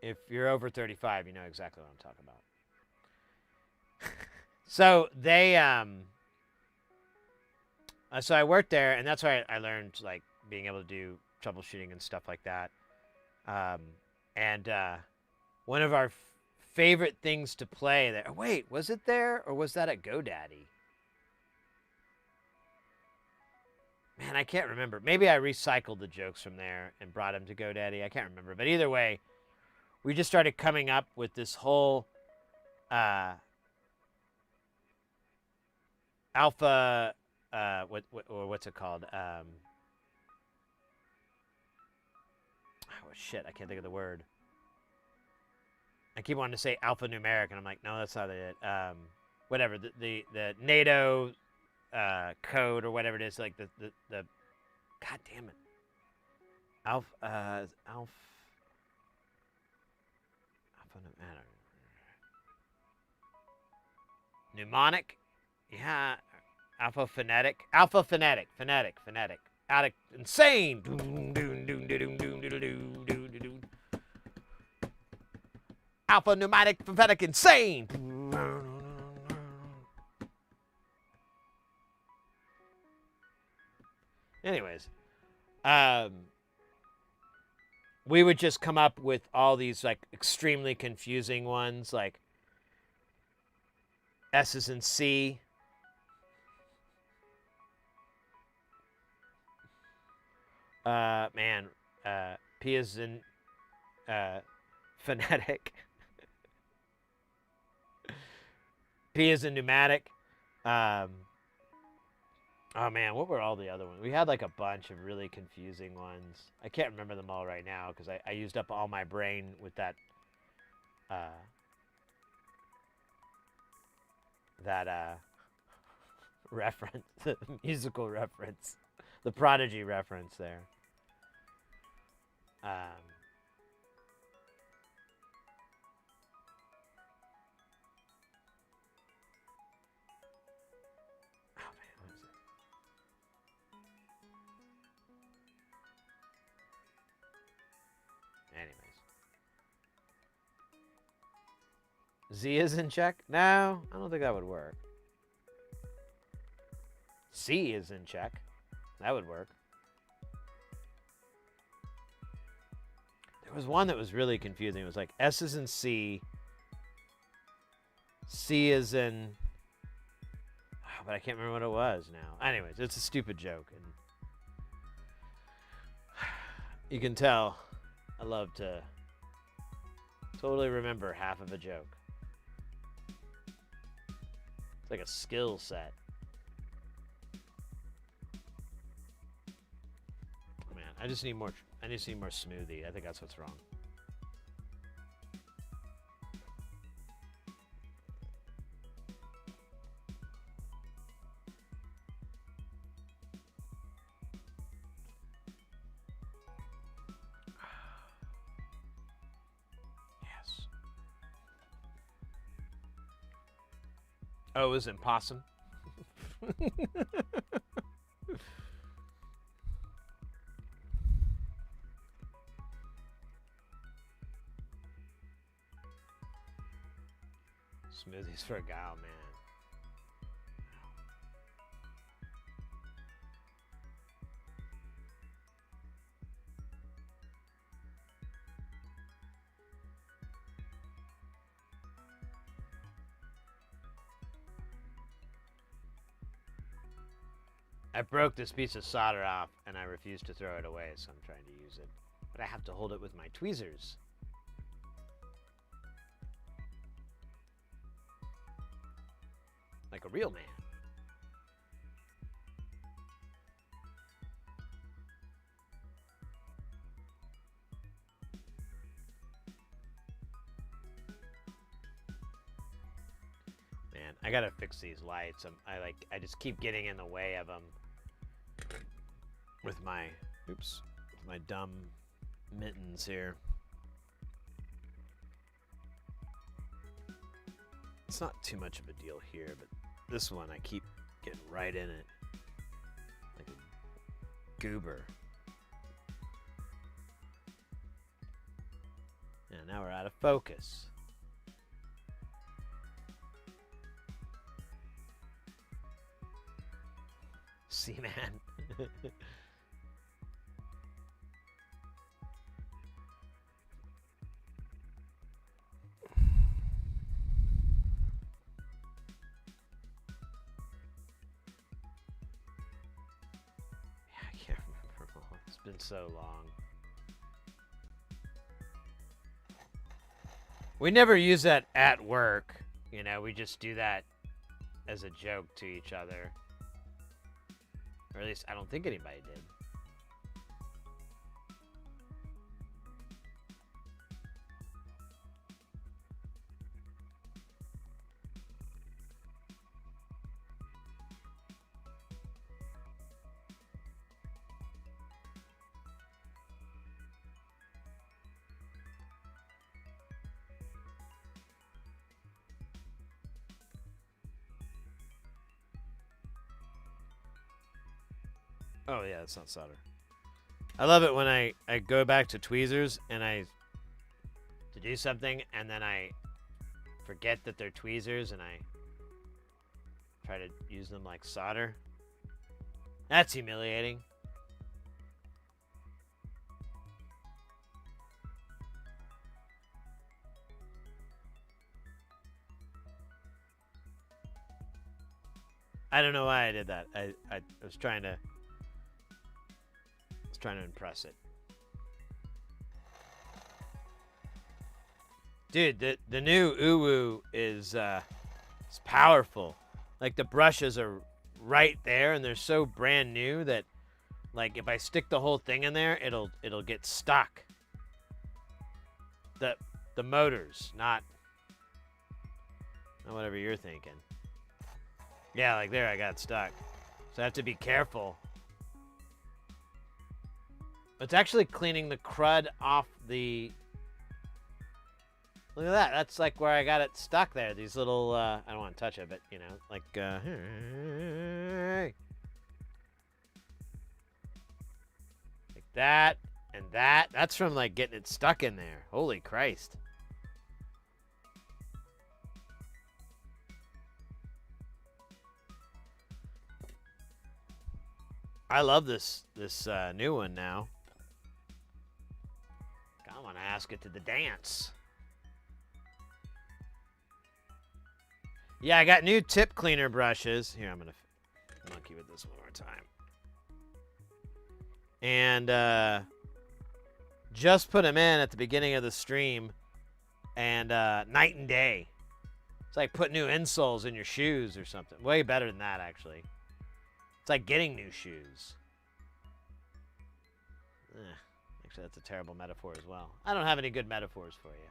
If you're over 35, you know exactly what I'm talking about. So they so I worked there, and that's where I learned like being able to do troubleshooting and stuff like that. Um, and one of our favorite things to play there. Oh, wait, was it there or was that at GoDaddy? Man, I can't remember. Maybe I recycled the jokes from there and brought them to GoDaddy. I can't remember. But either way, we just started coming up with this whole alpha, what's it called? Oh, shit, I can't think of the word. I keep wanting to say alphanumeric, and I'm like, no, that's not it. Whatever, the NATO code or whatever it is, like the God damn it. Mnemonic? Yeah. Phonetic. Out of insane. Alphanumeric phonetic insane. Anyways, we would just come up with all these like extremely confusing ones, like S's and C. P is in phonetic. P is in pneumatic. Oh man, what were all the other ones? We had like a bunch of really confusing ones. I can't remember them all right now because I used up all my brain with that reference, the musical reference, the Prodigy reference there. Oh man, what is it? Anyways. Z is in check? No, I don't think that would work. C is in check. That would work. There was one that was really confusing. It was like S is in C. C is in... Oh, but I can't remember what it was now. Anyways, it's a stupid joke. And you can tell I love to totally remember half of a joke. It's like a skill set. Man, I just need more smoothie. I think that's what's wrong. Yes. Oh, it was in possum. Smoothies for a gal, man. I broke this piece of solder off and I refuse to throw it away, so I'm trying to use it. But I have to hold it with my tweezers. Like a real man. Man, I gotta fix these lights. I just keep getting in the way of them with my dumb mittens here. It's not too much of a deal here, but this one I keep getting right in it. Like a goober. And now we're out of focus. Seaman. I can't remember. It's been so long. We never use that at work. You know, we just do that as a joke to each other. Or at least I don't think anybody did. Oh yeah, it's not solder. I love it when I go back to tweezers and to do something and then I forget that they're tweezers and I try to use them like solder. That's humiliating. I don't know why I did that. I was trying to impress it. Dude, the new Uwu is powerful. Like the brushes are right there and they're so brand new that like if I stick the whole thing in there, it'll get stuck. The motors, not whatever you're thinking. Yeah, like there I got stuck. So I have to be careful. It's actually cleaning the crud off the... Look at that. That's like where I got it stuck there. These little... I don't want to touch it, but, you know, like... like that and that. That's from, like, getting it stuck in there. Holy Christ. I love this new one now. I want to ask it to the dance. Yeah, I got new tip cleaner brushes. Here, I'm going to monkey with this one more time. And just put them in at the beginning of the stream. And night and day. It's like putting new insoles in your shoes or something. Way better than that, actually. It's like getting new shoes. Actually, that's a terrible metaphor as well. I don't have any good metaphors for you.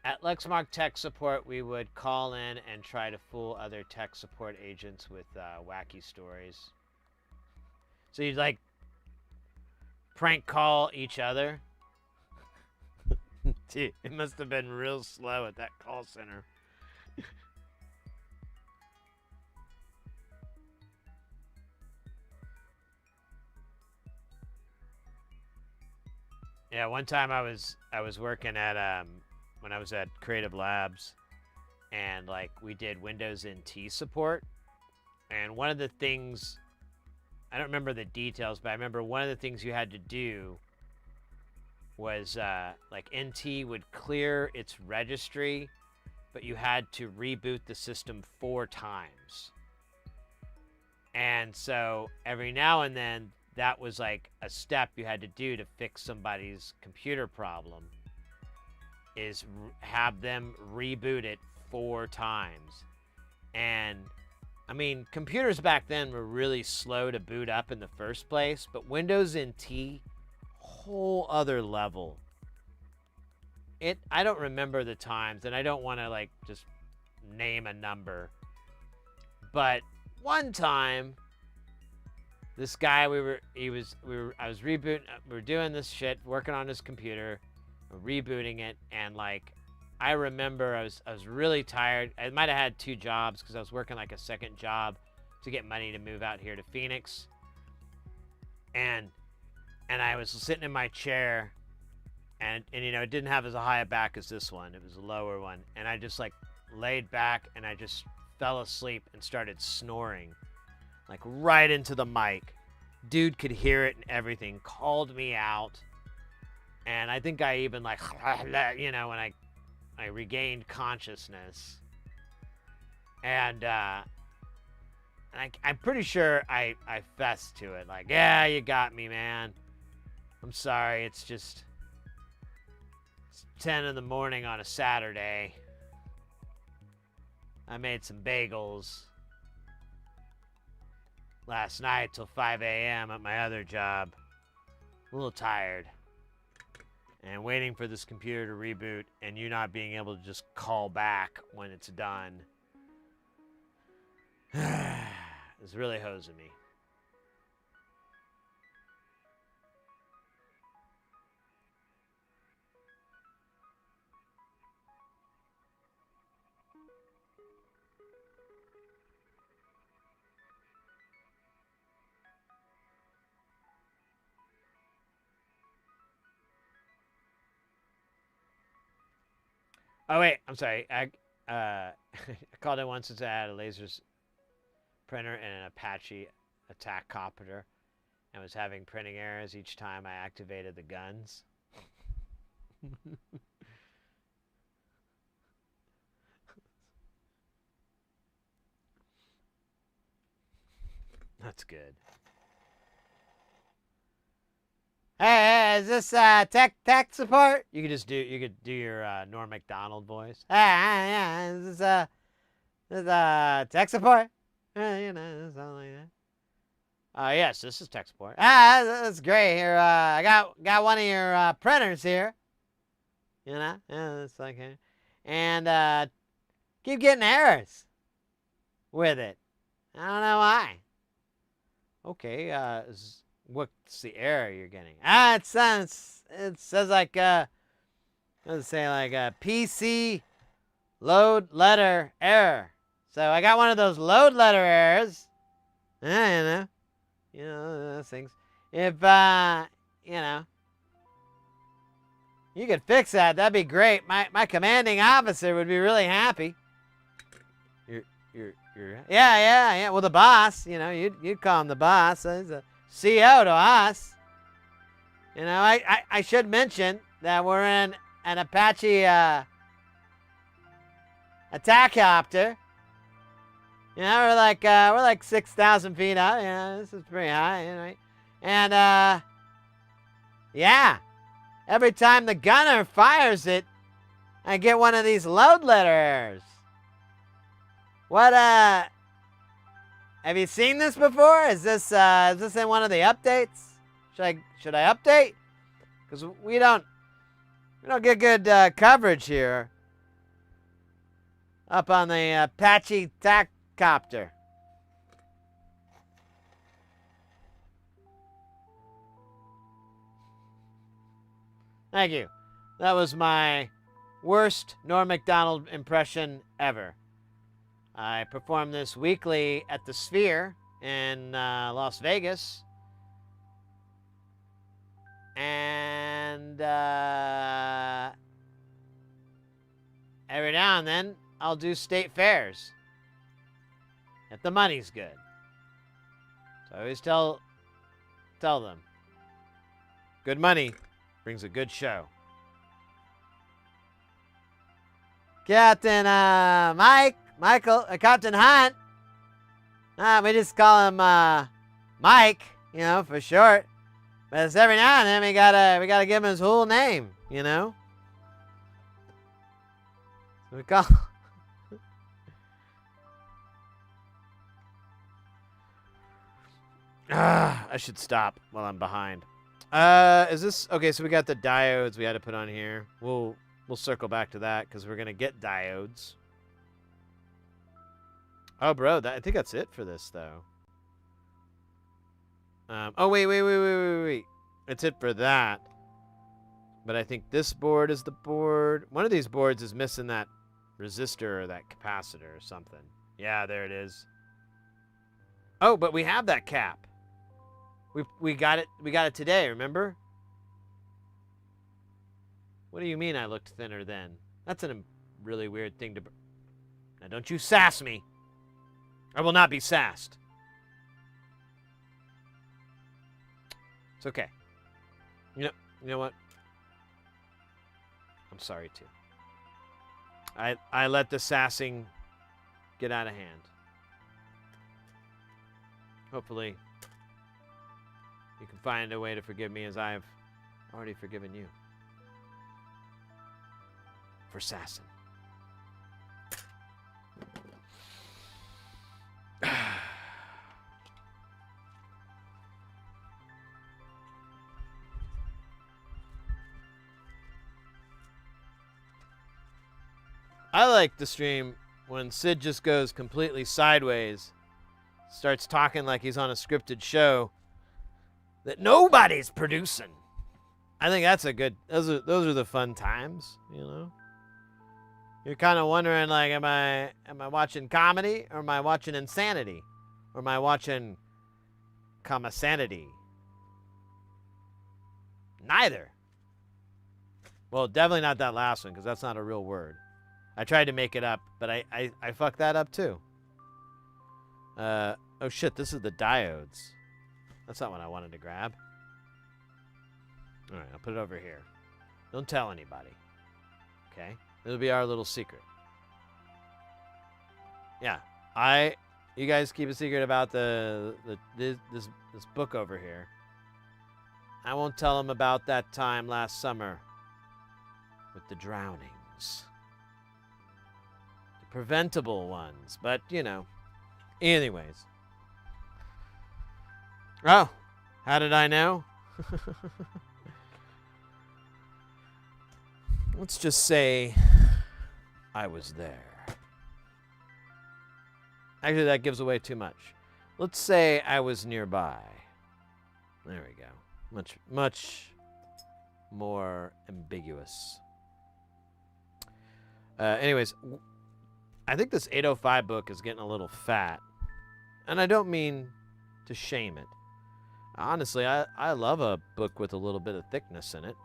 At Lexmark Tech Support, we would call in and try to fool other tech support agents with wacky stories. So you'd like prank call each other. Dude, it must have been real slow at that call center. Yeah, one time I was working at when I was at Creative Labs, and like we did Windows NT support, and one of the things, I don't remember the details, but I remember one of the things you had to do was like NT would clear its registry, but you had to reboot the system 4 times. And so every now and then that was like a step you had to do to fix somebody's computer problem, is have them reboot it 4 times. And I mean, computers back then were really slow to boot up in the first place, but Windows NT, whole other level. I don't remember the times, and I don't want to like just name a number, but one time this guy, I was rebooting, we were doing this shit, working on his computer, rebooting it, and like I remember I was really tired. I might have had 2 jobs because I was working like a second job to get money to move out here to Phoenix. And I was sitting in my chair, and you know, it didn't have as high a back as this one. It was a lower one, and I just like laid back and I just fell asleep and started snoring, like right into the mic. Dude could hear it and everything, called me out. And I think I even like, you know, when I regained consciousness. And I'm pretty sure I fessed to it. Like, yeah, you got me, man. I'm sorry. It's 10 in the morning on a Saturday. I made some bagels last night till 5 a.m. at my other job. A little tired. And waiting for this computer to reboot and you not being able to just call back when it's done. It's really hosing me. Oh wait, I'm sorry. I called it once since I had a lasers printer and an Apache attack copter and was having printing errors each time I activated the guns. That's good. Hey, is this tech support? You could do your Norm Macdonald voice. Yeah, is this tech support? You know, something like that. Yes, this is tech support. That's great. Here, I got one of your printers here. You know, yeah, that's okay. And keep getting errors with it. I don't know why. Okay, what's the error you're getting? It says like let's say like PC load letter error. So I got one of those load letter errors. You know those things. If you know, you could fix that, that'd be great. My commanding officer would be really happy. Yeah. Well, the boss, you know, you'd call him the boss. He's a CO to us. You know, I should mention that we're in an Apache attack copter. You know, we're like 6,000 feet up. You know, this is pretty high, you know. And yeah, every time the gunner fires it, I get one of these load letter errors. What have you seen this before? Is this in one of the updates? Should I update? Because we don't get good coverage here up on the Apache attack copter. Thank you. That was my worst Norm Macdonald impression ever. I perform this weekly at the Sphere in Las Vegas. And every now and then, I'll do state fairs. If the money's good. So I always tell them, good money brings a good show. Captain Captain Hunt. We just call him Mike, you know, for short. But it's every now and then we gotta give him his whole name, you know. So we call. I should stop while I'm behind. Is this okay? So we got the diodes we had to put on here. We'll circle back to that because we're gonna get diodes. Oh, bro, I think that's it for this, though. Oh, wait. It's it for that. But I think this board is the board. One of these boards is missing that resistor or that capacitor or something. Yeah, there it is. Oh, but we have that cap. We got it. We got it today, remember? What do you mean I looked thinner then? That's a really weird thing to... Now, don't you sass me. I will not be sassed. It's okay. You know what? I'm sorry, too. I let the sassing get out of hand. Hopefully, you can find a way to forgive me as I've already forgiven you. For sassing. I like the stream when Sid just goes completely sideways, starts talking like he's on a scripted show that nobody's producing. I think that's a good. Those are the fun times, you know. You're kind of wondering, like, am I watching comedy, or am I watching insanity, or am I watching comma-sanity? Neither. Well, definitely not that last one, because that's not a real word. I tried to make it up, but I fucked that up too. Oh shit, this is the diodes. That's not what I wanted to grab. Alright, I'll put it over here. Don't tell anybody. Okay? It'll be our little secret. Yeah. You guys keep a secret about this book over here. I won't tell them about that time last summer with the drownings. Preventable ones, but you know. Anyways. Oh, how did I know? Let's just say I was there. Actually, that gives away too much. Let's say I was nearby. There we go. Much more ambiguous. Anyways, I think this 805 book is getting a little fat. And I don't mean to shame it. Honestly, I love a book with a little bit of thickness in it.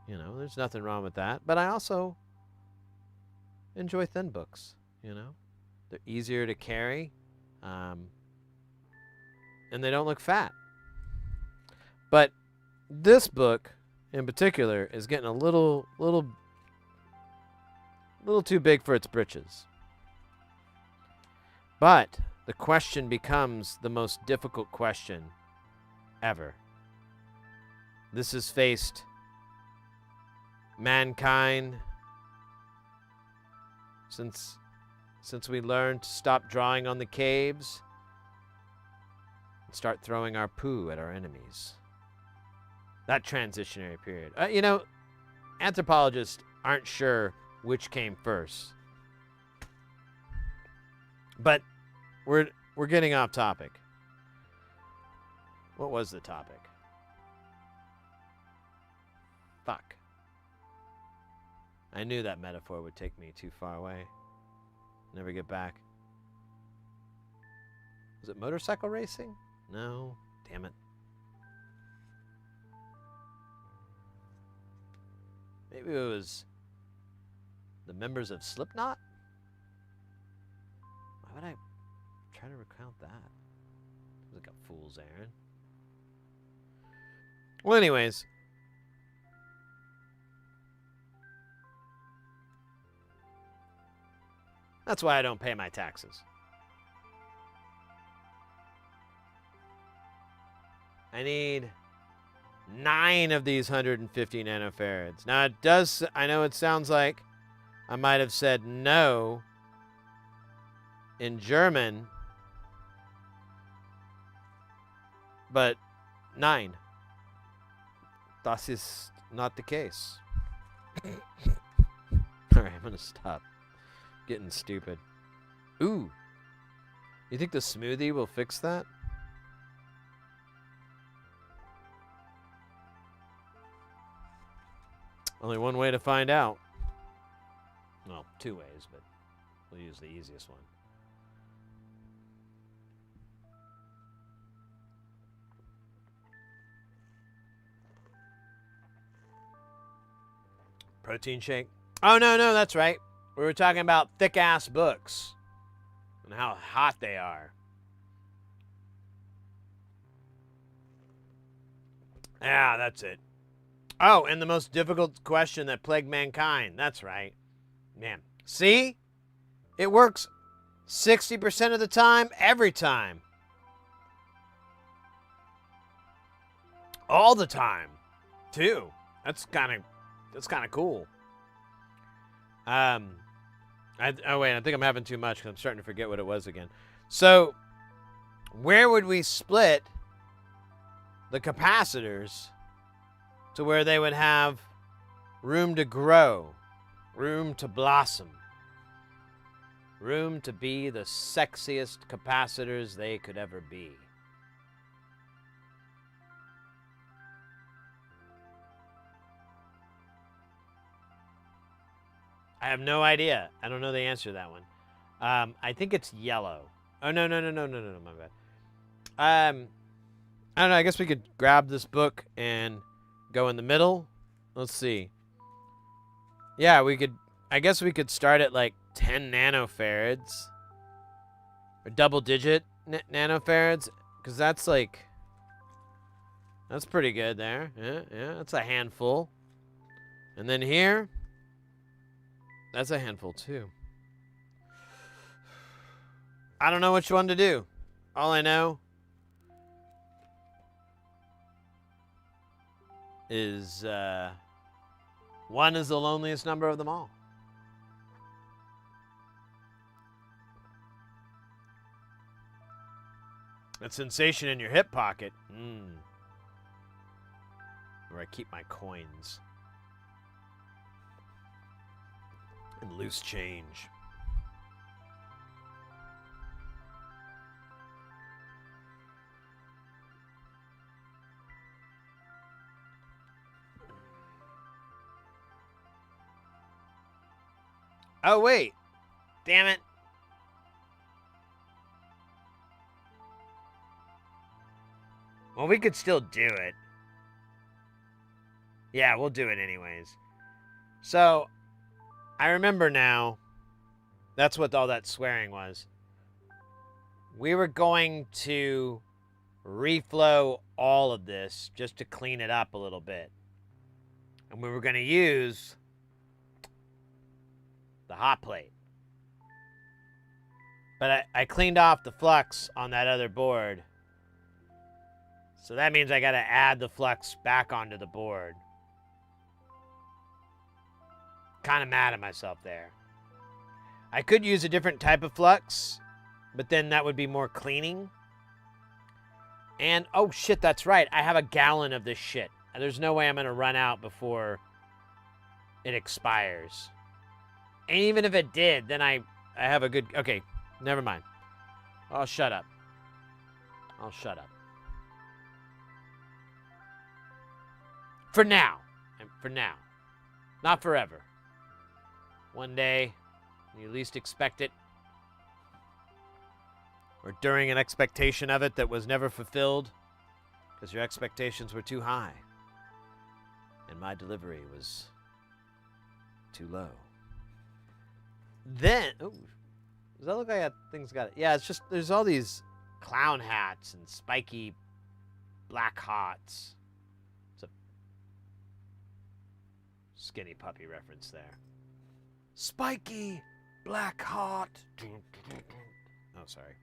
You know, there's nothing wrong with that. But I also enjoy thin books, you know. They're easier to carry. And they don't look fat. But this book, in particular, is getting a little too big for its britches. But the question becomes the most difficult question ever. This has faced mankind since we learned to stop drawing on the caves and start throwing our poo at our enemies. That transitionary period. You know, anthropologists aren't sure which came first. But we're getting off topic. What was the topic? Fuck. I knew that metaphor would take me too far away. Never get back. Was it motorcycle racing? No. Damn it. Maybe it was the members of Slipknot? Why would I try to recount that? It was like a fool's errand. Well, anyways. That's why I don't pay my taxes. I need 9 of these 150 nanofarads. Now it does, I know it sounds like I might have said no in German, but 9. Das ist not the case. Alright, I'm gonna stop getting stupid. Ooh. You think the smoothie will fix that? Only one way to find out. Well, 2 ways, but we'll use the easiest one. Protein shake. Oh, no, that's right. We were talking about thick-ass books and how hot they are. Yeah, that's it. Oh, and the most difficult question that plagued mankind. That's right. Man. See? It works 60% of the time, every time. All the time, too. That's kind of cool. Oh wait, I think I'm having too much because I'm starting to forget what it was again. So, where would we split the capacitors to where they would have room to grow, room to blossom, room to be the sexiest capacitors they could ever be? I have no idea. I don't know the answer to that one. I think it's yellow. Oh, no, my bad. I don't know. I guess we could grab this book and go in the middle. Let's see. Yeah, we could. I guess we could start at like 10 nanofarads. Or double-digit nanofarads. Because that's like... That's pretty good there. Yeah, that's a handful. And then here... That's a handful, too. I don't know which one to do. All I know is 1 is the loneliest number of them all. That sensation in your hip pocket. Where I keep my coins. And loose change. Oh, wait. Damn it. Well, we could still do it. Yeah, we'll do it anyways. So... I remember now, that's what all that swearing was. We were going to reflow all of this just to clean it up a little bit. And we were going to use the hot plate. But I cleaned off the flux on that other board. So that means I got to add the flux back onto the board. Kind of mad at myself there. I could use a different type of flux, but then that would be more cleaning. And, oh shit, that's right. I have a gallon of this shit. There's no way I'm going to run out before it expires. And even if it did, then I have a good... Okay, never mind. I'll shut up. I'll shut up. For now. For now. Not forever. One day, when you least expect it, or during an expectation of it that was never fulfilled, because your expectations were too high, and my delivery was too low. Then, oh, does that look like that thing's got it? Yeah, it's just, there's all these clown hats and spiky black hots. It's a skinny puppy reference there. Spiky black hot. Oh, sorry.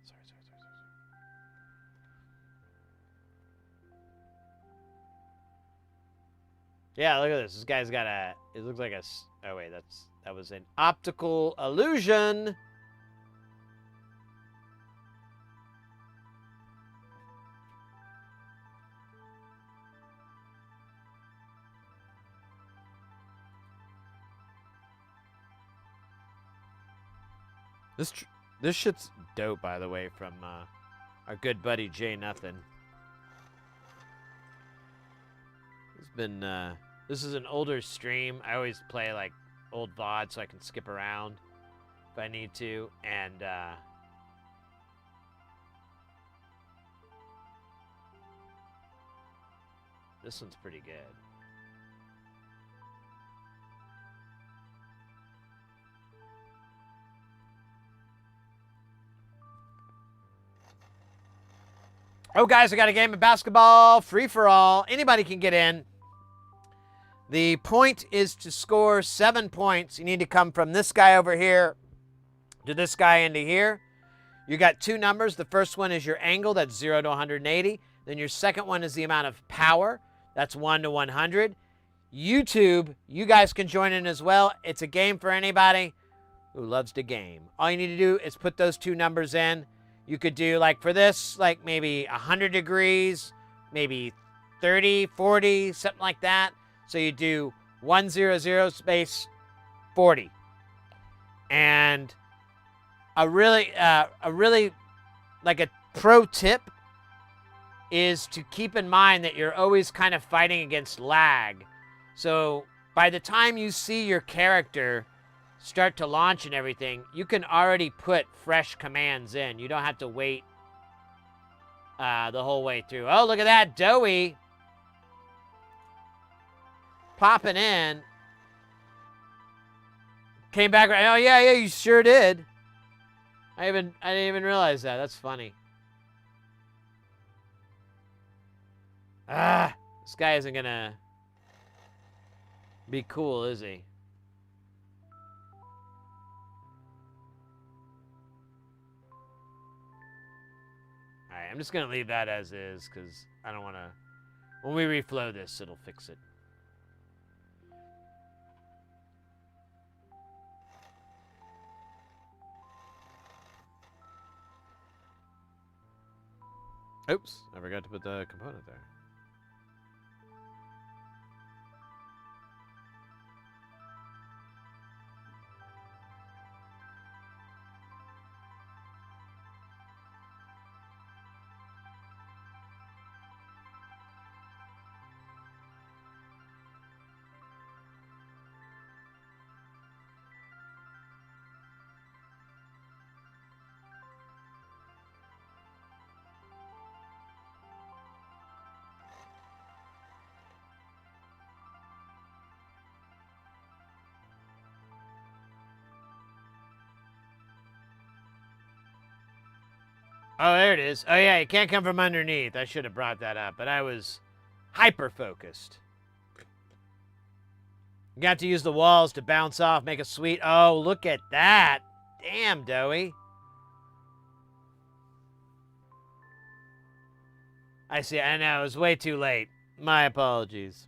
Sorry. Yeah, look at this. This guy's got a... It looks like a... Oh, wait. That was an optical illusion. This shit's dope, by the way, from our good buddy Jay Nothing. It's been this is an older stream. I always play like old VOD so I can skip around if I need to, and this one's pretty good. Oh, guys, I got a game of basketball, free for all. Anybody can get in. The point is to score 7 points. You need to come from this guy over here to this guy into here. You got 2 numbers. The first one is your angle, that's 0 to 180. Then your second one is the amount of power, that's 1 to 100. YouTube, you guys can join in as well. It's a game for anybody who loves to game. All you need to do is put those 2 numbers in. You could do, like for this, like maybe 100 degrees, maybe 30, 40, something like that. So you do 100 space 40. And a really like a pro tip is to keep in mind that you're always kind of fighting against lag. So by the time you see your character start to launch and everything, you can already put fresh commands in. You don't have to wait the whole way through. Oh, look at that, Doughy popping in. Came back right. Oh yeah, you sure did. I didn't even realize that. That's funny. This guy isn't gonna be cool, is he? Alright, I'm just gonna leave that as is, because I don't wanna... When we reflow this, it'll fix it. Oops, I forgot to put the component there. Oh, there it is. Oh, yeah, you can't come from underneath. I should have brought that up, but I was hyper-focused. You got to use the walls to bounce off, make a sweet... Oh, look at that. Damn, Doughy. I see. I know. It was way too late. My apologies.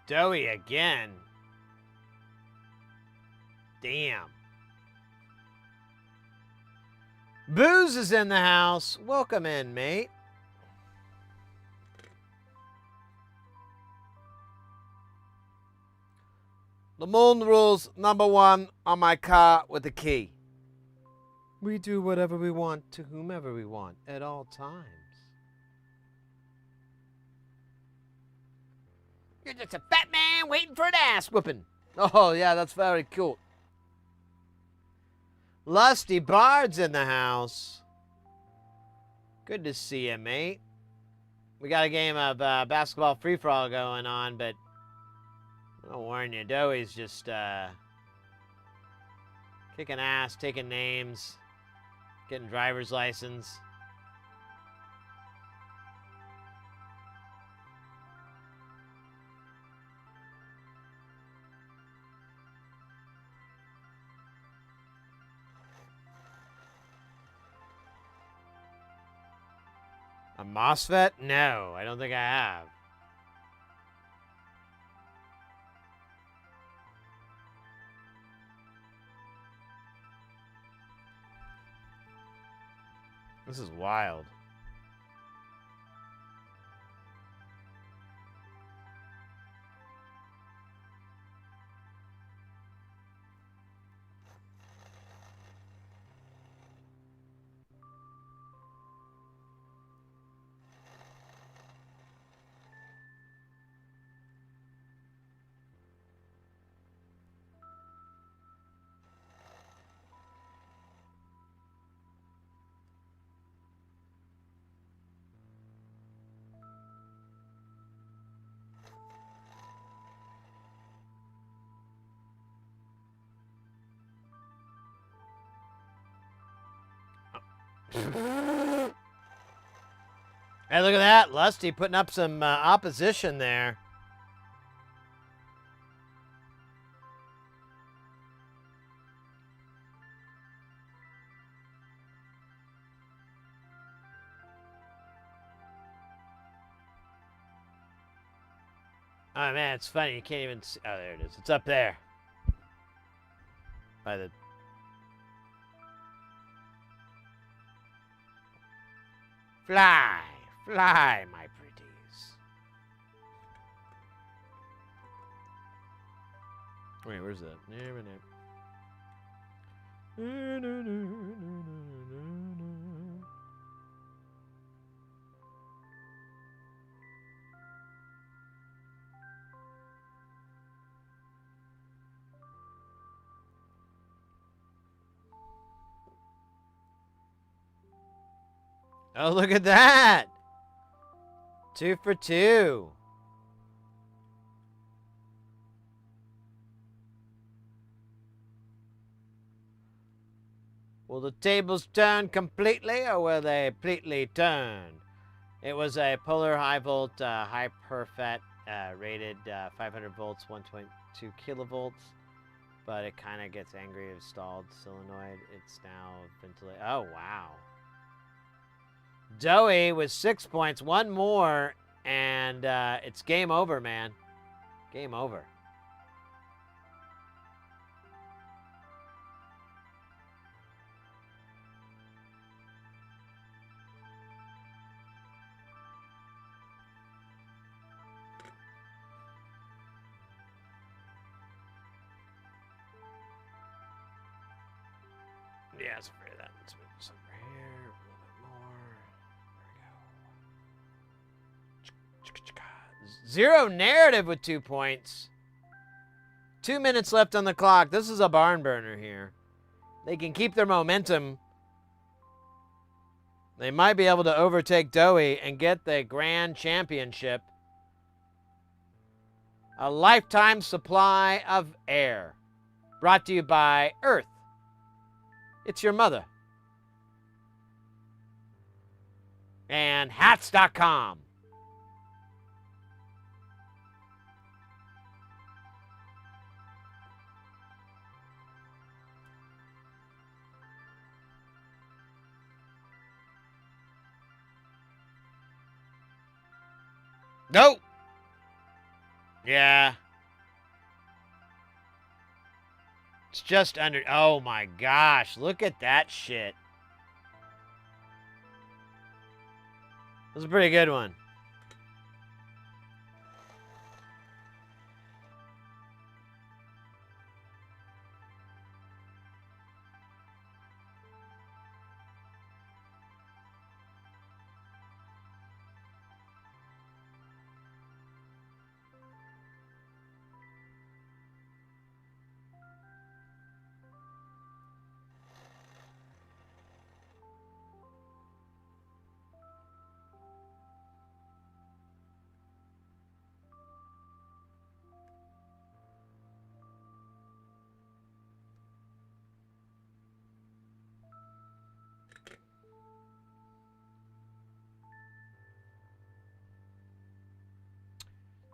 Doughy again. Damn. Booze is in the house. Welcome in, mate. The moon rules #1 on my car with the key. We do whatever we want to whomever we want at all times. You're just a fat man waiting for an ass whooping. Oh, yeah, that's very cool. Lusty Bard's in the house. Good to see you, mate. We got a game of basketball free-for-all going on, but I'll warn you, Doughy's just kicking ass, taking names, getting driver's license. A MOSFET? No, I don't think I have. This is wild. Hey, look at that. Lusty putting up some opposition there. Oh, man, it's funny. You can't even see. Oh, there it is. It's up there. By the... Fly. Fly, my pretties. Wait, where's that? Oh, look at that! 2 for 2. Will the tables turn completely, or will they completely turn? It was a polar high volt, high perfet, rated 500 volts, 1.2 kilovolts, but it kind of gets angry if stalled solenoid. It's now ventilated. Oh, wow. Doey with 6 points, one more, and it's game over, man. Game over. Yeah, it's afraid of that. Let's move this over here a little bit more. There we go. Zero narrative with 2 points. 2 minutes left on the clock. This is a barn burner here. They can keep their momentum. They might be able to overtake Doey and get the grand championship. A lifetime supply of air. Brought to you by Earth. It's your mother. And hats.com. Nope. Yeah. It's just under. Oh my gosh. Look at that shit. This is a pretty good one.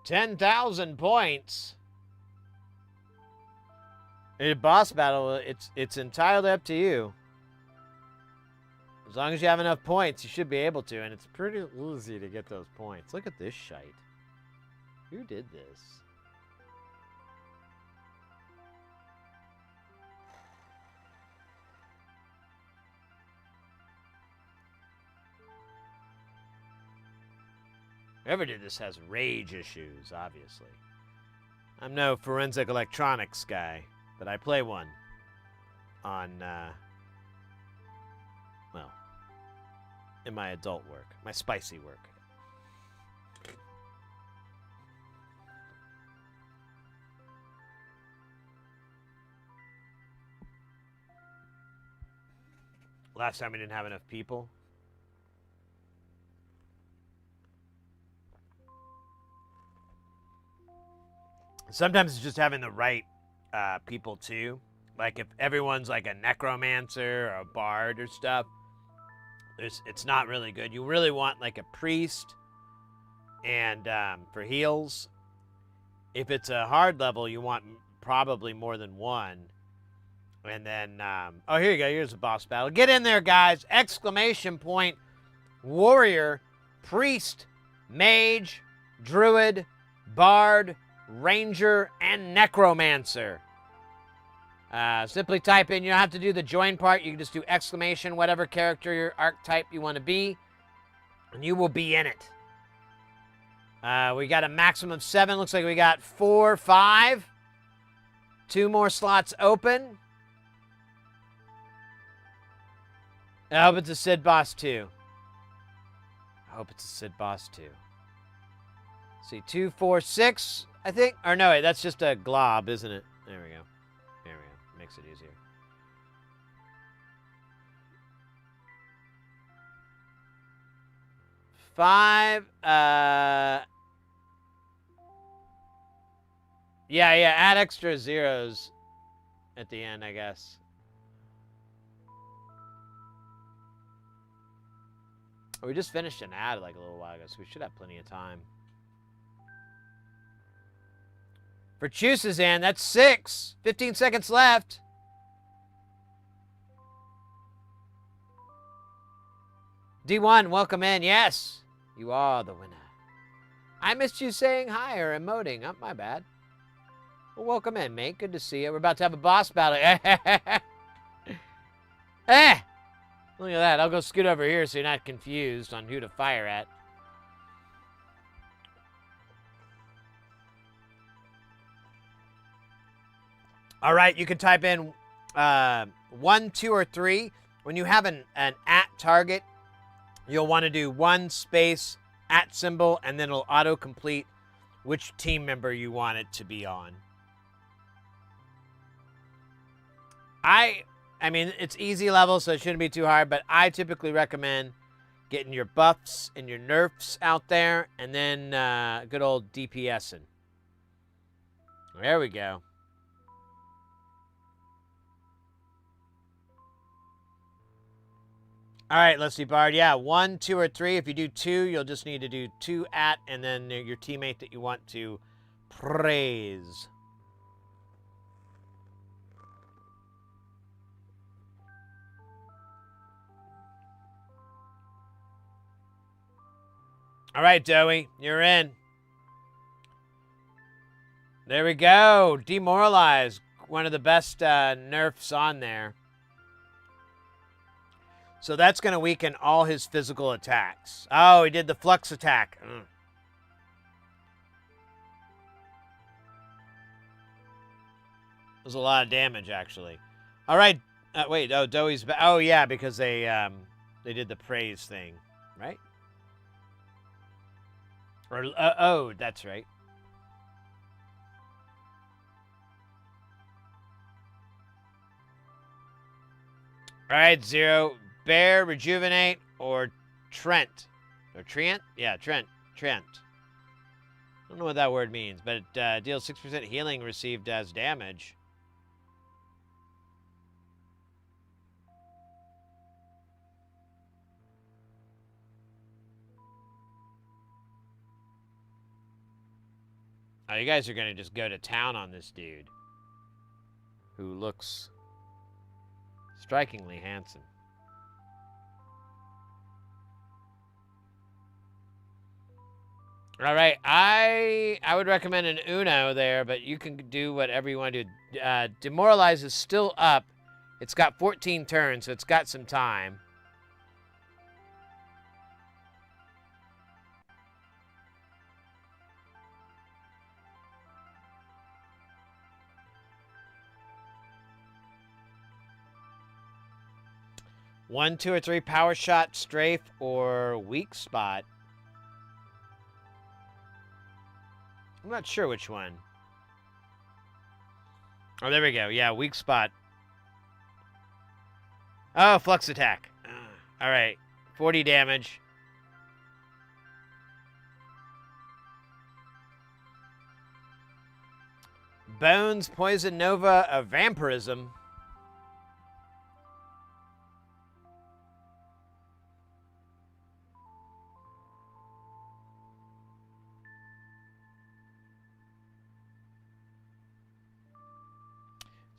$10,000 points. In a boss battle, it's entirely up to you. As long as you have enough points, you should be able to, and it's pretty easy to get those points. Look at this shite. Who did this? Whoever did this has rage issues, obviously. I'm no forensic electronics guy, but I play one on, well, in my adult work, my spicy work. Last time we didn't have enough people. Sometimes it's just having the right people too. Like if everyone's like a necromancer or a bard or stuff, it's not really good. You really want like a priest and for heals. If it's a hard level, you want probably more than one. And then, oh, here you go. Here's a boss battle. Get in there, guys. Exclamation point, warrior, priest, mage, druid, bard, ranger, and necromancer. Simply type in. You don't have to do the join part. You can just do exclamation, whatever character your archetype you want to be, and you will be in it. We got a maximum of 7. Looks like we got 4, 5. 2 more slots open. I hope it's a Sid Boss 2. I hope it's a Sid Boss 2. See, 2, 4, 6, I think. Or no, wait, that's just a glob, isn't it? There we go. There we go. Makes it easier. Five. Yeah, add extra zeros at the end, I guess. We just finished an ad like a little while ago, so we should have plenty of time. For Chusazan, that's 6. 15 seconds left. D1, welcome in. Yes, you are the winner. I missed you saying hi or emoting. Oh, my bad. Well, welcome in, mate. Good to see you. We're about to have a boss battle. Look at that. I'll go scoot over here so you're not confused on who to fire at. All right, you can type in 1, 2, or 3. When you have an at target, you'll want to do 1 space at symbol, and then it'll auto-complete which team member you want it to be on. I mean, it's easy level, so it shouldn't be too hard, but I typically recommend getting your buffs and your nerfs out there, and then good old DPSing. There we go. All right, let's see, Bard. Yeah, 1, 2, or 3. If you do 2, you'll just need to do 2 at, and then your teammate that you want to praise. All right, Doey, you're in. There we go. Demoralize. One of the best nerfs on there. So that's going to weaken all his physical attacks. Oh, he did the flux attack. There's a lot of damage, actually. All right. Wait. Oh, Doey's back. Oh, yeah, because they did the praise thing, right? Or oh, that's right. All right, Zero. Bear, Rejuvenate, or Trent. Or Trent? Yeah, Trent. I don't know what that word means, but it deals 6% healing received as damage. Oh, you guys are going to just go to town on this dude. Who looks strikingly handsome. All right, I would recommend an Uno there, but you can do whatever you want to do. Demoralize is still up. It's got 14 turns, so it's got some time. 1, 2, or 3 power shot, strafe, or weak spot. I'm not sure which one. Oh, there we go. Yeah, weak spot. Oh, flux attack. All right. 40 damage. Bones, Poison Nova, a Vampirism.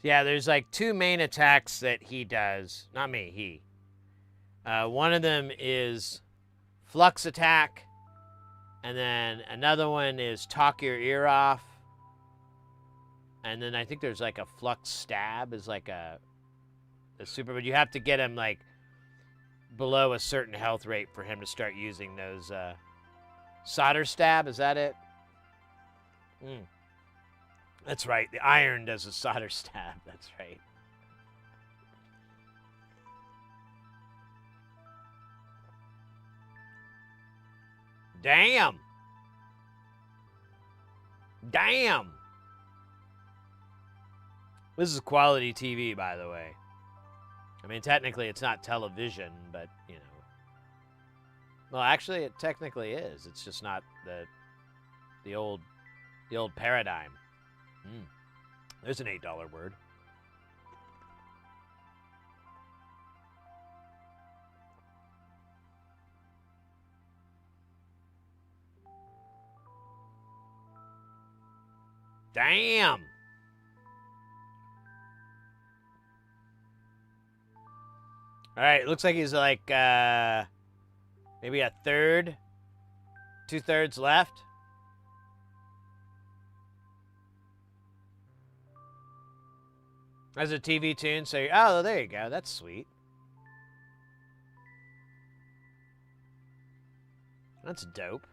Yeah, there's like 2 main attacks that he does. Not me, he. One of them is Flux Attack. And then another one is Talk Your Ear Off. And then I think there's like a Flux Stab is like a super, but you have to get him like below a certain health rate for him to start using those Solder Stab, is that it? That's right. The iron does a solder stab. That's right. Damn. Damn. This is quality TV, by the way. I mean, technically it's not television, but, you know. Well, actually, it technically is. It's just not the old paradigm. There's an $8 word. Damn. All right, looks like he's like maybe a third, 2/3 left. As a TV tune, so oh, there you go. That's sweet. That's dope.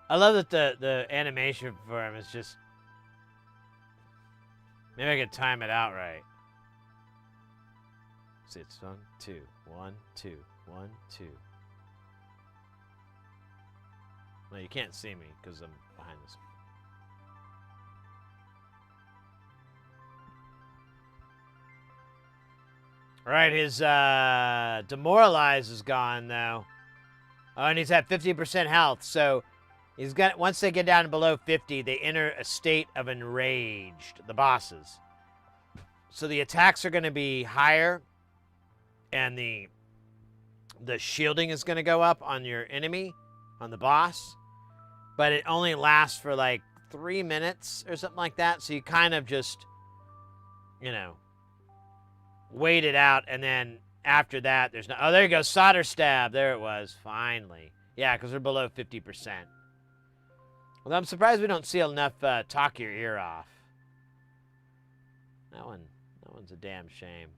I love that the animation for him is just... Maybe I could time it out right. See, it's 1, 2, 1, 2, 1, 2. No, you can't see me because I'm behind this. All right, his demoralize is gone though. Oh, and he's at 50% health. So he's got, once they get down below 50, they enter a state of enraged. The bosses. So the attacks are going to be higher, and the shielding is going to go up on your enemy, on the boss. But it only lasts for like 3 minutes or something like that. So you kind of just, you know, wait it out. And then after that, there's no... Oh, there you go. Solder Stab. There it was. Finally. Yeah, because we're below 50%. Well, I'm surprised we don't see enough Talk Your Ear Off. That one's a damn shame.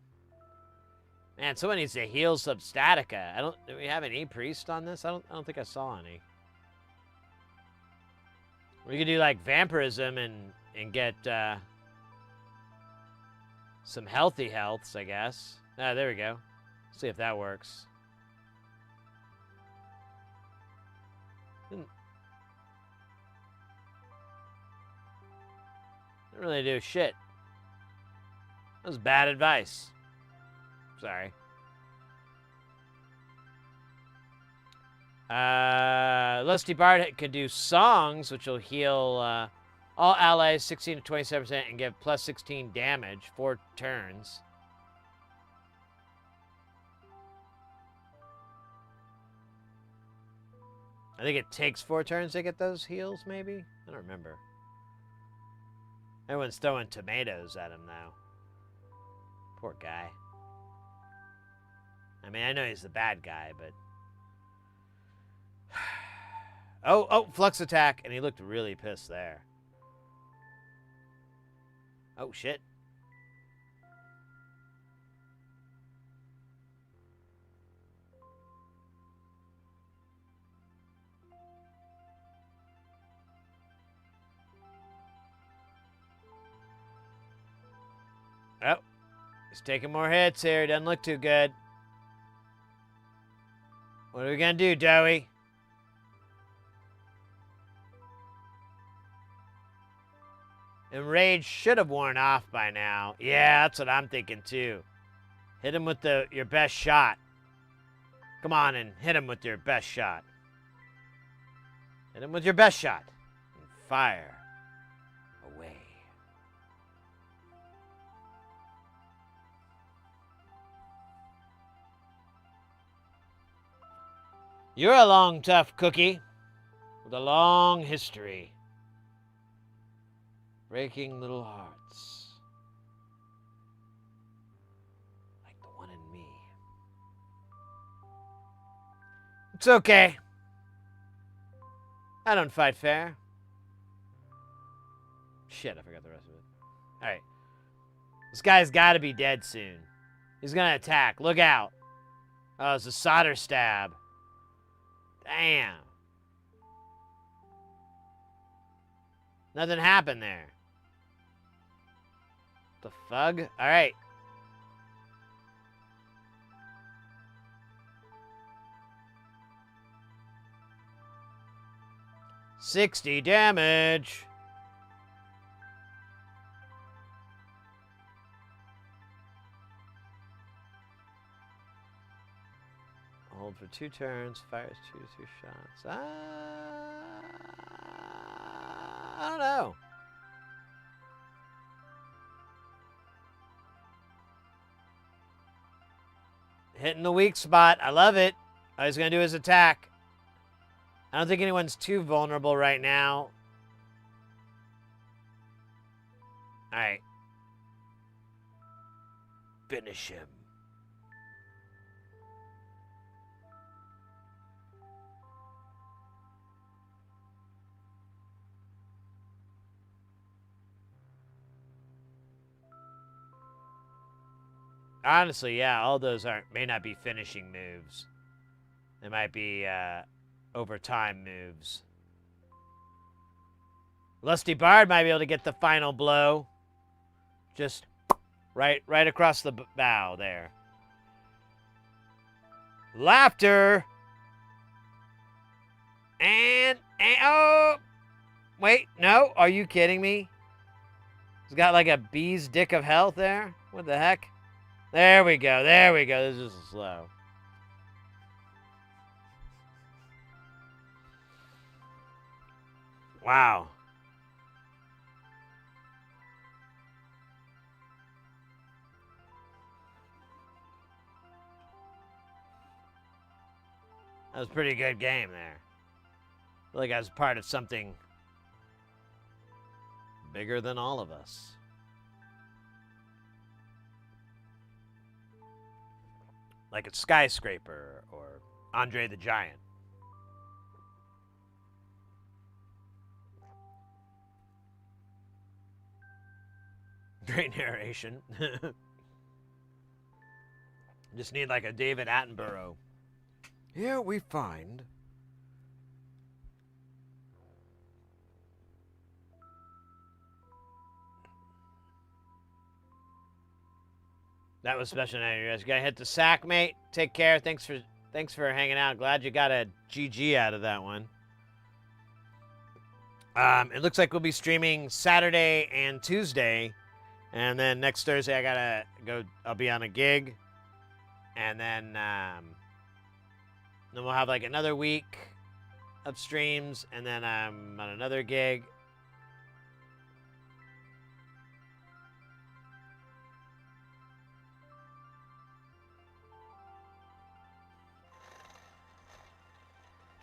Man, someone needs to heal Substatica. Do we have any priest on this? I don't think I saw any. We could do like vampirism and get some healthy healths, I guess. Ah, there we go. See if that works. Didn't really do shit. That was bad advice. Sorry. Lusty Bard could do songs, which will heal all allies 16 to 27% and give plus 16 damage, 4 turns. I think it takes 4 turns to get those heals, maybe? I don't remember. Everyone's throwing tomatoes at him now. Poor guy. I mean, I know he's the bad guy, but... Oh, Flux Attack, and he looked really pissed there. Oh, shit. Oh, he's taking more hits here. Doesn't look too good. What are we gonna do, Joey? Enrage should have worn off by now. Yeah, that's what I'm thinking too. Hit him with your best shot. Come on and hit him with your best shot. Hit him with your best shot. And fire away. You're a long, tough cookie with a long history. Breaking little hearts. Like the one in me. It's okay. I don't fight fair. Shit, I forgot the rest of it. Alright. This guy's gotta be dead soon. He's gonna attack. Look out. Oh, it's a solder stab. Damn. Nothing happened there. The fug? Alright. $60 damage. Hold for 2 turns, fires 2 to 3 shots. I don't know. Hitting the weak spot. I love it. Oh, he's going to do his attack. I don't think anyone's too vulnerable right now. All right. Finish him. Honestly, yeah, all those may not be finishing moves. They might be overtime moves. Lusty Bard might be able to get the final blow. Just right across the bow there. Laughter. And oh, wait, no, are you kidding me? He's got like a bee's dick of health there. What the heck? There we go. There we go. This is slow. Wow. That was a pretty good game there. I feel like I was part of something bigger than all of us. Like a Skyscraper or Andre the Giant. Great narration. Just need like a David Attenborough. Here we find that was special night. You guys gotta hit the sack, mate. Take care. Thanks for hanging out. Glad you got a GG out of that one. It looks like we'll be streaming Saturday and Tuesday, and then next Thursday I gotta go. I'll be on a gig, and then we'll have like another week of streams, and then I'm on another gig.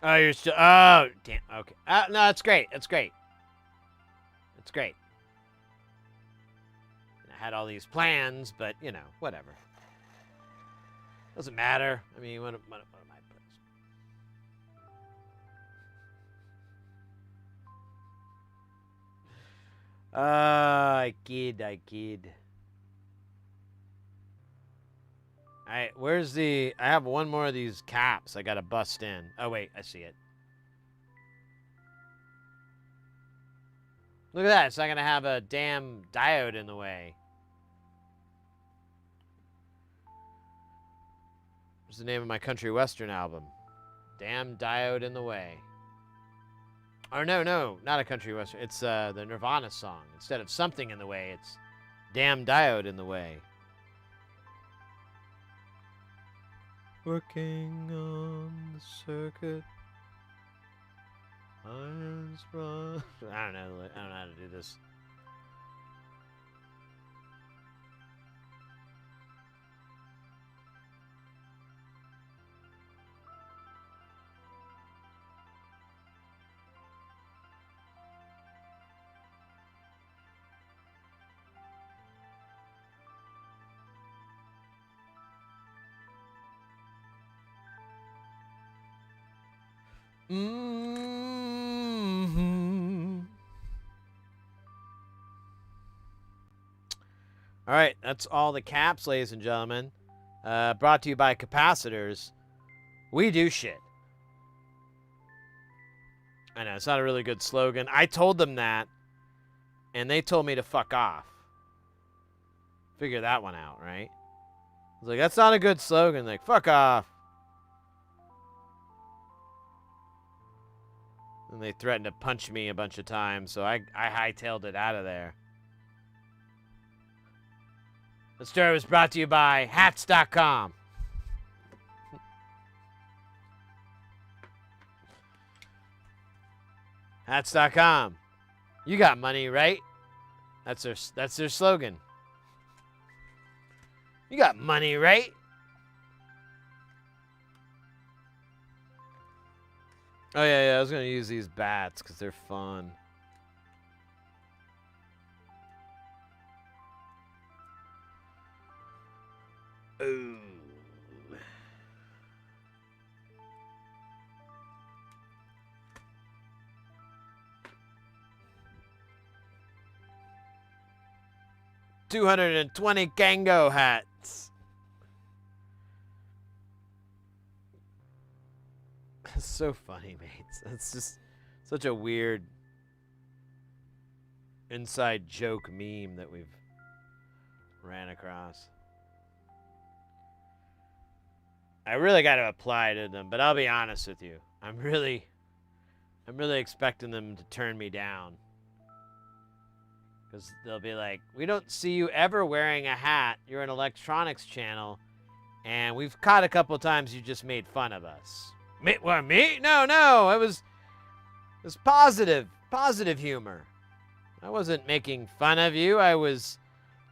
Oh, you're still. Oh, damn. Okay. No, it's great. It's great. It's great. I had all these plans, but you know, whatever. Doesn't matter. I mean, what am I plans? I kid. Alright, where's the... I have one more of these caps I gotta bust in. Oh, wait, I see it. Look at that, it's not gonna have a damn diode in the way. was the name of my country western album. Damn Diode in the Way. Or no, not a country western. It's the Nirvana song. Instead of Something in the Way, it's Damn Diode in the Way. Working on the circuit. Irons run. I don't know how to do this. All right, that's all the caps, ladies and gentlemen. Brought to you by capacitors. We do shit. I know, it's not a really good slogan. I told them that, and they told me to fuck off. Figure that one out, right? I was like, that's not a good slogan. Like, fuck off. And they threatened to punch me a bunch of times, so I hightailed it out of there. The story was brought to you by hats.com. Hats.com. You got money, right? That's their slogan. You got money, right? Oh, yeah, I was going to use these bats because they're fun. Ooh. $220 Kango hats. That's so funny, mates. That's just such a weird inside joke meme that we've ran across. I really got to apply to them, but I'll be honest with you. I'm really expecting them to turn me down. Because they'll be like, we don't see you ever wearing a hat. You're an electronics channel. And we've caught a couple times you just made fun of us. Me? What, me? No. It was positive humor. I wasn't making fun of you. I was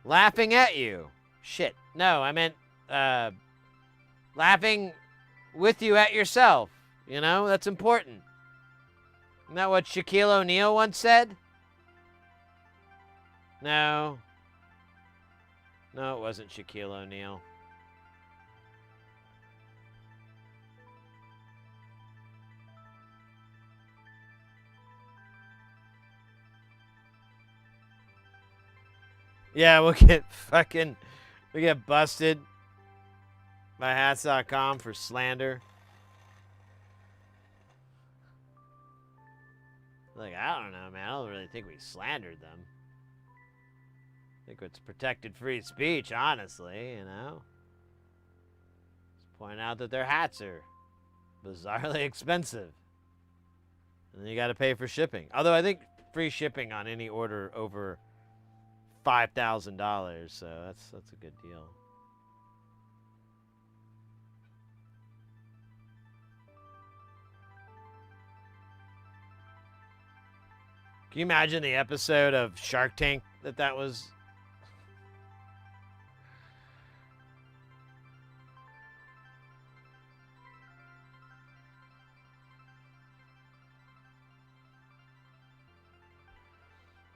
laughing at you. Shit. No, I meant laughing with you at yourself. You know, that's important. Isn't that what Shaquille O'Neal once said? No. No, it wasn't Shaquille O'Neal. Yeah, we get busted by hats.com for slander. Like, I don't know, man. I don't really think we slandered them. I think it's protected free speech, honestly, you know? Just point out that their hats are bizarrely expensive. And then you gotta pay for shipping. Although I think free shipping on any order over $5,000, so that's a good deal. Can you imagine the episode of Shark Tank that was?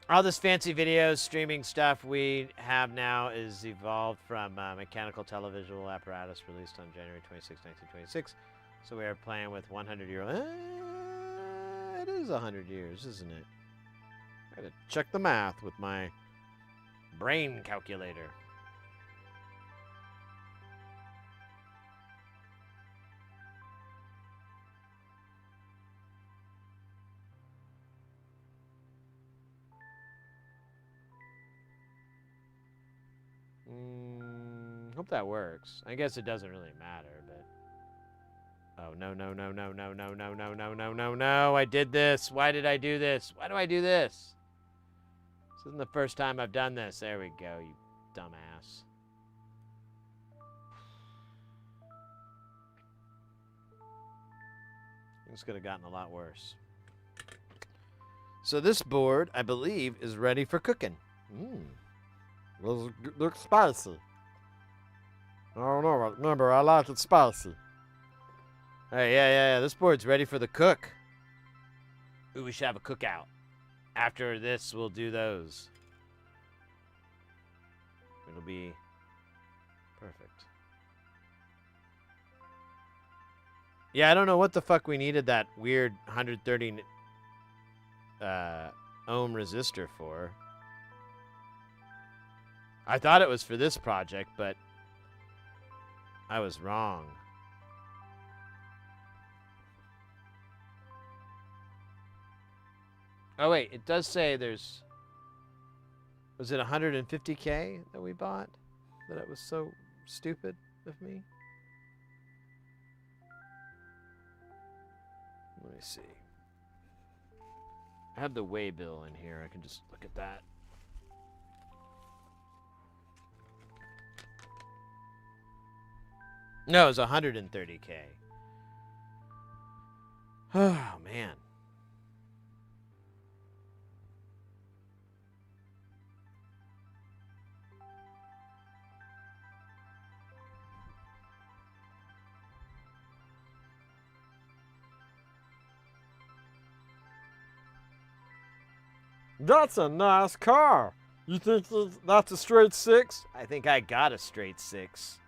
All this fancy video streaming stuff we have now is evolved from mechanical televisual apparatus released on January 26, 1926. So we are playing with 100 year. It is 100 years, isn't it? I gotta check the math with my brain calculator. Hope that works. I guess it doesn't really matter, but Oh, no, no, no, no, no, no, no, no, no, no, no, no. I did this. Why did I do this? Why do I do this? This isn't the first time I've done this. There we go, you dumbass. This could have gotten a lot worse. So this board, I believe, is ready for cooking. Those look spicy. I don't know. Remember, I like it spicy. All right, yeah. This board's ready for the cook. Ooh, we should have a cookout. After this, we'll do those. It'll be perfect. Yeah, I don't know what the fuck we needed that weird 130 ohm resistor for. I thought it was for this project, but I was wrong. Oh wait, it does say there's... Was it 150K that we bought? That it was so stupid of me? Let me see. I have the way bill in here. I can just look at that. No, it was 130K. Oh, man. That's a nice car. You think that's a straight 6? I think I got a straight 6.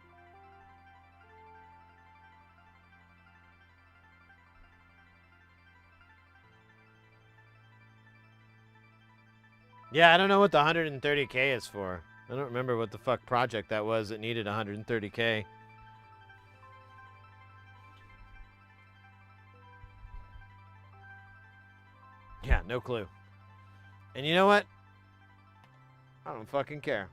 Yeah, I don't know what the 130K is for. I don't remember what the fuck project that was that needed 130K. Yeah, no clue. And you know what? I don't fucking care.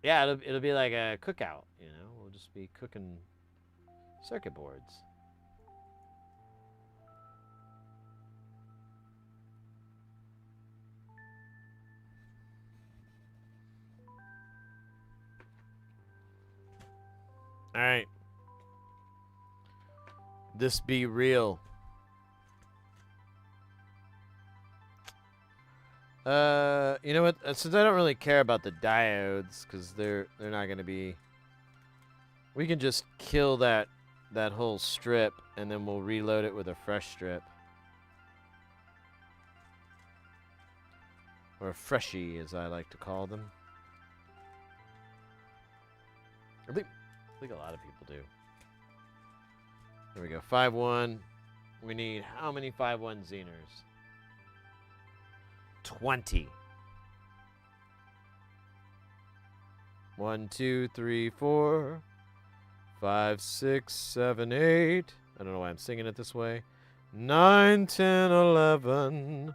Yeah, it'll be like a cookout, you know? We'll just be cooking circuit boards. All right. This be real. You know what? Since I don't really care about the diodes, because they're not gonna be. We can just kill that whole strip, and then we'll reload it with a fresh strip, or a freshie, as I like to call them. I think a lot of people do. There we go. 5-1. We need how many 5-1 Zeners? 20. 1, 2, 3, 4, 5, 6, 7, 8. I don't know why I'm singing it this way. 9, 10, 11.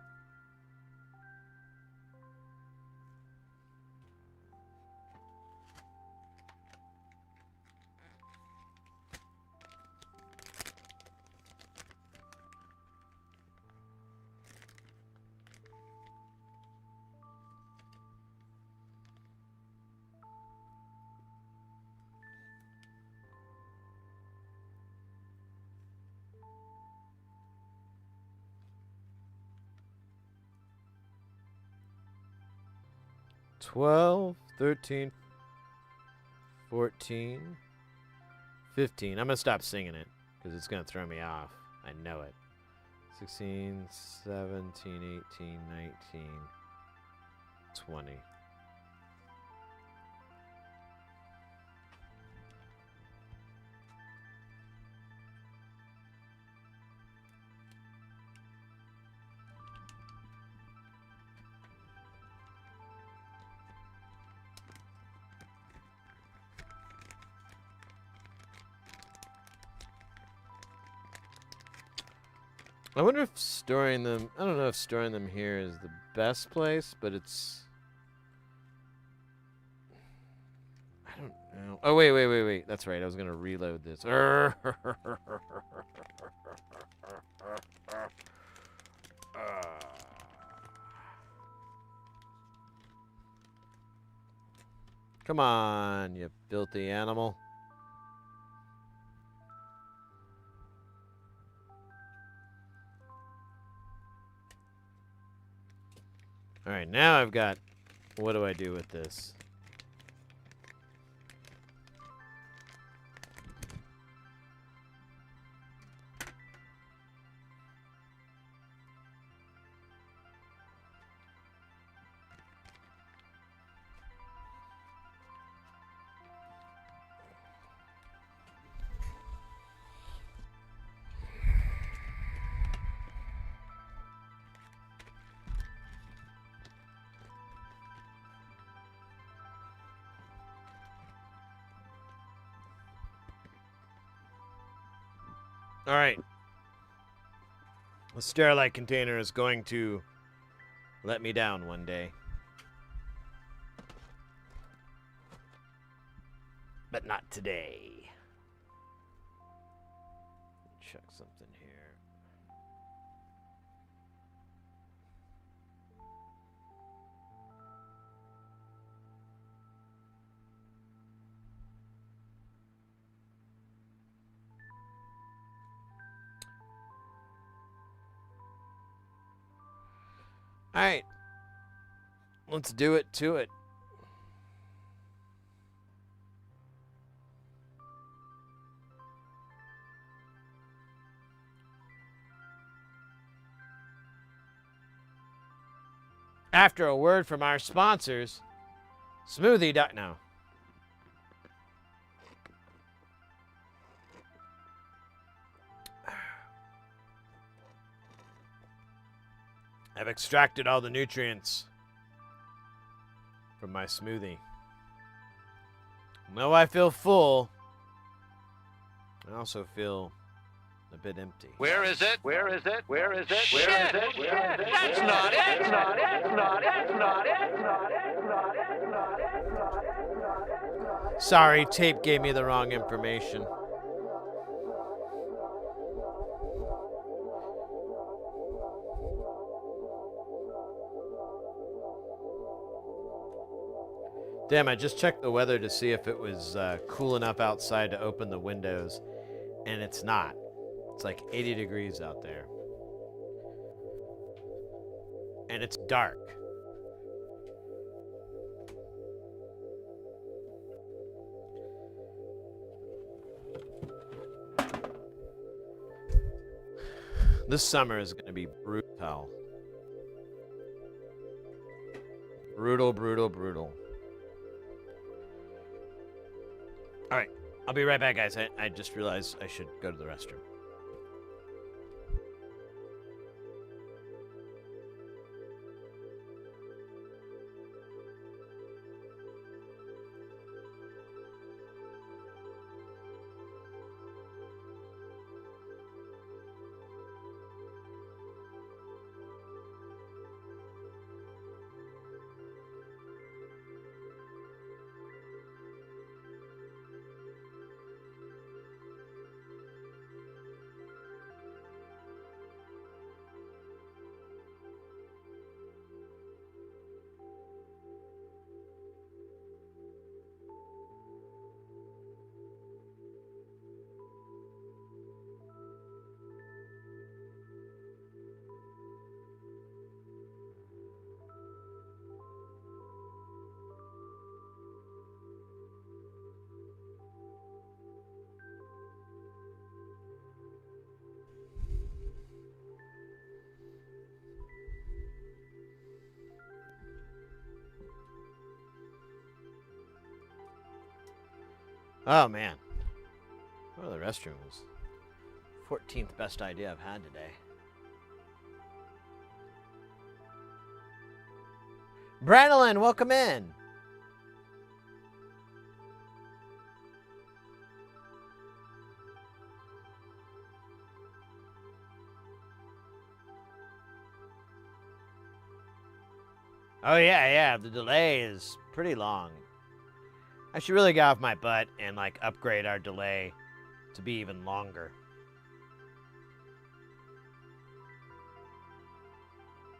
$12, 13, 14, 15. I'm going to stop singing it because it's going to throw me off. I know it. 16, 17, 18, 19, 20. I wonder if storing them... I don't know if storing them here is the best place, but it's... I don't know. Oh, wait. That's right. I was going to reload this. Come on, you filthy animal. All right, now I've got... What do I do with this? All right. The Sterilite container is going to let me down one day. But not today. Check something here. All right. Let's do it to it. After a word from our sponsors, Smoothie. No. I've extracted all the nutrients from my smoothie. Though I feel full, I also feel a bit empty. Where is it? Where is it? Where is it? Where is it? Where is it? That's not it. That's not it. That's not it. That's not it. That's not it. That's not it. That's not it. Sorry, tape gave me the wrong information. Damn, I just checked the weather to see if it was cool enough outside to open the windows, and it's not. It's like 80 degrees out there. And it's dark. This summer is going to be brutal. Brutal, brutal, brutal. All right, I'll be right back, guys. I just realized I should go to the restroom. Oh, man. Well, the restroom was 14th best idea I've had today. Branolin, welcome in. Oh, yeah. The delay is pretty long. I should really get off my butt and, like, upgrade our delay to be even longer.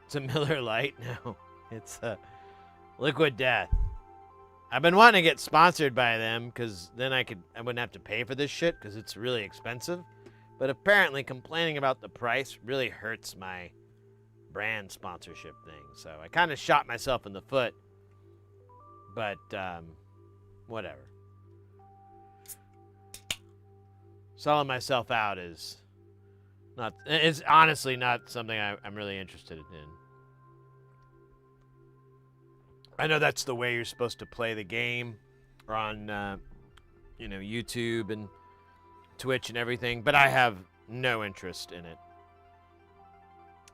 It's a Miller Lite? No. It's a Liquid Death. I've been wanting to get sponsored by them because then I wouldn't have to pay for this shit because it's really expensive. But apparently complaining about the price really hurts my brand sponsorship thing. So I kind of shot myself in the foot. But, whatever. Selling myself out is it's honestly not something I'm really interested in. I know that's the way you're supposed to play the game on, YouTube and Twitch and everything, but I have no interest in it.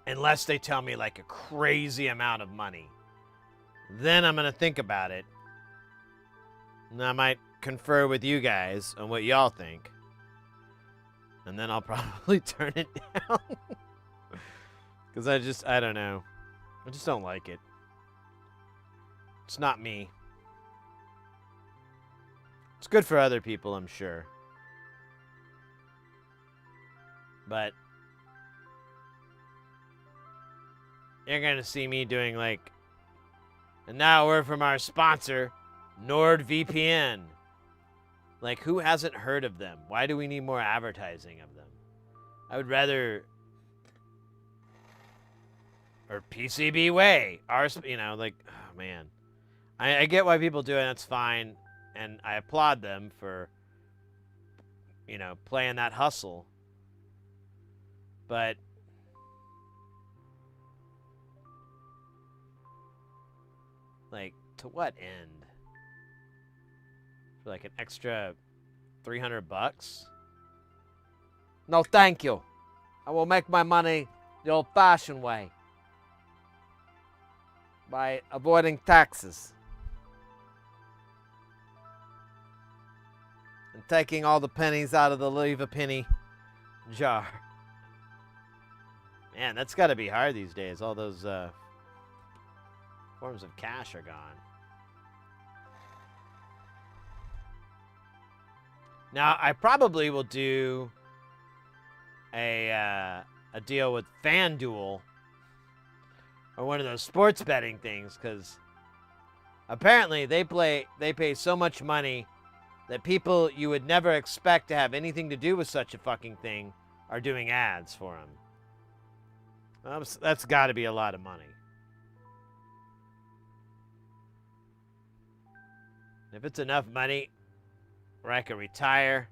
Unless they tell me, like, a crazy amount of money. Then I'm going to think about it. And I might confer with you guys on what y'all think. And then I'll probably turn it down. Because I don't know. I just don't like it. It's not me. It's good for other people, I'm sure. But you're going to see me doing, like, and now we're from our sponsor, NordVPN. Like, who hasn't heard of them? Why do we need more advertising of them? I would rather, or PCB Way, like, oh, man. I get why people do it, that's fine, and I applaud them for, playing that hustle. But like, to what end? For like an extra $300? No, thank you. I will make my money the old-fashioned way. By avoiding taxes. And taking all the pennies out of the leave a penny jar. Man, that's got to be hard these days. All those forms of cash are gone. Now, I probably will do a deal with FanDuel or one of those sports betting things, because apparently they pay so much money that people you would never expect to have anything to do with such a fucking thing are doing ads for them. That's got to be a lot of money. If it's enough money where I can retire,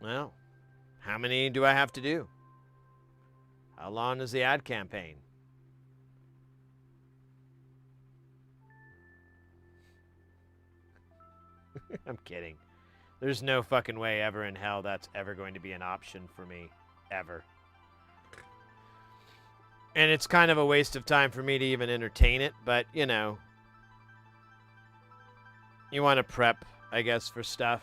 well, how many do I have to do? How long is the ad campaign? I'm kidding. There's no fucking way ever in hell that's ever going to be an option for me. Ever. And it's kind of a waste of time for me to even entertain it, but, you want to prep, I guess, for stuff.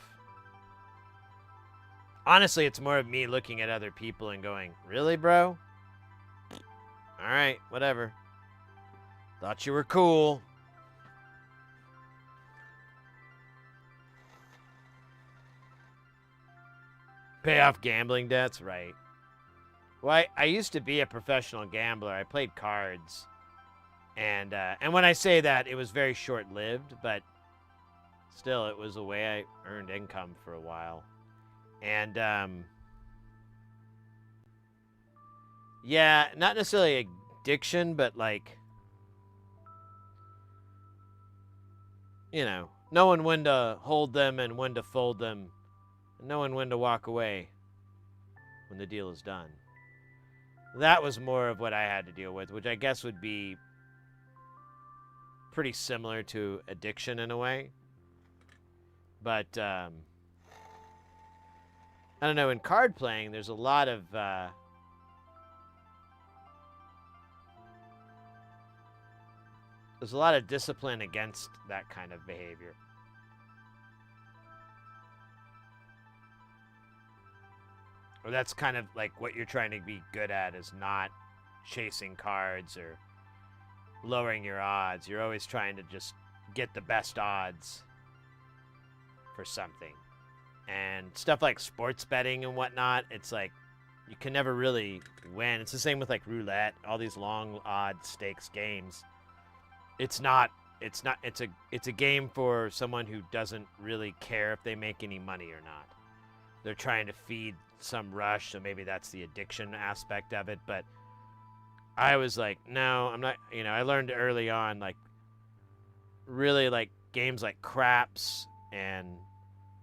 Honestly, it's more of me looking at other people and going, really, bro? Alright, whatever. Thought you were cool. Pay off gambling debts, right. Well, I used to be a professional gambler. I played cards. And when I say that, it was very short-lived, but still, it was a way I earned income for a while. And, yeah, not necessarily addiction, but, like, knowing when to hold them and when to fold them, and knowing when to walk away when the deal is done. That was more of what I had to deal with, which I guess would be pretty similar to addiction in a way. But, I don't know, in card playing, there's a lot of, discipline against that kind of behavior. or that's kind of like what you're trying to be good at, is not chasing cards or lowering your odds. You're always trying to just get the best odds for something. And stuff like sports betting and whatnot, it's like you can never really win. It's the same with like roulette, all these long odd stakes games. It's a game for someone who doesn't really care if they make any money or not. They're trying to feed some rush, so maybe that's the addiction aspect of it. But I was like, no, I'm not. I learned early on, like, really, like, games like craps and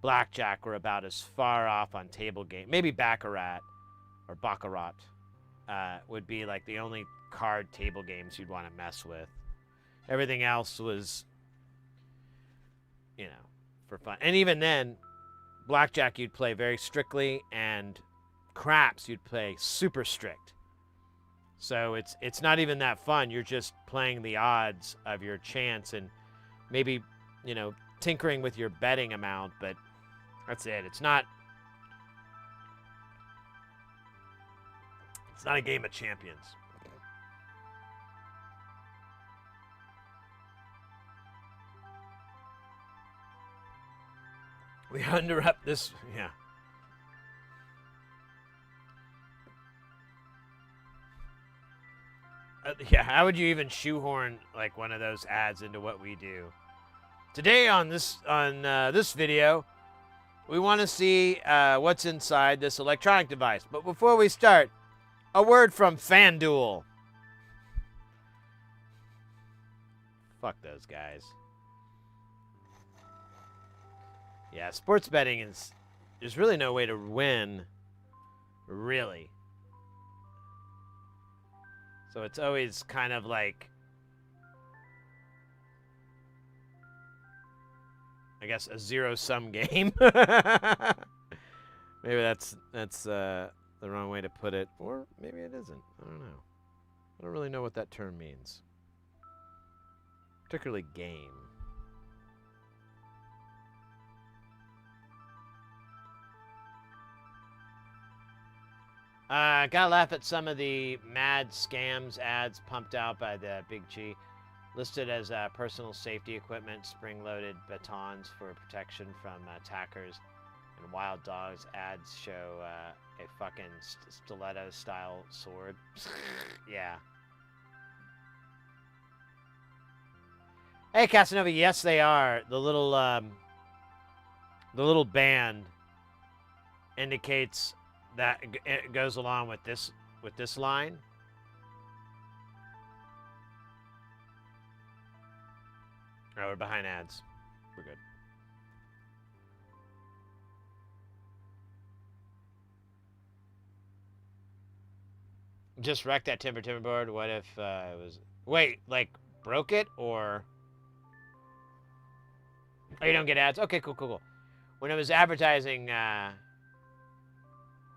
blackjack were about as far off on table game. Maybe baccarat would be like the only card table games you'd want to mess with. Everything else was, for fun. And even then, blackjack you'd play very strictly, and craps you'd play super strict. So it's not even that fun. You're just playing the odds of your chance and maybe, tinkering with your betting amount, but that's it. It's not a game of champions. We underwrap this, yeah. Yeah, how would you even shoehorn like one of those ads into what we do? Today on this video, we want to see what's inside this electronic device. But before we start, a word from FanDuel. Fuck those guys. Yeah, sports betting there's really no way to win, really. So it's always kind of like, I guess, a zero-sum game. Maybe that's the wrong way to put it, or maybe it isn't. I don't know. I don't really know what that term means. Particularly game. Gotta laugh at some of the mad scams ads pumped out by the Big G. Listed as personal safety equipment, spring-loaded batons for protection from attackers, and wild dogs. Ads show a fucking stiletto-style sword. Yeah. Hey, Casanova. Yes, they are. The little band indicates that it goes along with this line. Oh, we're behind ads. We're good. Just wrecked that timber board. What if it was... Wait, like, broke it, or... Oh, you don't get ads? Okay, cool. When I was advertising...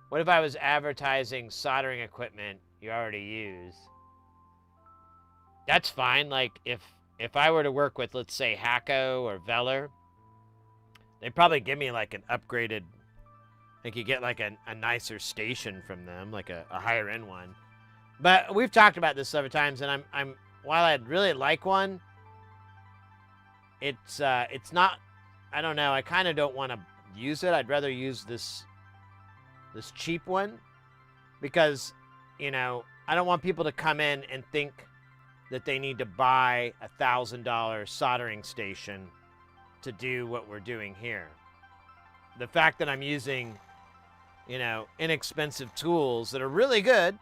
What if I was advertising soldering equipment you already use? That's fine. Like, if I were to work with, let's say, Hacko or Veller, they'd probably give me, like, an upgraded... I think you get, like, a nicer station from them, like a higher-end one. But we've talked about this other times, and I'm while I'd really like one, it's not... I don't know. I kind of don't want to use it. I'd rather use this cheap one, because, I don't want people to come in and think that they need to buy a $1,000 soldering station to do what we're doing here. The fact that I'm using, inexpensive tools that are really good,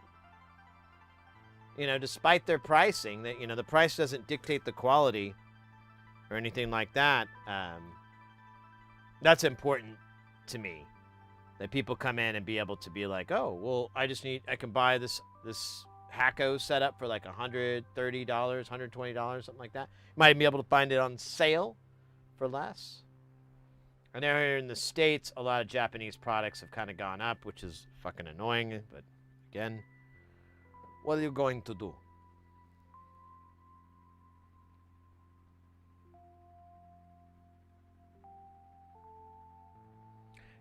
despite their pricing, that, the price doesn't dictate the quality or anything like that. That's important to me. That people come in and be able to be like, oh, well, I can buy this Hacko setup for like $130, $120, something like that. Might be able to find it on sale for less. I know here in the States, a lot of Japanese products have kind of gone up, which is fucking annoying. But again, what are you going to do?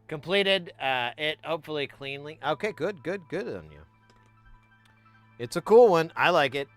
Completed it hopefully cleanly. Okay, good on you. It's a cool one. I like it.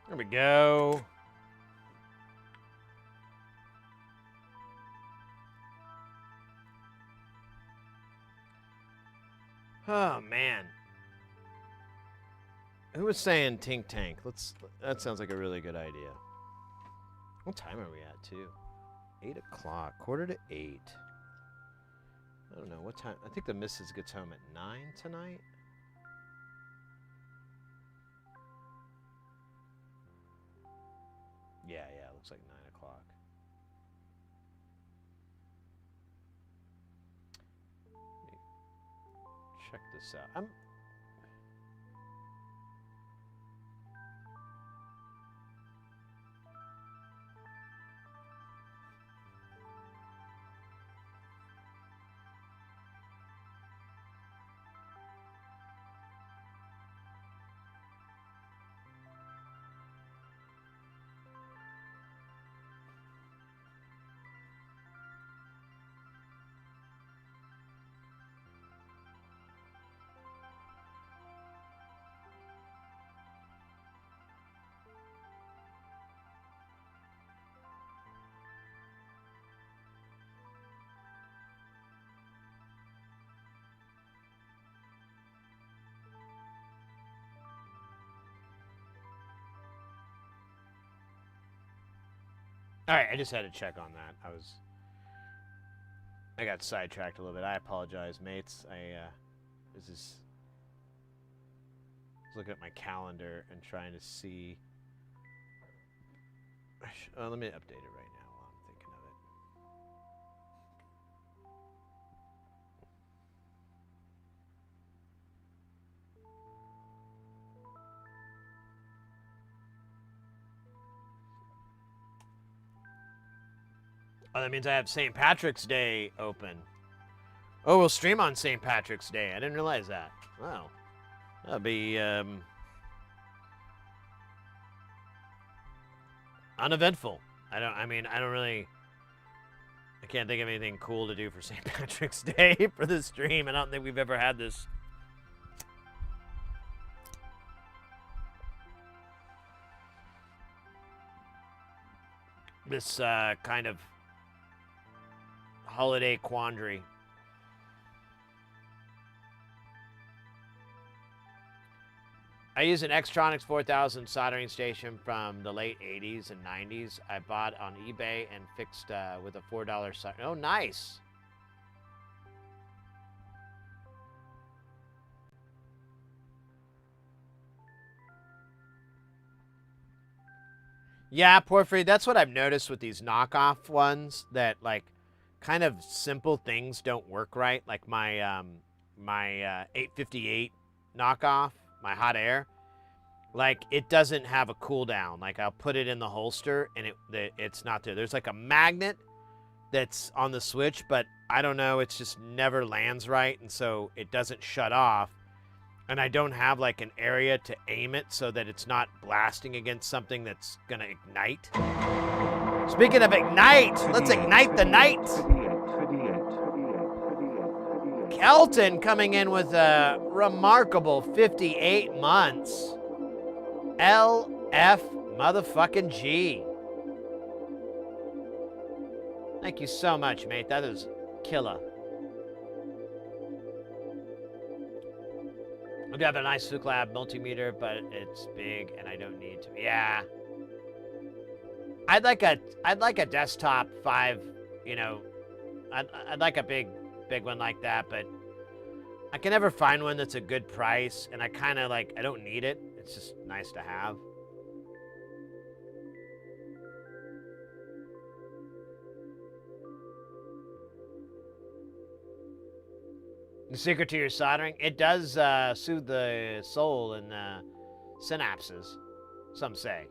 There we go. Oh man. Who was saying Tink Tank? That sounds like a really good idea. What time are we at too? 8 o'clock, quarter to 8. I don't know what time. I think the missus gets home at 9 tonight. Yeah, looks like 9 o'clock. Let me check this out. All right, I just had to check on that. I got sidetracked a little bit. I apologize, mates. I was looking at my calendar and trying to see. Let me update it right now while I'm thinking of it. Oh, that means I have St. Patrick's Day open. Oh, we'll stream on St. Patrick's Day. I didn't realize that. Wow. That'll be uneventful. I can't think of anything cool to do for St. Patrick's Day for this stream. I don't think we've ever had this. This kind of holiday quandary. I use an Xtronics 4000 soldering station from the late 80s and 90s. I bought on eBay and fixed with a $4 solder. Oh, nice. Yeah, Porphyry, that's what I've noticed with these knockoff ones, that like kind of simple things don't work right. Like my my 858 knockoff, my hot air, like it doesn't have a cooldown. Like I'll put it in the holster and it's not there. There's like a magnet that's on the switch, but I don't know, it's just never lands right, and so it doesn't shut off. And I don't have like an area to aim it so that it's not blasting against something that's gonna ignite. Speaking of ignite, let's ignite the night. Kelton coming in with a remarkable 58 months. LF motherfucking G. Thank you so much, mate. That is killer. I do have a nice Fuklab multimeter, but it's big and I don't need to. Yeah. I'd like a desktop 5, you know. I'd like a big one like that, but I can never find one that's a good price, and I kind of like, I don't need it. It's just nice to have. The secret to your soldering, it does soothe the soul and the synapses, some say.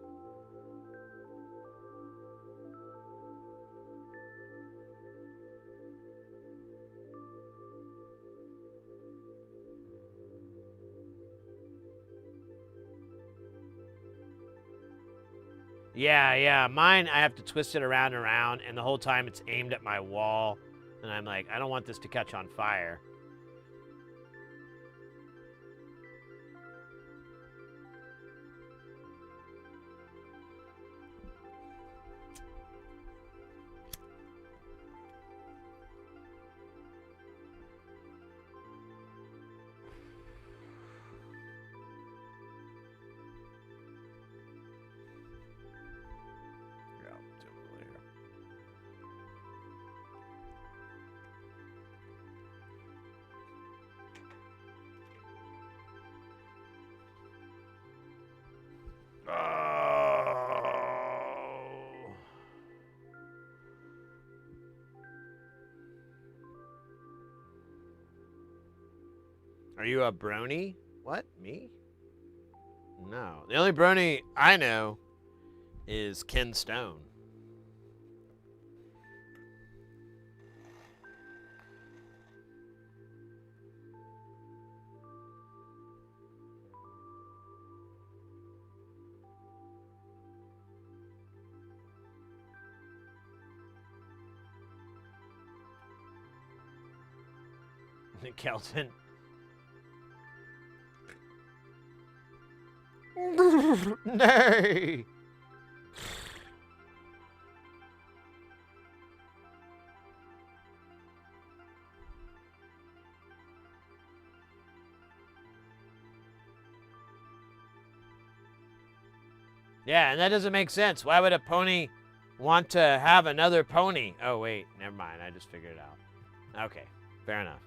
Yeah, mine, I have to twist it around and around, and the whole time it's aimed at my wall, and I'm like, I don't want this to catch on fire. Yeah, I'll do it later. Oh. Are you a brony? What? Me? No. The only brony I know is Ken Stone. Kelton. Nay. Yeah, and that doesn't make sense. Why would a pony want to have another pony? Oh, wait. Never mind. I just figured it out. Okay. Fair enough.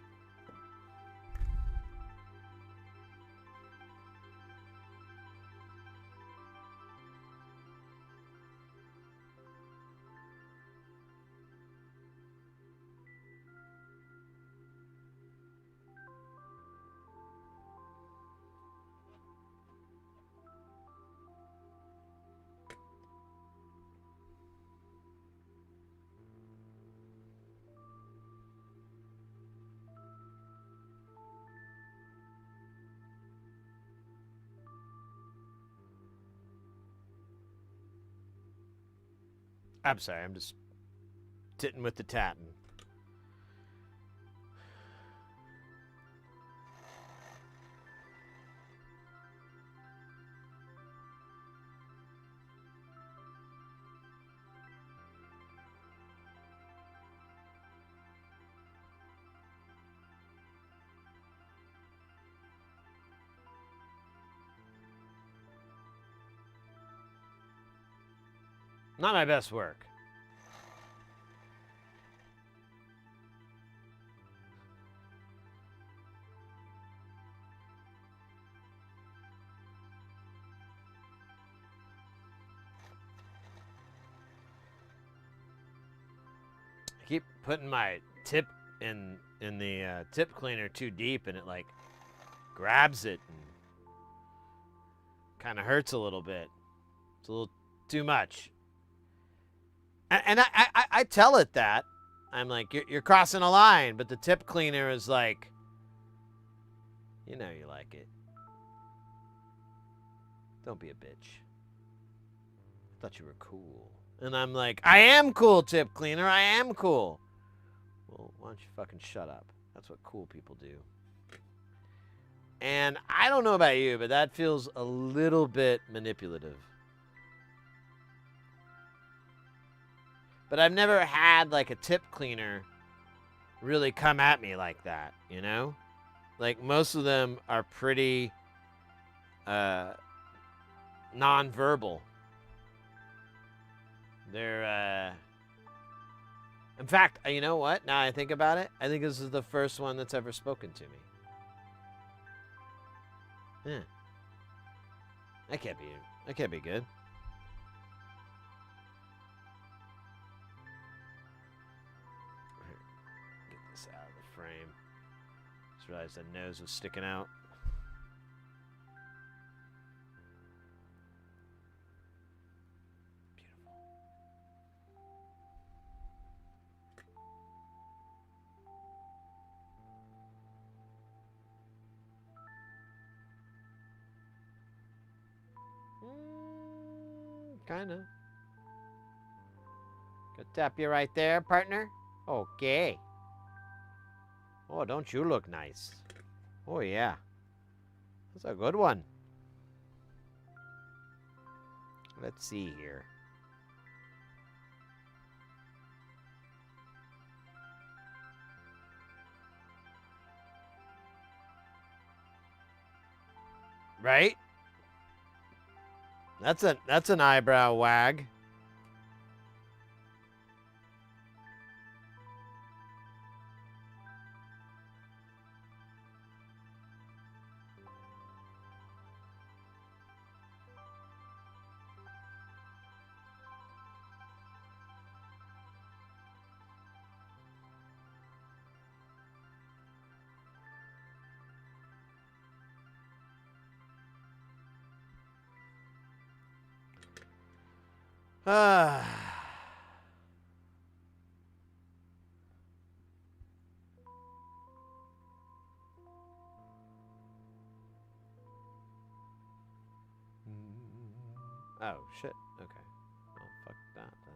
I'm sorry. I'm just titting with the tatting. Not my best work. I keep putting my tip in the tip cleaner too deep, and it like grabs it and kind of hurts a little bit. It's a little too much. And I tell it that. I'm like, you're crossing a line, but the tip cleaner is like, you know you like it. Don't be a bitch. I thought you were cool. And I'm like, I am cool, tip cleaner. I am cool. Well, why don't you fucking shut up? That's what cool people do. And I don't know about you, but that feels a little bit manipulative. But I've never had like a tip cleaner really come at me like that, you know? Like most of them are pretty non-verbal. They're in fact, you know what? Now I think about it, I think this is the first one that's ever spoken to me. Yeah. That can't be good. Get this out of the frame. It's Just realized that nose was sticking out. Kinda. Gonna tap you right there, partner. Okay. Oh, don't you look nice? Oh, yeah. That's a good one. Let's see here. Right? That's an eyebrow wag. Ah. Oh, shit. Okay. Well, fuck that then.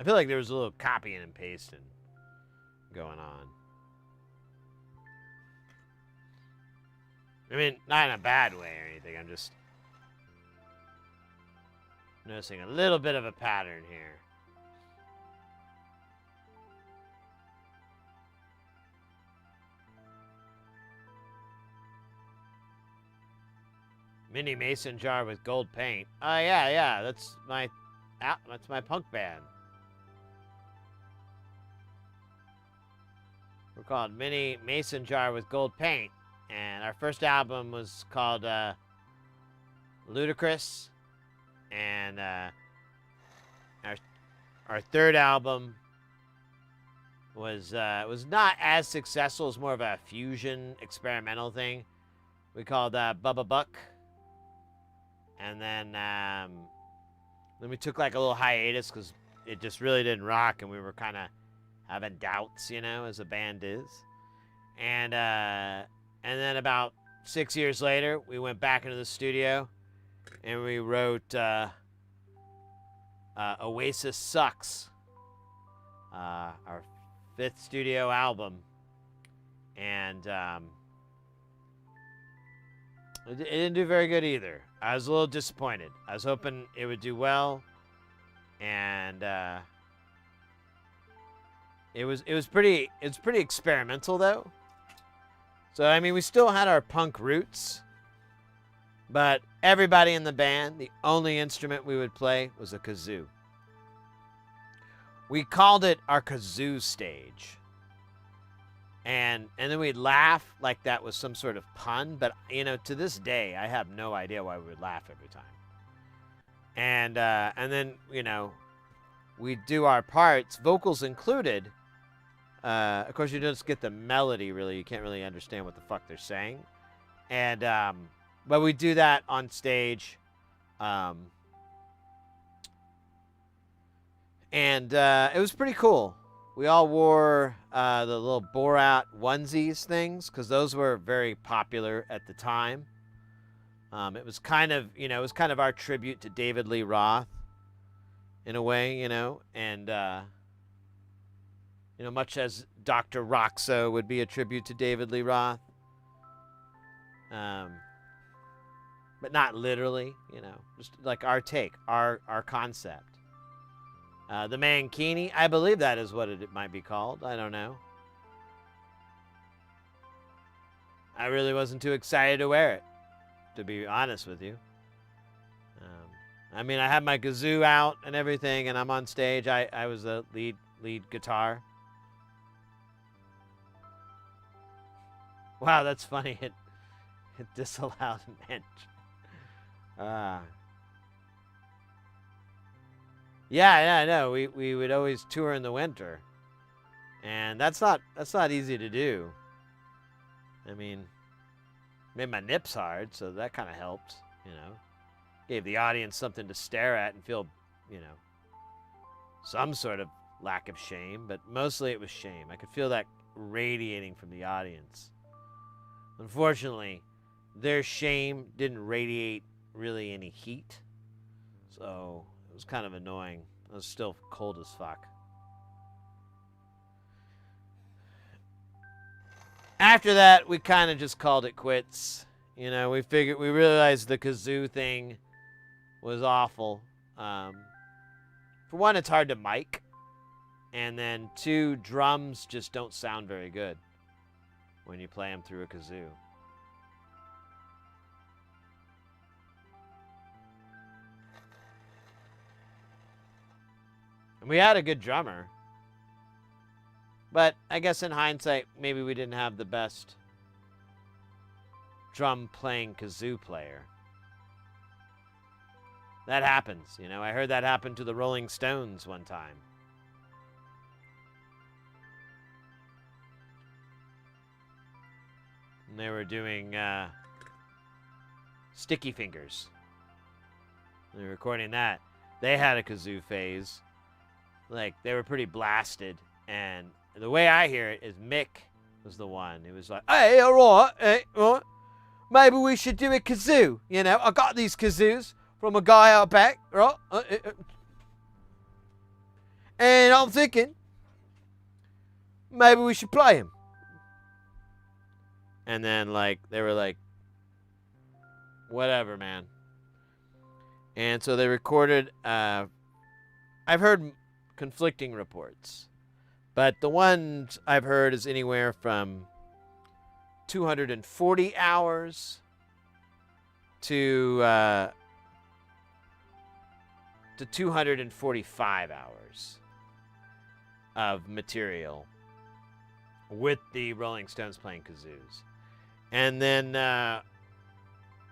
I feel like there was a little copying and pasting going on. I mean, not in a bad way or anything. I'm just noticing a little bit of a pattern here. Mini mason jar with gold paint. Oh, yeah. That's my punk band. We're called Mini Mason Jar with Gold Paint. And our first album was called Ludicrous. And our third album was not as successful. It was more of a fusion experimental thing. We called Bubba Buck. And then we took like a little hiatus because it just really didn't rock, and we were kind of having doubts, you know, as a band is. And then about 6 years later, we went back into the studio, and we wrote Oasis Sucks, our fifth studio album. And it didn't do very good either. I was a little disappointed. I was hoping it would do well, and it's pretty experimental though. So I mean, we still had our punk roots, but everybody in the band, the only instrument we would play was a kazoo. We called it our kazoo stage. And then we'd laugh like that was some sort of pun, but you know, to this day, I have no idea why we would laugh every time. And then, you know, we'd do our parts, vocals included. Of course, you just get the melody. Really, you can't really understand what the fuck they're saying. And but we do that on stage. And it was pretty cool. We all wore the little Borat onesies things because those were very popular at the time. It was kind of, you know, it was kind of our tribute to David Lee Roth in a way, you know, and, you know, much as Dr. Roxo would be a tribute to David Lee Roth. But not literally, you know, just like our take, our concept. The Mankini, I believe that is what it might be called. I don't know. I really wasn't too excited to wear it, to be honest with you. I mean, I had my kazoo out and everything, and I'm on stage. I was the lead guitar. Wow, that's funny. It disallowed mention. Yeah, I know. We would always tour in the winter, and that's not easy to do. I mean, made my nips hard, so that kind of helped. You know, gave the audience something to stare at and feel, you know, some sort of lack of shame, but mostly it was shame. I could feel that radiating from the audience. Unfortunately, their shame didn't radiate really any heat, so it was kind of annoying. I was still cold as fuck. After that, we kind of just called it quits. You know, we realized the kazoo thing was awful. For one, it's hard to mic. And then two, drums just don't sound very good when you play them through a kazoo. And we had a good drummer. But I guess in hindsight, maybe we didn't have the best drum playing kazoo player. That happens, you know. I heard that happen to the Rolling Stones one time. And they were doing Sticky Fingers. They were recording that. They had a kazoo phase. Like, they were pretty blasted. And the way I hear it is Mick was the one. He was like, hey, all right, hey, all right. Maybe we should do a kazoo. You know, I got these kazoos from a guy out back, right? And I'm thinking, maybe we should play him. And then, like, they were like, whatever, man. And so they recorded, I've heard conflicting reports. But the ones I've heard is anywhere from 240 hours to 245 hours of material with the Rolling Stones playing kazoos. And then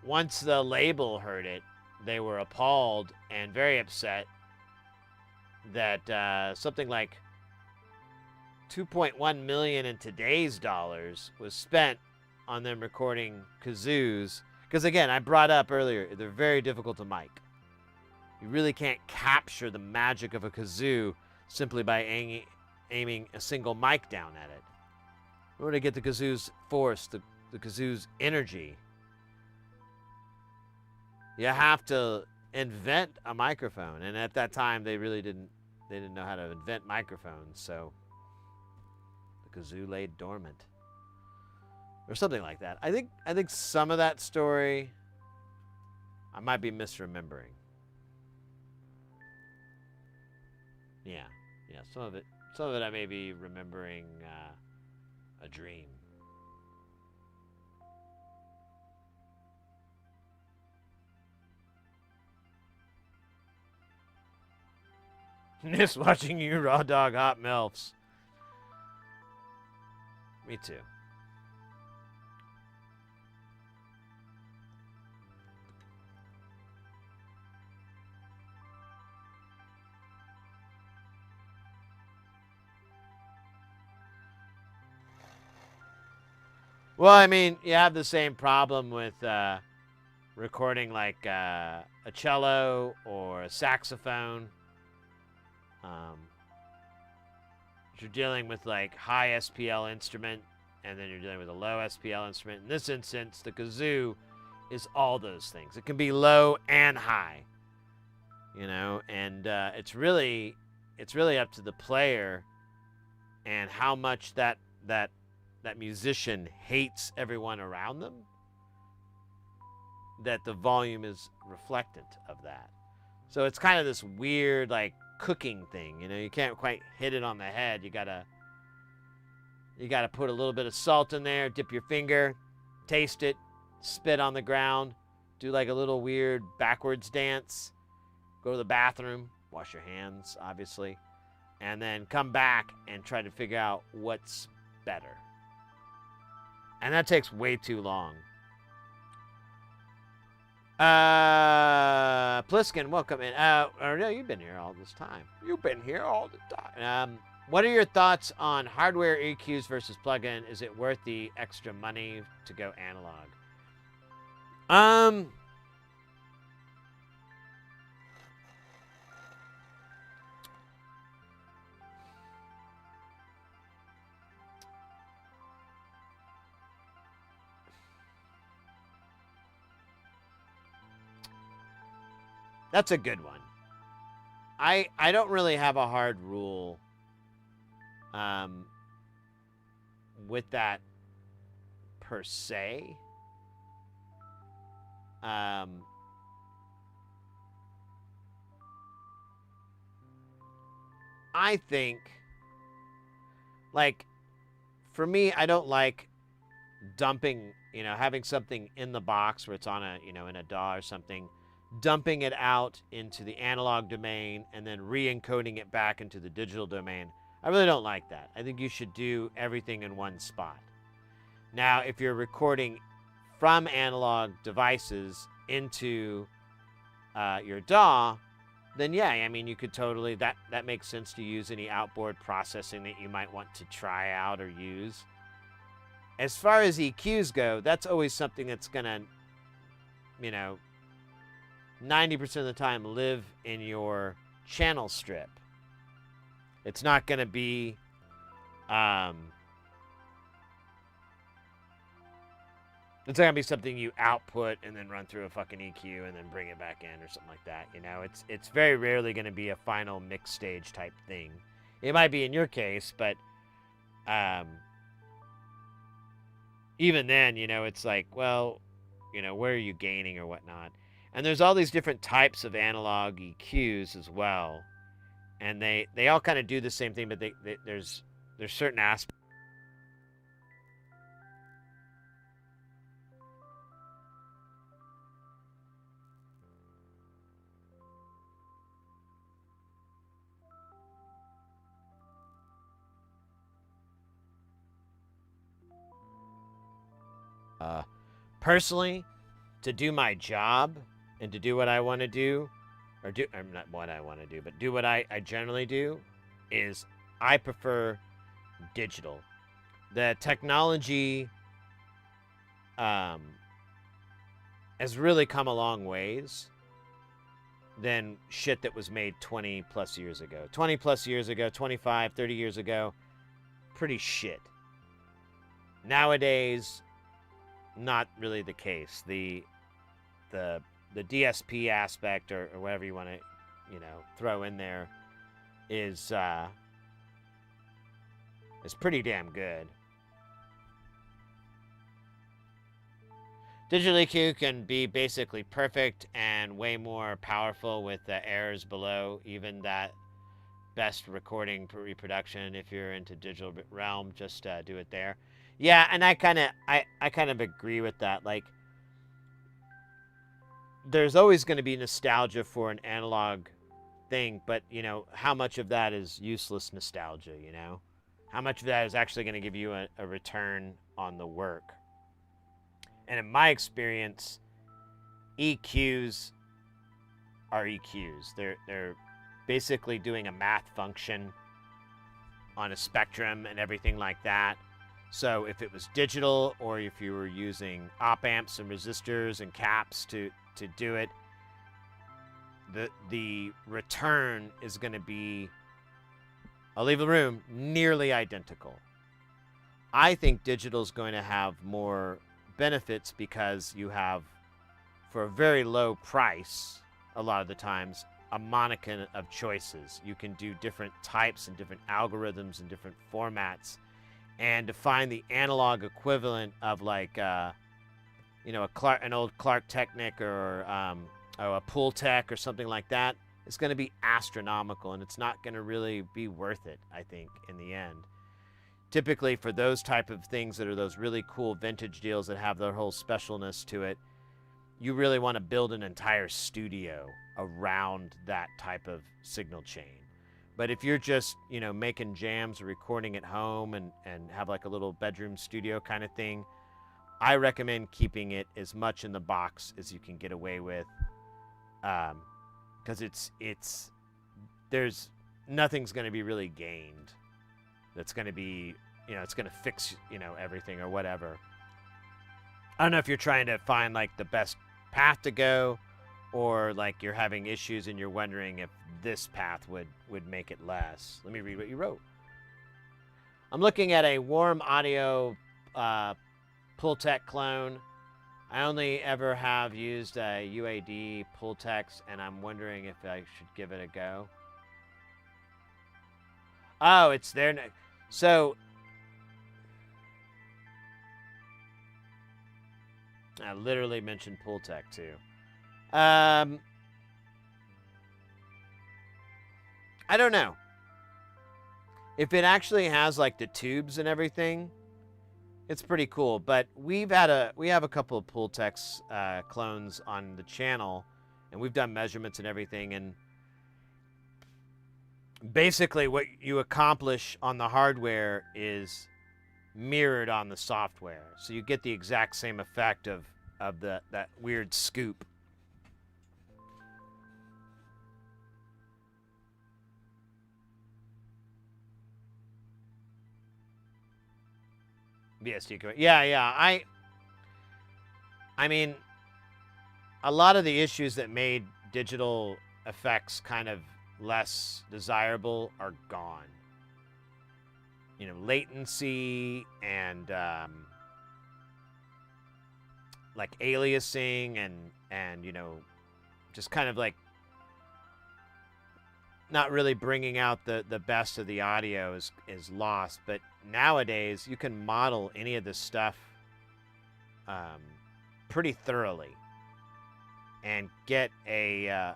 once the label heard it, they were appalled and very upset that something like $2.1 million in today's dollars was spent on them recording kazoos. Because again, I brought up earlier, they're very difficult to mic. You really can't capture the magic of a kazoo simply by aiming a single mic down at it. In order to get the kazoo's force, the kazoo's energy, you have to invent a microphone. And at that time, they didn't know how to invent microphones, so the kazoo lay dormant. Or something like that. I think some of that story I might be misremembering. Yeah, some of it I may be remembering a dream. Miss watching you raw dog hot milfs. Me too. Well, I mean, you have the same problem with recording like a cello or a saxophone. You're dealing with like high SPL instrument, and then you're dealing with a low SPL instrument. In this instance, the kazoo is all those things. It can be low and high, you know, and it's really up to the player and how much that musician hates everyone around them, that the volume is reflectant of that. So it's kind of this weird, like, cooking thing, you know. You can't quite hit it on the head. You gotta put a little bit of salt in there, dip your finger, taste it, spit on the ground, do like a little weird backwards dance, go to the bathroom, wash your hands, obviously, and then come back and try to figure out what's better. And that takes way too long. Pliskin, welcome in. Or no, you've been here all this time. You've been here all the time. What are your thoughts on hardware EQs versus plug-in? Is it worth the extra money to go analog? That's a good one. I don't really have a hard rule with that per se. I think, like, for me, I don't like dumping, having something in the box where it's on a, in a DAW or something, dumping it out into the analog domain and then re-encoding it back into the digital domain. I really don't like that. I think you should do everything in one spot. Now, if you're recording from analog devices into your DAW, then yeah, I mean, you could totally, that makes sense to use any outboard processing that you might want to try out or use. As far as EQs go, that's always something that's gonna, 90% of the time live in your channel strip. It's not gonna be, it's not gonna be something you output and then run through a fucking EQ and then bring it back in or something like that. It's very rarely gonna be a final mix stage type thing. It might be in your case, but even then, it's like, well, where are you gaining or whatnot? And there's all these different types of analog EQs as well, and they all kind of do the same thing, but there's certain aspects. Personally, to do my job and to do what I want to do, or not what I want to do, but do what I generally do, is I prefer digital. The technology has really come a long ways than shit that was made 20 plus years ago. 20 plus years ago, 25, 30 years ago, pretty shit. Nowadays, not really the case. The DSP aspect or whatever you want to, throw in there is pretty damn good. Digital EQ can be basically perfect and way more powerful with the errors below even that best recording per reproduction. If you're into digital realm, just do it there. Yeah, and I kind of agree with that. Like, there's always going to be nostalgia for an analog thing, but how much of that is useless nostalgia? How much of that is actually going to give you a return on the work? And in my experience, EQs are EQs. They're basically doing a math function on a spectrum and everything like that. So if it was digital, or if you were using op amps and resistors and caps to do it, the return is going to be, I'll leave the room, nearly identical. I think digital is going to have more benefits because you have, for a very low price, a lot of the times, a monicum of choices. You can do different types and different algorithms and different formats. And to find the analog equivalent of like, an old Clark Technic or a Pool Tech or something like that, it's going to be astronomical, and it's not going to really be worth it, I think, in the end. Typically, for those type of things that are those really cool vintage deals that have their whole specialness to it, you really want to build an entire studio around that type of signal chain. But if you're just, making jams or recording at home and have like a little bedroom studio kind of thing, I recommend keeping it as much in the box as you can get away with, because there's nothing's going to be really gained. That's going to be, it's going to fix, everything or whatever. I don't know if you're trying to find like the best path to go, or like you're having issues and you're wondering if this path would make it less. Let me read what you wrote. I'm looking at a warm audio Pultec clone. I only ever have used a UAD Pultecs, and I'm wondering if I should give it a go. Oh, it's there. So I literally mentioned Pultec too. I don't know if it actually has like the tubes and everything. It's pretty cool, but we have a couple of Pultecs clones on the channel, and we've done measurements and everything, and basically what you accomplish on the hardware is mirrored on the software, so you get the exact same effect of that weird scoop. VST. Yeah. I mean, a lot of the issues that made digital effects kind of less desirable are gone. Latency and like aliasing and just kind of like not really bringing out the best of the audio is lost. But nowadays you can model any of this stuff pretty thoroughly and get a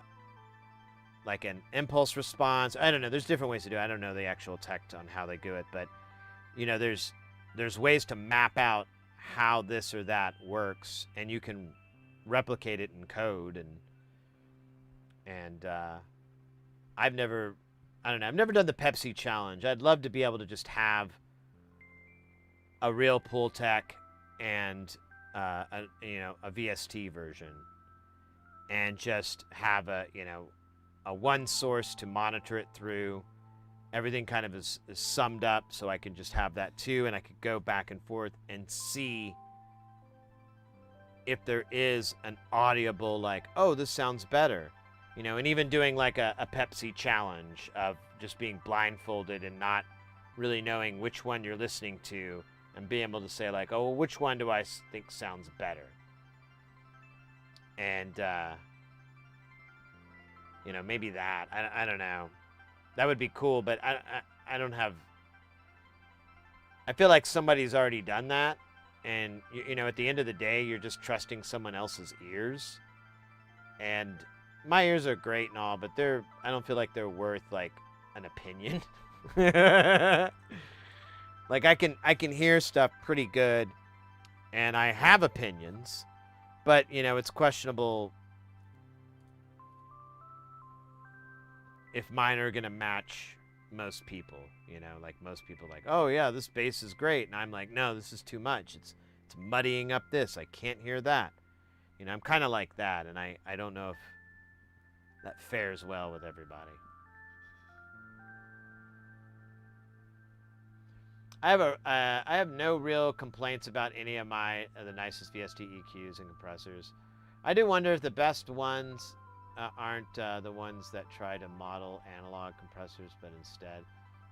like an impulse response. I don't know, there's different ways to do it. I don't know the actual tech on how they do it, but there's ways to map out how this or that works, and you can replicate it in code. And I've never done the Pepsi challenge. I'd love to be able to just have a real Pultec and a VST version, and just have a one source to monitor it through. Everything kind of is summed up, so I can just have that too, and I could go back and forth and see if there is an audible, like, oh, this sounds better. And even doing like a Pepsi challenge of just being blindfolded and not really knowing which one you're listening to, and being able to say like, oh, which one do I think sounds better? And, maybe that. I don't know. That would be cool, but I don't have... I feel like somebody's already done that, and, at the end of the day, you're just trusting someone else's ears. And my ears are great and all, but I don't feel like they're worth, like, an opinion. Like, I can hear stuff pretty good, and I have opinions, but, it's questionable if mine are going to match most people. Like, most people like, oh yeah, this bass is great, and I'm like, no, this is too much. It's muddying up this. I can't hear that. I'm kind of like that, and I don't know if that fares well with everybody. I have no real complaints about any of the nicest VST EQs and compressors. I do wonder if the best ones aren't the ones that try to model analog compressors, but instead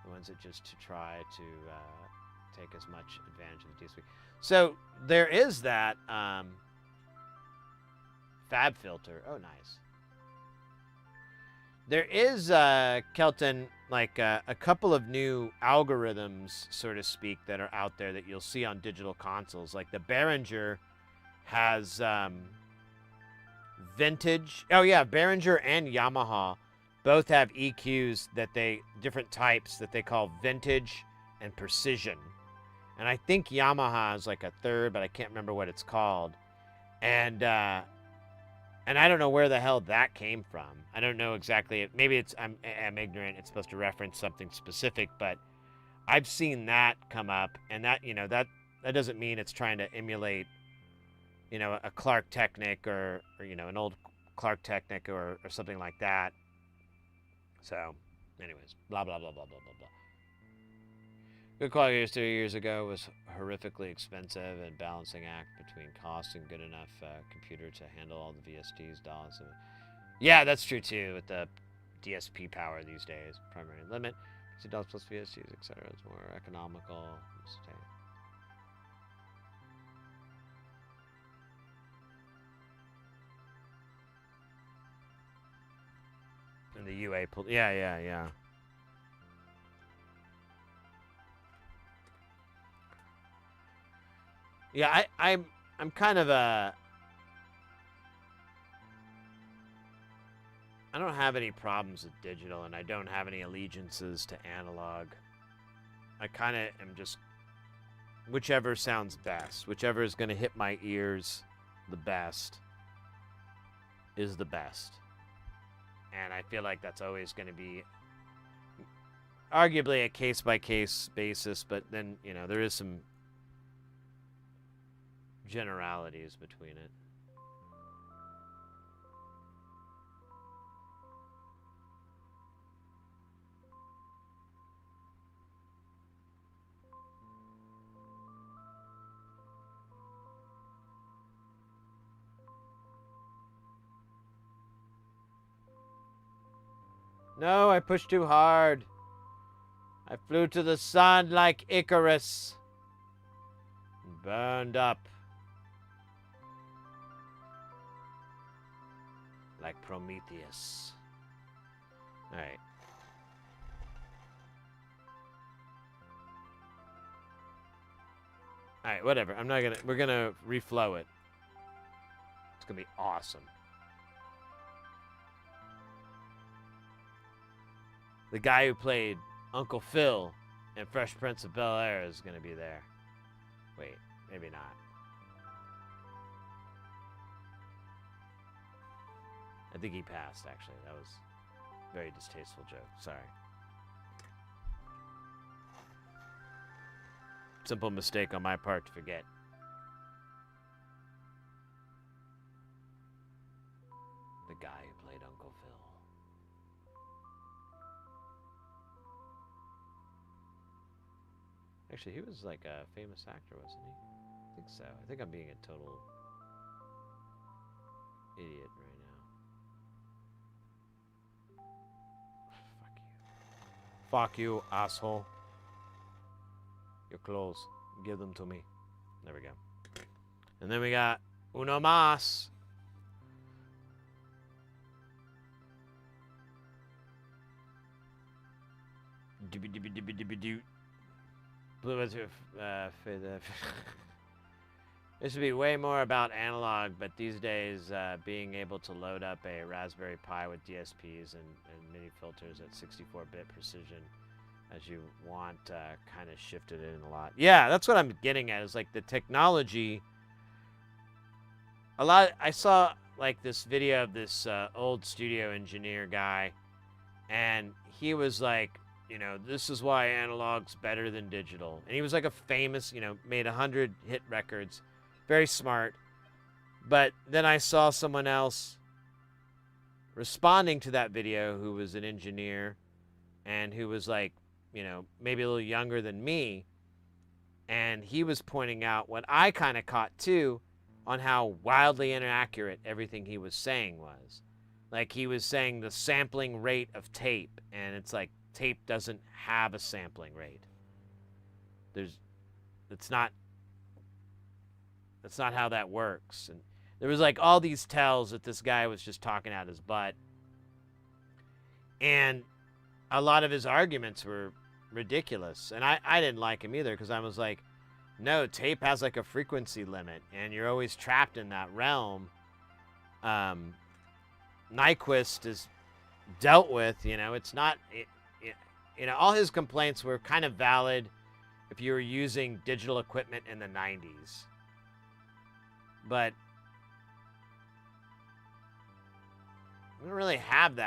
the ones that just to try to take as much advantage of the DSP. So there is that fab filter. Oh, nice. There is, Kelton, like a couple of new algorithms, so to speak, that are out there that you'll see on digital consoles. Like the Behringer has vintage. Oh yeah, Behringer and Yamaha both have EQs different types that they call vintage and precision. And I think Yamaha is like a third, but I can't remember what it's called. And I don't know where the hell that came from. I don't know exactly. Maybe I'm ignorant. It's supposed to reference something specific, but I've seen that come up, and that that doesn't mean it's trying to emulate you know, a Clark Technic or you know, an old Clark Technic or something like that. So, anyways, blah, blah, blah, blah, blah, blah, blah. Good quality 2 years ago was horrifically expensive and balancing act between cost and good enough computer to handle all the VSTs, DOS. Yeah, that's true too with the DSP power these days. Primary limit, DOS plus VSTs, etc. is more economical. And the UA pull. Yeah. Yeah, I'm kind of a. I don't have any problems with digital, and I don't have any allegiances to analog. I kind of am just whichever sounds best, whichever is going to hit my ears the best is the best. And I feel like that's always going to be arguably a case-by-case basis, but then, you know, there is some generalities between it. No, I pushed too hard. I flew to the sun like Icarus. And burned up. Like Prometheus. Alright. Alright, whatever. We're gonna reflow it. It's gonna be awesome. The guy who played Uncle Phil in Fresh Prince of Bel-Air is going to be there. Wait, maybe not. I think he passed, actually. That was a very distasteful joke. Sorry. Simple mistake on my part to forget. The guy who played Uncle Phil. Actually, he was like a famous actor, wasn't he? I think so. I think I'm being a total idiot right now. Fuck you. Fuck you, asshole. Your clothes. Give them to me. There we go. And then we got Uno Mas. Dibby-dibby-dibby-dibby-doo. This would be way more about analog, but these days being able to load up a Raspberry Pi with DSPs and MIDI filters at 64-bit precision as you want kind of shifted in a lot. Yeah, that's what I'm getting at, is like the technology. I saw like this video of this old studio engineer guy, and he was like, you know, this is why analog's better than digital. And he was like a famous, you know, made 100 hit records. Very smart. But then I saw someone else responding to that video who was an engineer and who was like, you know, maybe a little younger than me. And he was pointing out what I kind of caught too on how wildly inaccurate everything he was saying was. Like he was saying the sampling rate of tape, and it's like, tape doesn't have a sampling rate. That's not how that works. And there was like all these tells that this guy was just talking out his butt. And a lot of his arguments were ridiculous. And I didn't like him either, because I was like, no, tape has like a frequency limit, and you're always trapped in that realm. Nyquist is dealt with, you know, it's not... You know, all his complaints were kind of valid if you were using digital equipment in the 90s. But we don't really have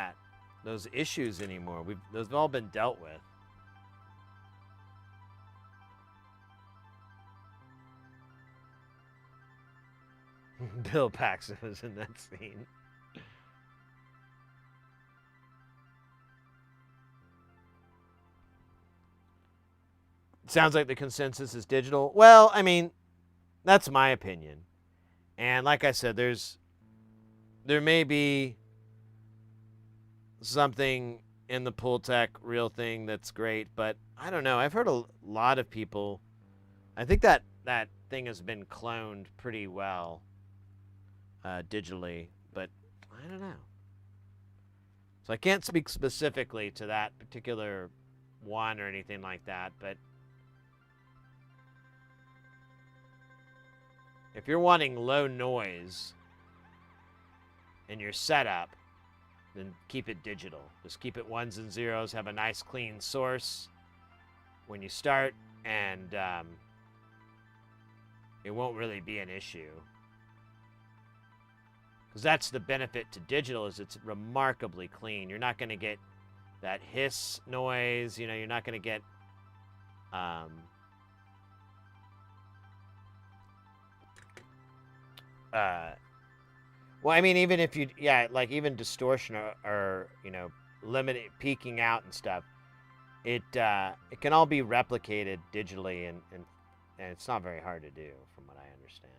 those issues anymore. Those have all been dealt with. Bill Paxton was in that scene. Sounds like the consensus is digital. Well, I mean, that's my opinion. And like I said, there may be something in the Pultec real thing that's great, but I don't know. I've heard a lot of people. I think that thing has been cloned pretty well digitally, but I don't know. So I can't speak specifically to that particular one or anything like that, but if you're wanting low noise in your setup, then keep it digital. Just keep it ones and zeros, have a nice clean source when you start, and it won't really be an issue. Because that's the benefit to digital, is it's remarkably clean. You're not going to get that hiss noise, you know, you're not going to get well, I mean, even if you, yeah, like even distortion or you know, limited peaking out and stuff, it can all be replicated digitally, and it's not very hard to do, from what I understand.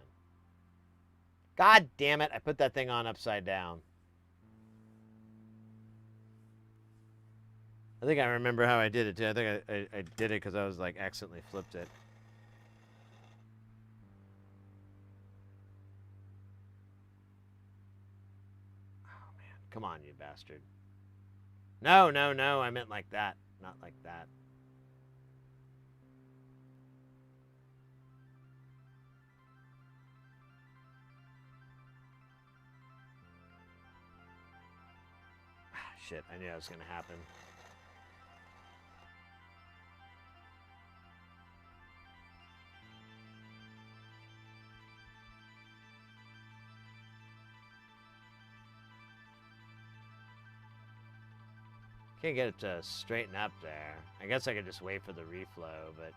God damn it! I put that thing on upside down. I think I remember how I did it too. I think I did it because I was like accidentally flipped it. Come on, you bastard. No, no, no, I meant like that, not like that. Shit, I knew that was gonna happen. Can't get it to straighten up there. I guess I could just wait for the reflow, but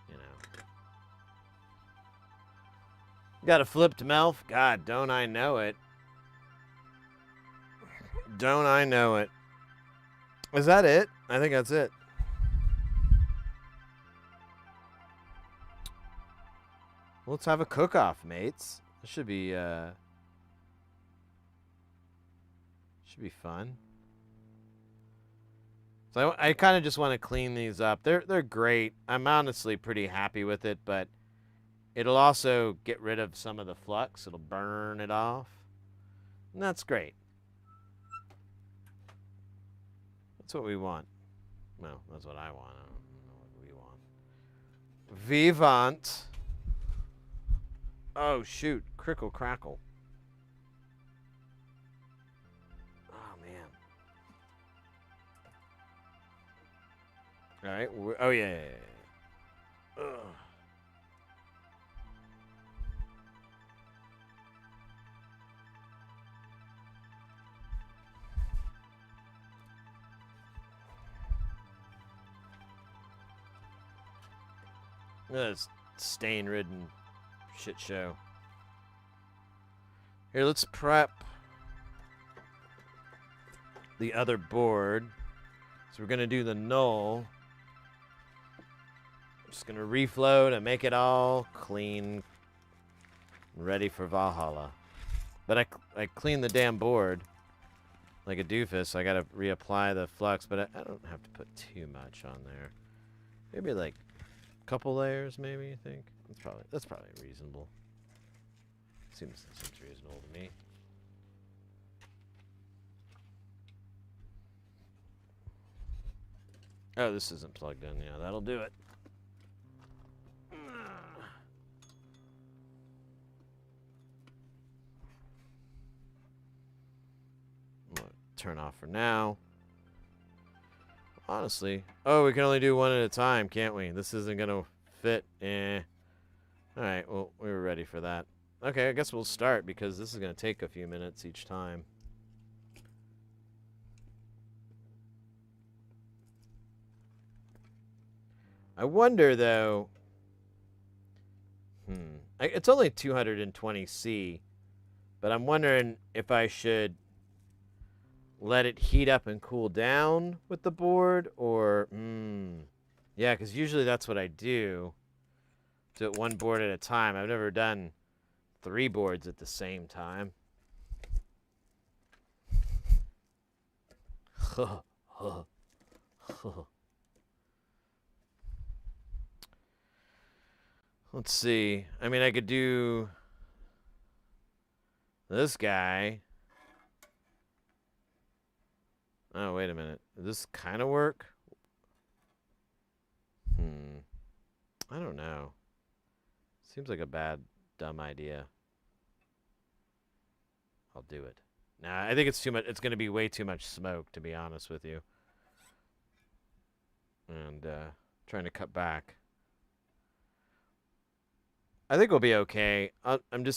you know. Got a flipped Melf? God, don't I know it. Don't I know it. Is that it? I think that's it. Let's have a cook-off, mates. This should be fun. So I kind of just want to clean these up. They're great. I'm honestly pretty happy with it, but it'll also get rid of some of the flux. It'll burn it off. And that's great. That's what we want. Well, that's what I want. I don't know what we want. Vivant. Oh, shoot. Crickle crackle. Oh, man. All right. Oh, yeah. Ugh. This stain-ridden shit show. Here, let's prep the other board. So we're gonna do the null. Just gonna reflow to make it all clean, ready for Valhalla. But I cleaned the damn board like a doofus. So I gotta reapply the flux, but I don't have to put too much on there. Maybe like a couple layers, maybe. I think that's probably reasonable. Seems reasonable to me. Oh, this isn't plugged in. Yeah, that'll do it. I'm gonna turn off for now. Honestly, oh, we can only do one at a time, can't we? This isn't gonna fit. Eh. All right. Well, we were ready for that. Okay, I guess we'll start because this is gonna take a few minutes each time. I wonder, though. It's only 220C, but I'm wondering if I should let it heat up and cool down with the board, or yeah, because usually that's what I do. Do it one board at a time. I've never done 3 boards at the same time. Let's see. I mean, I could do this guy. Oh, wait a minute. Does this kind of work? I don't know. Seems like a bad, dumb idea. I'll do it. Nah, I think it's too much. It's going to be way too much smoke, to be honest with you. And trying to cut back. I think we'll be okay. I mean,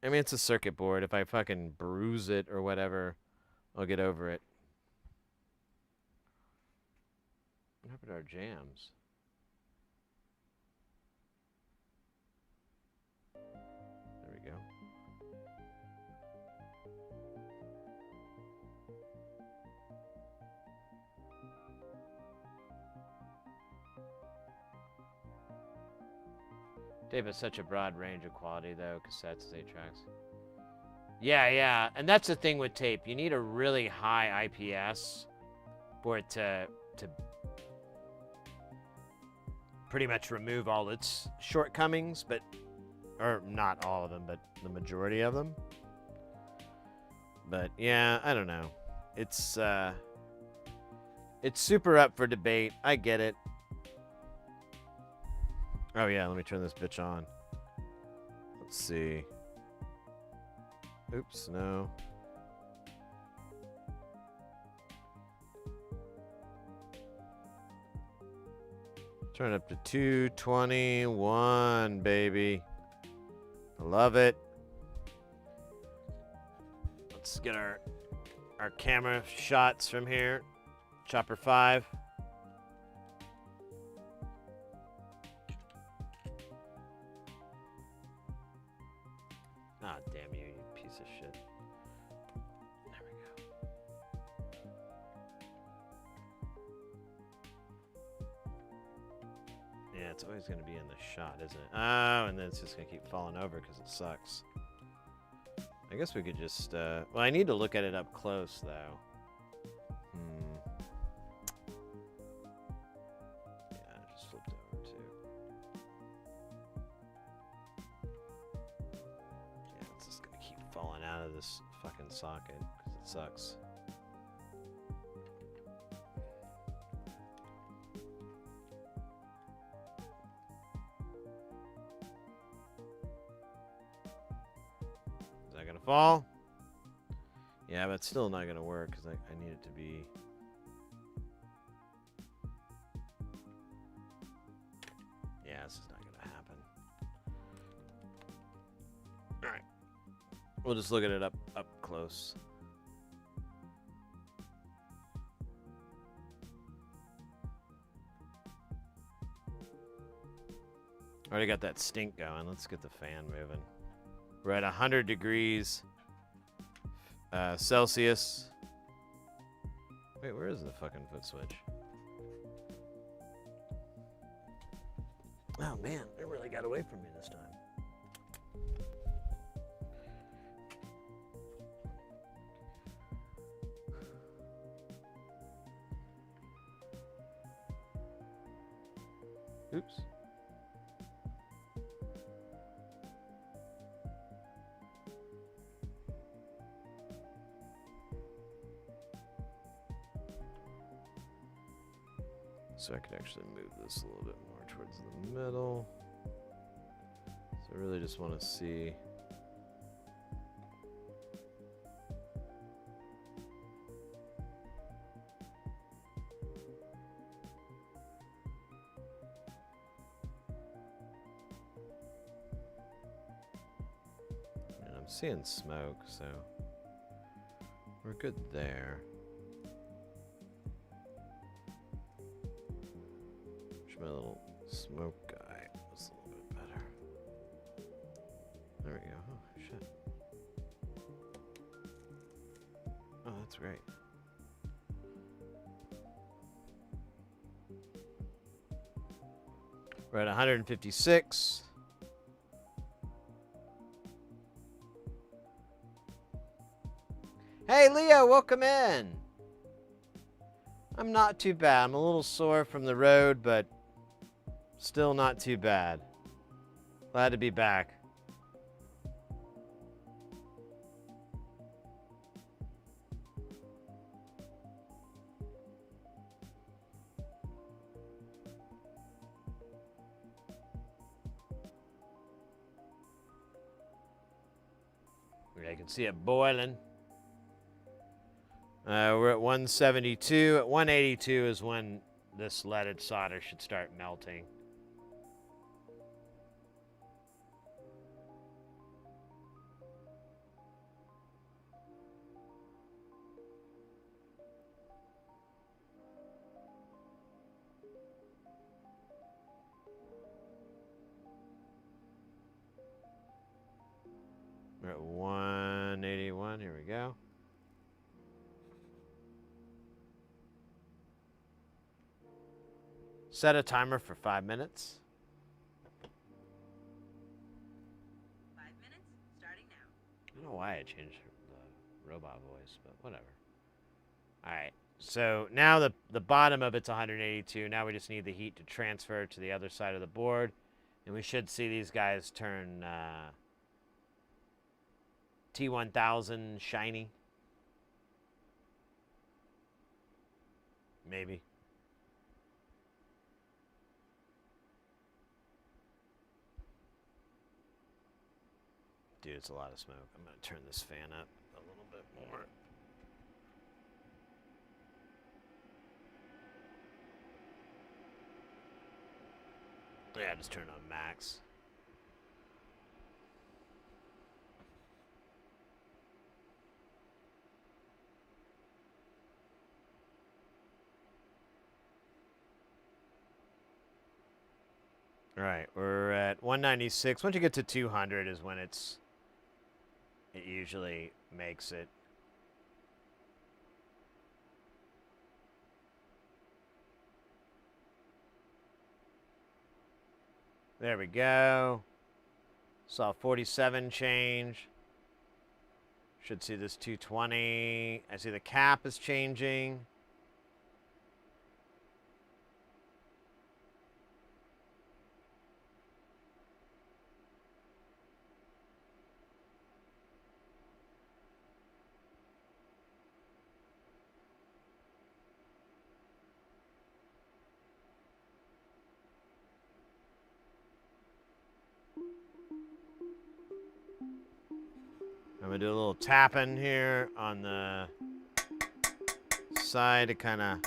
it's a circuit board. If I fucking bruise it or whatever, I'll get over it. What happened to our jams? There we go. Tape has such a broad range of quality, though. Cassettes, 8 tracks. Yeah. And that's the thing with tape. You need a really high IPS for it to pretty much remove all its shortcomings, or not all of them, but the majority of them. But yeah, I don't know. It's super up for debate. I get it. Oh yeah, let me turn this bitch on. Let's see. Oops, no. Turn up to 221, baby. I love it. Let's get our camera shots from here. Chopper 5. Ah, damn you, you piece of shit. There we go. Yeah, it's always going to be in the shot, isn't it? Oh, and then it's just going to keep falling over because it sucks. I guess we could just... well, I need to look at it up close, though. Yeah, I just flipped over, too. Yeah, it's just going to keep falling out of this fucking socket because it sucks. Is that gonna fall? Yeah, but it's still not gonna work because I need it to be. Yeah, this is not gonna happen. All right, we'll just look at it up close. Already got that stink going. Let's get the fan moving. We're at 100 degrees Celsius. Wait, where is the fucking foot switch? Oh man, it really got away from me this time. Oops. So I could actually move this a little bit more towards the middle. So I really just want to see. And I'm seeing smoke, so we're good there. My little smoke guy was a little bit better. There we go. Oh, shit. Oh, that's great. We're at 156. Hey, Leo, welcome in. I'm not too bad. I'm a little sore from the road, but still not too bad. Glad to be back. I can see it boiling. We're at 172. At 182 is when this leaded solder should start melting. We're at 181. Here we go. Set a timer for 5 minutes. 5 minutes, starting now. I don't know why I changed the robot voice, but whatever. All right. So now the bottom of it's 182. Now we just need the heat to transfer to the other side of the board. And we should see these guys turn T1000 shiny. Maybe. Dude, it's a lot of smoke. I'm going to turn this fan up a little bit more. Yeah, just turn on max. All right, we're at 196. Once you get to 200 is when it usually makes it. There we go. Saw 47 change. Should see this 220. I see the cap is changing. I'm going to do a little tapping here on the side to kind of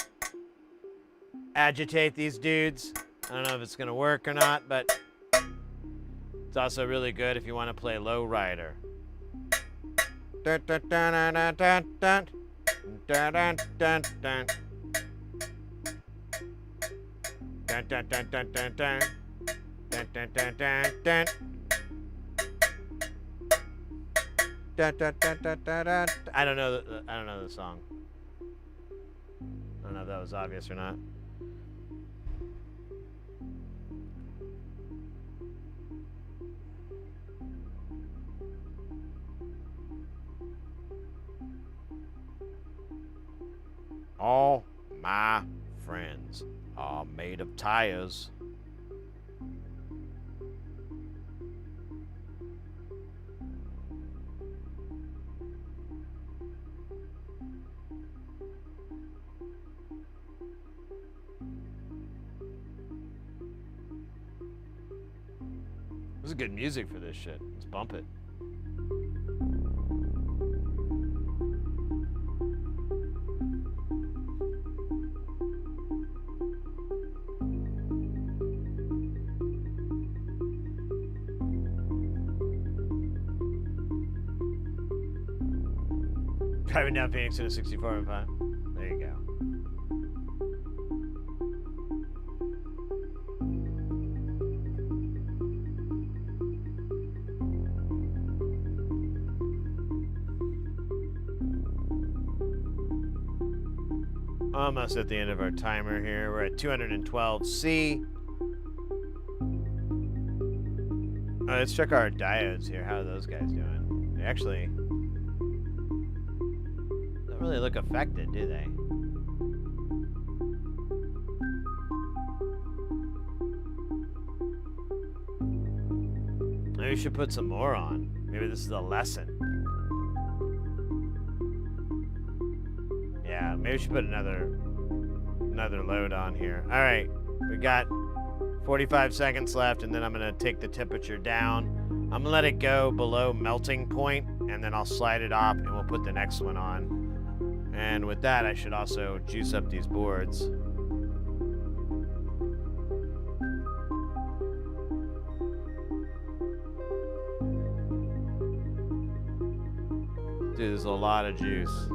agitate these dudes. I don't know if it's going to work or not, but it's also really good if you want to play low rider. Dun, dun, dun, dun, dun, dun, dun, dun, dun, dun. Dun, dun, dun, dun, dun, dun. Dun, dun, dun, dun, dun. Da, da, da, da, da, da. I don't know the song. I don't know if that was obvious or not. All my friends are made of tires. This is good music for this shit. Let's bump it. Driving down Phoenix in a 64 and 5. There you go. Almost at the end of our timer here. We're at 212C. Let's check our diodes here. How are those guys doing? They actually don't really look affected, do they? Maybe we should put some more on. Maybe this is a lesson. Yeah, maybe we should put another load on here. All right, we got 45 seconds left, and then I'm gonna take the temperature down. I'm gonna let it go below melting point, and then I'll slide it off, and we'll put the next one on. And with that, I should also juice up these boards. Dude, there's a lot of juice.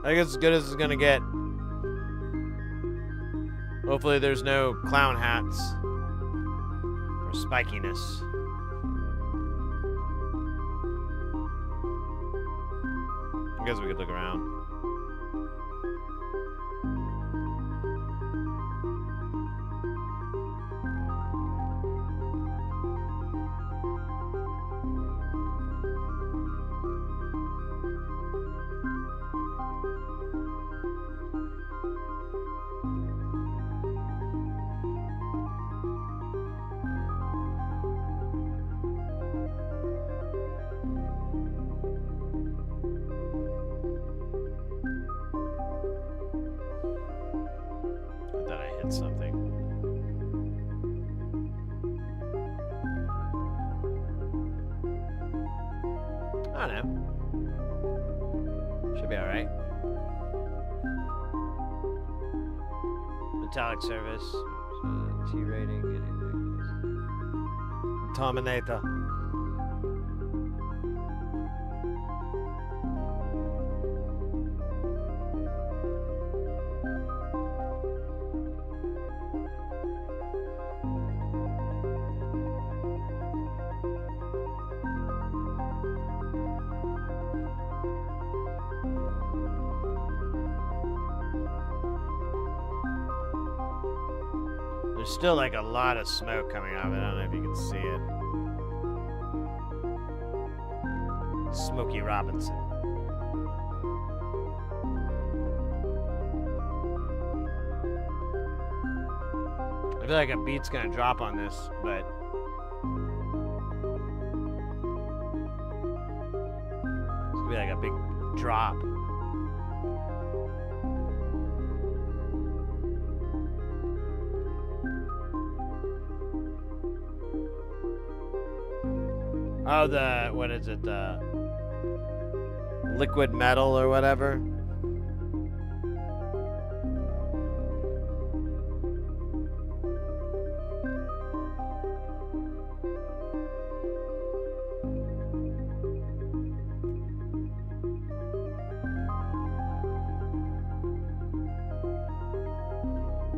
I think it's as good as it's gonna get. Hopefully there's no clown hats or spikiness. I guess we could look around. Something. I don't know. Should be alright. Metallic service. T rating. Terminator. There's still like a lot of smoke coming out of it. I don't know if you can see it. Smokey Robinson. I feel like a beat's gonna drop on this, but it's gonna be like a big drop. Oh, what is it, the liquid metal or whatever?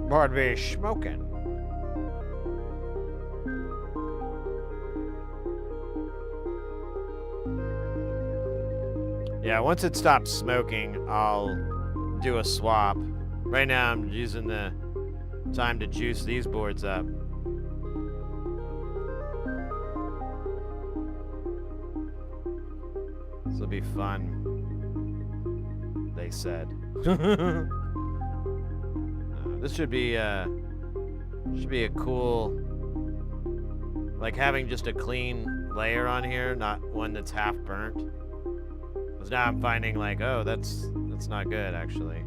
Board be smoking. Yeah, once it stops smoking, I'll do a swap. Right now, I'm using the time to juice these boards up. This will be fun, they said. This should be a cool, like having just a clean layer on here, not one that's half burnt. Because now I'm finding like, oh, that's not good actually.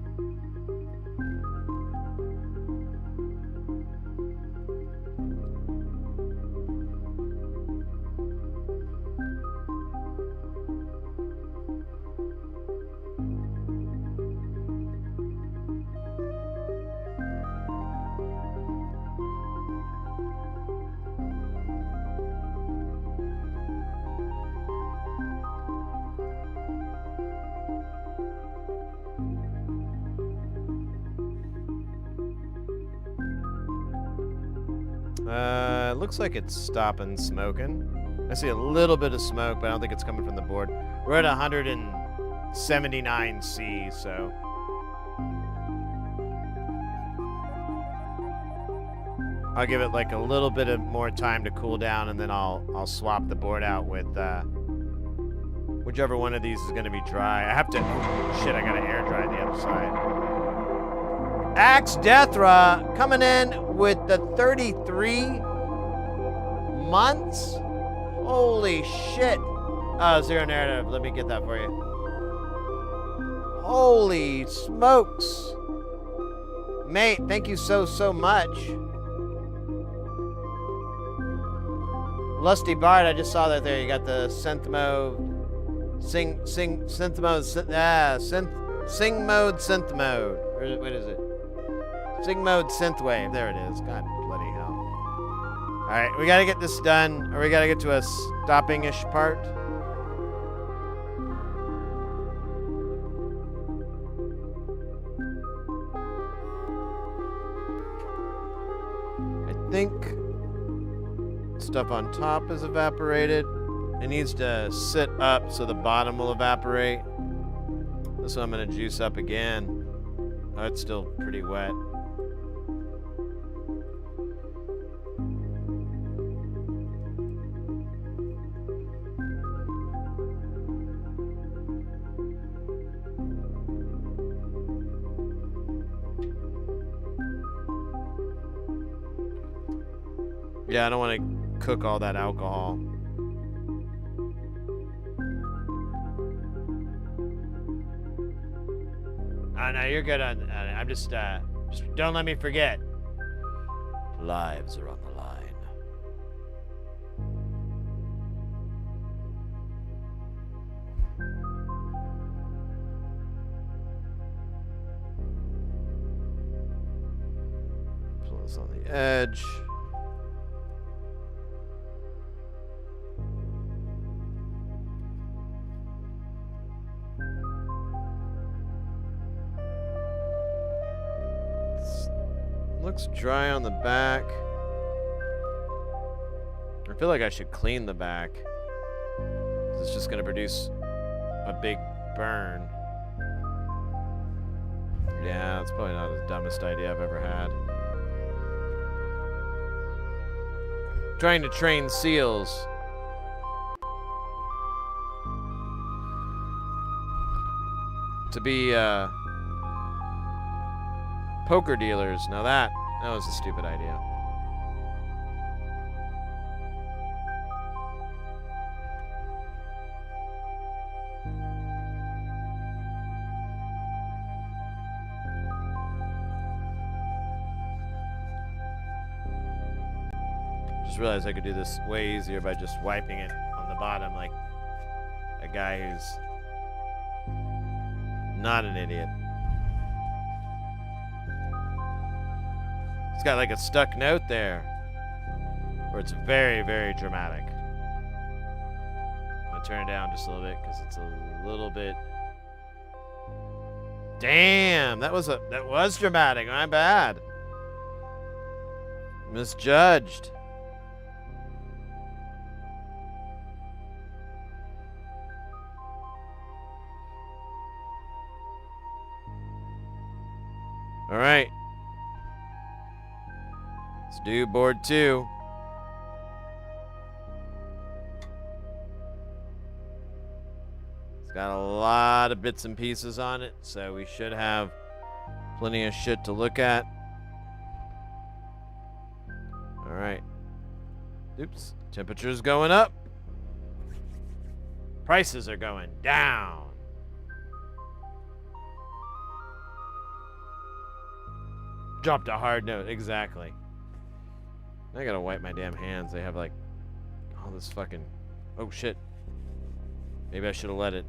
Looks like it's stopping smoking. I see a little bit of smoke, but I don't think it's coming from the board. We're at 179 C, so. I'll give it like a little bit of more time to cool down, and then I'll swap the board out with whichever one of these is going to be dry. I have to. Shit, I gotta air dry the other side. Axe Deathra coming in with the 33 months. Holy shit! Zero narrative. Let me get that for you. Holy smokes, mate! Thank you so much. Lusty Bard, I just saw that there. You got the synth mode, sing mode, sing mode, synth mode. Or what is it? Sing mode, synth wave. There it is. God bloody hell. All right, we gotta get this done, or we gotta get to a stopping-ish part. I think stuff on top is evaporated. It needs to sit up so the bottom will evaporate. This one I'm gonna juice up again. Oh, it's still pretty wet. Yeah, I don't want to cook all that alcohol. Oh, no, you're good on. I'm just don't let me forget. Lives are on the line. Pull this on the edge. Looks dry on the back. I feel like I should clean the back. It's just gonna produce a big burn. Yeah, that's probably not the dumbest idea I've ever had. Trying to train seals. To be, poker dealers. Now that was a stupid idea. Just realized I could do this way easier by just wiping it on the bottom like a guy who's not an idiot. It's got like a stuck note there where it's very, very dramatic. I'm gonna turn it down just a little bit because it's a little bit. Damn, that was dramatic. My bad. Misjudged. All right. Let's do board 2. It's got a lot of bits and pieces on it, so we should have plenty of shit to look at. All right. Oops. Temperature's going up. Prices are going down. Dropped a hard note. Exactly. I gotta wipe my damn hands. They have like all this fucking. Oh shit. Maybe I should have let it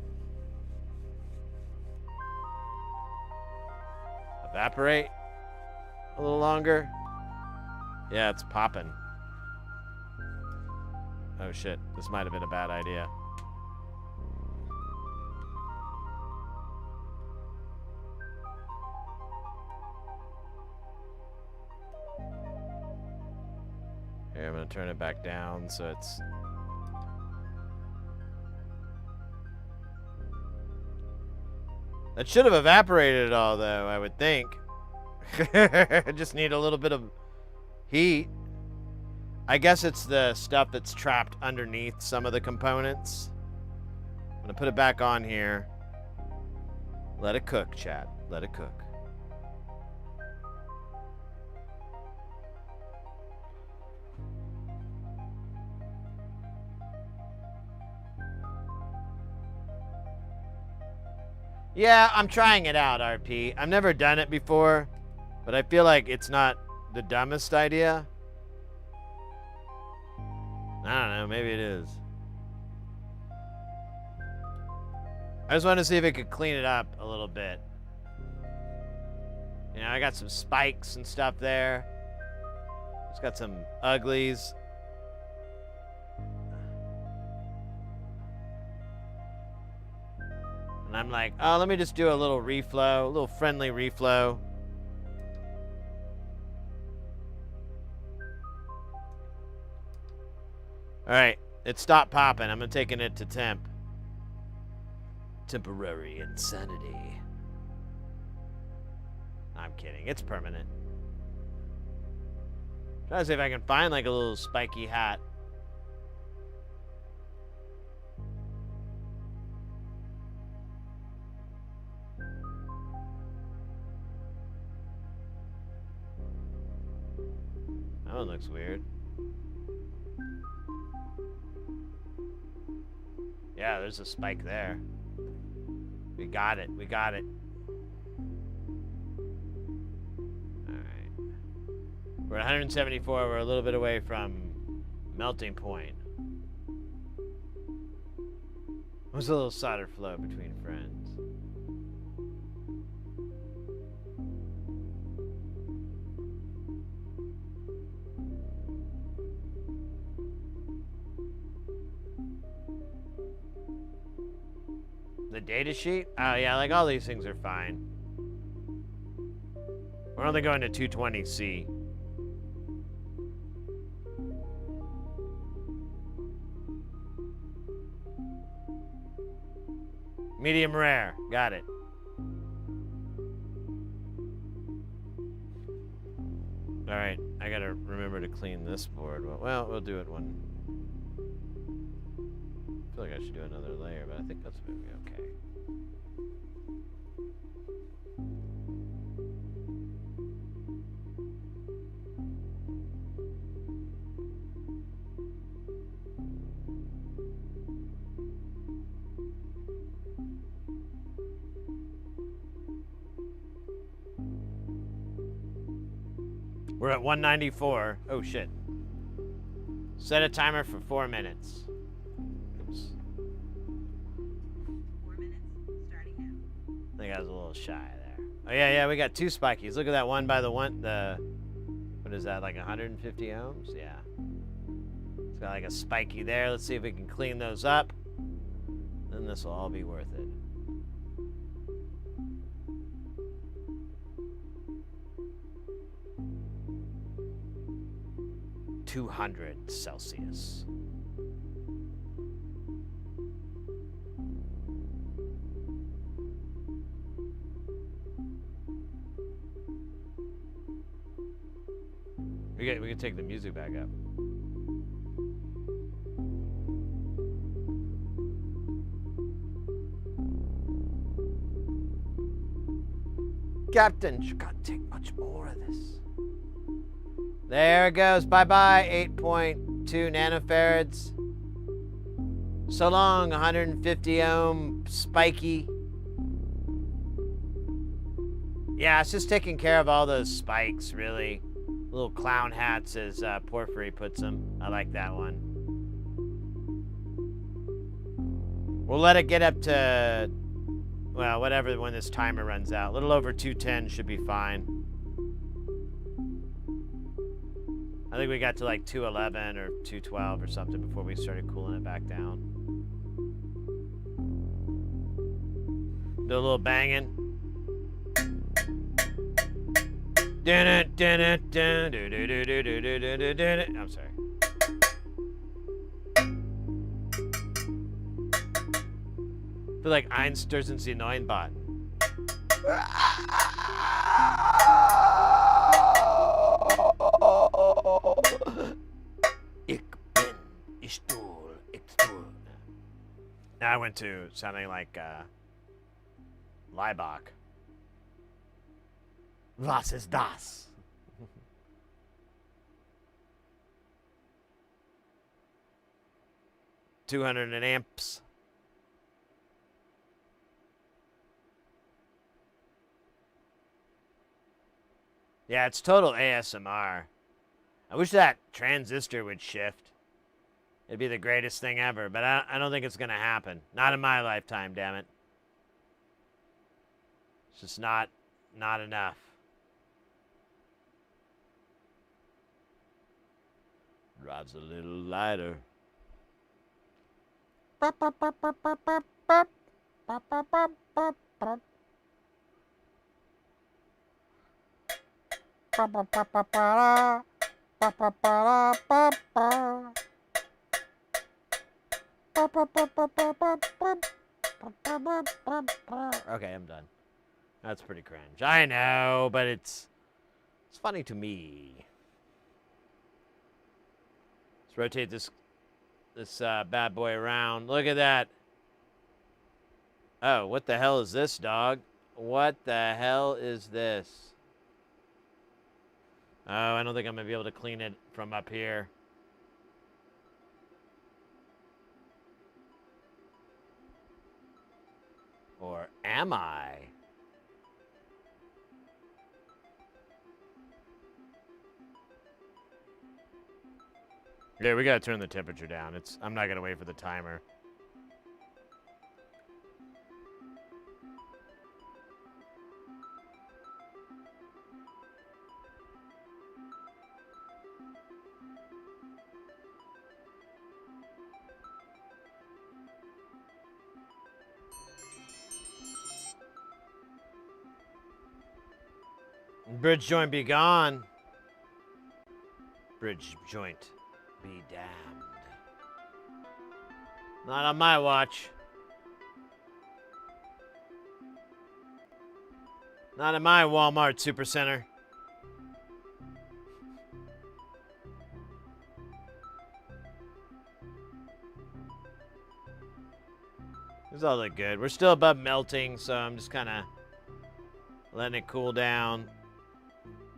evaporate a little longer. Yeah, it's popping. Oh shit. This might have been a bad idea. Here, I'm gonna turn it back down so it's... That should have evaporated it all, though, I would think. Just need a little bit of heat. I guess it's the stuff that's trapped underneath some of the components. I'm gonna put it back on here. Let it cook, chat. Let it cook. Yeah, I'm trying it out, RP. I've never done it before, but I feel like it's not the dumbest idea. I don't know, maybe it is. I just wanted to see if it could clean it up a little bit. You know, I got some spikes and stuff there. It's got some uglies. And I'm like, oh, let me just do a little reflow, a little friendly reflow. All right, it stopped popping. I'm taking it to temp. Temporary insanity. I'm kidding. It's permanent. Trying to see if I can find like a little spiky hat. That one looks weird. Yeah, there's a spike there. We got it. We got it. Alright. We're at 174. We're a little bit away from melting point. What's a little solder flow between friends? The data sheet? Oh yeah, like all these things are fine. We're only going to 220C. Medium rare, got it. All right, I gotta remember to clean this board. Well, we'll do it when. I feel like I should do another layer, but I think that's gonna be okay. We're at 194. Oh shit. Set a timer for 4 minutes. Oops. 4 minutes, starting now. I think I was a little shy there. Oh yeah, we got two spikies. Look at that one by the what is that, like 150 ohms? Yeah. It's got like a spiky there. Let's see if we can clean those up. Then this will all be worth it. $200 Celsius. We can take the music back up. Captain, you can't take much more of this. There it goes. Bye-bye, 8.2 nanofarads. So long, 150 ohm spiky. Yeah, it's just taking care of all those spikes, really. Little clown hats, as Porphyry puts them. I like that one. We'll let it get up to, well, whatever when this timer runs out. A little over 210 should be fine. I think we got to like 211 or 212 or something before we started cooling it back down. Do a little banging. I'm sorry. feel like Einstürzen Sie neuen Bot. Ich stuhl. Now I went to sounding like Leibach. Was ist das? $200 amps. Yeah, it's total ASMR. I wish that transistor would shift. It'd be the greatest thing ever, but I don't think it's going to happen. Not in my lifetime, damn it. It's just not enough. Drives a little lighter. Okay, I'm done. That's pretty cringe. I know, but it's funny to me. Let's rotate this bad boy around. Look at that. Oh, what the hell is this, dog? What the hell is this? Oh, I don't think I'm going to be able to clean it from up here. Or am I? Yeah, we got to turn the temperature down. I'm not going to wait for the timer. Bridge joint be gone. Bridge joint be damned. Not on my watch. Not in my Walmart Supercenter. This all look good. We're still above melting, so I'm just kind of letting it cool down.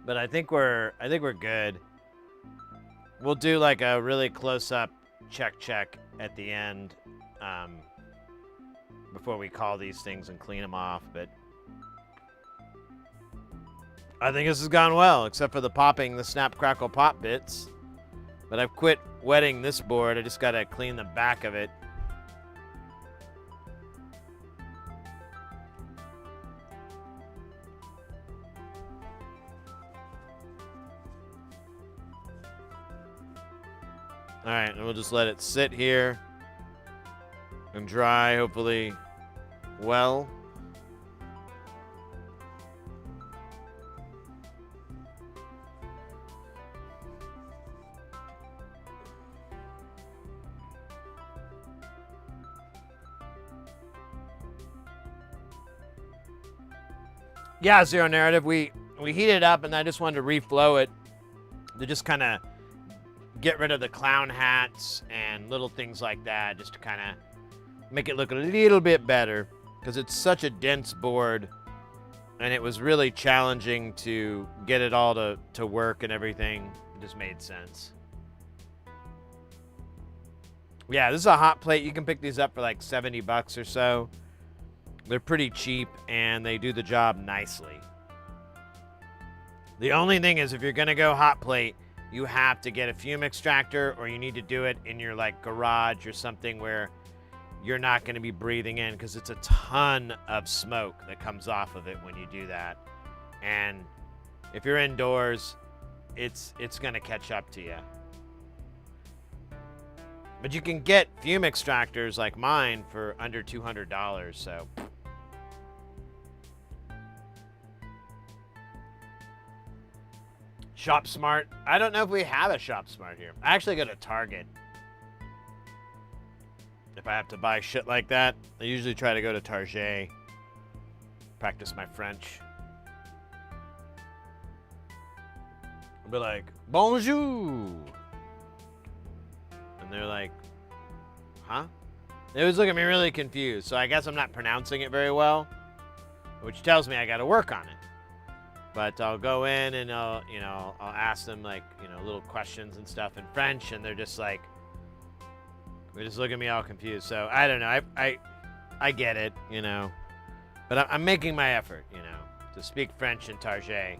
But I think we're good. We'll do like a really close-up check at the end before we call these things and clean them off. But I think this has gone well, except for the snap, crackle, pop bits. But I've quit wetting this board. I just got to clean the back of it. All right, and we'll just let it sit here and dry, hopefully well. Yeah, Zero Narrative, we heated it up, and I just wanted to reflow it to just kind of get rid of the clown hats and little things like that, just to kind of make it look a little bit better, because it's such a dense board, and it was really challenging to get it all to work and everything. It just made sense. Yeah, this is a hot plate. You can pick these up for like $70 or so. They're pretty cheap, and they do the job nicely. The only thing is, if you're going to go hot plate, you have to get a fume extractor, or you need to do it in your like garage or something where you're not going to be breathing in, because it's a ton of smoke that comes off of it when you do that. And if you're indoors, it's going to catch up to you. But you can get fume extractors like mine for under $200, so. Shop Smart. I don't know if we have a Shop Smart here. I actually go to Target. if I have to buy shit like that. I usually try to go to Target, practice my French. I'll be like, bonjour. And they're like, huh? They always look at me really confused. So I guess I'm not pronouncing it very well, which tells me I got to work on it. But I'll go in and I'll ask them like, little questions and stuff in French, and they're just like, they just look at me all confused. So I don't know. I get it, but I'm making my effort, to speak French in Target.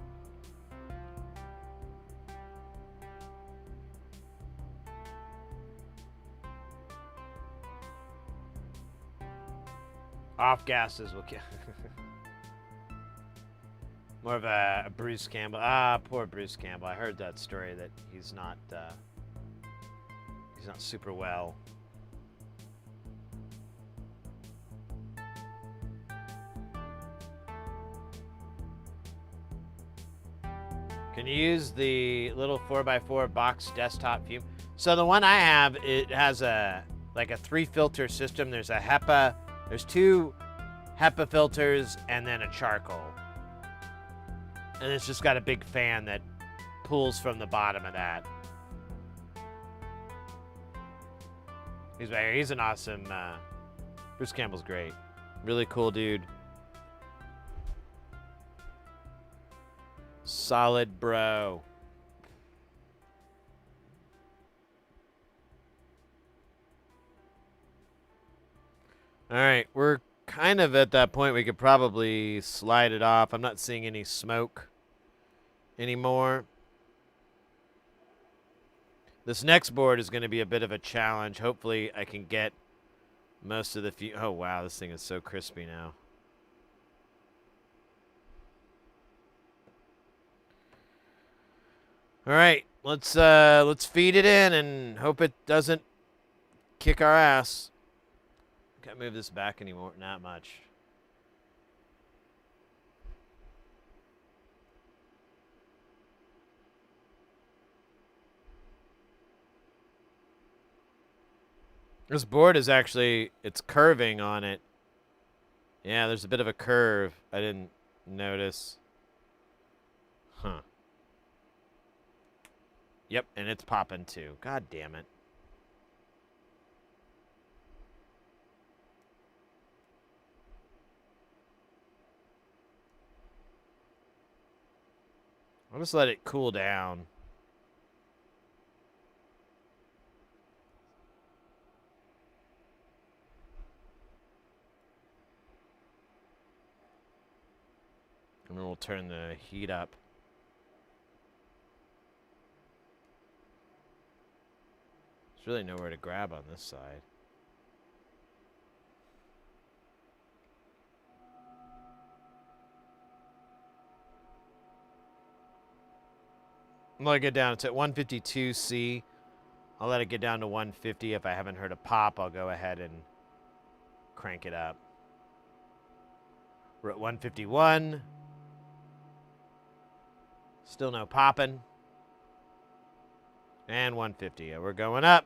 Off gases will kill. More of a Bruce Campbell. Ah, poor Bruce Campbell. I heard that story that he's not super well. Can you use the little 4x4 box desktop view? So the one I have, it has a 3-filter system. There's a HEPA. There's 2 HEPA filters and then a charcoal. And it's just got a big fan that pulls from the bottom of that. He's an awesome, Bruce Campbell's great. Really cool dude. Solid bro. All right, we're kind of at that point we could probably slide it off. I'm not seeing any smoke anymore. This next board is going to be a bit of a challenge. Hopefully I can get most of the oh wow, this thing is so crispy now. All right, let's feed it in and hope it doesn't kick our ass. Can't move this back anymore, not much. This board is actually, it's curving on it. Yeah, there's a bit of a curve. I didn't notice. Huh. Yep, and it's popping too. God damn it. I'll just let it cool down. And then we'll turn the heat up. There's really nowhere to grab on this side. I'm going to get down. It's at 152C. I'll let it get down to 150. If I haven't heard a pop, I'll go ahead and crank it up. We're at 151. Still no popping. And 150. We're going up.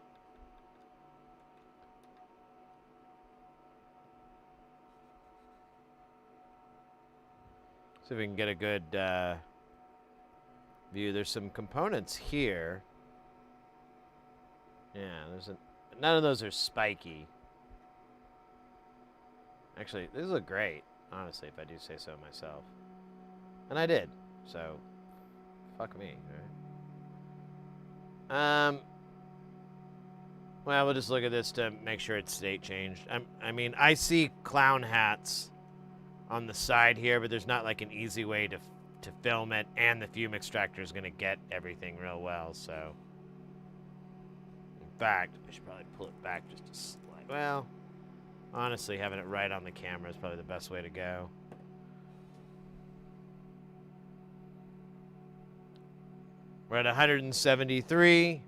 See if we can get a good view. There's some components here. Yeah, none of those are spiky. Actually, these look great, honestly, if I do say so myself. And I did, so fuck me, right? Well, we'll just look at this to make sure it's state changed. I mean, I see clown hats on the side here, but there's not like an easy way to film it, and the fume extractor is going to get everything real well, so. In fact, I should probably pull it back just a slight. Well, honestly, having it right on the camera is probably the best way to go. We're at 173.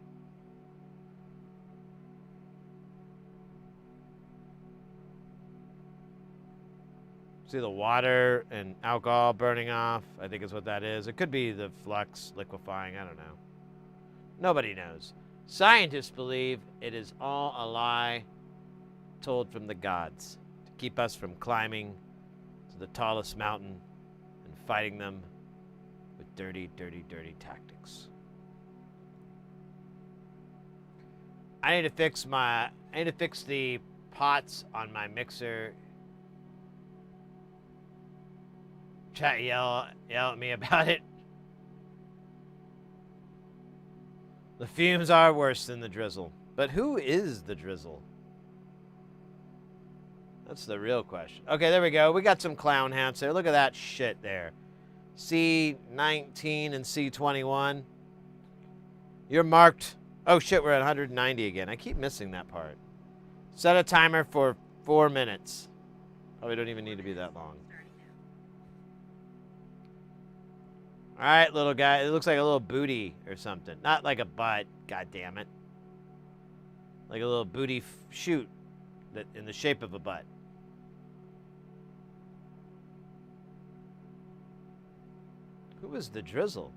See the water and alcohol burning off, I think is what that is. It could be the flux liquefying, I don't know. Nobody knows. Scientists believe it is all a lie. told from the gods to keep us from climbing to the tallest mountain and fighting them with dirty, dirty, dirty tactics. I need to fix the pots on my mixer. Chat yell at me about it. The fumes are worse than the drizzle. But who is the drizzle? That's the real question. Okay, there we go. We got some clown hats there. Look at that shit there. C19 and C21. You're marked. Oh shit, we're at 190 again. I keep missing that part. Set a timer for 4 minutes. Probably don't even need to be that long. All right, little guy. It looks like a little booty or something. Not like a butt. God damn it. Like a little booty shoot that in the shape of a butt. Who is the drizzle?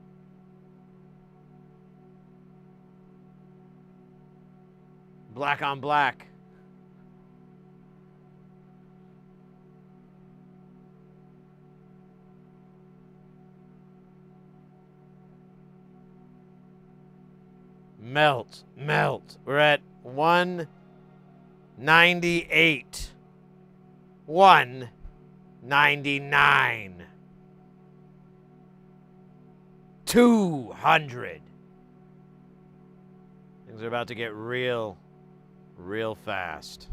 Black on black. Melt, melt. We're at 198. 199. 200. Things are about to get real fast.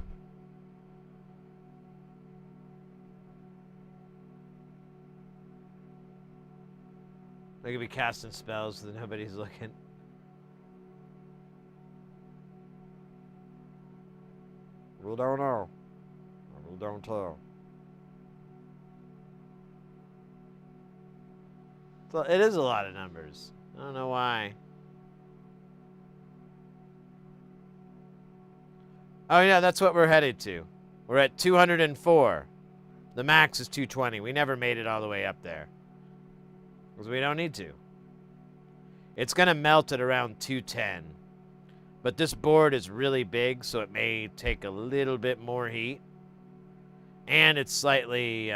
They could be casting spells so that nobody's looking. We don't know. We don't tell. So it is a lot of numbers. I don't know why. Oh yeah, that's what we're headed to. We're at 204. The max is 220. We never made it all the way up there. Because we don't need to. It's going to melt at around 210. But this board is really big, so it may take a little bit more heat. And it's slightly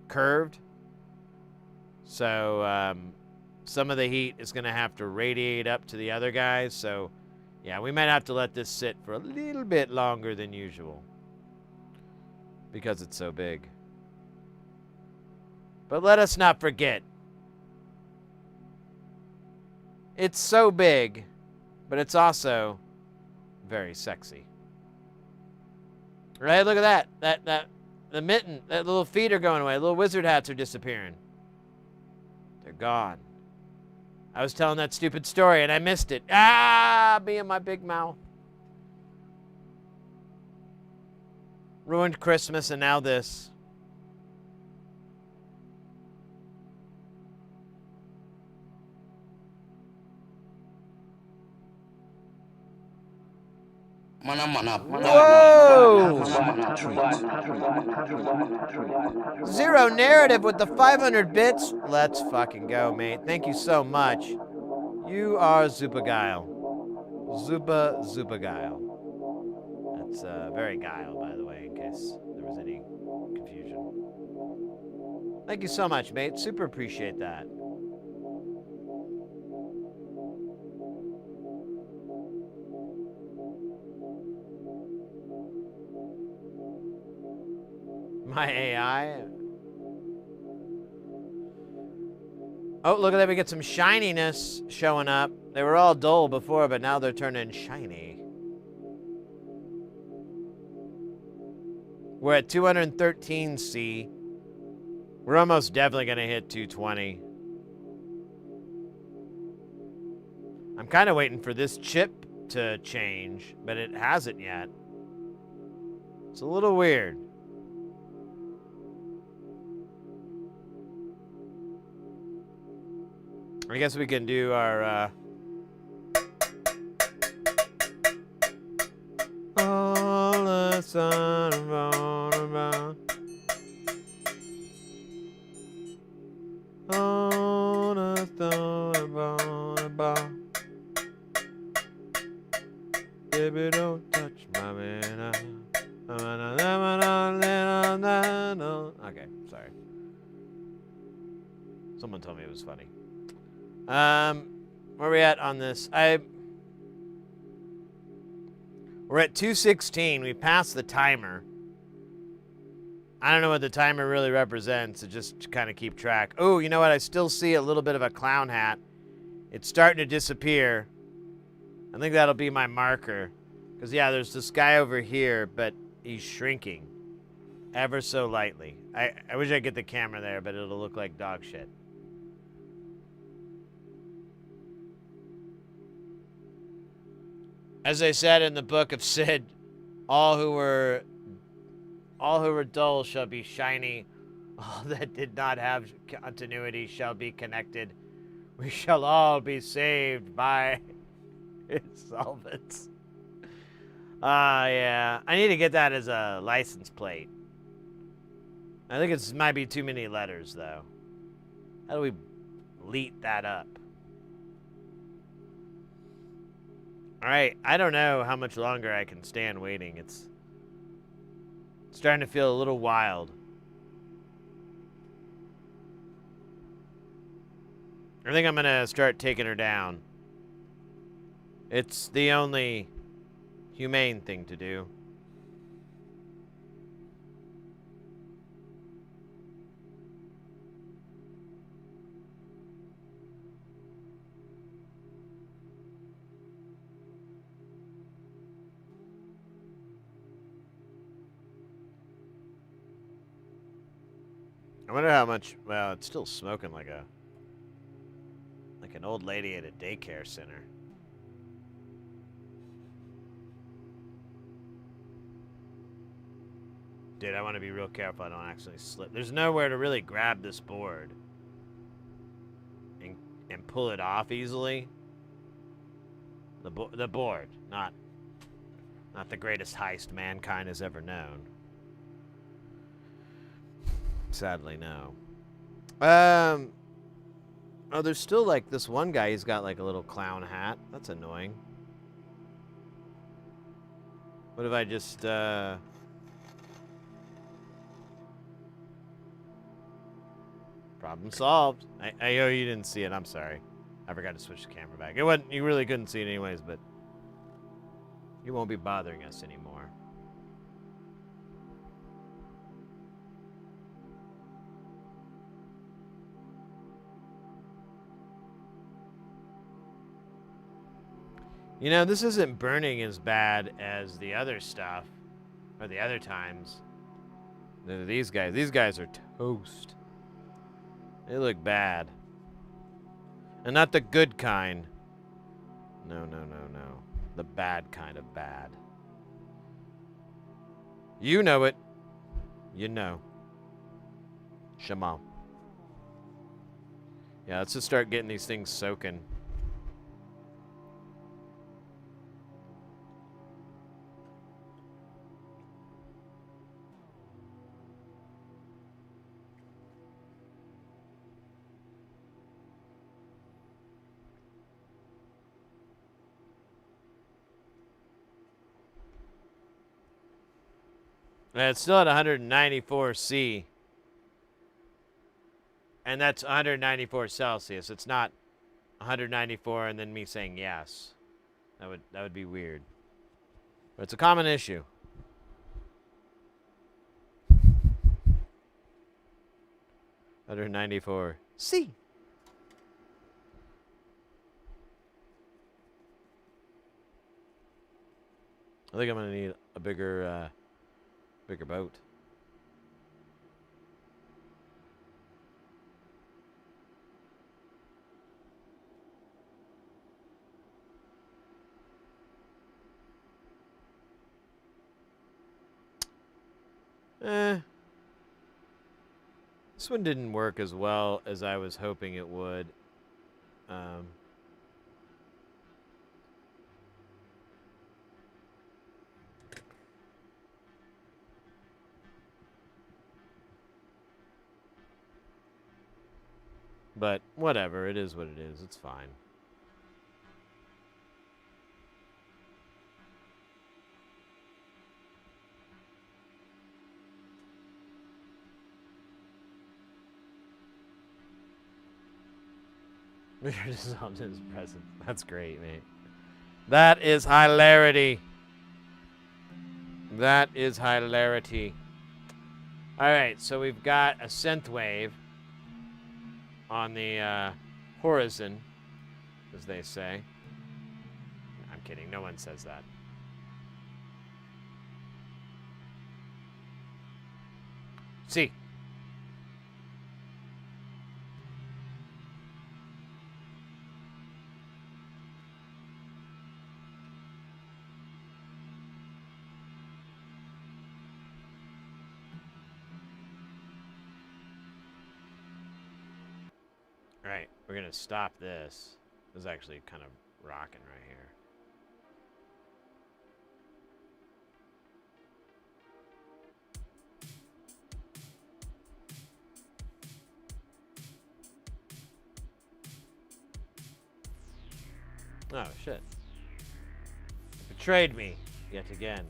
curved. So some of the heat is going to have to radiate up to the other guys. So yeah, we might have to let this sit for a little bit longer than usual. Because it's so big. But let us not forget. It's so big, but it's also very sexy. Right? Look at that. The mitten, that little feet are going away. Little wizard hats are disappearing. They're gone. I was telling that stupid story and I missed it. Ah, me and my big mouth. Ruined Christmas and now this. Whoa! Zero narrative with the 500 bits. Let's fucking go, mate. Thank you so much. You are super guile. Super guile. That's very guile, by the way, in case there was any confusion. Thank you so much, mate. Super appreciate that. My AI. Oh, look at that. We get some shininess showing up. They were all dull before, but now they're turning shiny. We're at 213C. We're almost definitely going to hit 220. I'm kind of waiting for this chip to change, but it hasn't yet. It's a little weird. I guess we can do our, all the sun around. All the sun around. Baby, don't touch my man. Okay, sorry. Someone told me it was funny. Where are we at on this? We're at 2:16. We passed the timer. I don't know what the timer really represents. So just kind of keep track. Oh, you know what? I still see a little bit of a clown hat. It's starting to disappear. I think that'll be my marker. Because, yeah, there's this guy over here, but he's shrinking ever so lightly. I wish I could get the camera there, but it'll look like dog shit. As I said in the book of Sid, all who were dull shall be shiny. All that did not have continuity shall be connected. We shall all be saved by its solvents. Yeah. I need to get that as a license plate. I think it might be too many letters, though. How do we leet that up? Alright, I don't know how much longer I can stand waiting. It's starting to feel a little wild. I think I'm gonna start taking her down. It's the only humane thing to do. I wonder how much. Well, it's still smoking like an old lady at a daycare center. Dude, I want to be real careful I don't actually slip. There's nowhere to really grab this board and pull it off easily. The board, not the greatest heist mankind has ever known. Sadly, no. Oh, there's still like this one guy. He's got like a little clown hat. That's annoying. What if I just problem solved. I oh, you didn't see it. I'm sorry. I forgot to switch the camera back. It wasn't. You really couldn't see it anyways, but you won't be bothering us anymore. You know, this isn't burning as bad as the other stuff, or the other times. These guys are toast. They look bad. And not the good kind. No. The bad kind of bad. You know it. You know. Shema. Yeah, let's just start getting these things soaking. It's still at 194 C. And that's 194 Celsius. It's not 194 and then me saying yes. That would be weird. But it's a common issue. Under 94 C. I think I'm gonna need a bigger boat. This one didn't work as well as I was hoping it would. But whatever, it is what it is. It's fine. You're dissolved in his presence. That's great, mate. That is hilarity. That is hilarity. All right, so we've got a synth wave on the horizon, as they say. I'm kidding. No one says that. See. All right, we're gonna stop this. This is actually kind of rocking right here. Oh, shit. Betrayed me yet again.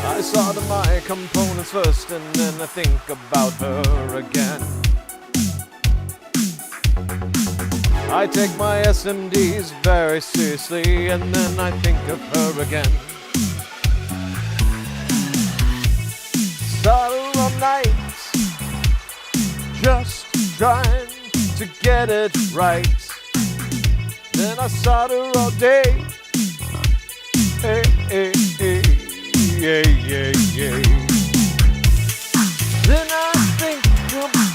I solder my components first and then I think about her again. I take my SMDs very seriously and then I think of her again. Solder all night, just trying to get it right. Then I solder all day. Hey, hey, hey. Yeah, yeah, yeah. Then I think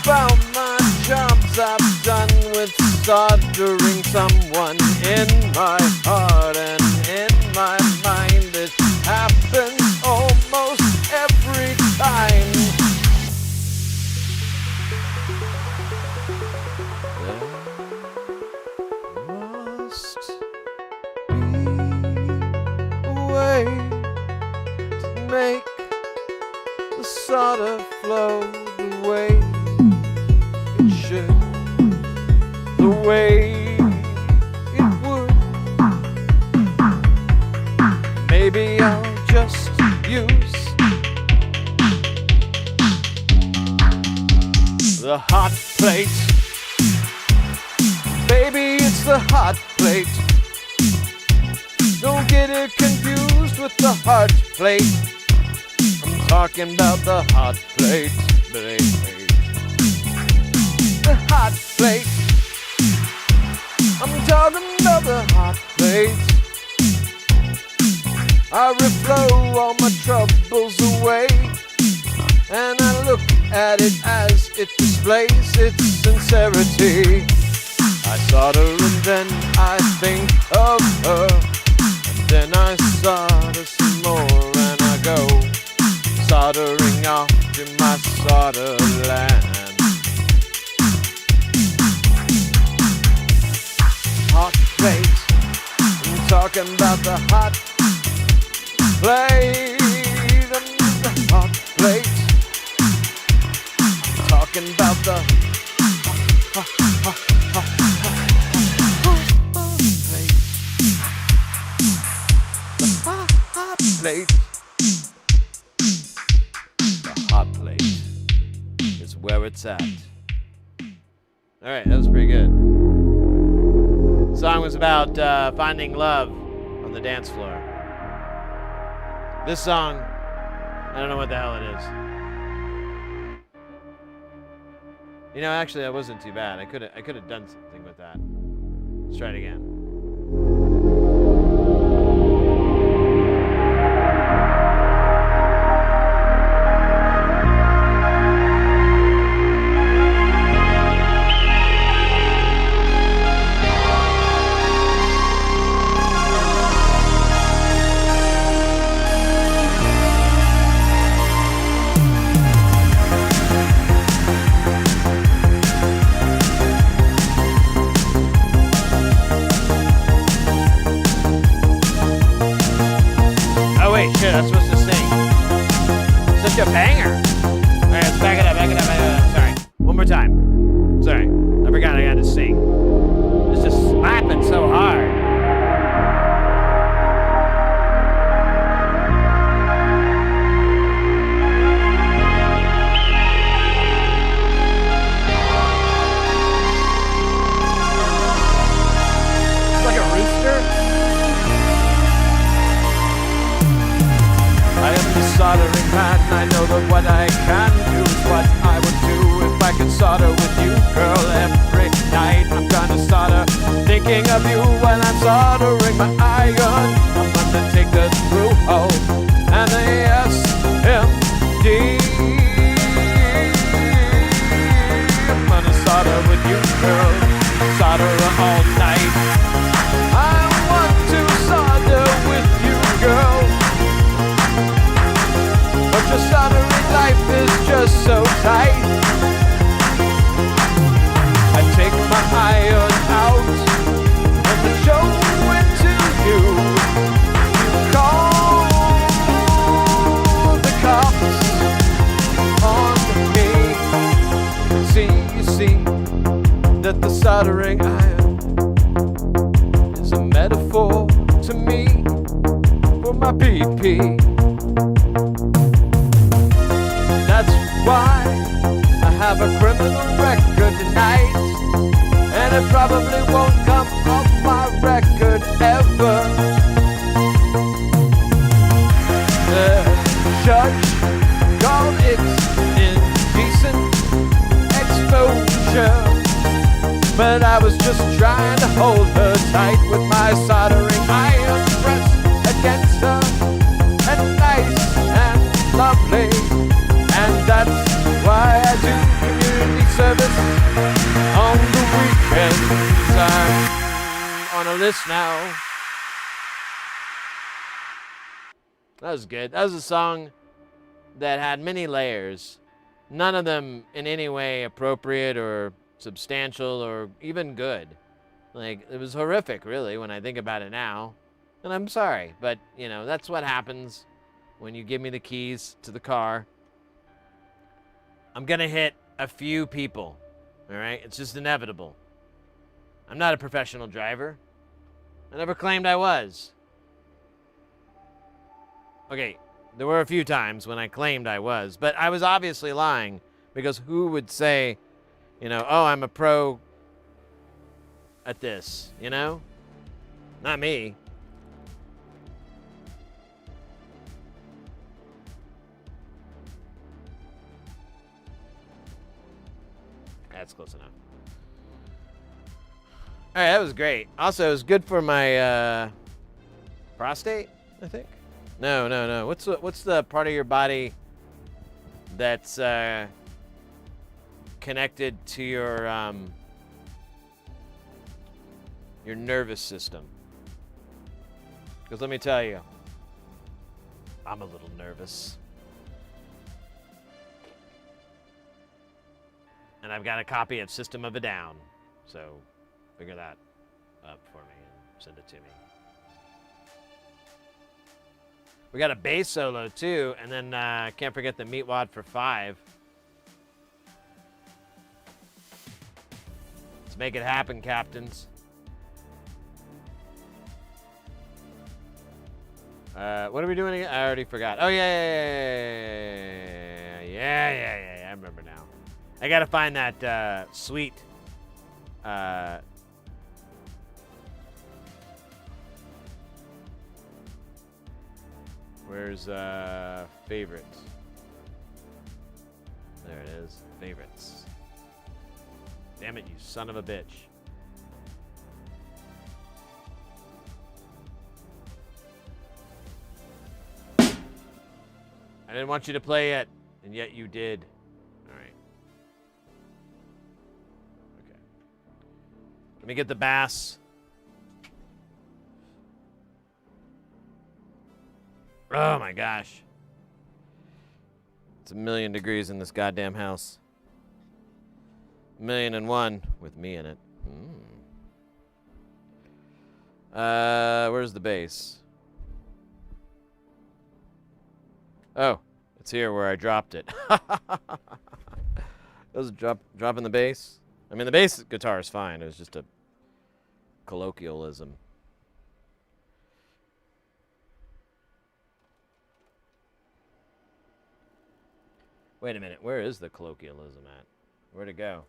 about my jobs I've done with soldering someone in my heart and in my mind. It happens almost every time. There must be a way make the solder flow the way it should, the way it would. Maybe I'll just use the hot plate. Baby, it's the hot plate. Don't get it confused with the heart plate. I'm talking about the hot plate, baby. The hot plate. I'm talking about the hot plate. I reflow all my troubles away, and I look at it as it displays its sincerity. I solder and then I think of her, and then I solder some more and I go soldering off to my solder land. Hot plate, I'm talking about the hot plate. The hot plate, I'm talking about the hot plate. The hot plate. The hot plate is where it's at. All right, that was pretty good. Song was about finding love on the dance floor. This song, I don't know what the hell it is. You know, actually, that wasn't too bad. I could have done something with that. Let's try it again. Oh wait, shit, I'm supposed to sing. Such a banger. All right, let's back it up. Sorry, one more time. Sorry, I forgot I had to sing. It's just slapping so hard. It's like a rooster. I am the soldering man. I know that what I can do is what I would do if I could solder with you, girl. Every night I'm gonna solder, thinking of you when I'm soldering my iron. I'm gonna take the screw hole and the SMD. I'm gonna solder with you, girl. Solder all night. I want to solder with you, girl. But your soldering life is just so tight. I take my iron out and I show it to you. You call the cops on me. You see that the soldering iron is a metaphor to me for my PP. That's why I have a criminal record tonight, and it probably won't come off my record ever. The judge called it indecent exposure, but I was just trying to hold her tight with my soldering iron pressed against her, and nice and lovely. And that's why I do community service on the weekends. I'm on a list now. That was good. That was a song that had many layers. None of them in any way appropriate or substantial or even good. Like, it was horrific, really, when I think about it now. And I'm sorry, but, you know, that's what happens when you give me the keys to the car. I'm gonna hit a few people, all right? It's just inevitable. I'm not a professional driver. I never claimed I was. Okay, there were a few times when I claimed I was, but I was obviously lying, because who would say, you know, oh, I'm a pro at this, you know? Not me. That's close enough. All right, that was great. Also, it was good for my prostate, I think. No. What's the part of your body that's connected to your nervous system? Because let me tell you, I'm a little nervous. And I've got a copy of System of a Down, so figure that up for me and send it to me. We got a bass solo too, and then can't forget the meat wad for 5. Let's make it happen, captains. What are we doing again? I already forgot. Oh yeah. I remember now. I gotta find that sweet Where's favorites? There it is. Favorites. Damn it, you son of a bitch. I didn't want you to play it, and yet you did. Alright. Okay. Let me get the bass. Oh my gosh. It's 1,000,000 degrees in this goddamn house. 1,000,001 with me in it. Where's the bass? Oh, it's here where I dropped it. It was dropping the bass. I mean, the bass guitar is fine. It was just a colloquialism. Wait a minute. Where is the colloquialism at? Where'd it go?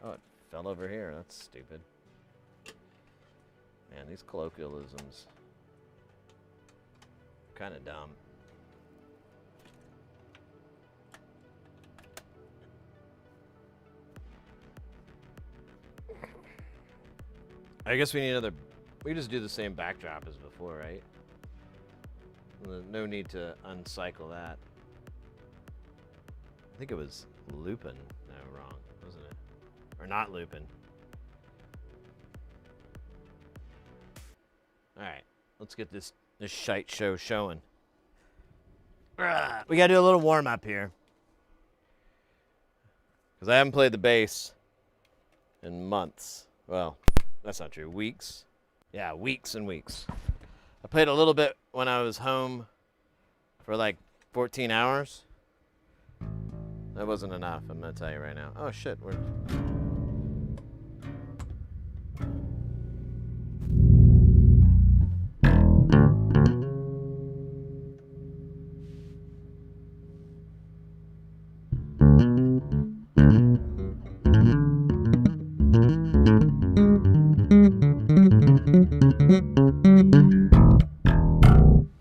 Oh, it fell over here. That's stupid. Man, these colloquialisms are kind of dumb. I guess we need another... We just do the same backdrop as before, right? No need to uncycle that. I think it was Lupin. No, wrong, wasn't it? Or not Lupin. Alright, let's get this shite show showing. We gotta do a little warm-up here. Because I haven't played the bass in months. Well, that's not true. Weeks. Yeah, weeks and weeks. I played a little bit when I was home for like 14 hours. That wasn't enough, I'm gonna tell you right now. Oh shit, we're...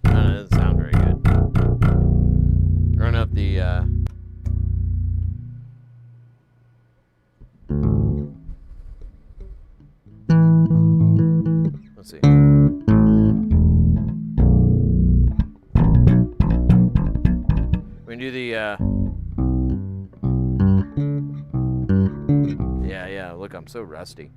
That doesn't sound very good. Run up the, let's see. We can do the, yeah, look, I'm so rusty.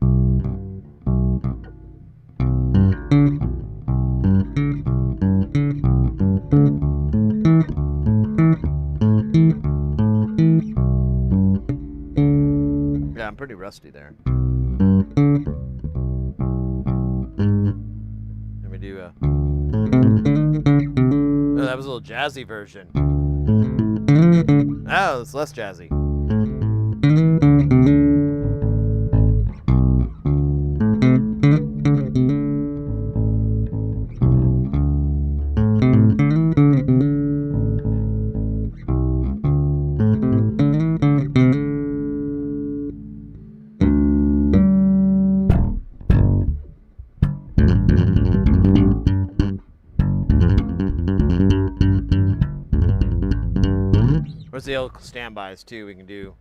Yeah, I'm pretty rusty there. Let me do a... Oh, that was a little jazzy version. Oh, it's less jazzy. Where's the old standbys too we can do?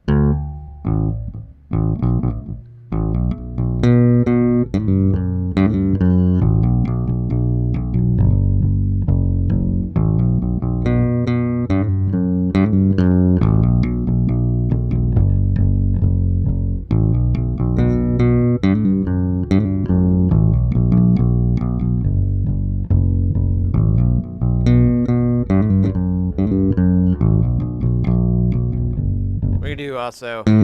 We can do also. All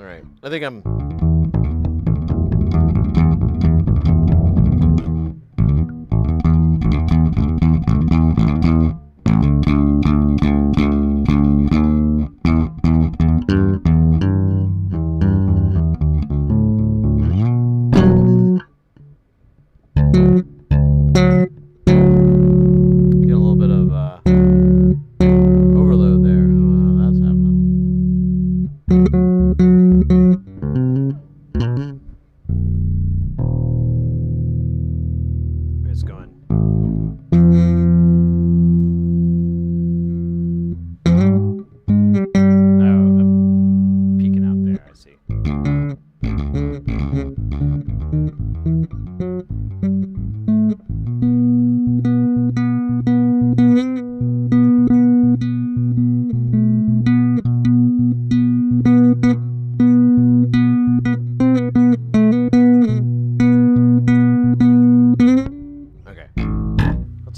right, I think I'm.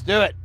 do it.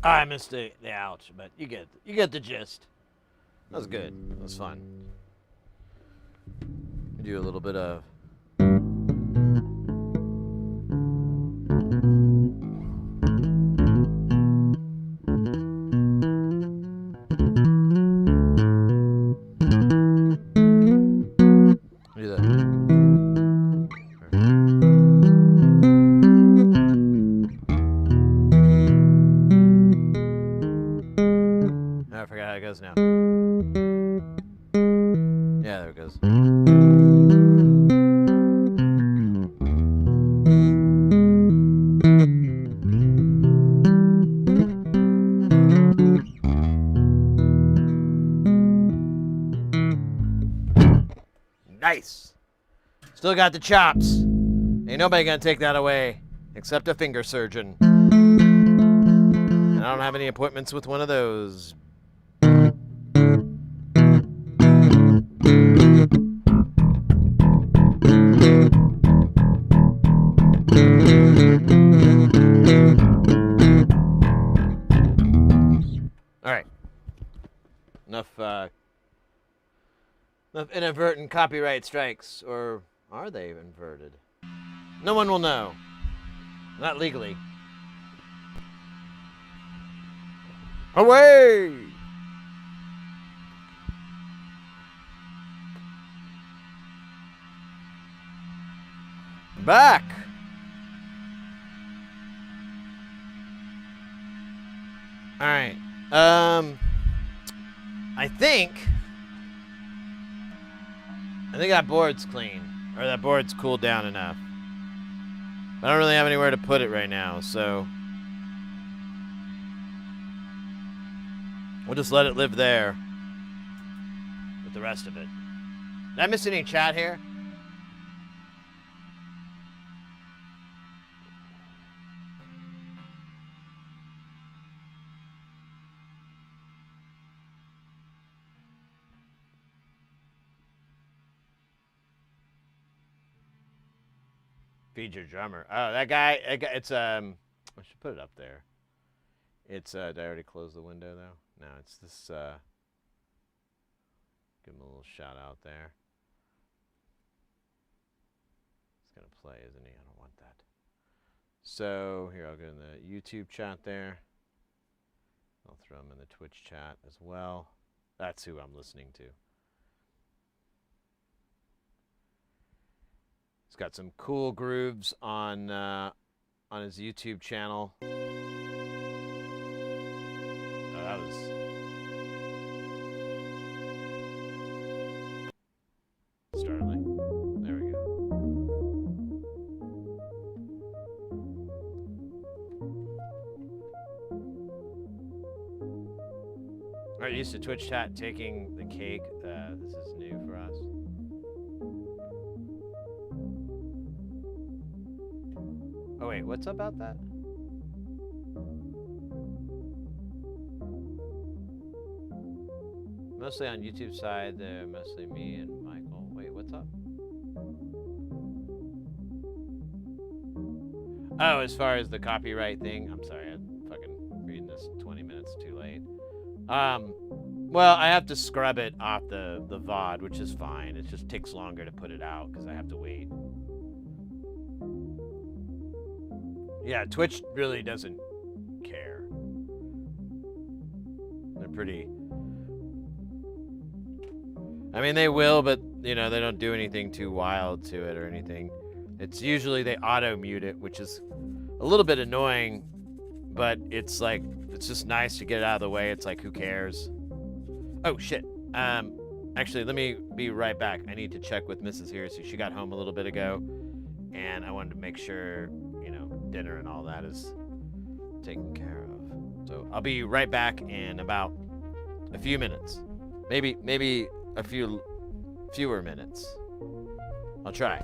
I missed the ouch, but you get the gist. That was good. That was fun. Do a little bit of do that. I forgot how it goes now. Yeah, there it goes. Nice. Still got the chops. Ain't nobody gonna take that away. except a finger surgeon. And I don't have any appointments with one of those. All right. Enough inadvertent copyright strikes. Or are they inverted? No one will know. Not legally. Away! Back! Alright. I think that board's clean. Or that board's cooled down enough. I don't really have anywhere to put it right now, so we'll just let it live there with the rest of it. Did I miss any chat here? Feed your drummer. Oh, that guy, it's, I should put it up there. It's, did I already close the window though? No, it's this, give him a little shout out there. It's gonna play, isn't he? I don't want that. So, here, I'll go in the YouTube chat there. I'll throw him in the Twitch chat as well. That's who I'm listening to. He's got some cool grooves on his YouTube channel. Oh, that was startling. There we go. All right, used to Twitch chat taking the cake. This is new for us. Oh wait, what's about that? Mostly on YouTube side, they're mostly me and Michael. Wait, what's up? Oh, as far as the copyright thing, I'm sorry, I'm fucking reading this 20 minutes too late. Well, I have to scrub it off the VOD, which is fine. It just takes longer to put it out because I have to wait. Yeah, Twitch really doesn't care. They're pretty... I mean, they will, but, you know, they don't do anything too wild to it or anything. It's usually they auto-mute it, which is a little bit annoying, but it's like, it's just nice to get it out of the way. It's like, who cares? Oh, shit. Actually, let me be right back. I need to check with Mrs. here. So she got home a little bit ago, and I wanted to make sure, you know, dinner and all that is taken care of. So I'll be right back in about a few minutes. Maybe a fewer minutes. I'll try.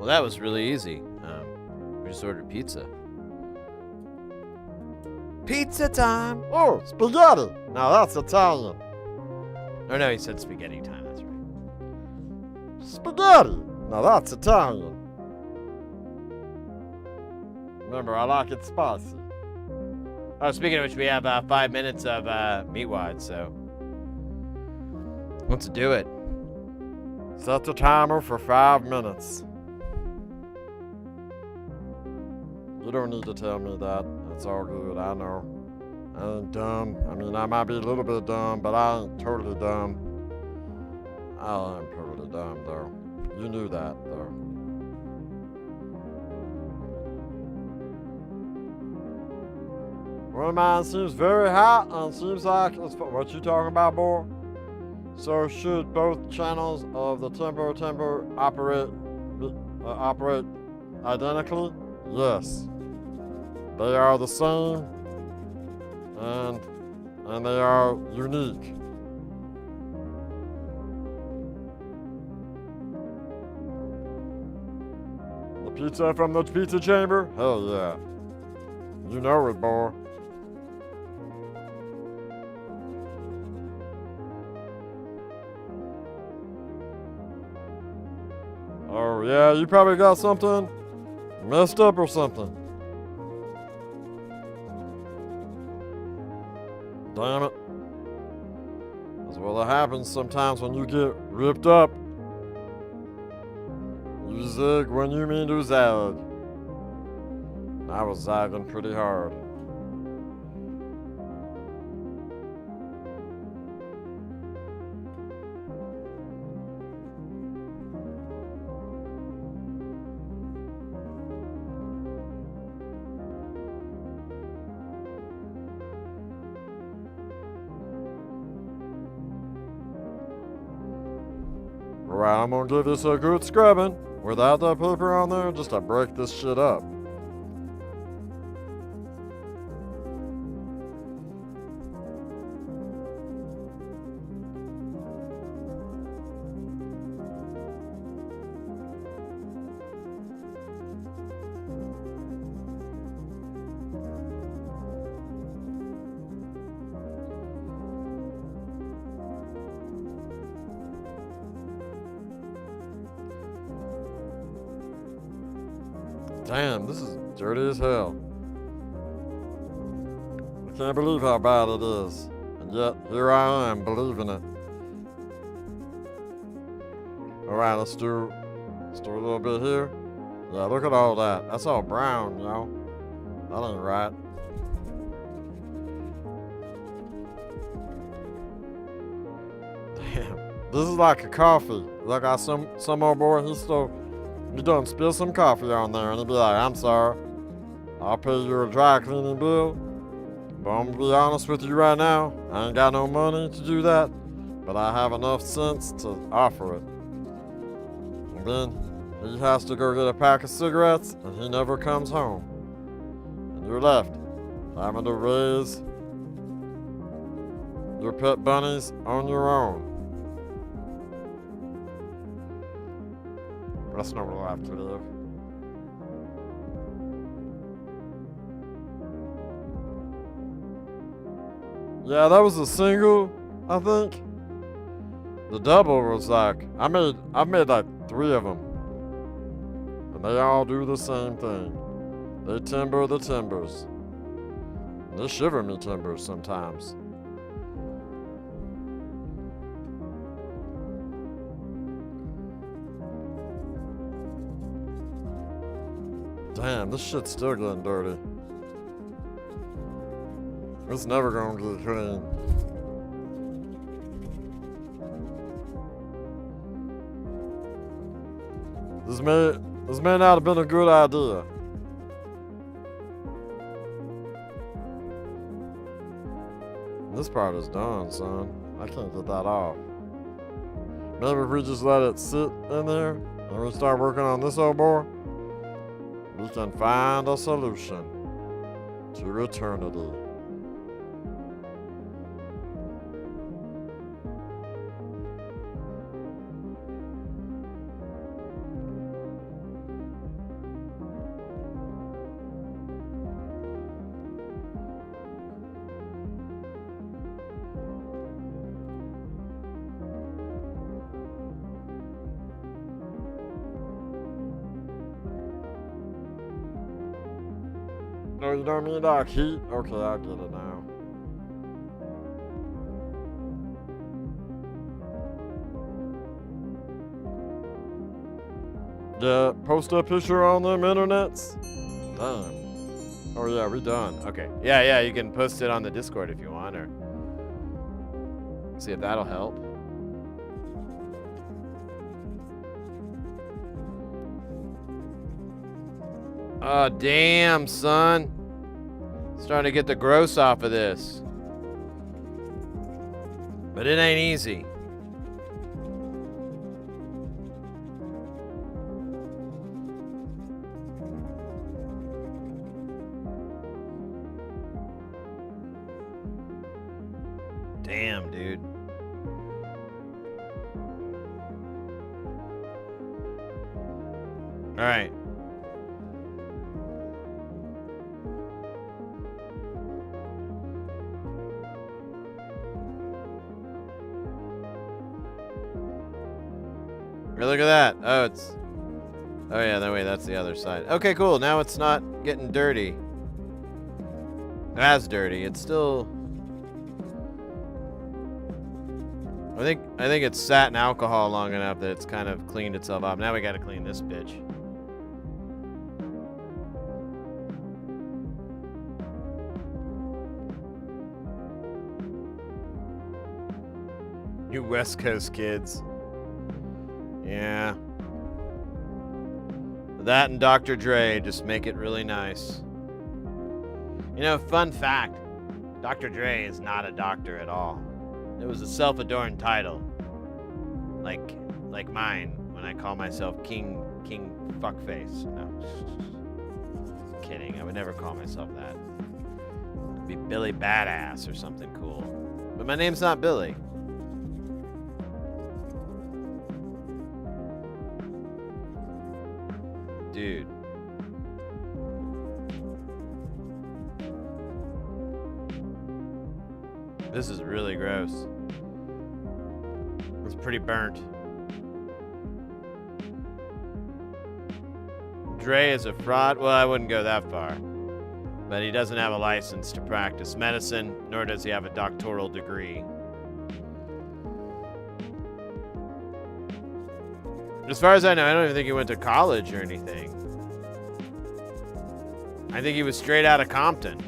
Well, that was really easy. We just ordered pizza. Pizza time! Oh, spaghetti. Now that's Italian. Oh no, he said spaghetti time. That's right. Spaghetti. Now that's Italian. Remember, I like it spicy. Oh, speaking of which, we have 5 minutes of meat wide, so let's do it. Set the timer for 5 minutes. You don't need to tell me that. It's all good, I know. I ain't dumb. I mean, I might be a little bit dumb, but I ain't totally dumb. I am totally dumb, though. You knew that, though. One of mine seems very hot and seems like it's what you talking about, boy? So should both channels of the timber operate identically? Yes. They are the same and they are unique. The pizza from the pizza chamber? Hell yeah. You know it, boy. Oh yeah, you probably got something messed up or something. Damn it. That's what happens sometimes when you get ripped up. You zig when you mean to zag. I was zagging pretty hard. Alright, I'm gonna give this a good scrubbing without that paper on there just to break this shit up. Damn, this is dirty as hell. I can't believe how bad it is. And yet, here I am, believing it. Alright, let's do a little bit here. Yeah, look at all that. That's all brown, yo. That ain't right. Damn. This is like a coffee. Like some old boy, he done spill some coffee on there and he'd be like, I'm sorry. I'll pay you a dry cleaning bill. But I'm gonna be honest with you right now. I ain't got no money to do that. But I have enough sense to offer it. And then he has to go get a pack of cigarettes and he never comes home. And you're left having to raise your pet bunnies on your own. That's no life to live. Yeah, that was a single, I think. The double was like, I made like 3 of them. And they all do the same thing. They timber the timbers. And they shiver me timbers sometimes. Damn, this shit's still getting dirty. It's never gonna get clean. This may not have been a good idea. This part is done, son. I can't get that off. Maybe if we just let it sit in there and we start working on this old boy, we can find a solution to eternity. No, you don't mean like heat? Okay, I get it now. Yeah, post a picture on them internets. Damn. Oh yeah, we done. Okay. Yeah, you can post it on the Discord if you want, or see if that'll help. Oh, damn, son. Starting to get the gross off of this. But it ain't easy. Damn, dude. All right. Hey, look at that. Oh, it's... Oh, yeah, that way, that's the other side. Okay, cool. Now it's not getting dirty. As dirty. It's still... I think it's sat in alcohol long enough that it's kind of cleaned itself up. Now we gotta clean this bitch. You West Coast kids. Yeah. That and Dr. Dre just make it really nice. You know, fun fact, Dr. Dre is not a doctor at all. It was a self-adorned title. Like mine, when I call myself King Fuckface. No. Kidding, I would never call myself that. It'd be Billy Badass or something cool. But my name's not Billy. Dude. This is really gross. It's pretty burnt. Dre is a fraud? Well, I wouldn't go that far. But he doesn't have a license to practice medicine, nor does he have a doctoral degree. As far as I know, I don't even think he went to college or anything. I think he was straight out of Compton.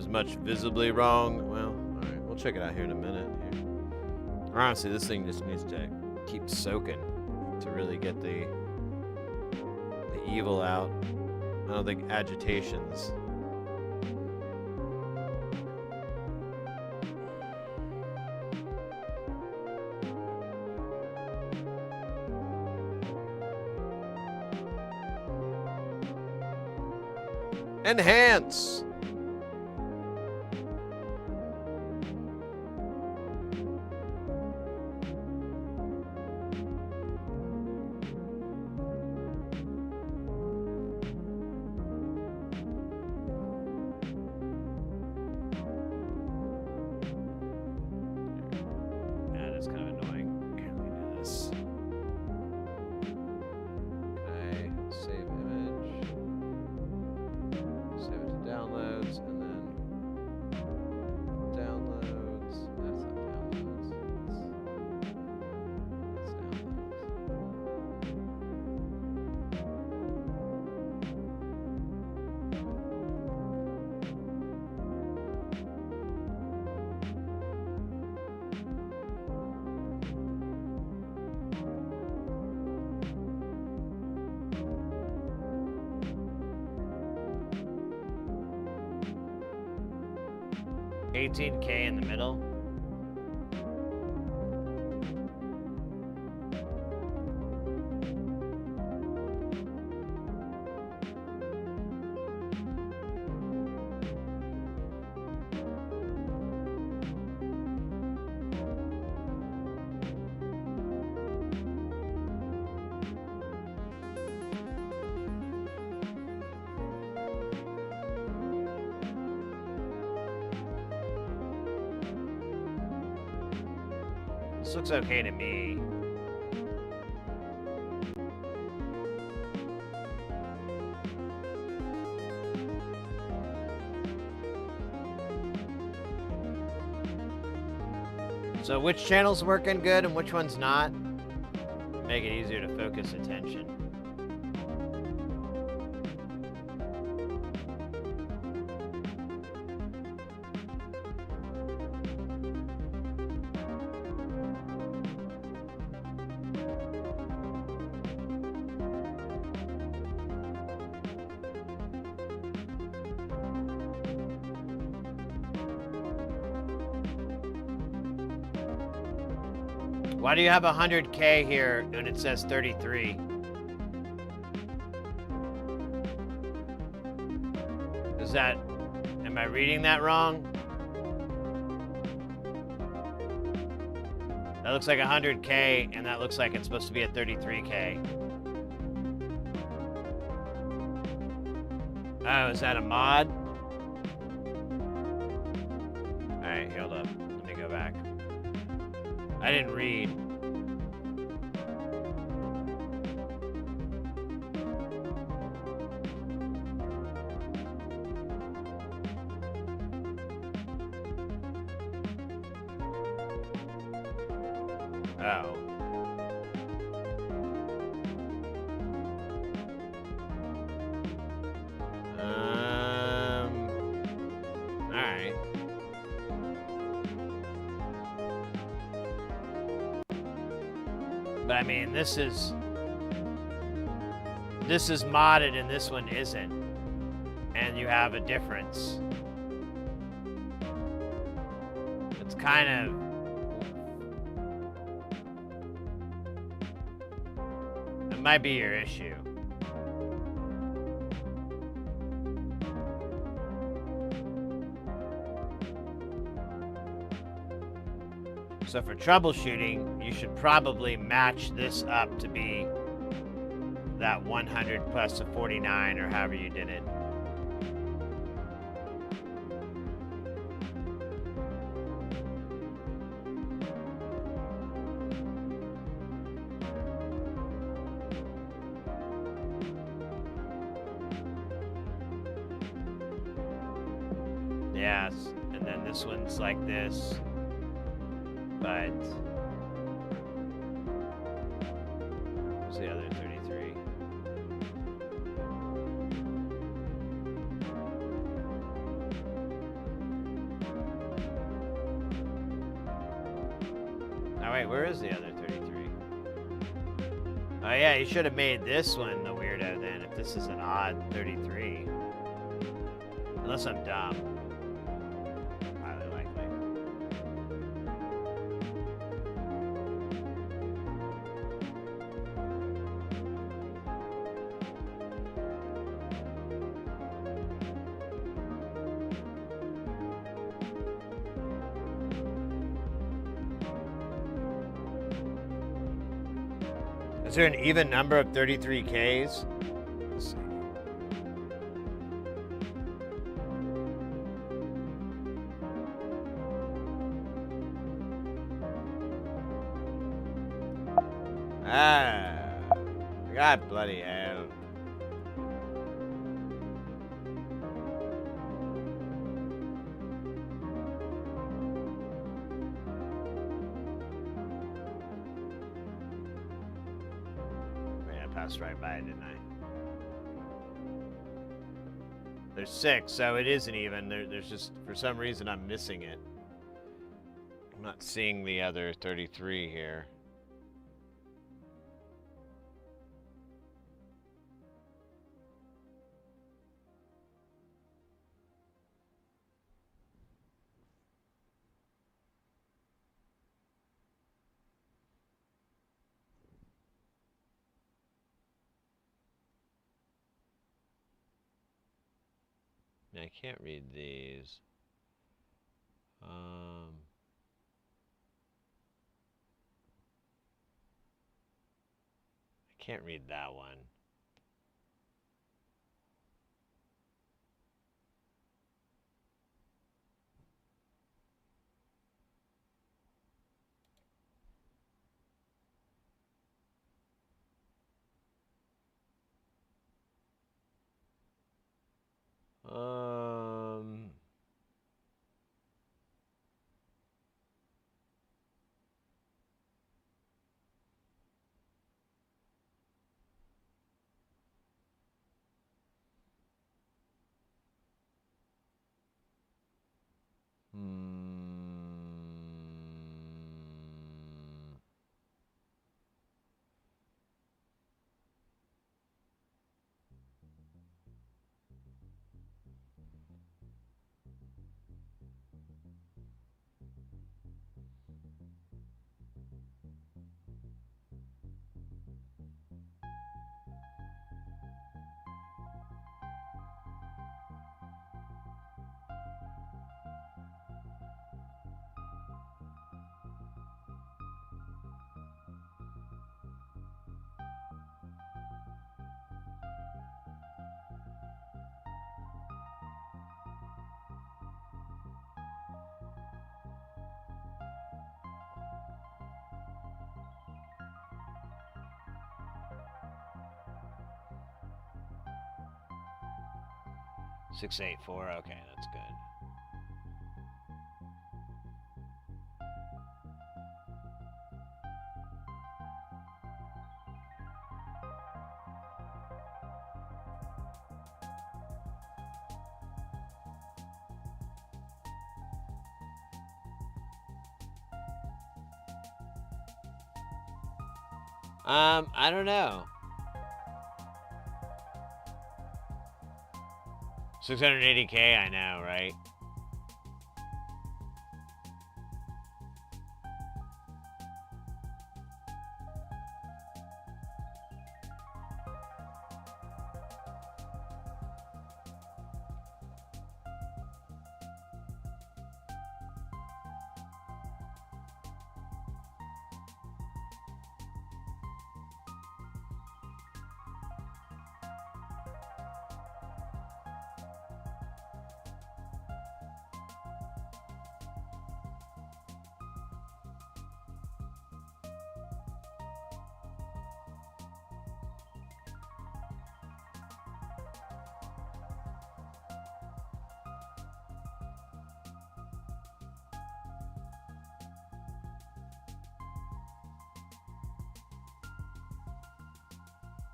Much visibly wrong. Well, all right, we'll check it out here in a minute. Here. Honestly, this thing just needs to keep soaking to really get the evil out. I don't think agitations. Enhance. 18K in the middle. This looks okay to me. So which channel's working good and which one's not? Make it easier to focus attention. Why do you have 100K here when it says 33? Is that, am I reading that wrong? That looks like 100K and that looks like it's supposed to be at 33K. Oh, is that a mod? Alright, hold up. Let me go back. I didn't read. Oh. Alright. But I mean, this is modded and this one isn't. And you have a difference. It's kind of... It might be your issue. So for troubleshooting, you should probably match this up to be that 100 plus a 49 or however you did it. Yes, and then this one's like this. But where's the other 33? Oh wait, where is the other 33? Oh yeah, you should have made this one the weirdo then, if this is an odd 33. Unless I'm dumb. Highly likely. Is there an even number of 33Ks? Let's see. Ah, God bloody hell. Passed right by it, didn't I? There's 6, so it isn't even. There's just, for some reason, I'm missing it. I'm not seeing the other 33 here. I can't read these. I can't read that one. Six, 8, 4. Okay, that's good. I don't know. 680K, I know, right?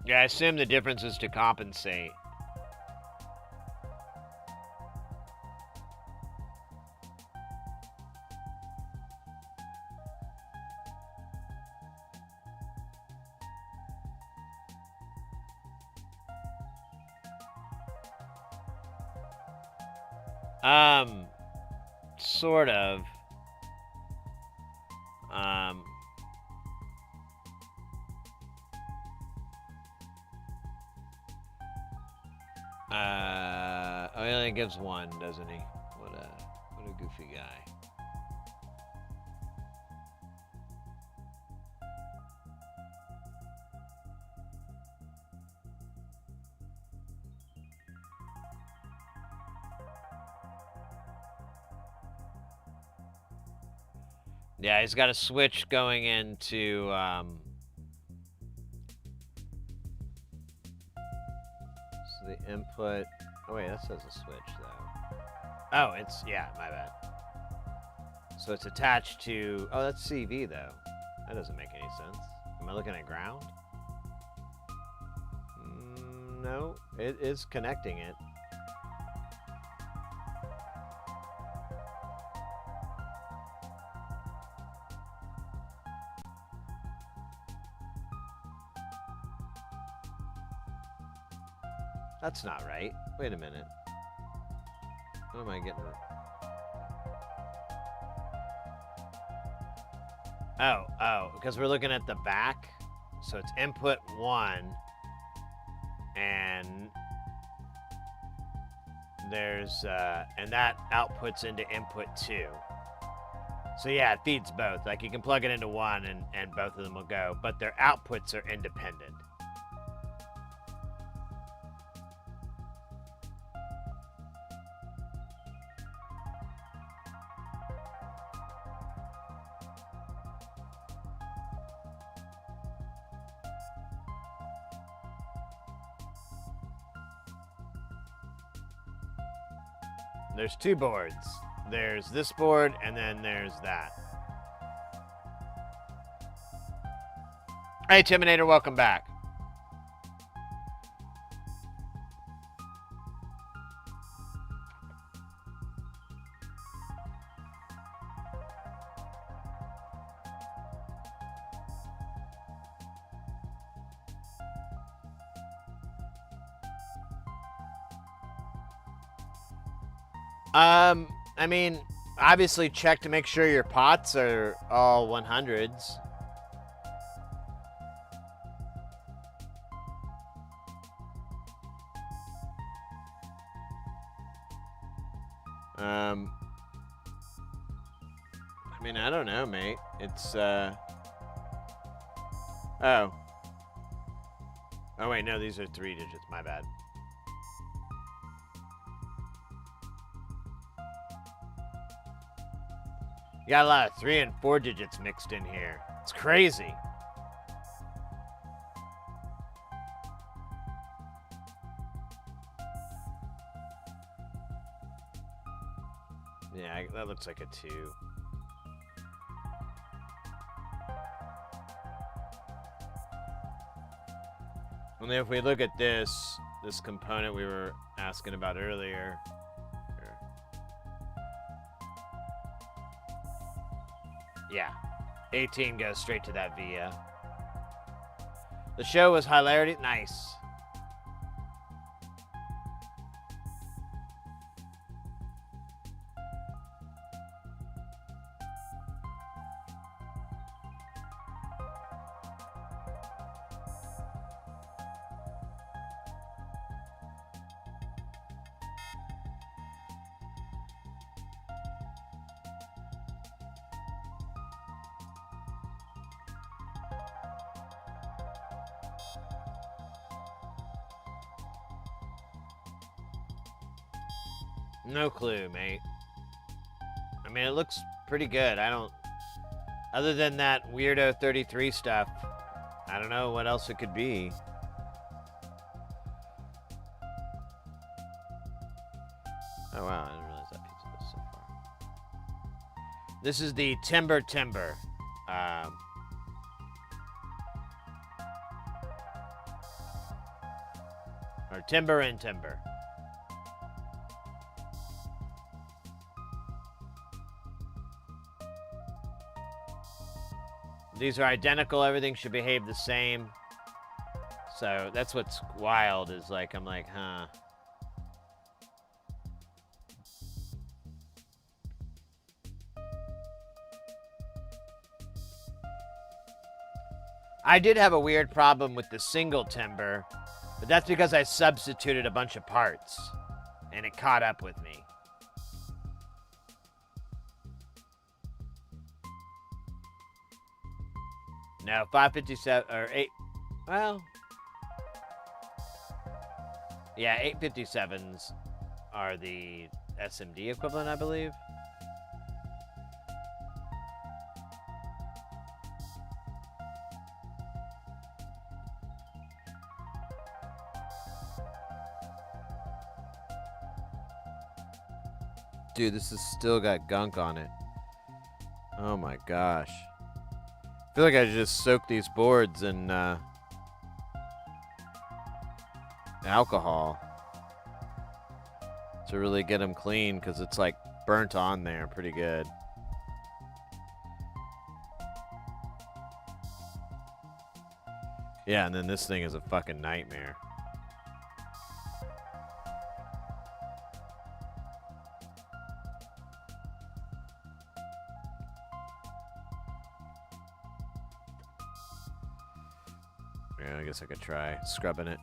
Yeah, I assume the difference is to compensate. Sort of. Oh, he only gives one, doesn't he? What a goofy guy. Yeah, he's got a switch going into, so the input, oh wait, that says a switch though. Oh, it's, yeah, my bad. So it's attached to, oh, that's CV though. That doesn't make any sense. Am I looking at ground? No, it is connecting it. That's not right. Wait a minute. What am I getting? Oh, because we're looking at the back. So it's input 1. And there's, and that outputs into input 2. So yeah, it feeds both. Like you can plug it into one and both of them will go, but their outputs are independent. There's 2 boards. There's this board, and then there's that. Hey, Timinator, welcome back. I mean, obviously check to make sure your pots are all 100s. I mean, I don't know, mate. It's, Oh. Oh, wait, no, these are 3 digits. My bad. You got a lot of 3 and 4 digits mixed in here. It's crazy. Yeah, that looks like a 2. And then if we look at this component we were asking about earlier. Here. Yeah, 18 goes straight to that via. The show was hilarity. Nice. No clue, mate. I mean, it looks pretty good. I don't... Other than that weirdo 33 stuff, I don't know what else it could be. Oh, wow. I didn't realize that piece of this so far. This is the Timber. Or Timber and Timber. These are identical. Everything should behave the same. So that's what's wild is like, I'm like, huh. I did have a weird problem with the single timber, but that's because I substituted a bunch of parts and it caught up with me. No, 557 or 8. Well, yeah, 857s are the SMD equivalent, I believe. Dude, this has still got gunk on it. Oh my gosh. I feel like I just soak these boards in alcohol to really get them clean because it's like burnt on there pretty good. Yeah, and then this thing is a fucking nightmare. Yeah, I guess I could try scrubbing it.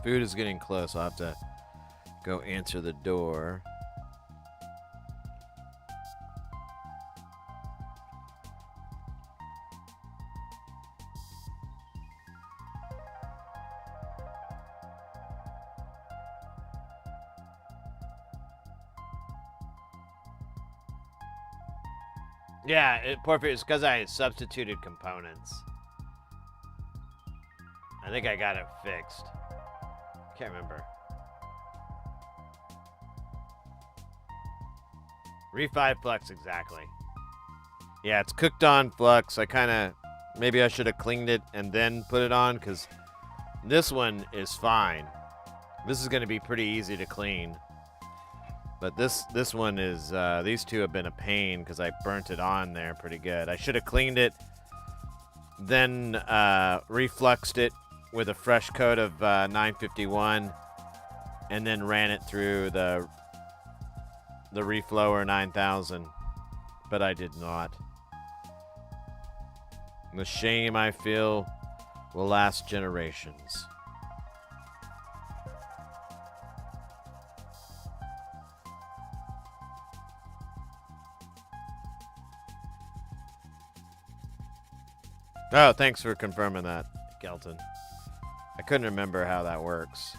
Food is getting close. I'll have to go answer the door. Yeah, Porphyry, it's because I substituted components. I think I got it fixed. Can't remember. Re5 flux, exactly. Yeah, it's cooked on flux. I kind of... Maybe I should have cleaned it and then put it on, because this one is fine. This is going to be pretty easy to clean. But this one is... these two have been a pain, because I burnt it on there pretty good. I should have cleaned it, then refluxed it with a fresh coat of 951, and then ran it through the reflower 9000, but I did not. The shame I feel will last generations. Oh, thanks for confirming that, Kelton. I couldn't remember how that works.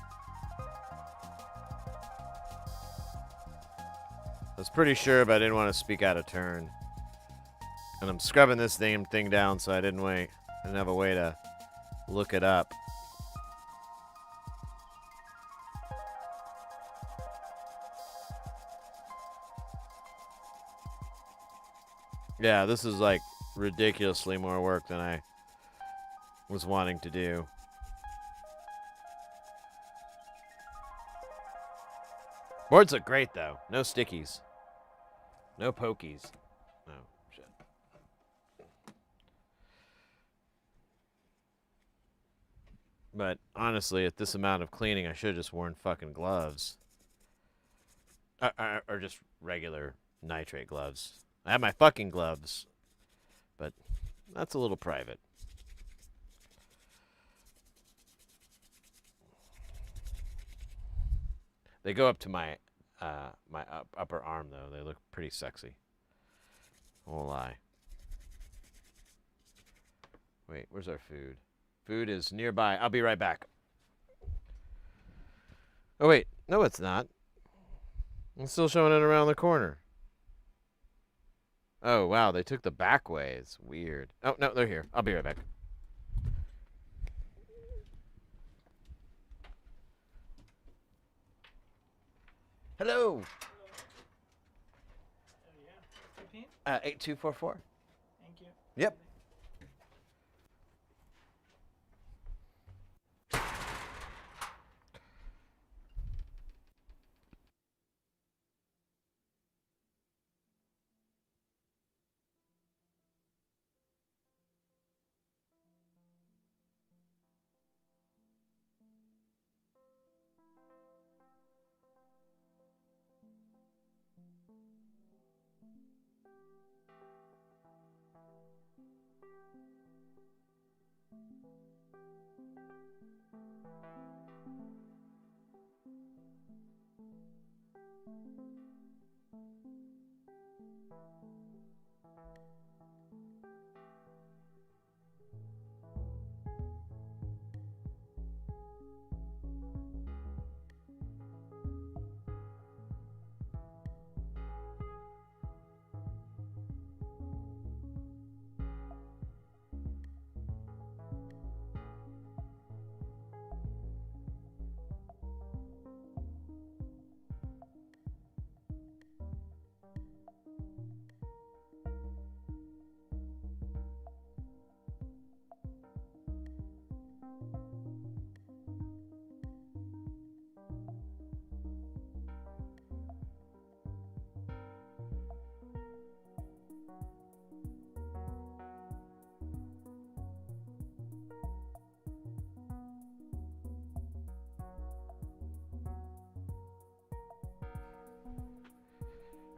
I was pretty sure, but I didn't want to speak out of turn. And I'm scrubbing this damn thing down, so I didn't have a way to look it up. Yeah, this is like ridiculously more work than I was wanting to do. Boards look great, though. No stickies. No pokies. No, shit. But honestly, at this amount of cleaning, I should have just worn fucking gloves. Or just regular nitrate gloves. I have my fucking gloves, but that's a little private. They go up to my upper arm, though. They look pretty sexy. I won't lie. Wait, where's our food? Food is nearby. I'll be right back. Oh, wait. No, it's not. I'm still showing it around the corner. Oh, wow. They took the back way. It's weird. Oh, no, they're here. I'll be right back. Hello. 8244. Thank you. Yep.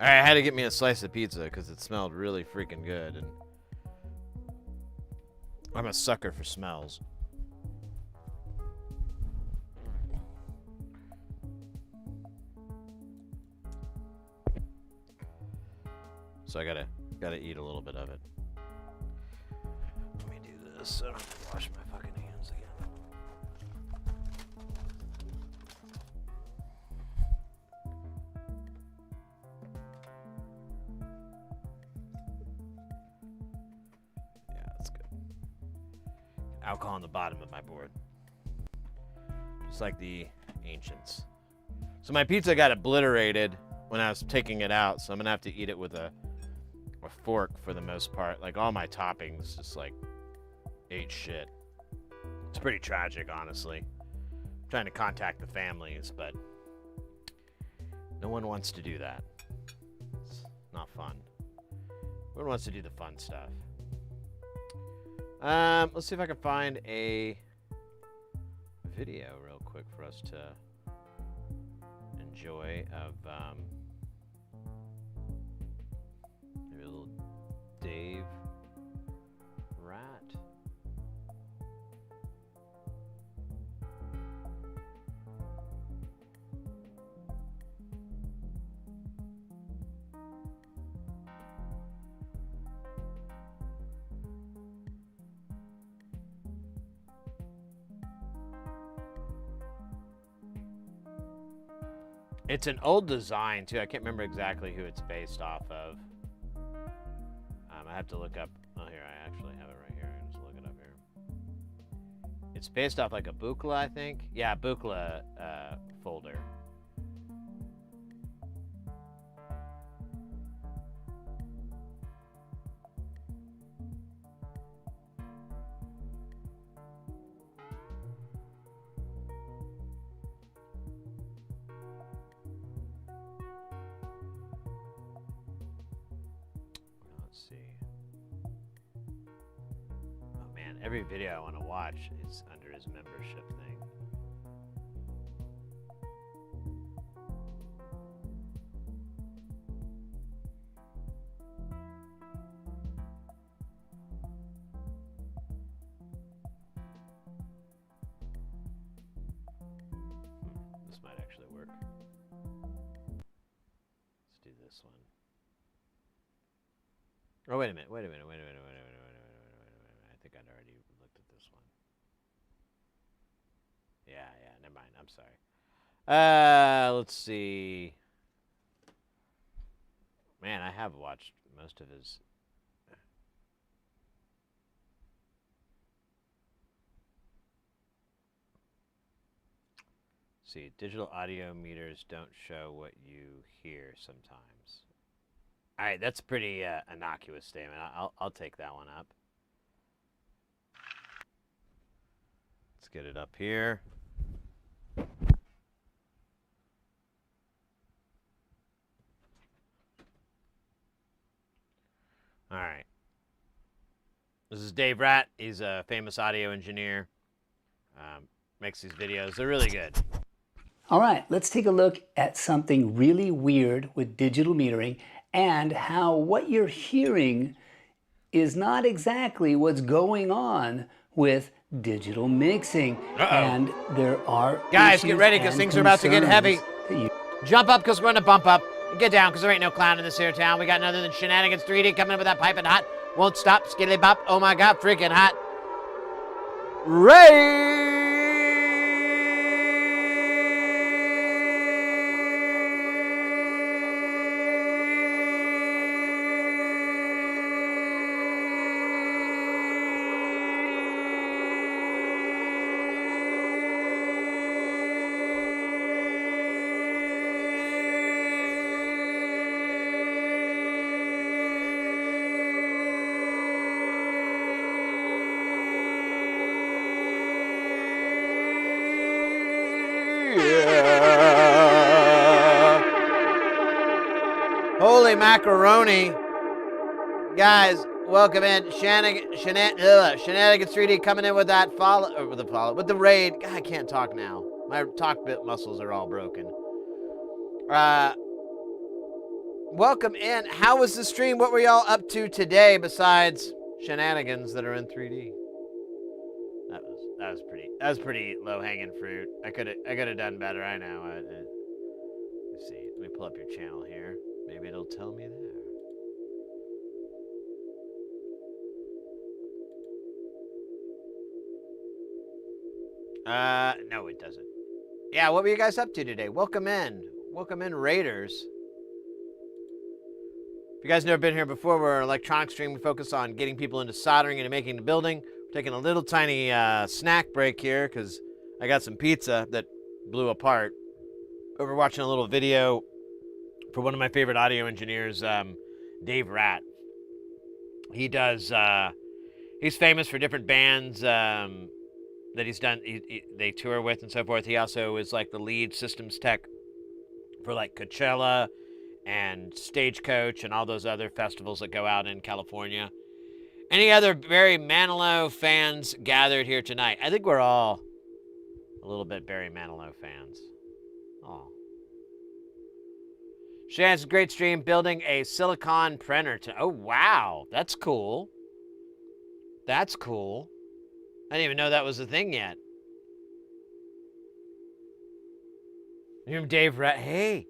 All right, I had to get me a slice of pizza because it smelled really freaking good, and I'm a sucker for smells. so I gotta eat a little bit of it. Let me do this so I don't have to wash my fucking hands again. Yeah, that's good. Alcohol on the bottom of my board. Just like the ancients. So my pizza got obliterated when I was taking it out, so I'm gonna have to eat it with a fork for the most part. Like all my toppings just like ate shit. It's pretty tragic, honestly. I'm trying to contact the families, but no one wants to do that. It's not fun. Everyone wants to do the fun stuff. Let's see if I can find a video real quick for us to enjoy of maybe a little Dave Rat. It's an old design too. I can't remember exactly who it's based off of. I have to look up. Oh, here, I actually have it right here. I'll just look it up here. It's based off like a Buchla, I think. Yeah, Buchla folder. Let's see. Oh man, every video I want to watch is under his membership thing. This might actually work. Let's do this one. Oh, wait a minute. I think I'd already looked at this one. Yeah, never mind. I'm sorry. Let's see. Man, I have watched most of his. See, digital audio meters don't show what you hear sometimes. All right, that's a pretty innocuous statement. I'll take that one up. Let's get it up here. All right. This is Dave Rat. He's a famous audio engineer. Makes these videos. They're really good. All right, let's take a look at something really weird with digital metering and how what you're hearing is not exactly what's going on with digital mixing. And there are guys, get ready because things are about to get heavy. Jump up because we're going to bump up. Get down because there ain't no clown in this here town. We got nothing than Shenanigans 3D coming in with that piping hot. Won't stop, skiddly bop. Oh my god, freaking hot. Ray! Holy macaroni. Guys, welcome in. Shenanigans 3D coming in with that with the raid. God, I can't talk now. My talk bit muscles are all broken. Welcome in. How was the stream? What were y'all up to today besides shenanigans that are in 3D? That was pretty low hanging fruit. I could have done better. I know. Let's see. Let me pull up your channel here. Maybe it'll tell me there. No, it doesn't. Yeah, what were you guys up to today? Welcome in. Welcome in, Raiders. If you guys never been here before, we're an electronic stream. We focus on getting people into soldering and making the building. We're taking a little tiny snack break here because I got some pizza that blew apart. But we're watching a little video for one of my favorite audio engineers, Dave Ratt. He does, he's famous for different bands that he's done, they tour with and so forth. He also is like the lead systems tech for like Coachella and Stagecoach and all those other festivals that go out in California. Any other Barry Manilow fans gathered here tonight? I think we're all a little bit Barry Manilow fans. Oh. Shannon's great stream building a silicon printer. Oh, wow. That's cool. That's cool. I didn't even know that was a thing yet. You Dave Rat. Hey,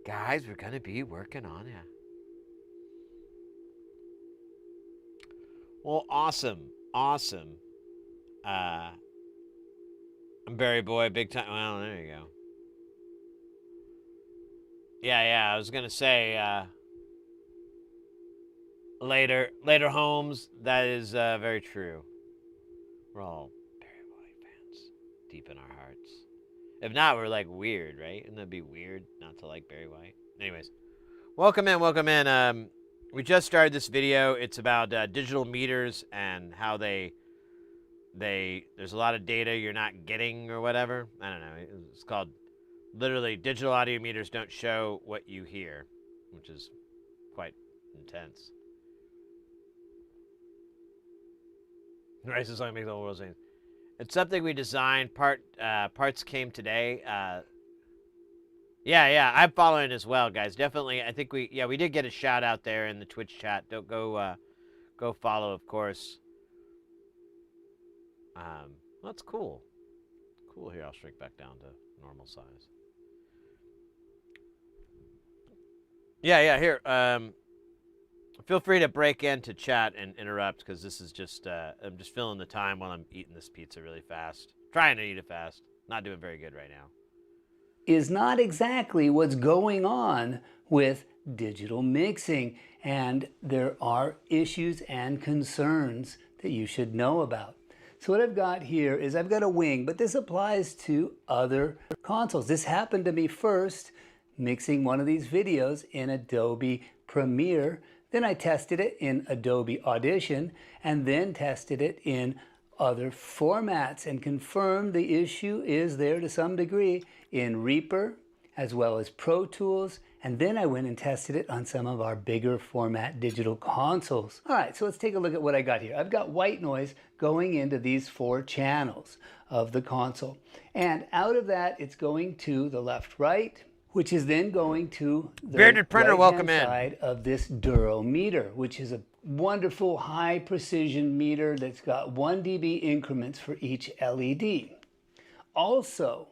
guys, we're going to be working on it. Well, awesome. Awesome. I'm Barry Boy, big time. Well, there you go. Yeah, I was going to say, later Holmes, that is very true. We're all Barry White fans, deep in our hearts. If not, we're like weird, right? And that'd be weird not to like Barry White. Anyways, welcome in. We just started this video. It's about digital meters and how there's a lot of data you're not getting or whatever. I don't know. It's called literally digital audio meters don't show what you hear, which is quite intense. Right, this song makes the whole world sing. It's something we designed. Parts came today. Yeah, I'm following as well, guys. Definitely, I think we did get a shout out there in the Twitch chat. Don't go follow, of course. That's cool. Cool. Here, I'll shrink back down to normal size. Yeah. Here, feel free to break into chat and interrupt because this is just I'm just filling the time while I'm eating this pizza really fast. Trying to eat it fast. Not doing very good right now. Is not exactly what's going on with digital mixing, and there are issues and concerns that you should know about. So what I've got here is I've got a wing, but this applies to other consoles. This happened to me first mixing one of these videos in Adobe Premiere. Then I tested it in Adobe Audition and then tested it in other formats and confirmed the issue is there to some degree in Reaper as well as Pro Tools. And then I went and tested it on some of our bigger format digital consoles. All right, so let's take a look at what I got here. I've got white noise going into these 4 channels of the console. And out of that, it's going to the left, right, which is then going to the Bearded Printer, welcome in. side of this durometer, which is a wonderful high precision meter that's got 1 dB increments for each LED. Also,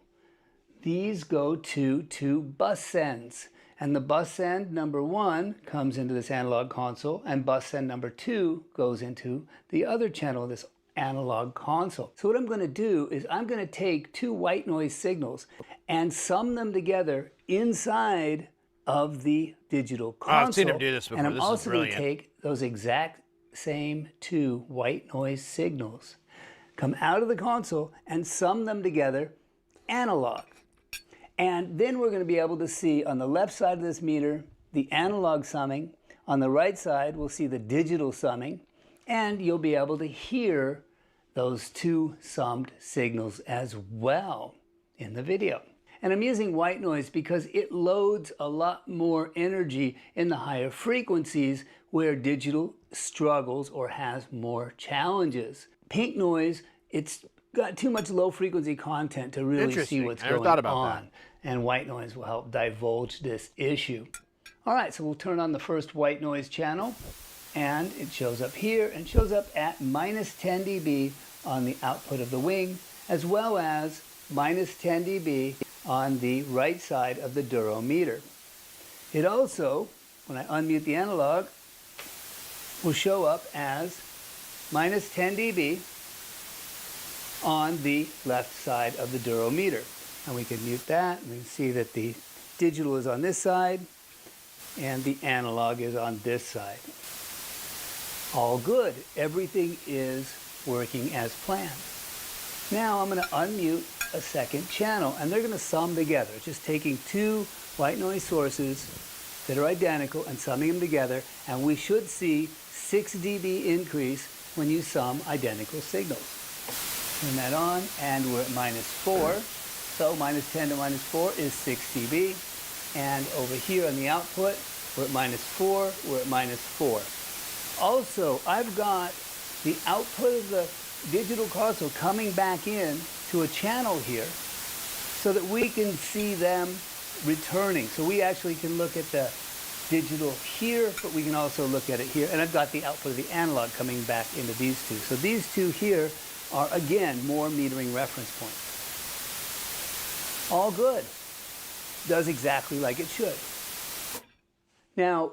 these go to 2 bus sends. And the bus send number 1 comes into this analog console, and bus send number 2 goes into the other channel of this analog console. So what I'm going to do is I'm going to take 2 white noise signals and sum them together inside of the digital console. I've seen him do this before. And I'm This is also going to brilliant. take those exact same 2 white noise signals, come out of the console and sum them together analog. And then we're going to be able to see on the left side of this meter the analog summing. On the right side, we'll see the digital summing. And you'll be able to hear those 2 summed signals as well in the video. And I'm using white noise because it loads a lot more energy in the higher frequencies where digital struggles or has more challenges. Pink noise, it's got too much low frequency content to really see Interesting. what's I never going thought about on. that. And white noise will help divulge this issue. All right, so we'll turn on the first white noise channel, and it shows up here and shows up at minus 10 dB on the output of the wing, as well as minus 10 dB on the right side of the durometer. It also, when I unmute the analog, will show up as minus 10 dB on the left side of the durometer. And we can mute that, and we can see that the digital is on this side and the analog is on this side. All good. Everything is working as planned. Now I'm going to unmute a second channel, and they're going to sum together. It's just taking two white noise sources that are identical and summing them together, and we should see 6 dB increase when you sum identical signals. Turn that on, and we're at -4. So -10 to -4 is 6 dB. And over here on the output, we're at -4, we're at -4. Also, I've got the output of the digital console coming back in to a channel here so that we can see them returning. So we actually can look at the digital here, but we can also look at it here. And I've got the output of the analog coming back into these two. So these two here are, again, more metering reference points. All good. Does exactly like it should. Now,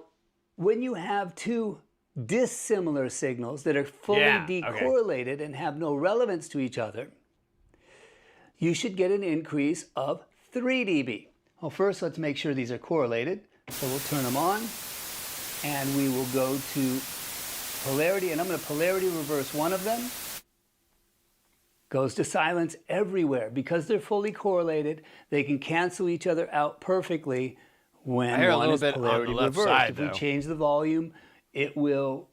when you have two dissimilar signals that are fully decorrelated and have no relevance to each other, you should get an increase of 3 dB. Well, first, let's make sure these are correlated. So we'll turn them on, and we will go to polarity, and I'm going to polarity reverse one of them. Goes to silence everywhere. Because they're fully correlated, they can cancel each other out perfectly when one is polarity reversed. If we change the volume, it will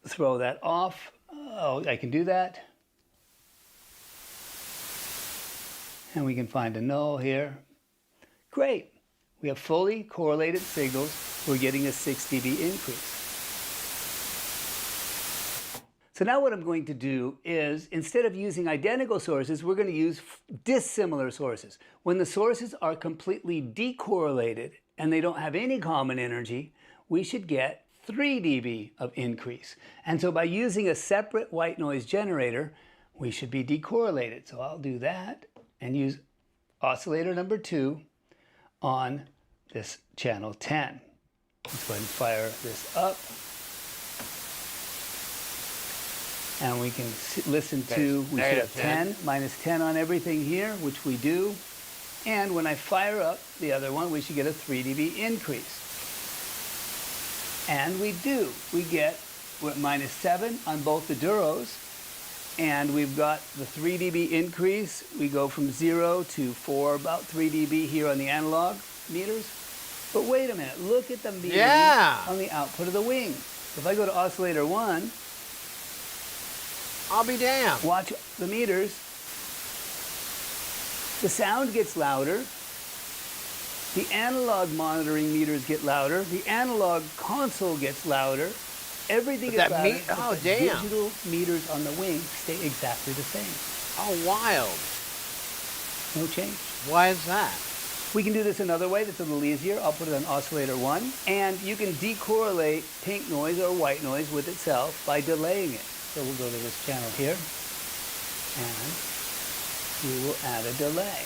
throw that off. Oh, I can do that. And we can find a null here. Great. We have fully correlated signals. We're getting a 6 dB increase. So now what I'm going to do is, instead of using identical sources, we're going to use dissimilar sources. When the sources are completely decorrelated and they don't have any common energy, we should get 3 dB of increase. And so by using a separate white noise generator, we should be decorrelated. So I'll do that and use oscillator number 2 on this channel 10. Let's go ahead and fire this up. And we can listen to, we should have 10, -10 on everything here, which we do. And when I fire up the other one, we should get a 3 dB increase. And we do. We get, we're at -7 on both the duros. And we've got the 3 dB increase. We go from 0 to 4, about 3 dB here on the analog meters. But wait a minute, look at the meters on the output of the wing. If I go to oscillator 1, I'll be damned. watch the meters. The sound gets louder. The analog monitoring meters get louder. The analog console gets louder. Everything But is that louder. oh, but the damn. digital meters on the wing stay exactly the same. Oh, wild. No change. Why is that? We can do this another way that's a little easier. I'll put it on oscillator 1. And you can decorrelate pink noise or white noise with itself by delaying it. So we'll go to this channel here, and we will add a delay.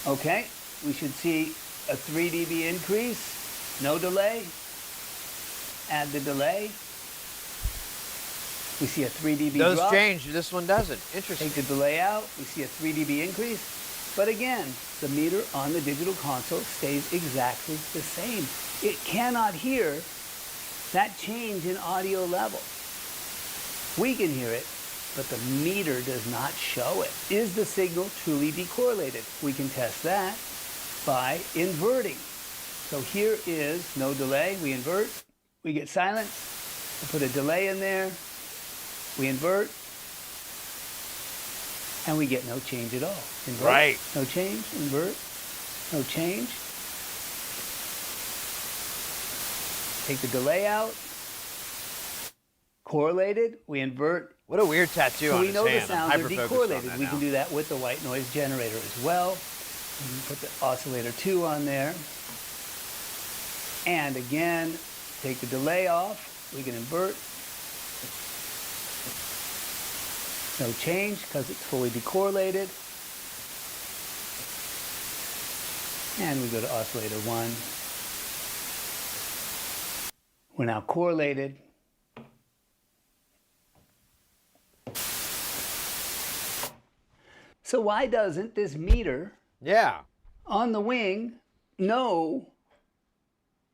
Okay, we should see a 3 dB increase, no delay. Add the delay. We see a 3 dB Those drop. change, this one doesn't. Interesting. Take the delay out, we see a 3 dB increase. But again, the meter on the digital console stays exactly the same. It cannot hear that change in audio level. We can hear it, but the meter does not show it. Is the signal truly decorrelated? We can test that by inverting. So here is no delay. We invert. We get silence. We put a delay in there. We invert. And we get no change at all. Invert, Right. no change. Invert, no change. Take the delay out. Correlated, we invert. What a weird tattoo So on we his know the hand. I'm sounds are hyper-focused on decorrelated. that We now. can do that with the white noise generator as well. We can put the oscillator 2 on there. And again, take the delay off. We can invert. No change because it's fully decorrelated. And we go to oscillator 1. We're now correlated. So why doesn't this meter Yeah. on the wing know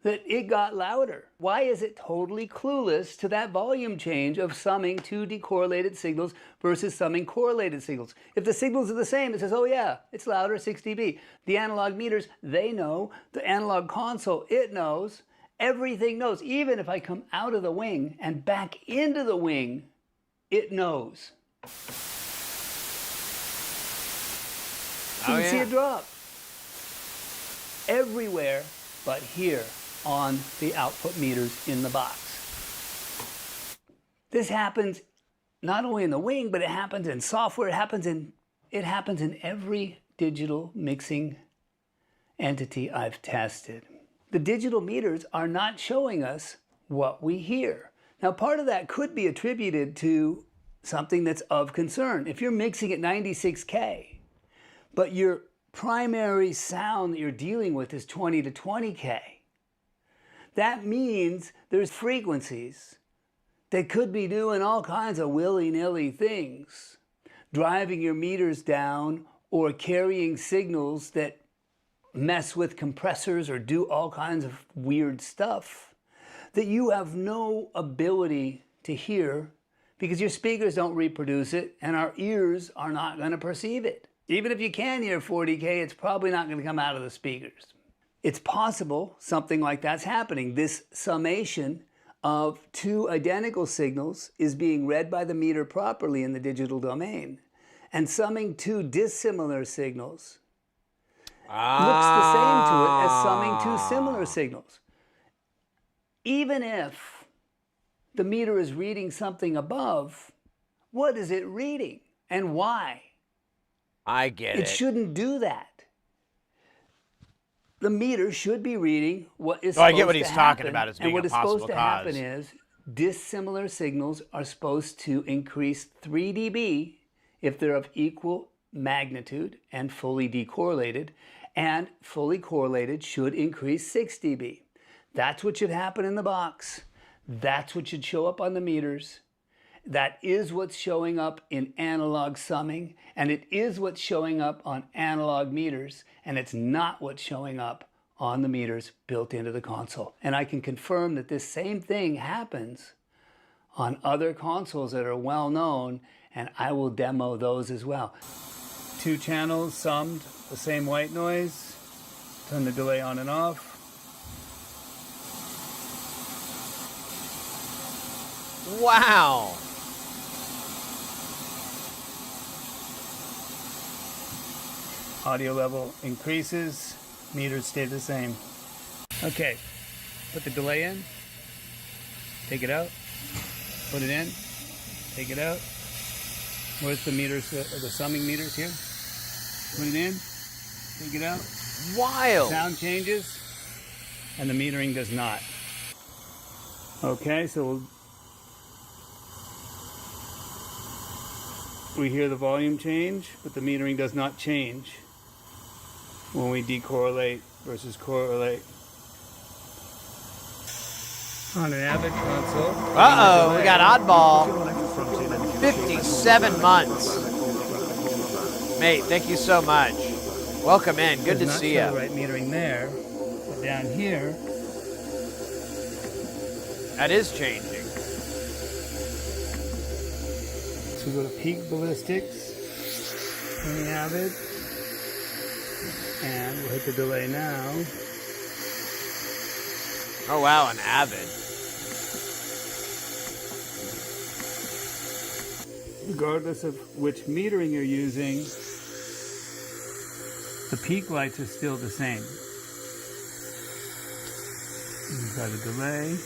that it got louder? Why is it totally clueless to that volume change of summing two decorrelated signals versus summing correlated signals? If the signals are the same, it says, oh yeah, it's louder, 6 dB. The analog meters, they know. The analog console, it knows. Everything knows. Even if I come out of the wing and back into the wing, it knows. So you see a drop everywhere but here on the output meters in the box. This happens not only in the wing, but it happens in software. It happens in every digital mixing entity I've tested. The digital meters are not showing us what we hear. Now, part of that could be attributed to something that's of concern. If you're mixing at 96K, but your primary sound that you're dealing with is 20 to 20K, that means there's frequencies that could be doing all kinds of willy-nilly things, driving your meters down or carrying signals that mess with compressors or do all kinds of weird stuff that you have no ability to hear because your speakers don't reproduce it and our ears are not going to perceive it. Even if you can hear 40K, it's probably not going to come out of the speakers. It's possible something like that's happening. This summation of two identical signals is being read by the meter properly in the digital domain. And summing two dissimilar signals looks the same to it as summing two similar signals. Even if the meter is reading something above, what is it reading and why? I get it. It shouldn't do that. The meter should be reading what is supposed to happen. I get what he's talking about as being and what a is possible supposed to cause. happen is dissimilar signals are supposed to increase 3 dB if they're of equal magnitude and fully decorrelated, and fully correlated should increase 6 dB. That's what should happen in the box. That's what should show up on the meters. That is what's showing up in analog summing, and it is what's showing up on analog meters, and it's not what's showing up on the meters built into the console. And I can confirm that this same thing happens on other consoles that are well known, and I will demo those as well. 2 channels summed, the same white noise. Turn the delay on and off. Wow. Audio level increases, meters stay the same. Okay, put the delay in, take it out, put it in, take it out. Where's the meters, the summing meters here? Put it in, take it out. Wild. Sound changes, and the metering does not. Okay, so we hear the volume change, but the metering does not change when we decorrelate versus correlate. On an Avid console. Uh-oh, we got oddball. 57 months. Mate, thank you so much. Welcome in. Good to see you. Right metering there, but down here. That is changing. So we go to peak ballistics in the Avid. And we'll hit the delay now. Oh wow, an Avid. Regardless of which metering you're using, the peak lights are still the same. We've got a delay.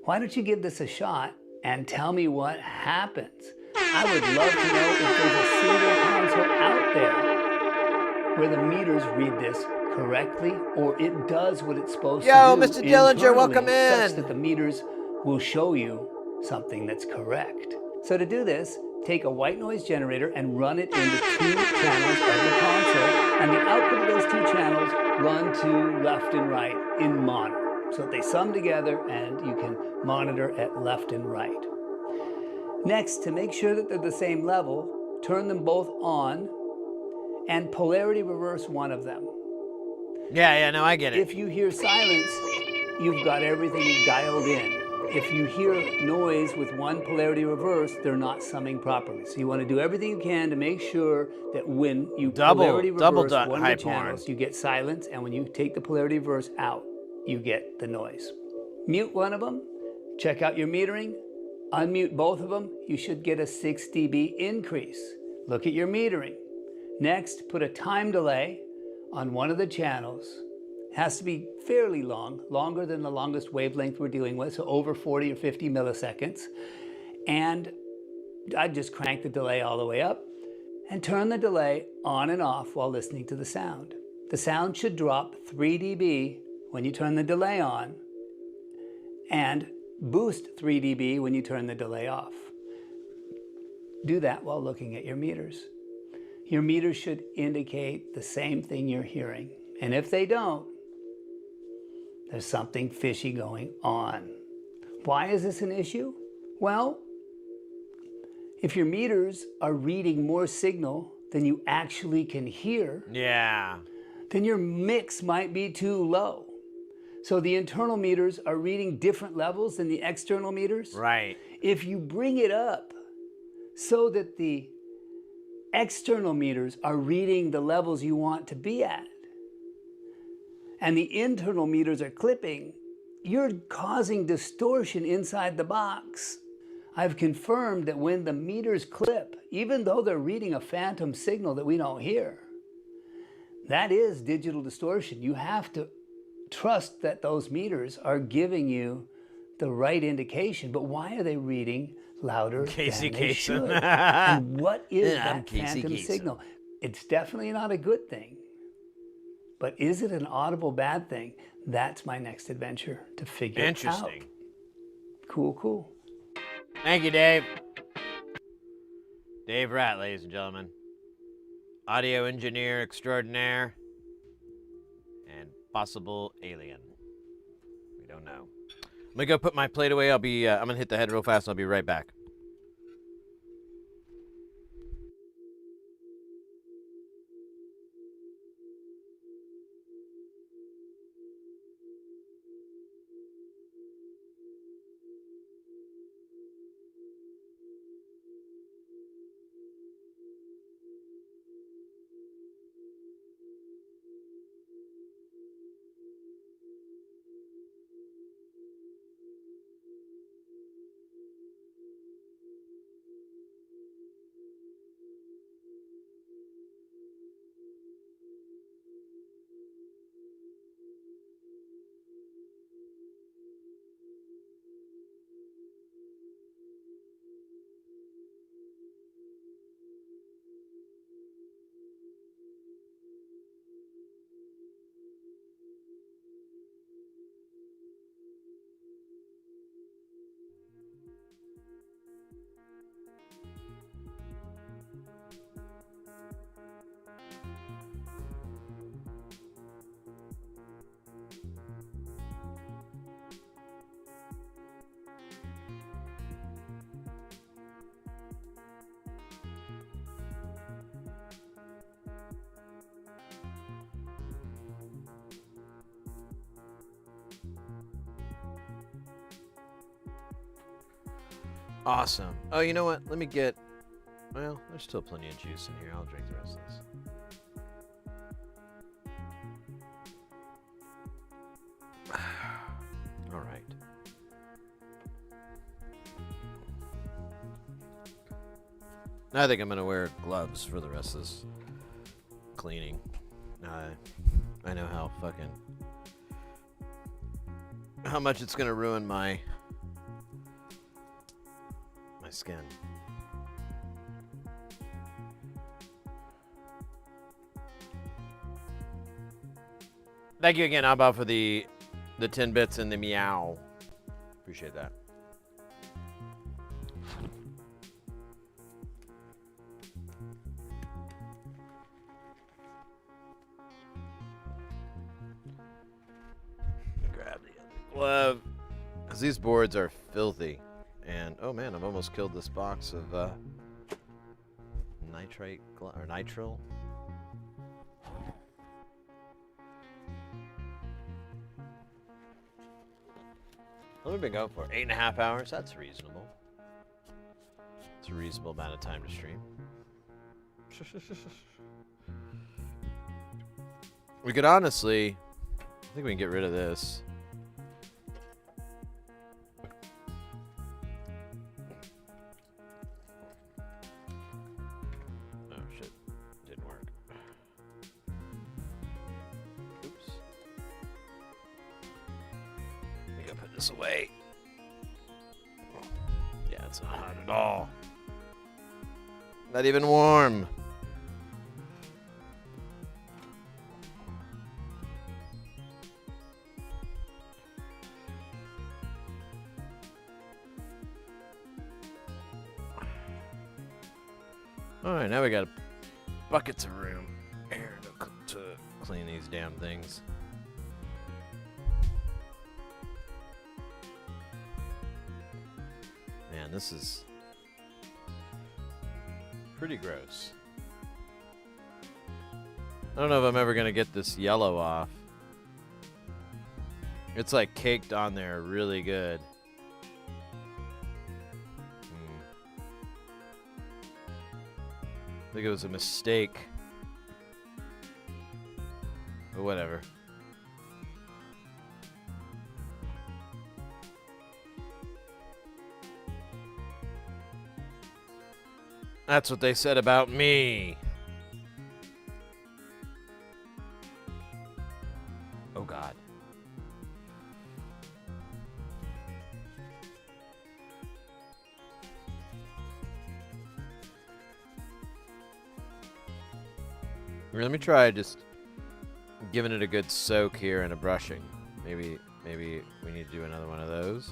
Why don't you give this a shot and tell me what happens? I would love to know if there's a single console out there where the meters read this correctly, or it does what it's supposed to do. Yo, Mr. Dillinger, welcome such in. that the meters will show you something that's correct. So to do this, take a white noise generator and run it into 2 channels of the console, and the output of those 2 channels run to left and right in mono. So they sum together and you can monitor at left and right. Next, to make sure that they're the same level, turn them both on and polarity reverse one of them. Yeah, no, I get it. If you hear silence, you've got everything dialed in. If you hear noise with one polarity reverse, they're not summing properly. So you want to do everything you can to make sure that when you polarity reverse one of the channels, you get silence, and when you take the polarity reverse out, you get the noise. Mute one of them, check out your metering, unmute both of them, you should get a 6 dB increase. Look at your metering. Next, put a time delay on one of the channels. It has to be fairly long, longer than the longest wavelength we're dealing with, so over 40 or 50 milliseconds. And I'd just crank the delay all the way up and turn the delay on and off while listening to the sound. The sound should drop 3 dB when you turn the delay on and boost 3 dB when you turn the delay off. Do that while looking at your meters. Your meters should indicate the same thing you're hearing. And if they don't, there's something fishy going on. Why is this an issue? Well, if your meters are reading more signal than you actually can hear, then your mix might be too low. So the internal meters are reading different levels than the external meters. Right. If you bring it up so that the external meters are reading the levels you want to be at, and the internal meters are clipping, you're causing distortion inside the box. I've confirmed that when the meters clip, even though they're reading a phantom signal that we don't hear, that is digital distortion. You have to trust that those meters are giving you the right indication. But why are they reading louder than they should? And what is that phantom signal? It's definitely not a good thing. But is it an audible bad thing? That's my next adventure to figure out. Interesting. Cool. Thank you, Dave. Dave Rat, ladies and gentlemen. Audio engineer extraordinaire and possible alien. We don't know. I'm gonna go put my plate away. I'm gonna hit the head real fast. I'll be right back. Awesome. Oh, you know what? Let me get... Well, there's still plenty of juice in here. I'll drink the rest of this. All right. Now I think I'm going to wear gloves for the rest of this cleaning. I know how much it's going to ruin my skin. Thank you again, Abba, for the 10 bits and the meow. Appreciate that. Grab the other love, because these boards are filthy. And, oh man, I've almost killed this box of nitrate, or nitrile. What have we been going for? 8.5 hours? That's reasonable. It's a reasonable amount of time to stream. We could honestly, I think we can get rid of this. Oh shit, didn't work. Oops. We gotta put this away. Yeah, it's not hot at all. Not even warm. All right, now we got buckets of room air to clean these damn things. Man, this is pretty gross. I don't know if I'm ever gonna get this yellow off. It's like caked on there really good. I think it was a mistake. But whatever. That's what they said about me. Oh God. Let me try just giving it a good soak here and a brushing. Maybe we need to do another one of those.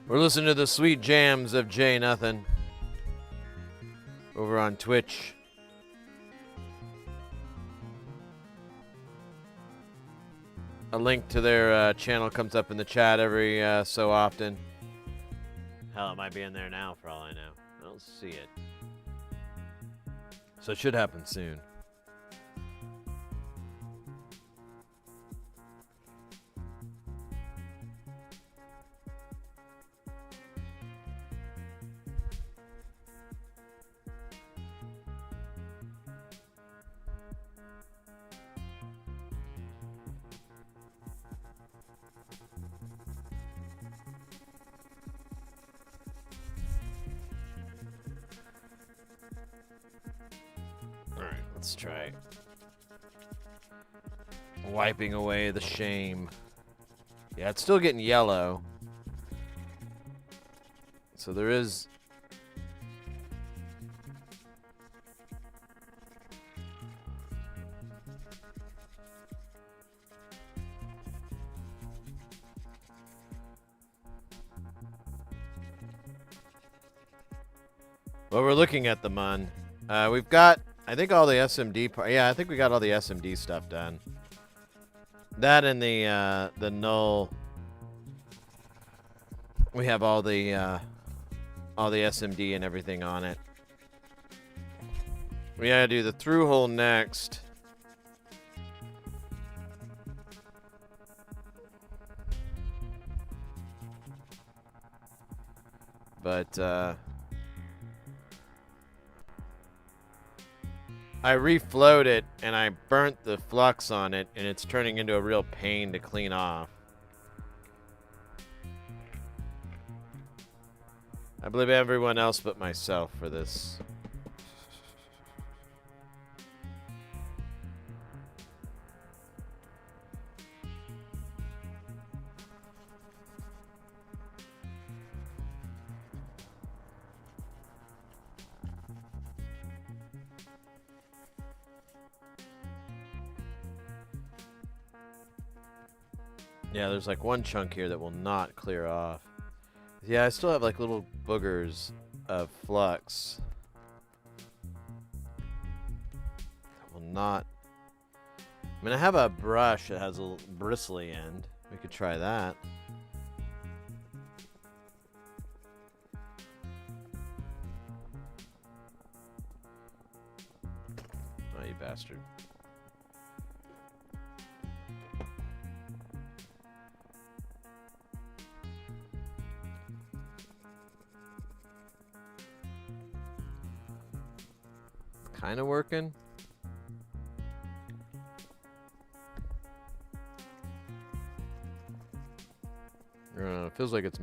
We're listening to the sweet jams of Jay Nothing over on Twitch. A link to their channel comes up in the chat every so often. Hell, it might be in there now for all I know. I don't see it. So it should happen soon. Let's try wiping away the shame. Yeah, it's still getting yellow. So there is... Well, we're looking at the MUN. We've got... I think all the SMD yeah, I think we got all the SMD stuff done. That and the null. We have all the SMD and everything on it. We gotta do the through hole next. But I reflowed it and I burnt the flux on it, and it's turning into a real pain to clean off. I believe everyone else but myself for this. Yeah, there's like one chunk here that will not clear off. Yeah, I still have like little boogers of flux. That will not. I mean, I have a brush that has a little bristly end. We could try that. Oh, you bastard. Kind of working. I don't know, it feels like it's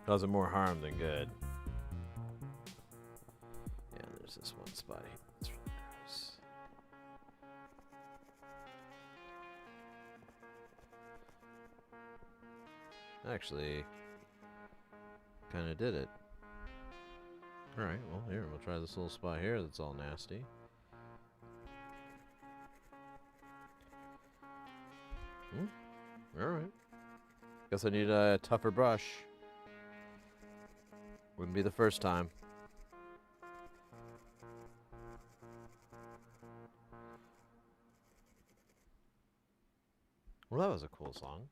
causing more harm than good. Yeah, there's this one spot here. It's really gross. Actually, kind of did it. Alright, well, here, we'll try this little spot here that's all nasty. Alright. Guess I need a tougher brush. Wouldn't be the first time. Well, that was a cool song.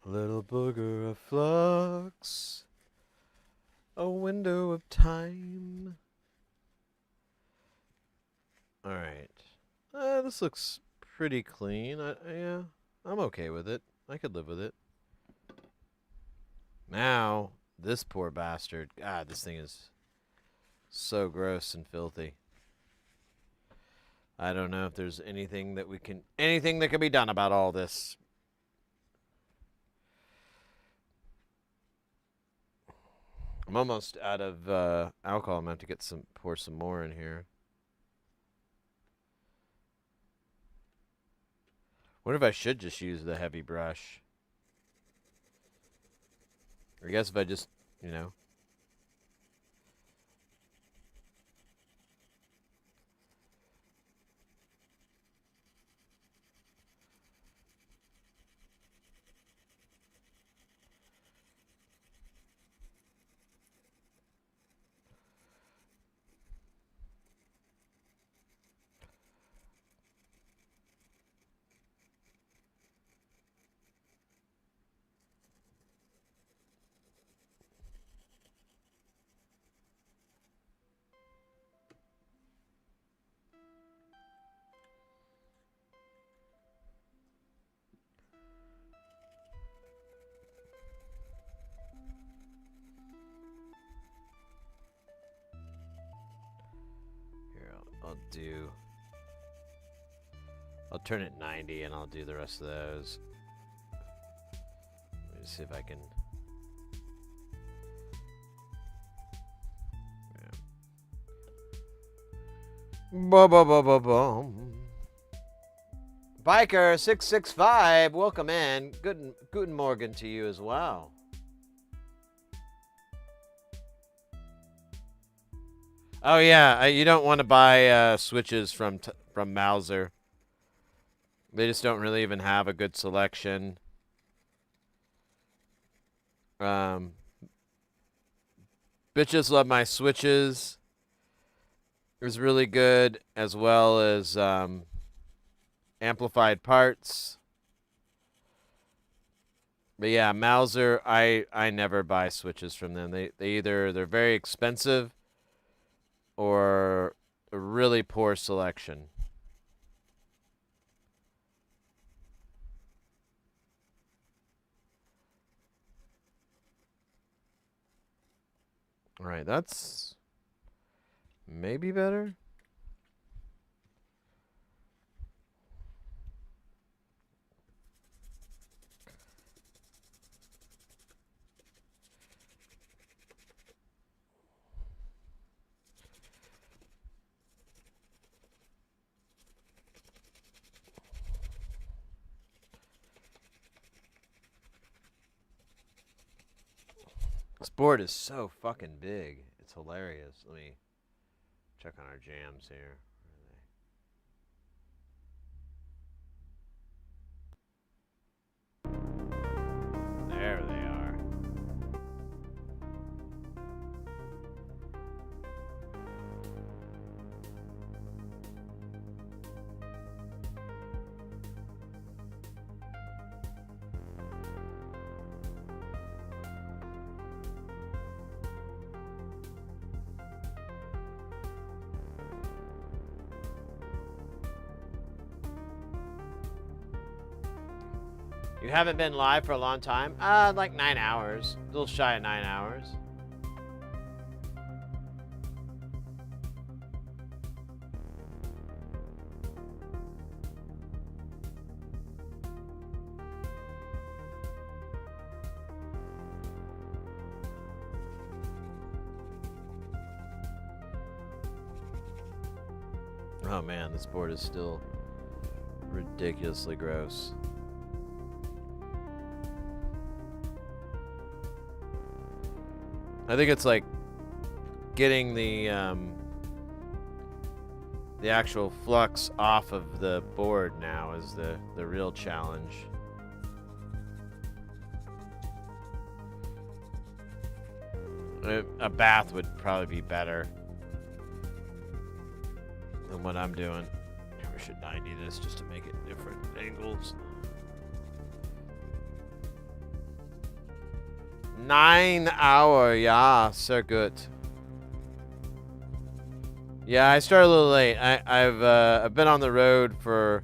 Little booger of flux, a window of time. All right, this looks pretty clean. Yeah, I'm okay with it. I could live with it. Now, this poor bastard. God, this thing is so gross and filthy. I don't know if there's anything that can be done about all this. I'm almost out of alcohol. I'm going to have to pour some more in here. What if I should just use the heavy brush? Or I guess if I just, you know. I'll turn it 90 and I'll do the rest of those. Let me see if I can. Ba-ba-ba-ba-bum. Biker 665, welcome in. Guten Morgen to you as well. Oh yeah, you don't want to buy switches from Mauser. They just don't really even have a good selection. Bitches Love My Switches is really good, as well as Amplified Parts. But yeah, Mauser, I never buy switches from them. They're very expensive or a really poor selection. All right, that's maybe better. This board is so fucking big. It's hilarious. Let me check on our jams here. There they are. You haven't been live for a long time? Like 9 hours. A little shy of 9 hours. Oh man, this board is still ridiculously gross. I think it's like getting the actual flux off of the board now is the real challenge. A bath would probably be better than what I'm doing. We should 90 this just to make it different angles. 9 hour, yeah, so good. Yeah, I started a little late. I've been on the road for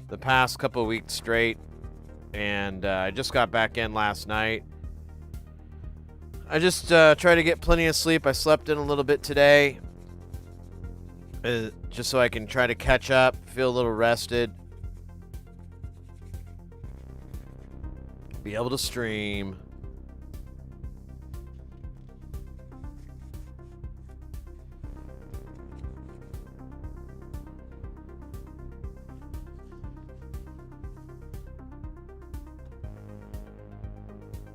the past couple of weeks straight, and I just got back in last night. I just try to get plenty of sleep. I slept in a little bit today, just so I can try to catch up, feel a little rested, be able to stream.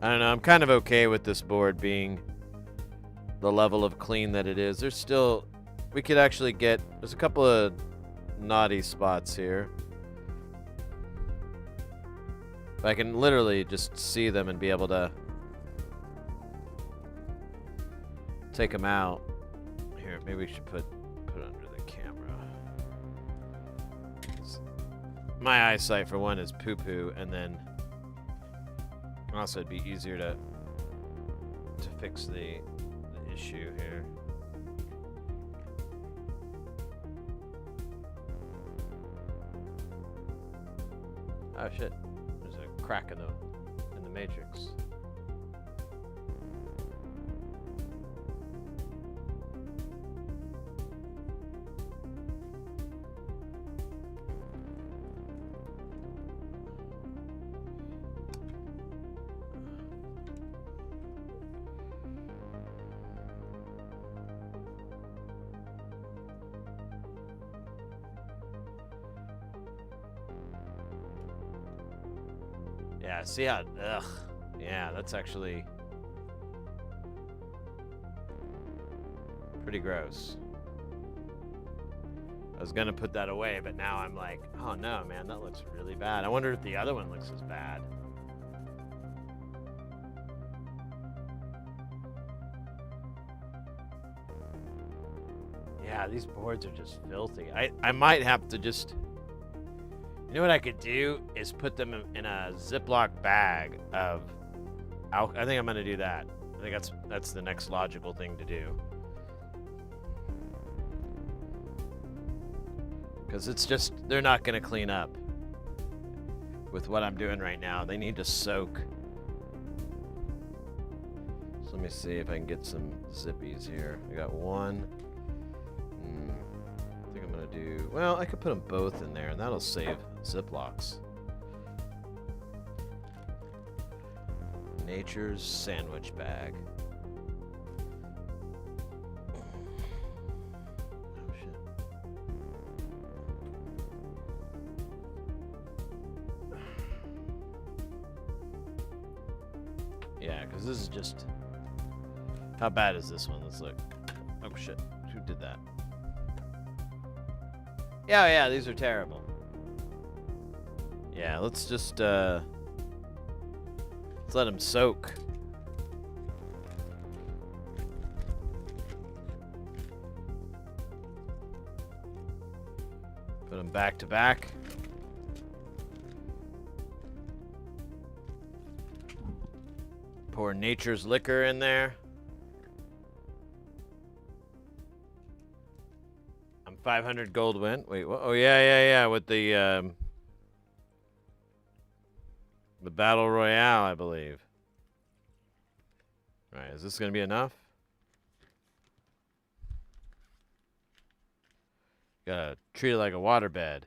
I don't know, I'm kind of okay with this board being the level of clean that it is. There's still, we could actually get, there's a couple of naughty spots here. But I can literally just see them and be able to take them out. Here, maybe we should put it under the camera. My eyesight, for one, is poo-poo, and then also it'd be easier to fix the issue here. Oh shit, there's a crack in the matrix. Yeah, see how, ugh. Yeah, that's actually pretty gross. I was gonna put that away, but now I'm like, oh no, man, that looks really bad. I wonder if the other one looks as bad. Yeah, these boards are just filthy. I might have to just, you know what I could do is put them in a Ziploc bag of I think I'm gonna do that. I think that's the next logical thing to do. Because it's just, they're not gonna clean up with what I'm doing right now. They need to soak. So let me see if I can get some zippies here. I got one. I think I'm gonna do, well, I could put them both in there and that'll save Ziplocs. Nature's sandwich bag. Oh shit. Yeah, because this is just How bad is this one? Let's look. Oh shit. Who did that? Yeah, yeah, these are terrible. Yeah, let's just let's let them soak. Put them back to back. Pour nature's liquor in there. I'm 500 gold win. Wait, what? Oh yeah, with the battle royale, I believe. All right, is this gonna be enough? Gotta treat it like a waterbed.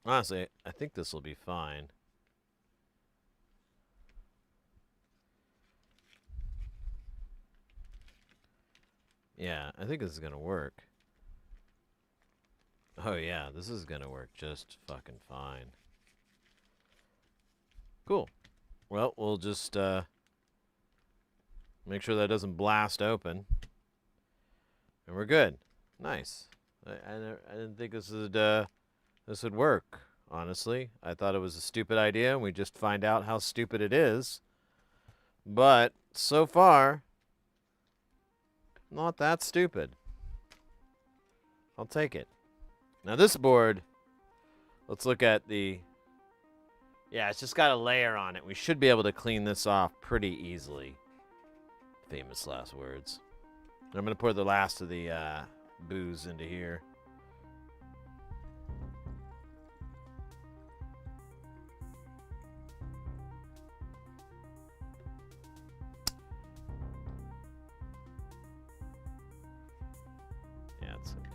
Honestly, I think this will be fine. Yeah, I think this is gonna work. Oh yeah, this is gonna work just fucking fine. Cool. Well, we'll just make sure that doesn't blast open. And we're good. Nice. I didn't think this would work, honestly. I thought it was a stupid idea, and we just find out how stupid it is. But so far, not that stupid. I'll take it. Now this board, let's look at the... Yeah, it's just got a layer on it. We should be able to clean this off pretty easily. Famous last words. I'm going to pour the last of the booze into here. Yeah, it's empty.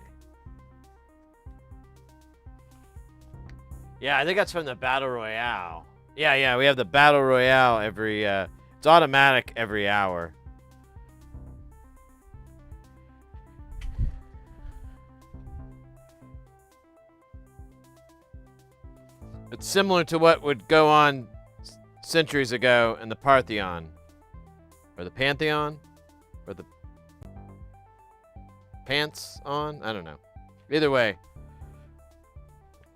Yeah, I think that's from the Battle Royale. Yeah, we have the Battle Royale every... it's automatic every hour. It's similar to what would go on centuries ago in the Parthenon. Or the Pantheon? Or the... Pants on? I don't know. Either way.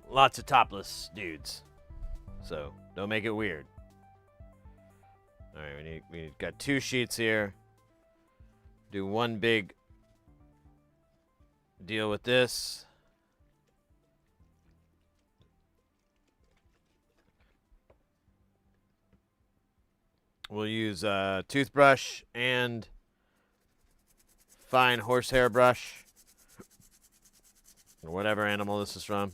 Lots of topless dudes. So, don't make it weird. Alright, we got 2 sheets here. Do one big deal with this. We'll use a toothbrush and fine horsehair brush. Or whatever animal this is from.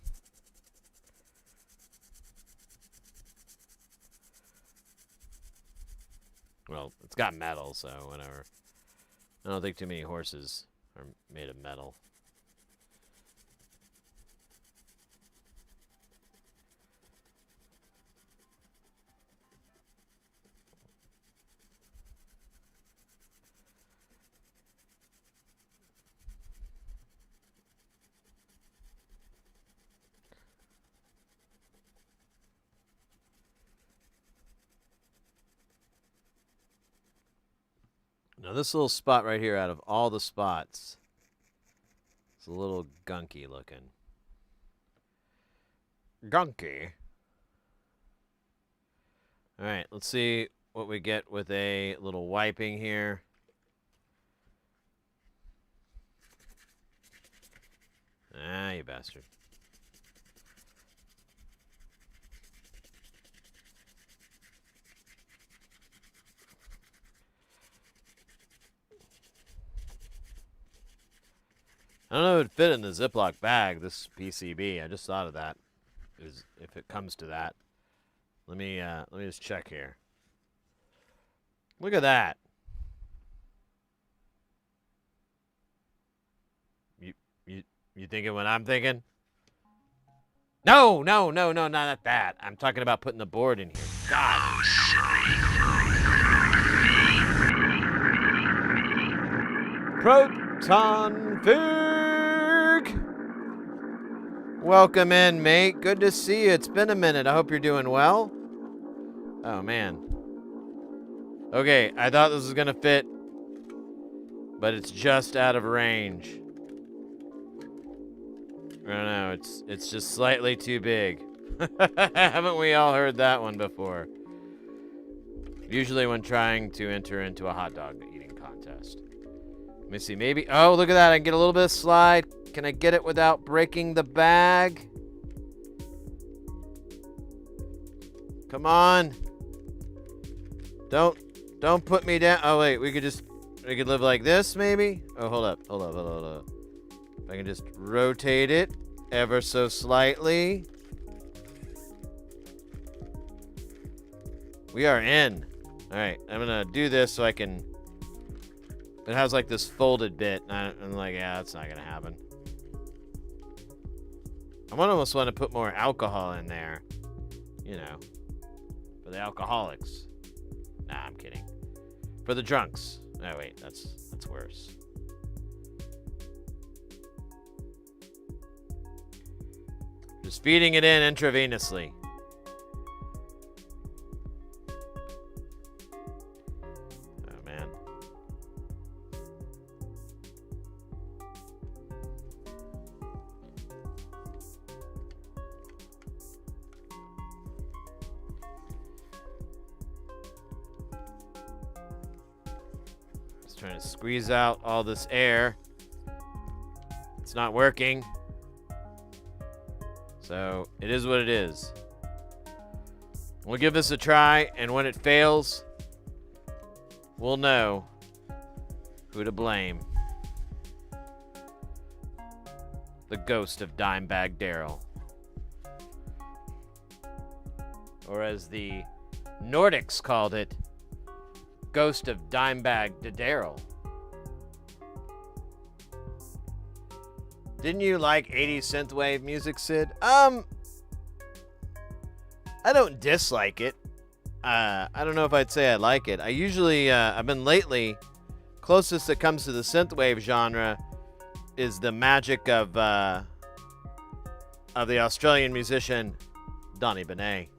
Well, it's got metal, so whatever. I don't think too many horses are made of metal. Now this little spot right here, out of all the spots, it's a little gunky looking. Gunky. Alright, let's see what we get with a little wiping here. Ah, you bastard. I don't know if it'd fit in the Ziploc bag, this PCB. I just thought of that. If it comes to that. Let me just check here. Look at that. You thinking what I'm thinking? No, not that. I'm talking about putting the board in here. God. Proton Fig! Welcome in, mate. Good to see you. It's been a minute. I hope you're doing well. Oh, man. Okay, I thought this was going to fit, but it's just out of range. I don't know. It's just slightly too big. Haven't we all heard that one before? Usually when trying to enter into a hot dog eating contest. Let me see. Maybe. Oh, look at that. I can get a little bit of slide. Can I get it without breaking the bag? Come on. Don't put me down. Oh, wait. We could live like this, maybe? Oh, hold up. Hold up. If I can just rotate it ever so slightly. We are in. All right. I'm going to do this so I can... It has like this folded bit. And I'm like, yeah, that's not going to happen. I almost want to put more alcohol in there. You know. For the alcoholics. Nah, I'm kidding. For the drunks. Oh, wait. That's worse. Just feeding it in intravenously. Oh, man. Just trying to squeeze out all this air. It's not working. So, it is what it is. We'll give this a try, and when it fails, we'll know who to blame. The ghost of Dimebag Daryl. Or as the Nordics called it, Ghost of Dimebag Daryl. Didn't you like 80s synthwave music, Sid? I don't dislike it. I don't know if I'd say I like it. I usually, I've been lately, closest that comes to the synthwave genre is the magic of the Australian musician Donny Benet.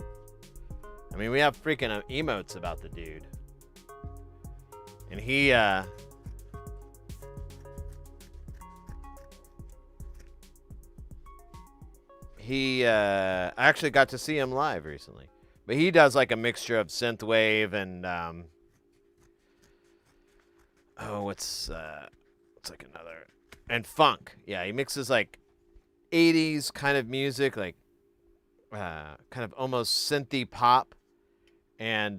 I mean, we have freaking emotes about the dude. And I actually got to see him live recently. But he does like a mixture of synthwave and what's like another, and funk. Yeah, he mixes like 80s kind of music, like kind of almost synthy pop and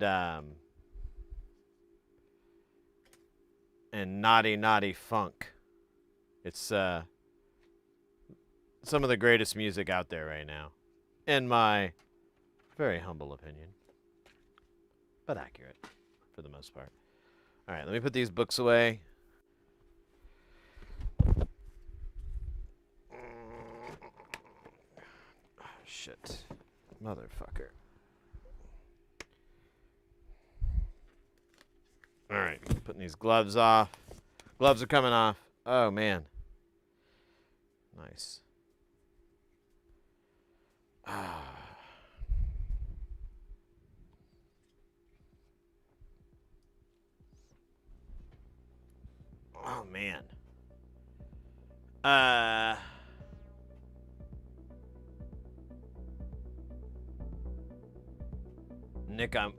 naughty funk. It's some of the greatest music out there right now, in my very humble opinion, but accurate for the most part. All right, let me put these books away. Oh, shit, motherfucker. All right, putting these gloves off. Gloves are coming off. Oh, man. Nice. Oh, man. Nick, I'm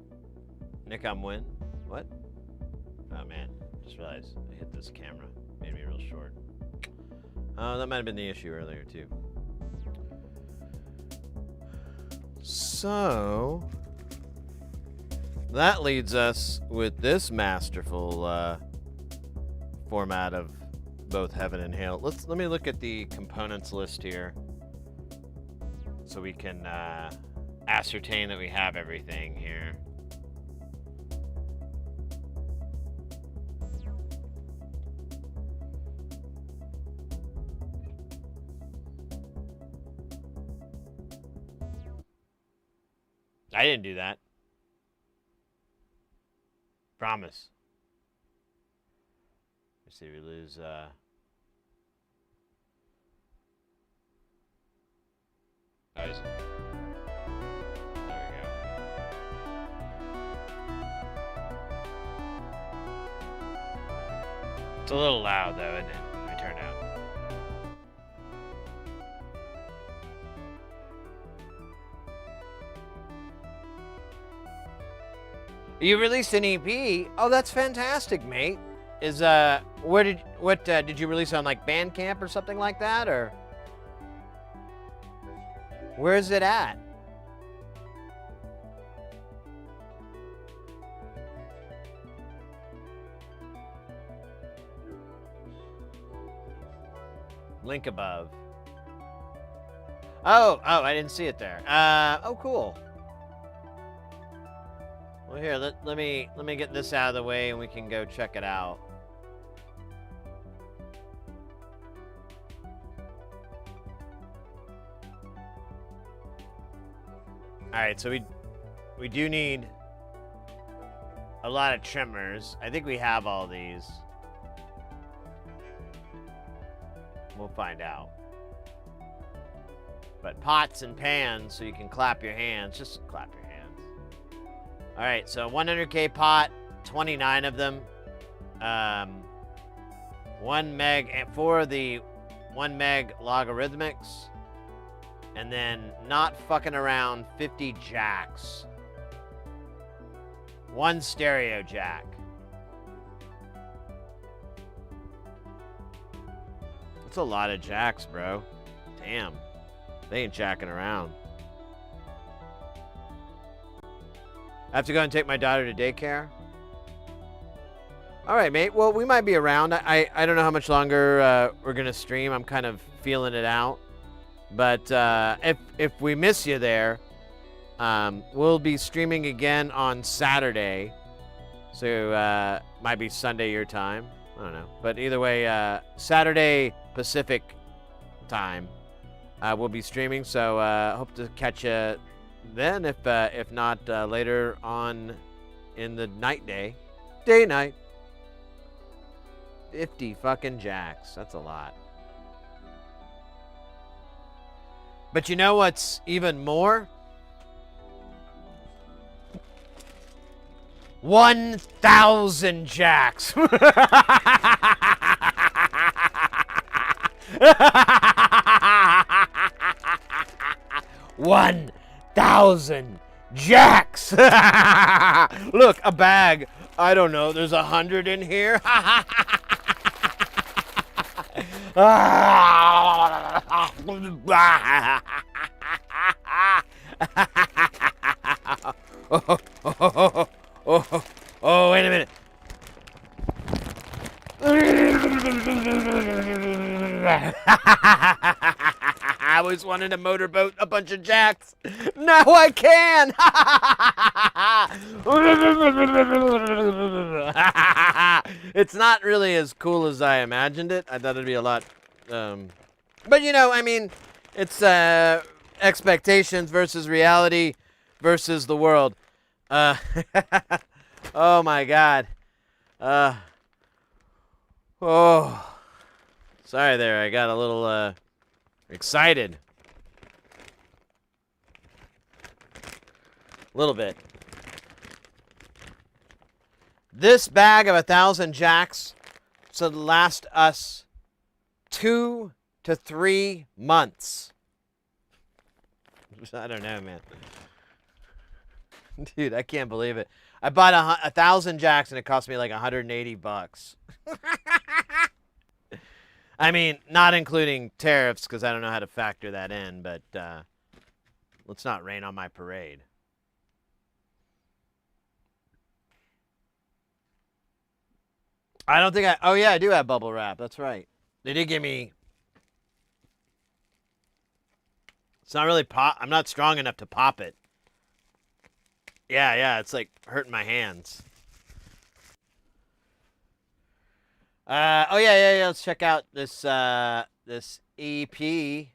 win. What? Oh, man. Just realized I hit this camera. Made me real short. That might have been the issue earlier, too. So, that leads us with this masterful format of both heaven and hell. Let me look at the components list here so we can ascertain that we have everything here. I didn't do that. Promise. Let's see, we lose guys. There we go. It's a little loud though, isn't it? Let me turn it out. You released an EP? Oh, that's fantastic, mate. Is what did you release on like Bandcamp or something like that, or where is it at? Link above. Oh, I didn't see it there. Oh, cool. Well, here, let me get this out of the way and we can go check it out. All right, so we do need a lot of trimmers. I think we have all these. We'll find out. But pots and pans, so you can clap your hands. Just clap your hands. All right, so 100K pot, 29 of them. 1 meg, and 4 of the 1 meg logarithmics. And then, not fucking around, 50 jacks. 1 stereo jack. That's a lot of jacks, bro. Damn. They ain't jacking around. I have to go and take my daughter to daycare. All right, mate. Well, we might be around. I don't know how much longer we're going to stream. I'm kind of feeling it out. But if we miss you there, we'll be streaming again on Saturday. So might be Sunday your time. I don't know. But either way, Saturday Pacific time, we'll be streaming. So hope to catch you then. If not later on in the day night. 50 fucking jacks. That's a lot. But you know what's even more? 1,000 jacks. 1,000 jacks. Look, a bag. I don't know. There's 100 in here. Oh, wait a minute. I always wanted to motorboat a bunch of jacks. Now I can. It's not really as cool as I imagined it. I thought it'd be a lot. But you know, I mean, it's expectations versus reality versus the world. Oh my God. Oh, sorry there. I got a little excited. A little bit. This bag of 1,000 jacks should last us 2 to 3 months. I don't know, man. Dude, I can't believe it. I bought 1,000 jacks and it cost me like $180. I mean, not including tariffs because I don't know how to factor that in, but let's not rain on my parade. I don't think oh yeah, I do have bubble wrap. That's right. They did give me. It's not really I'm not strong enough to pop it. Yeah, it's like hurting my hands. Oh yeah. Let's check out this this EP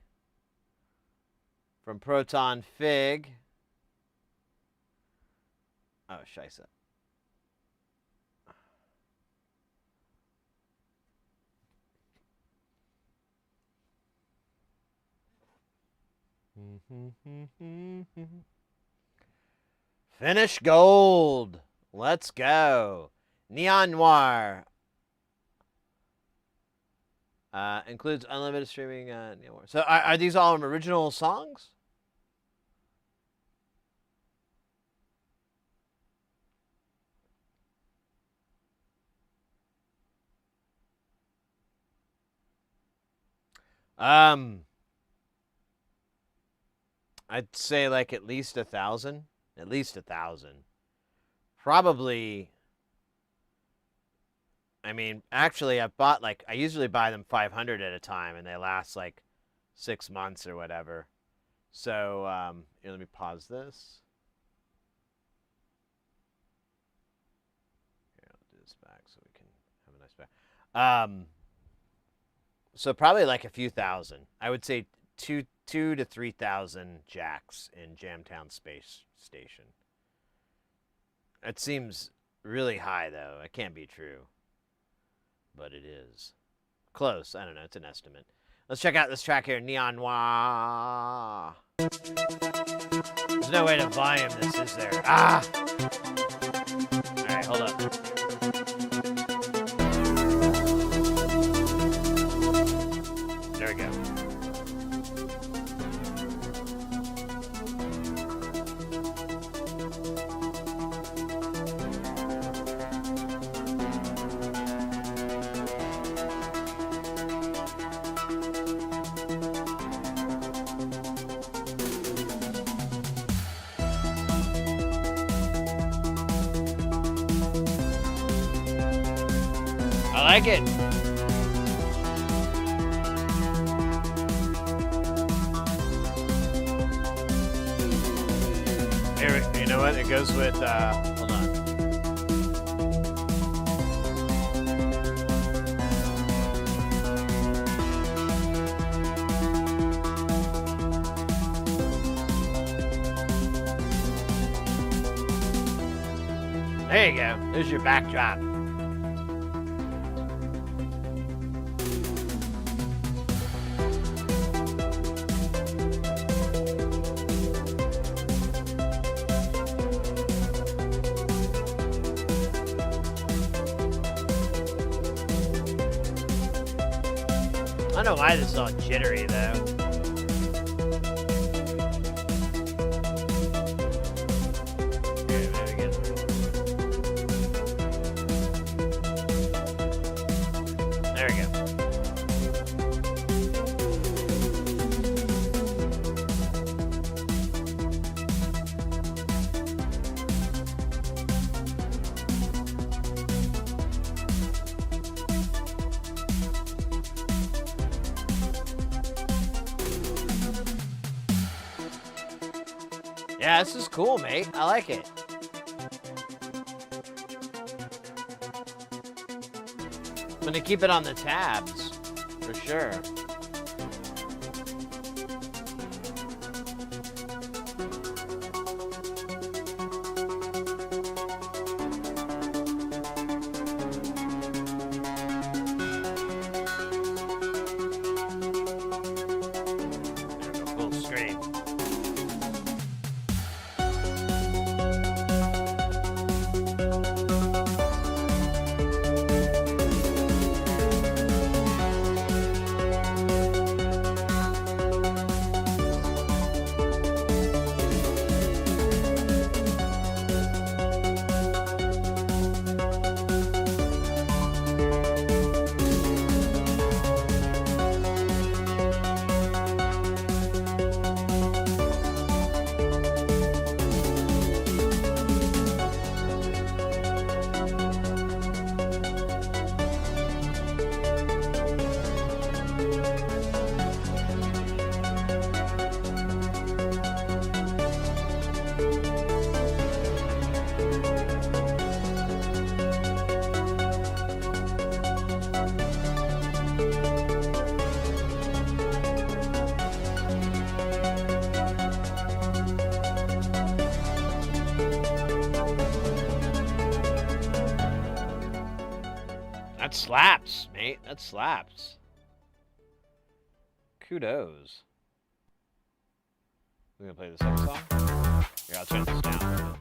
from Proton Fig. Oh, scheisse. Finish gold. Let's go. Neon Noir. Includes unlimited streaming. Neon Noir. So are these all original songs? I'd say like at least 1,000. At least 1,000. Probably. I mean, actually, I've bought like I usually buy them 500 at a time, and they last like 6 months or whatever. So here, let me pause this. Here, I'll do this back so we can have a nice back. So probably like a few thousand. I would say 2 to 3,000 jacks in Jamtown Space Station. That seems really high, though. It can't be true. But it is. Close. I don't know. It's an estimate. Let's check out this track here, Neon Noir. There's no way to volume this, is there? Ah! All right, hold up. There we go. I like it. Here, you know what? It goes with, hold on. There you go. There's your backdrop. I don't know why this is all jittery, though. Here, maybe again. There we go. Yeah, this is cool, mate. I like it. I'm gonna keep it on the tabs, for sure. There we go, full screen. That slaps, mate. That slaps. Kudos. We gonna play the second song? Here, I'll turn this down a little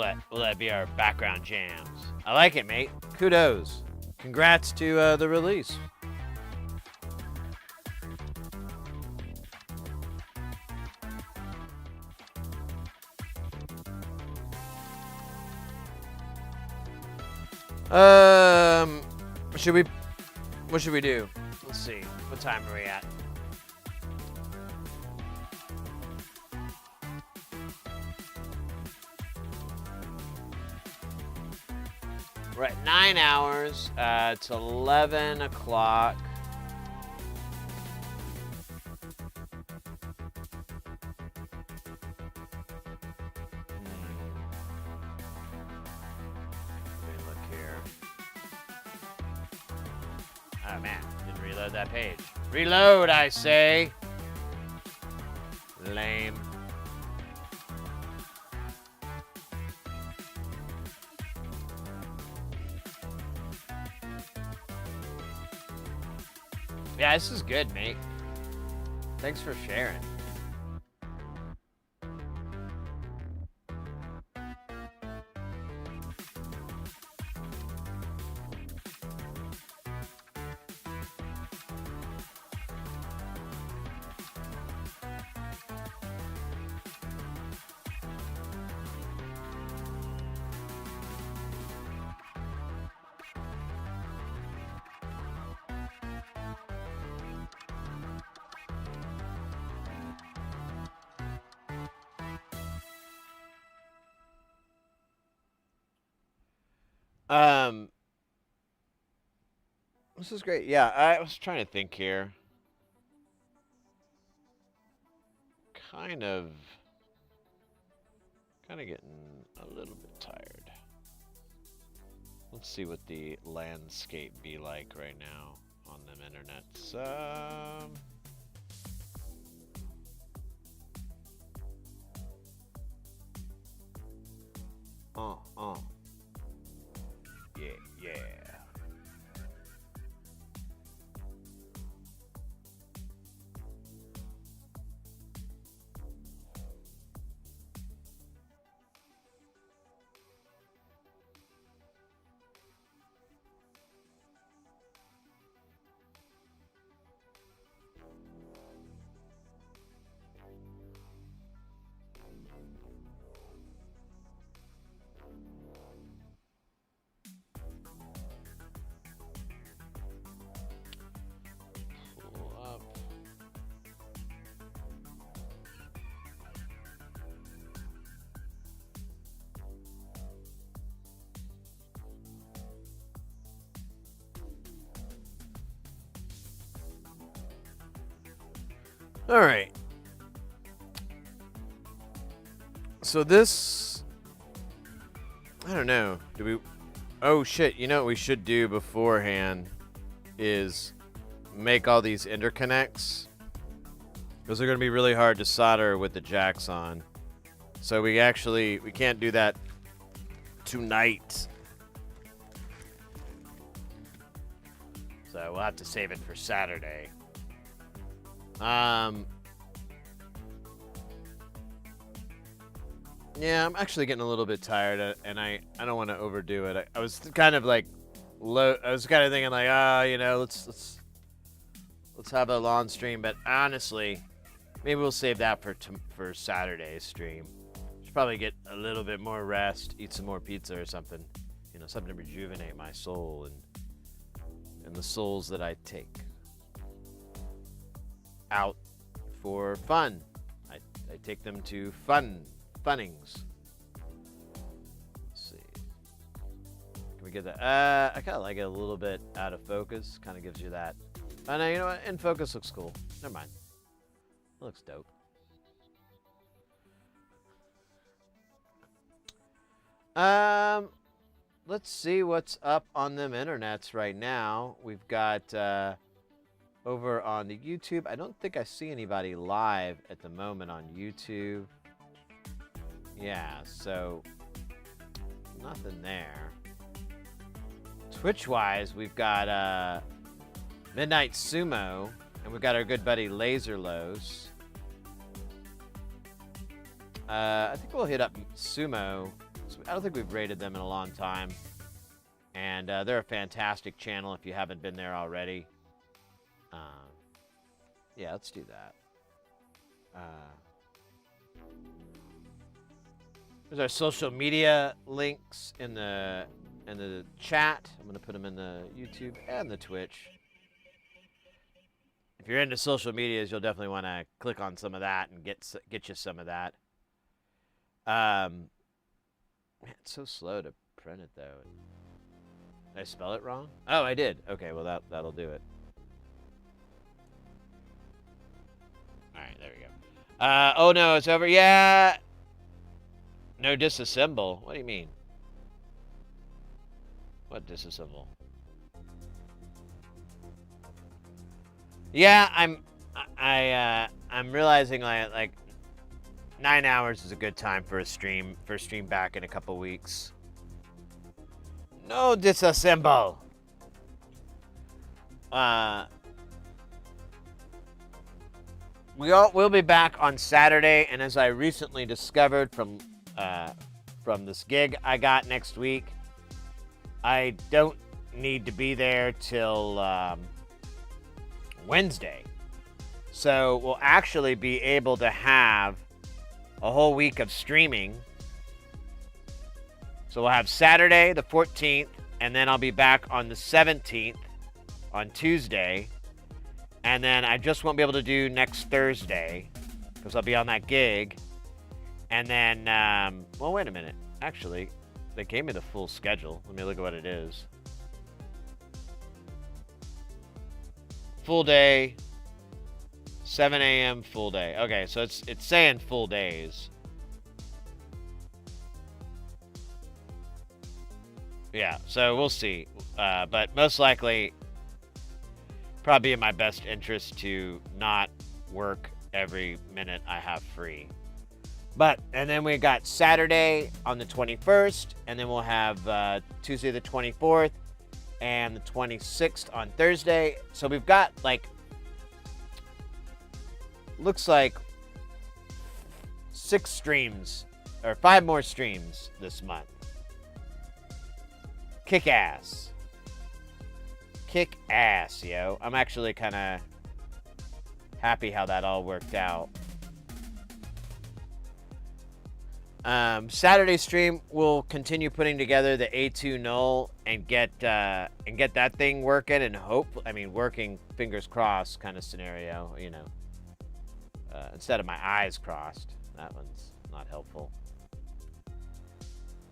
bit. We'll let be our background jams. I like it, mate. Kudos. Congrats to the release. What should we do? Let's see. What time are we at? We're at 9 hours. It's 11 o'clock. Let me look here. Oh man, didn't reload that page. Reload, I say. Lame. Yeah, this is good, mate. Thanks for sharing. This is great. Yeah, I was trying to think here. Kind of getting a little bit tired. Let's see what the landscape be like right now on them internets. Yeah. Pull up. All right. So this, I don't know. Do we? Oh shit! You know what we should do beforehand is make all these interconnects. Those are going to be really hard to solder with the jacks on. So we can't do that tonight. So we'll have to save it for Saturday. Yeah, I'm actually getting a little bit tired, and I don't want to overdo it. I was kind of like low. I was kind of thinking like, let's have a long stream. But honestly, maybe we'll save that for Saturday's stream. Should probably get a little bit more rest, eat some more pizza or something. You know, something to rejuvenate my soul and the souls that I take out for fun. I take them to funnings. Let's see. Can we get that? I kind of like it a little bit out of focus. Kind of gives you that. Oh, no, you know what? In focus looks cool. Never mind. It looks dope. Let's see what's up on them internets right now. We've got over on the YouTube. I don't think I see anybody live at the moment on YouTube. Yeah, so nothing there. Twitch-wise, we've got Midnight Sumo, and we've got our good buddy Laserlos. I think we'll hit up Sumo. I don't think we've rated them in a long time. And they're a fantastic channel if you haven't been there already. Yeah, let's do that. There's our social media links in the chat. I'm gonna put them in the YouTube and the Twitch. If you're into social medias, you'll definitely want to click on some of that and get you some of that. Man, it's so slow to print it though. Did I spell it wrong? Oh, I did. Okay, well that'll do it. All right, there we go. Oh no, it's over. Yeah. No disassemble. What do you mean? What disassemble? Yeah, I'm realizing like 9 hours is a good time for a stream back in a couple weeks. No disassemble. We'll be back on Saturday, and as I recently discovered from this gig I got next week, I don't need to be there till Wednesday. So we'll actually be able to have a whole week of streaming. So we'll have Saturday the 14th, and then I'll be back on the 17th on Tuesday. And then I just won't be able to do next Thursday because I'll be on that gig. And then, well, wait a minute. Actually, they gave me the full schedule. Let me look at what it is. Full day, 7 a.m. full day. Okay, so it's saying full days. Yeah, so we'll see. But most likely, probably in my best interest to not work every minute I have free. And then we got Saturday on the 21st, and then we'll have Tuesday the 24th and the 26th on Thursday. So we've got looks like 6 streams or 5 more streams this month. Kick ass. Kick ass, yo. I'm actually kind of happy how that all worked out. Saturday stream, we'll continue putting together the A2 null and get that thing working, and working, fingers crossed kind of scenario, you know. Instead of my eyes crossed. That one's not helpful.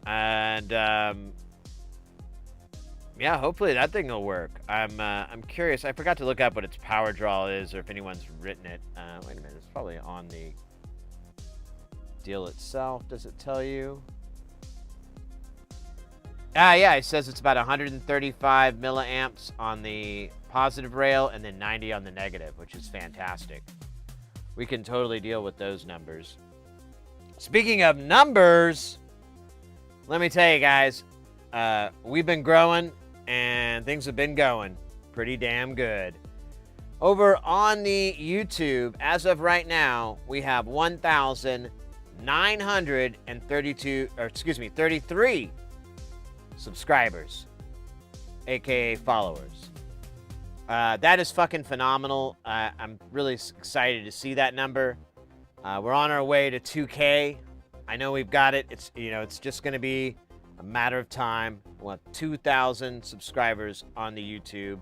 And yeah, hopefully that thing will work. I'm curious. I forgot to look up what its power draw is, or if anyone's written it. Wait a minute. It's probably on the deal itself. Does it tell you? Yeah, it says it's about 135 milliamps on the positive rail and then 90 on the negative, which is fantastic. We can totally deal with those numbers. Speaking of numbers, let me tell you guys, we've been growing and things have been going pretty damn good. Over on the YouTube, as of right now, we have 33 subscribers, aka followers. That is fucking phenomenal. I'm really excited to see that number. We're on our way to 2K. I know we've got it. It's just going to be a matter of time. We'll have 2,000 subscribers on the YouTube.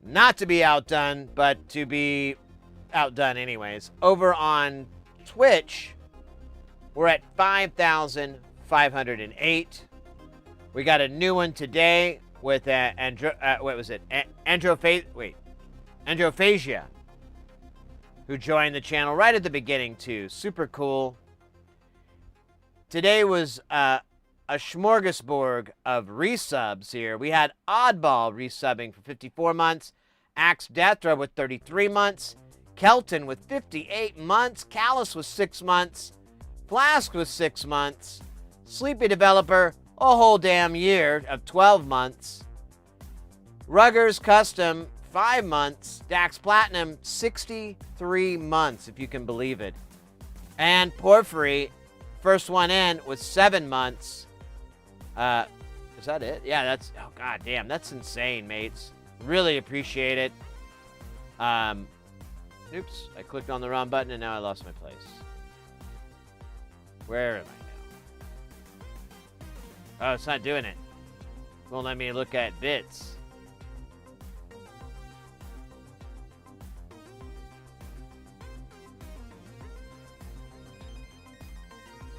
Not to be outdone, but to be outdone anyways. Over on Twitch, we're at 5,508. We got a new one today with Androphasia, who joined the channel right at the beginning too. Super cool. Today was a smorgasbord of resubs here. We had Oddball resubbing for 54 months, Axe Deathra with 33 months, Kelton with 58 months, Callus with 6 months, Flask with 6 months, Sleepy Developer a whole damn year of 12 months, Ruggers Custom 5 months, Dax Platinum 63 months, if you can believe it. And Porphyry, first one in with 7 months. Is that it? Yeah, that's, oh god damn, that's insane, mates. Really appreciate it. Oops, I clicked on the wrong button and now I lost my place. Where am I now? Oh, it's not doing it. Won't let me look at bits.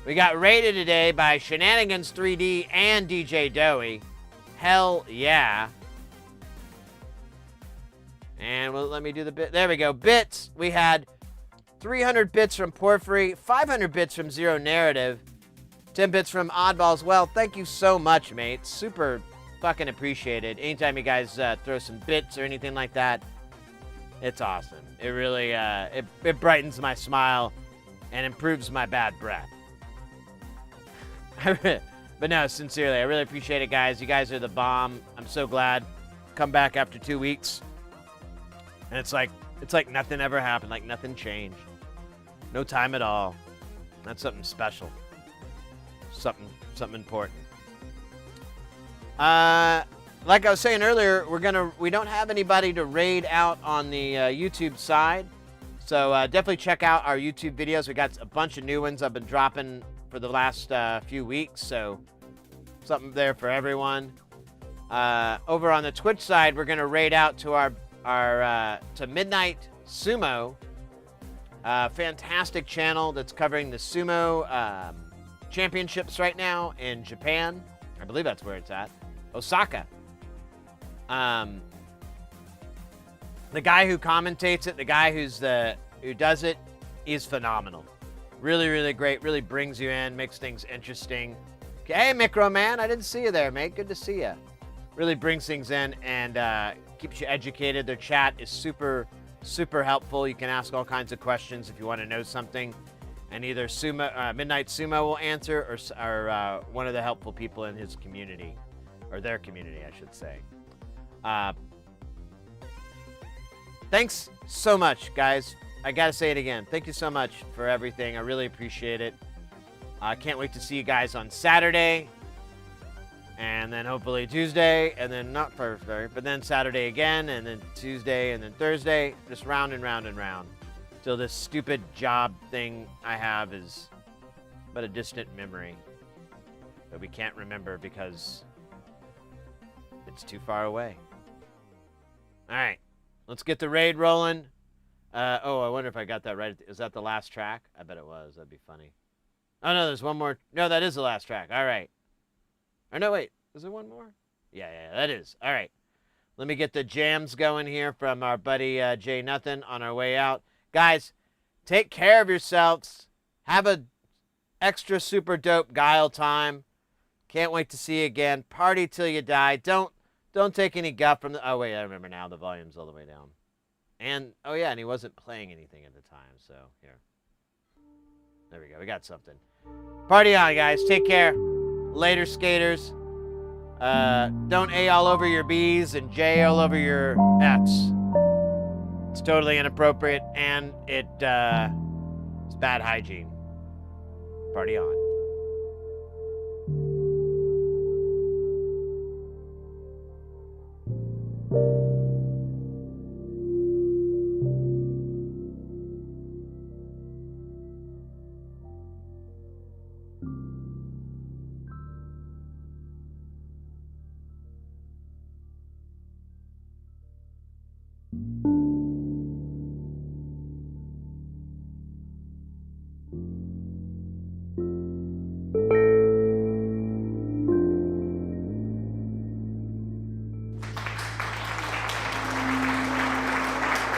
We got rated today by Shenanigans 3D and DJ Doey. Hell yeah. And well, let me do the bit. There we go. Bits. We had 300 bits from Porphyry, 500 bits from Zero Narrative, 10 bits from Oddballs. Well, thank you so much, mates. Super fucking appreciated. Anytime you guys throw some bits or anything like that, it's awesome. It really, it brightens my smile and improves my bad breath. But no, sincerely, I really appreciate it, guys. You guys are the bomb. I'm so glad. Come back after 2 weeks. And it's like nothing ever happened, like nothing changed. No time at all. That's something special. Something important. Like I was saying earlier, we don't have anybody to raid out on the YouTube side. So definitely check out our YouTube videos. We got a bunch of new ones I've been dropping for the last few weeks, so something there for everyone. Over on the Twitch side, we're gonna raid out to our to Midnight Sumo, fantastic channel that's covering the sumo championships right now in Japan. I believe that's where it's at, Osaka. The guy who commentates it, the guy who does it, is phenomenal. Really, really great. Really brings you in, makes things interesting. Hey, Micro Man, I didn't see you there, mate. Good to see you. Really brings things in and keeps you educated. Their chat is super, super helpful. You can ask all kinds of questions if you want to know something, and either Midnight Sumo will answer, or one of the helpful people in his community, or their community, I should say. Thanks so much, guys. I gotta say it again. Thank you so much for everything. I really appreciate it. I can't wait to see you guys on Saturday. And then hopefully Tuesday. And then not Thursday, but then Saturday again. And then Tuesday. And then Thursday. Just round and round and round. Till this stupid job thing I have is but a distant memory that we can't remember because it's too far away. Alright. Let's get the raid rolling. Oh, I wonder if I got that right. Is that the last track? I bet it was. That'd be funny. Oh, no, there's one more. No, that is the last track. All right. Or no, wait. Is there one more? Yeah, that is. All right. Let me get the jams going here from our buddy Jay Nothing on our way out. Guys, take care of yourselves. Have a extra super dope Guile time. Can't wait to see you again. Party till you die. Don't take any guff from the... Oh, wait, I remember now. The volume's all the way down. And, oh yeah, and he wasn't playing anything at the time, so, here. There we go, we got something. Party on, guys, take care. Later, skaters. Don't A all over your B's and J all over your F's. It's totally inappropriate, and it's bad hygiene. Party on.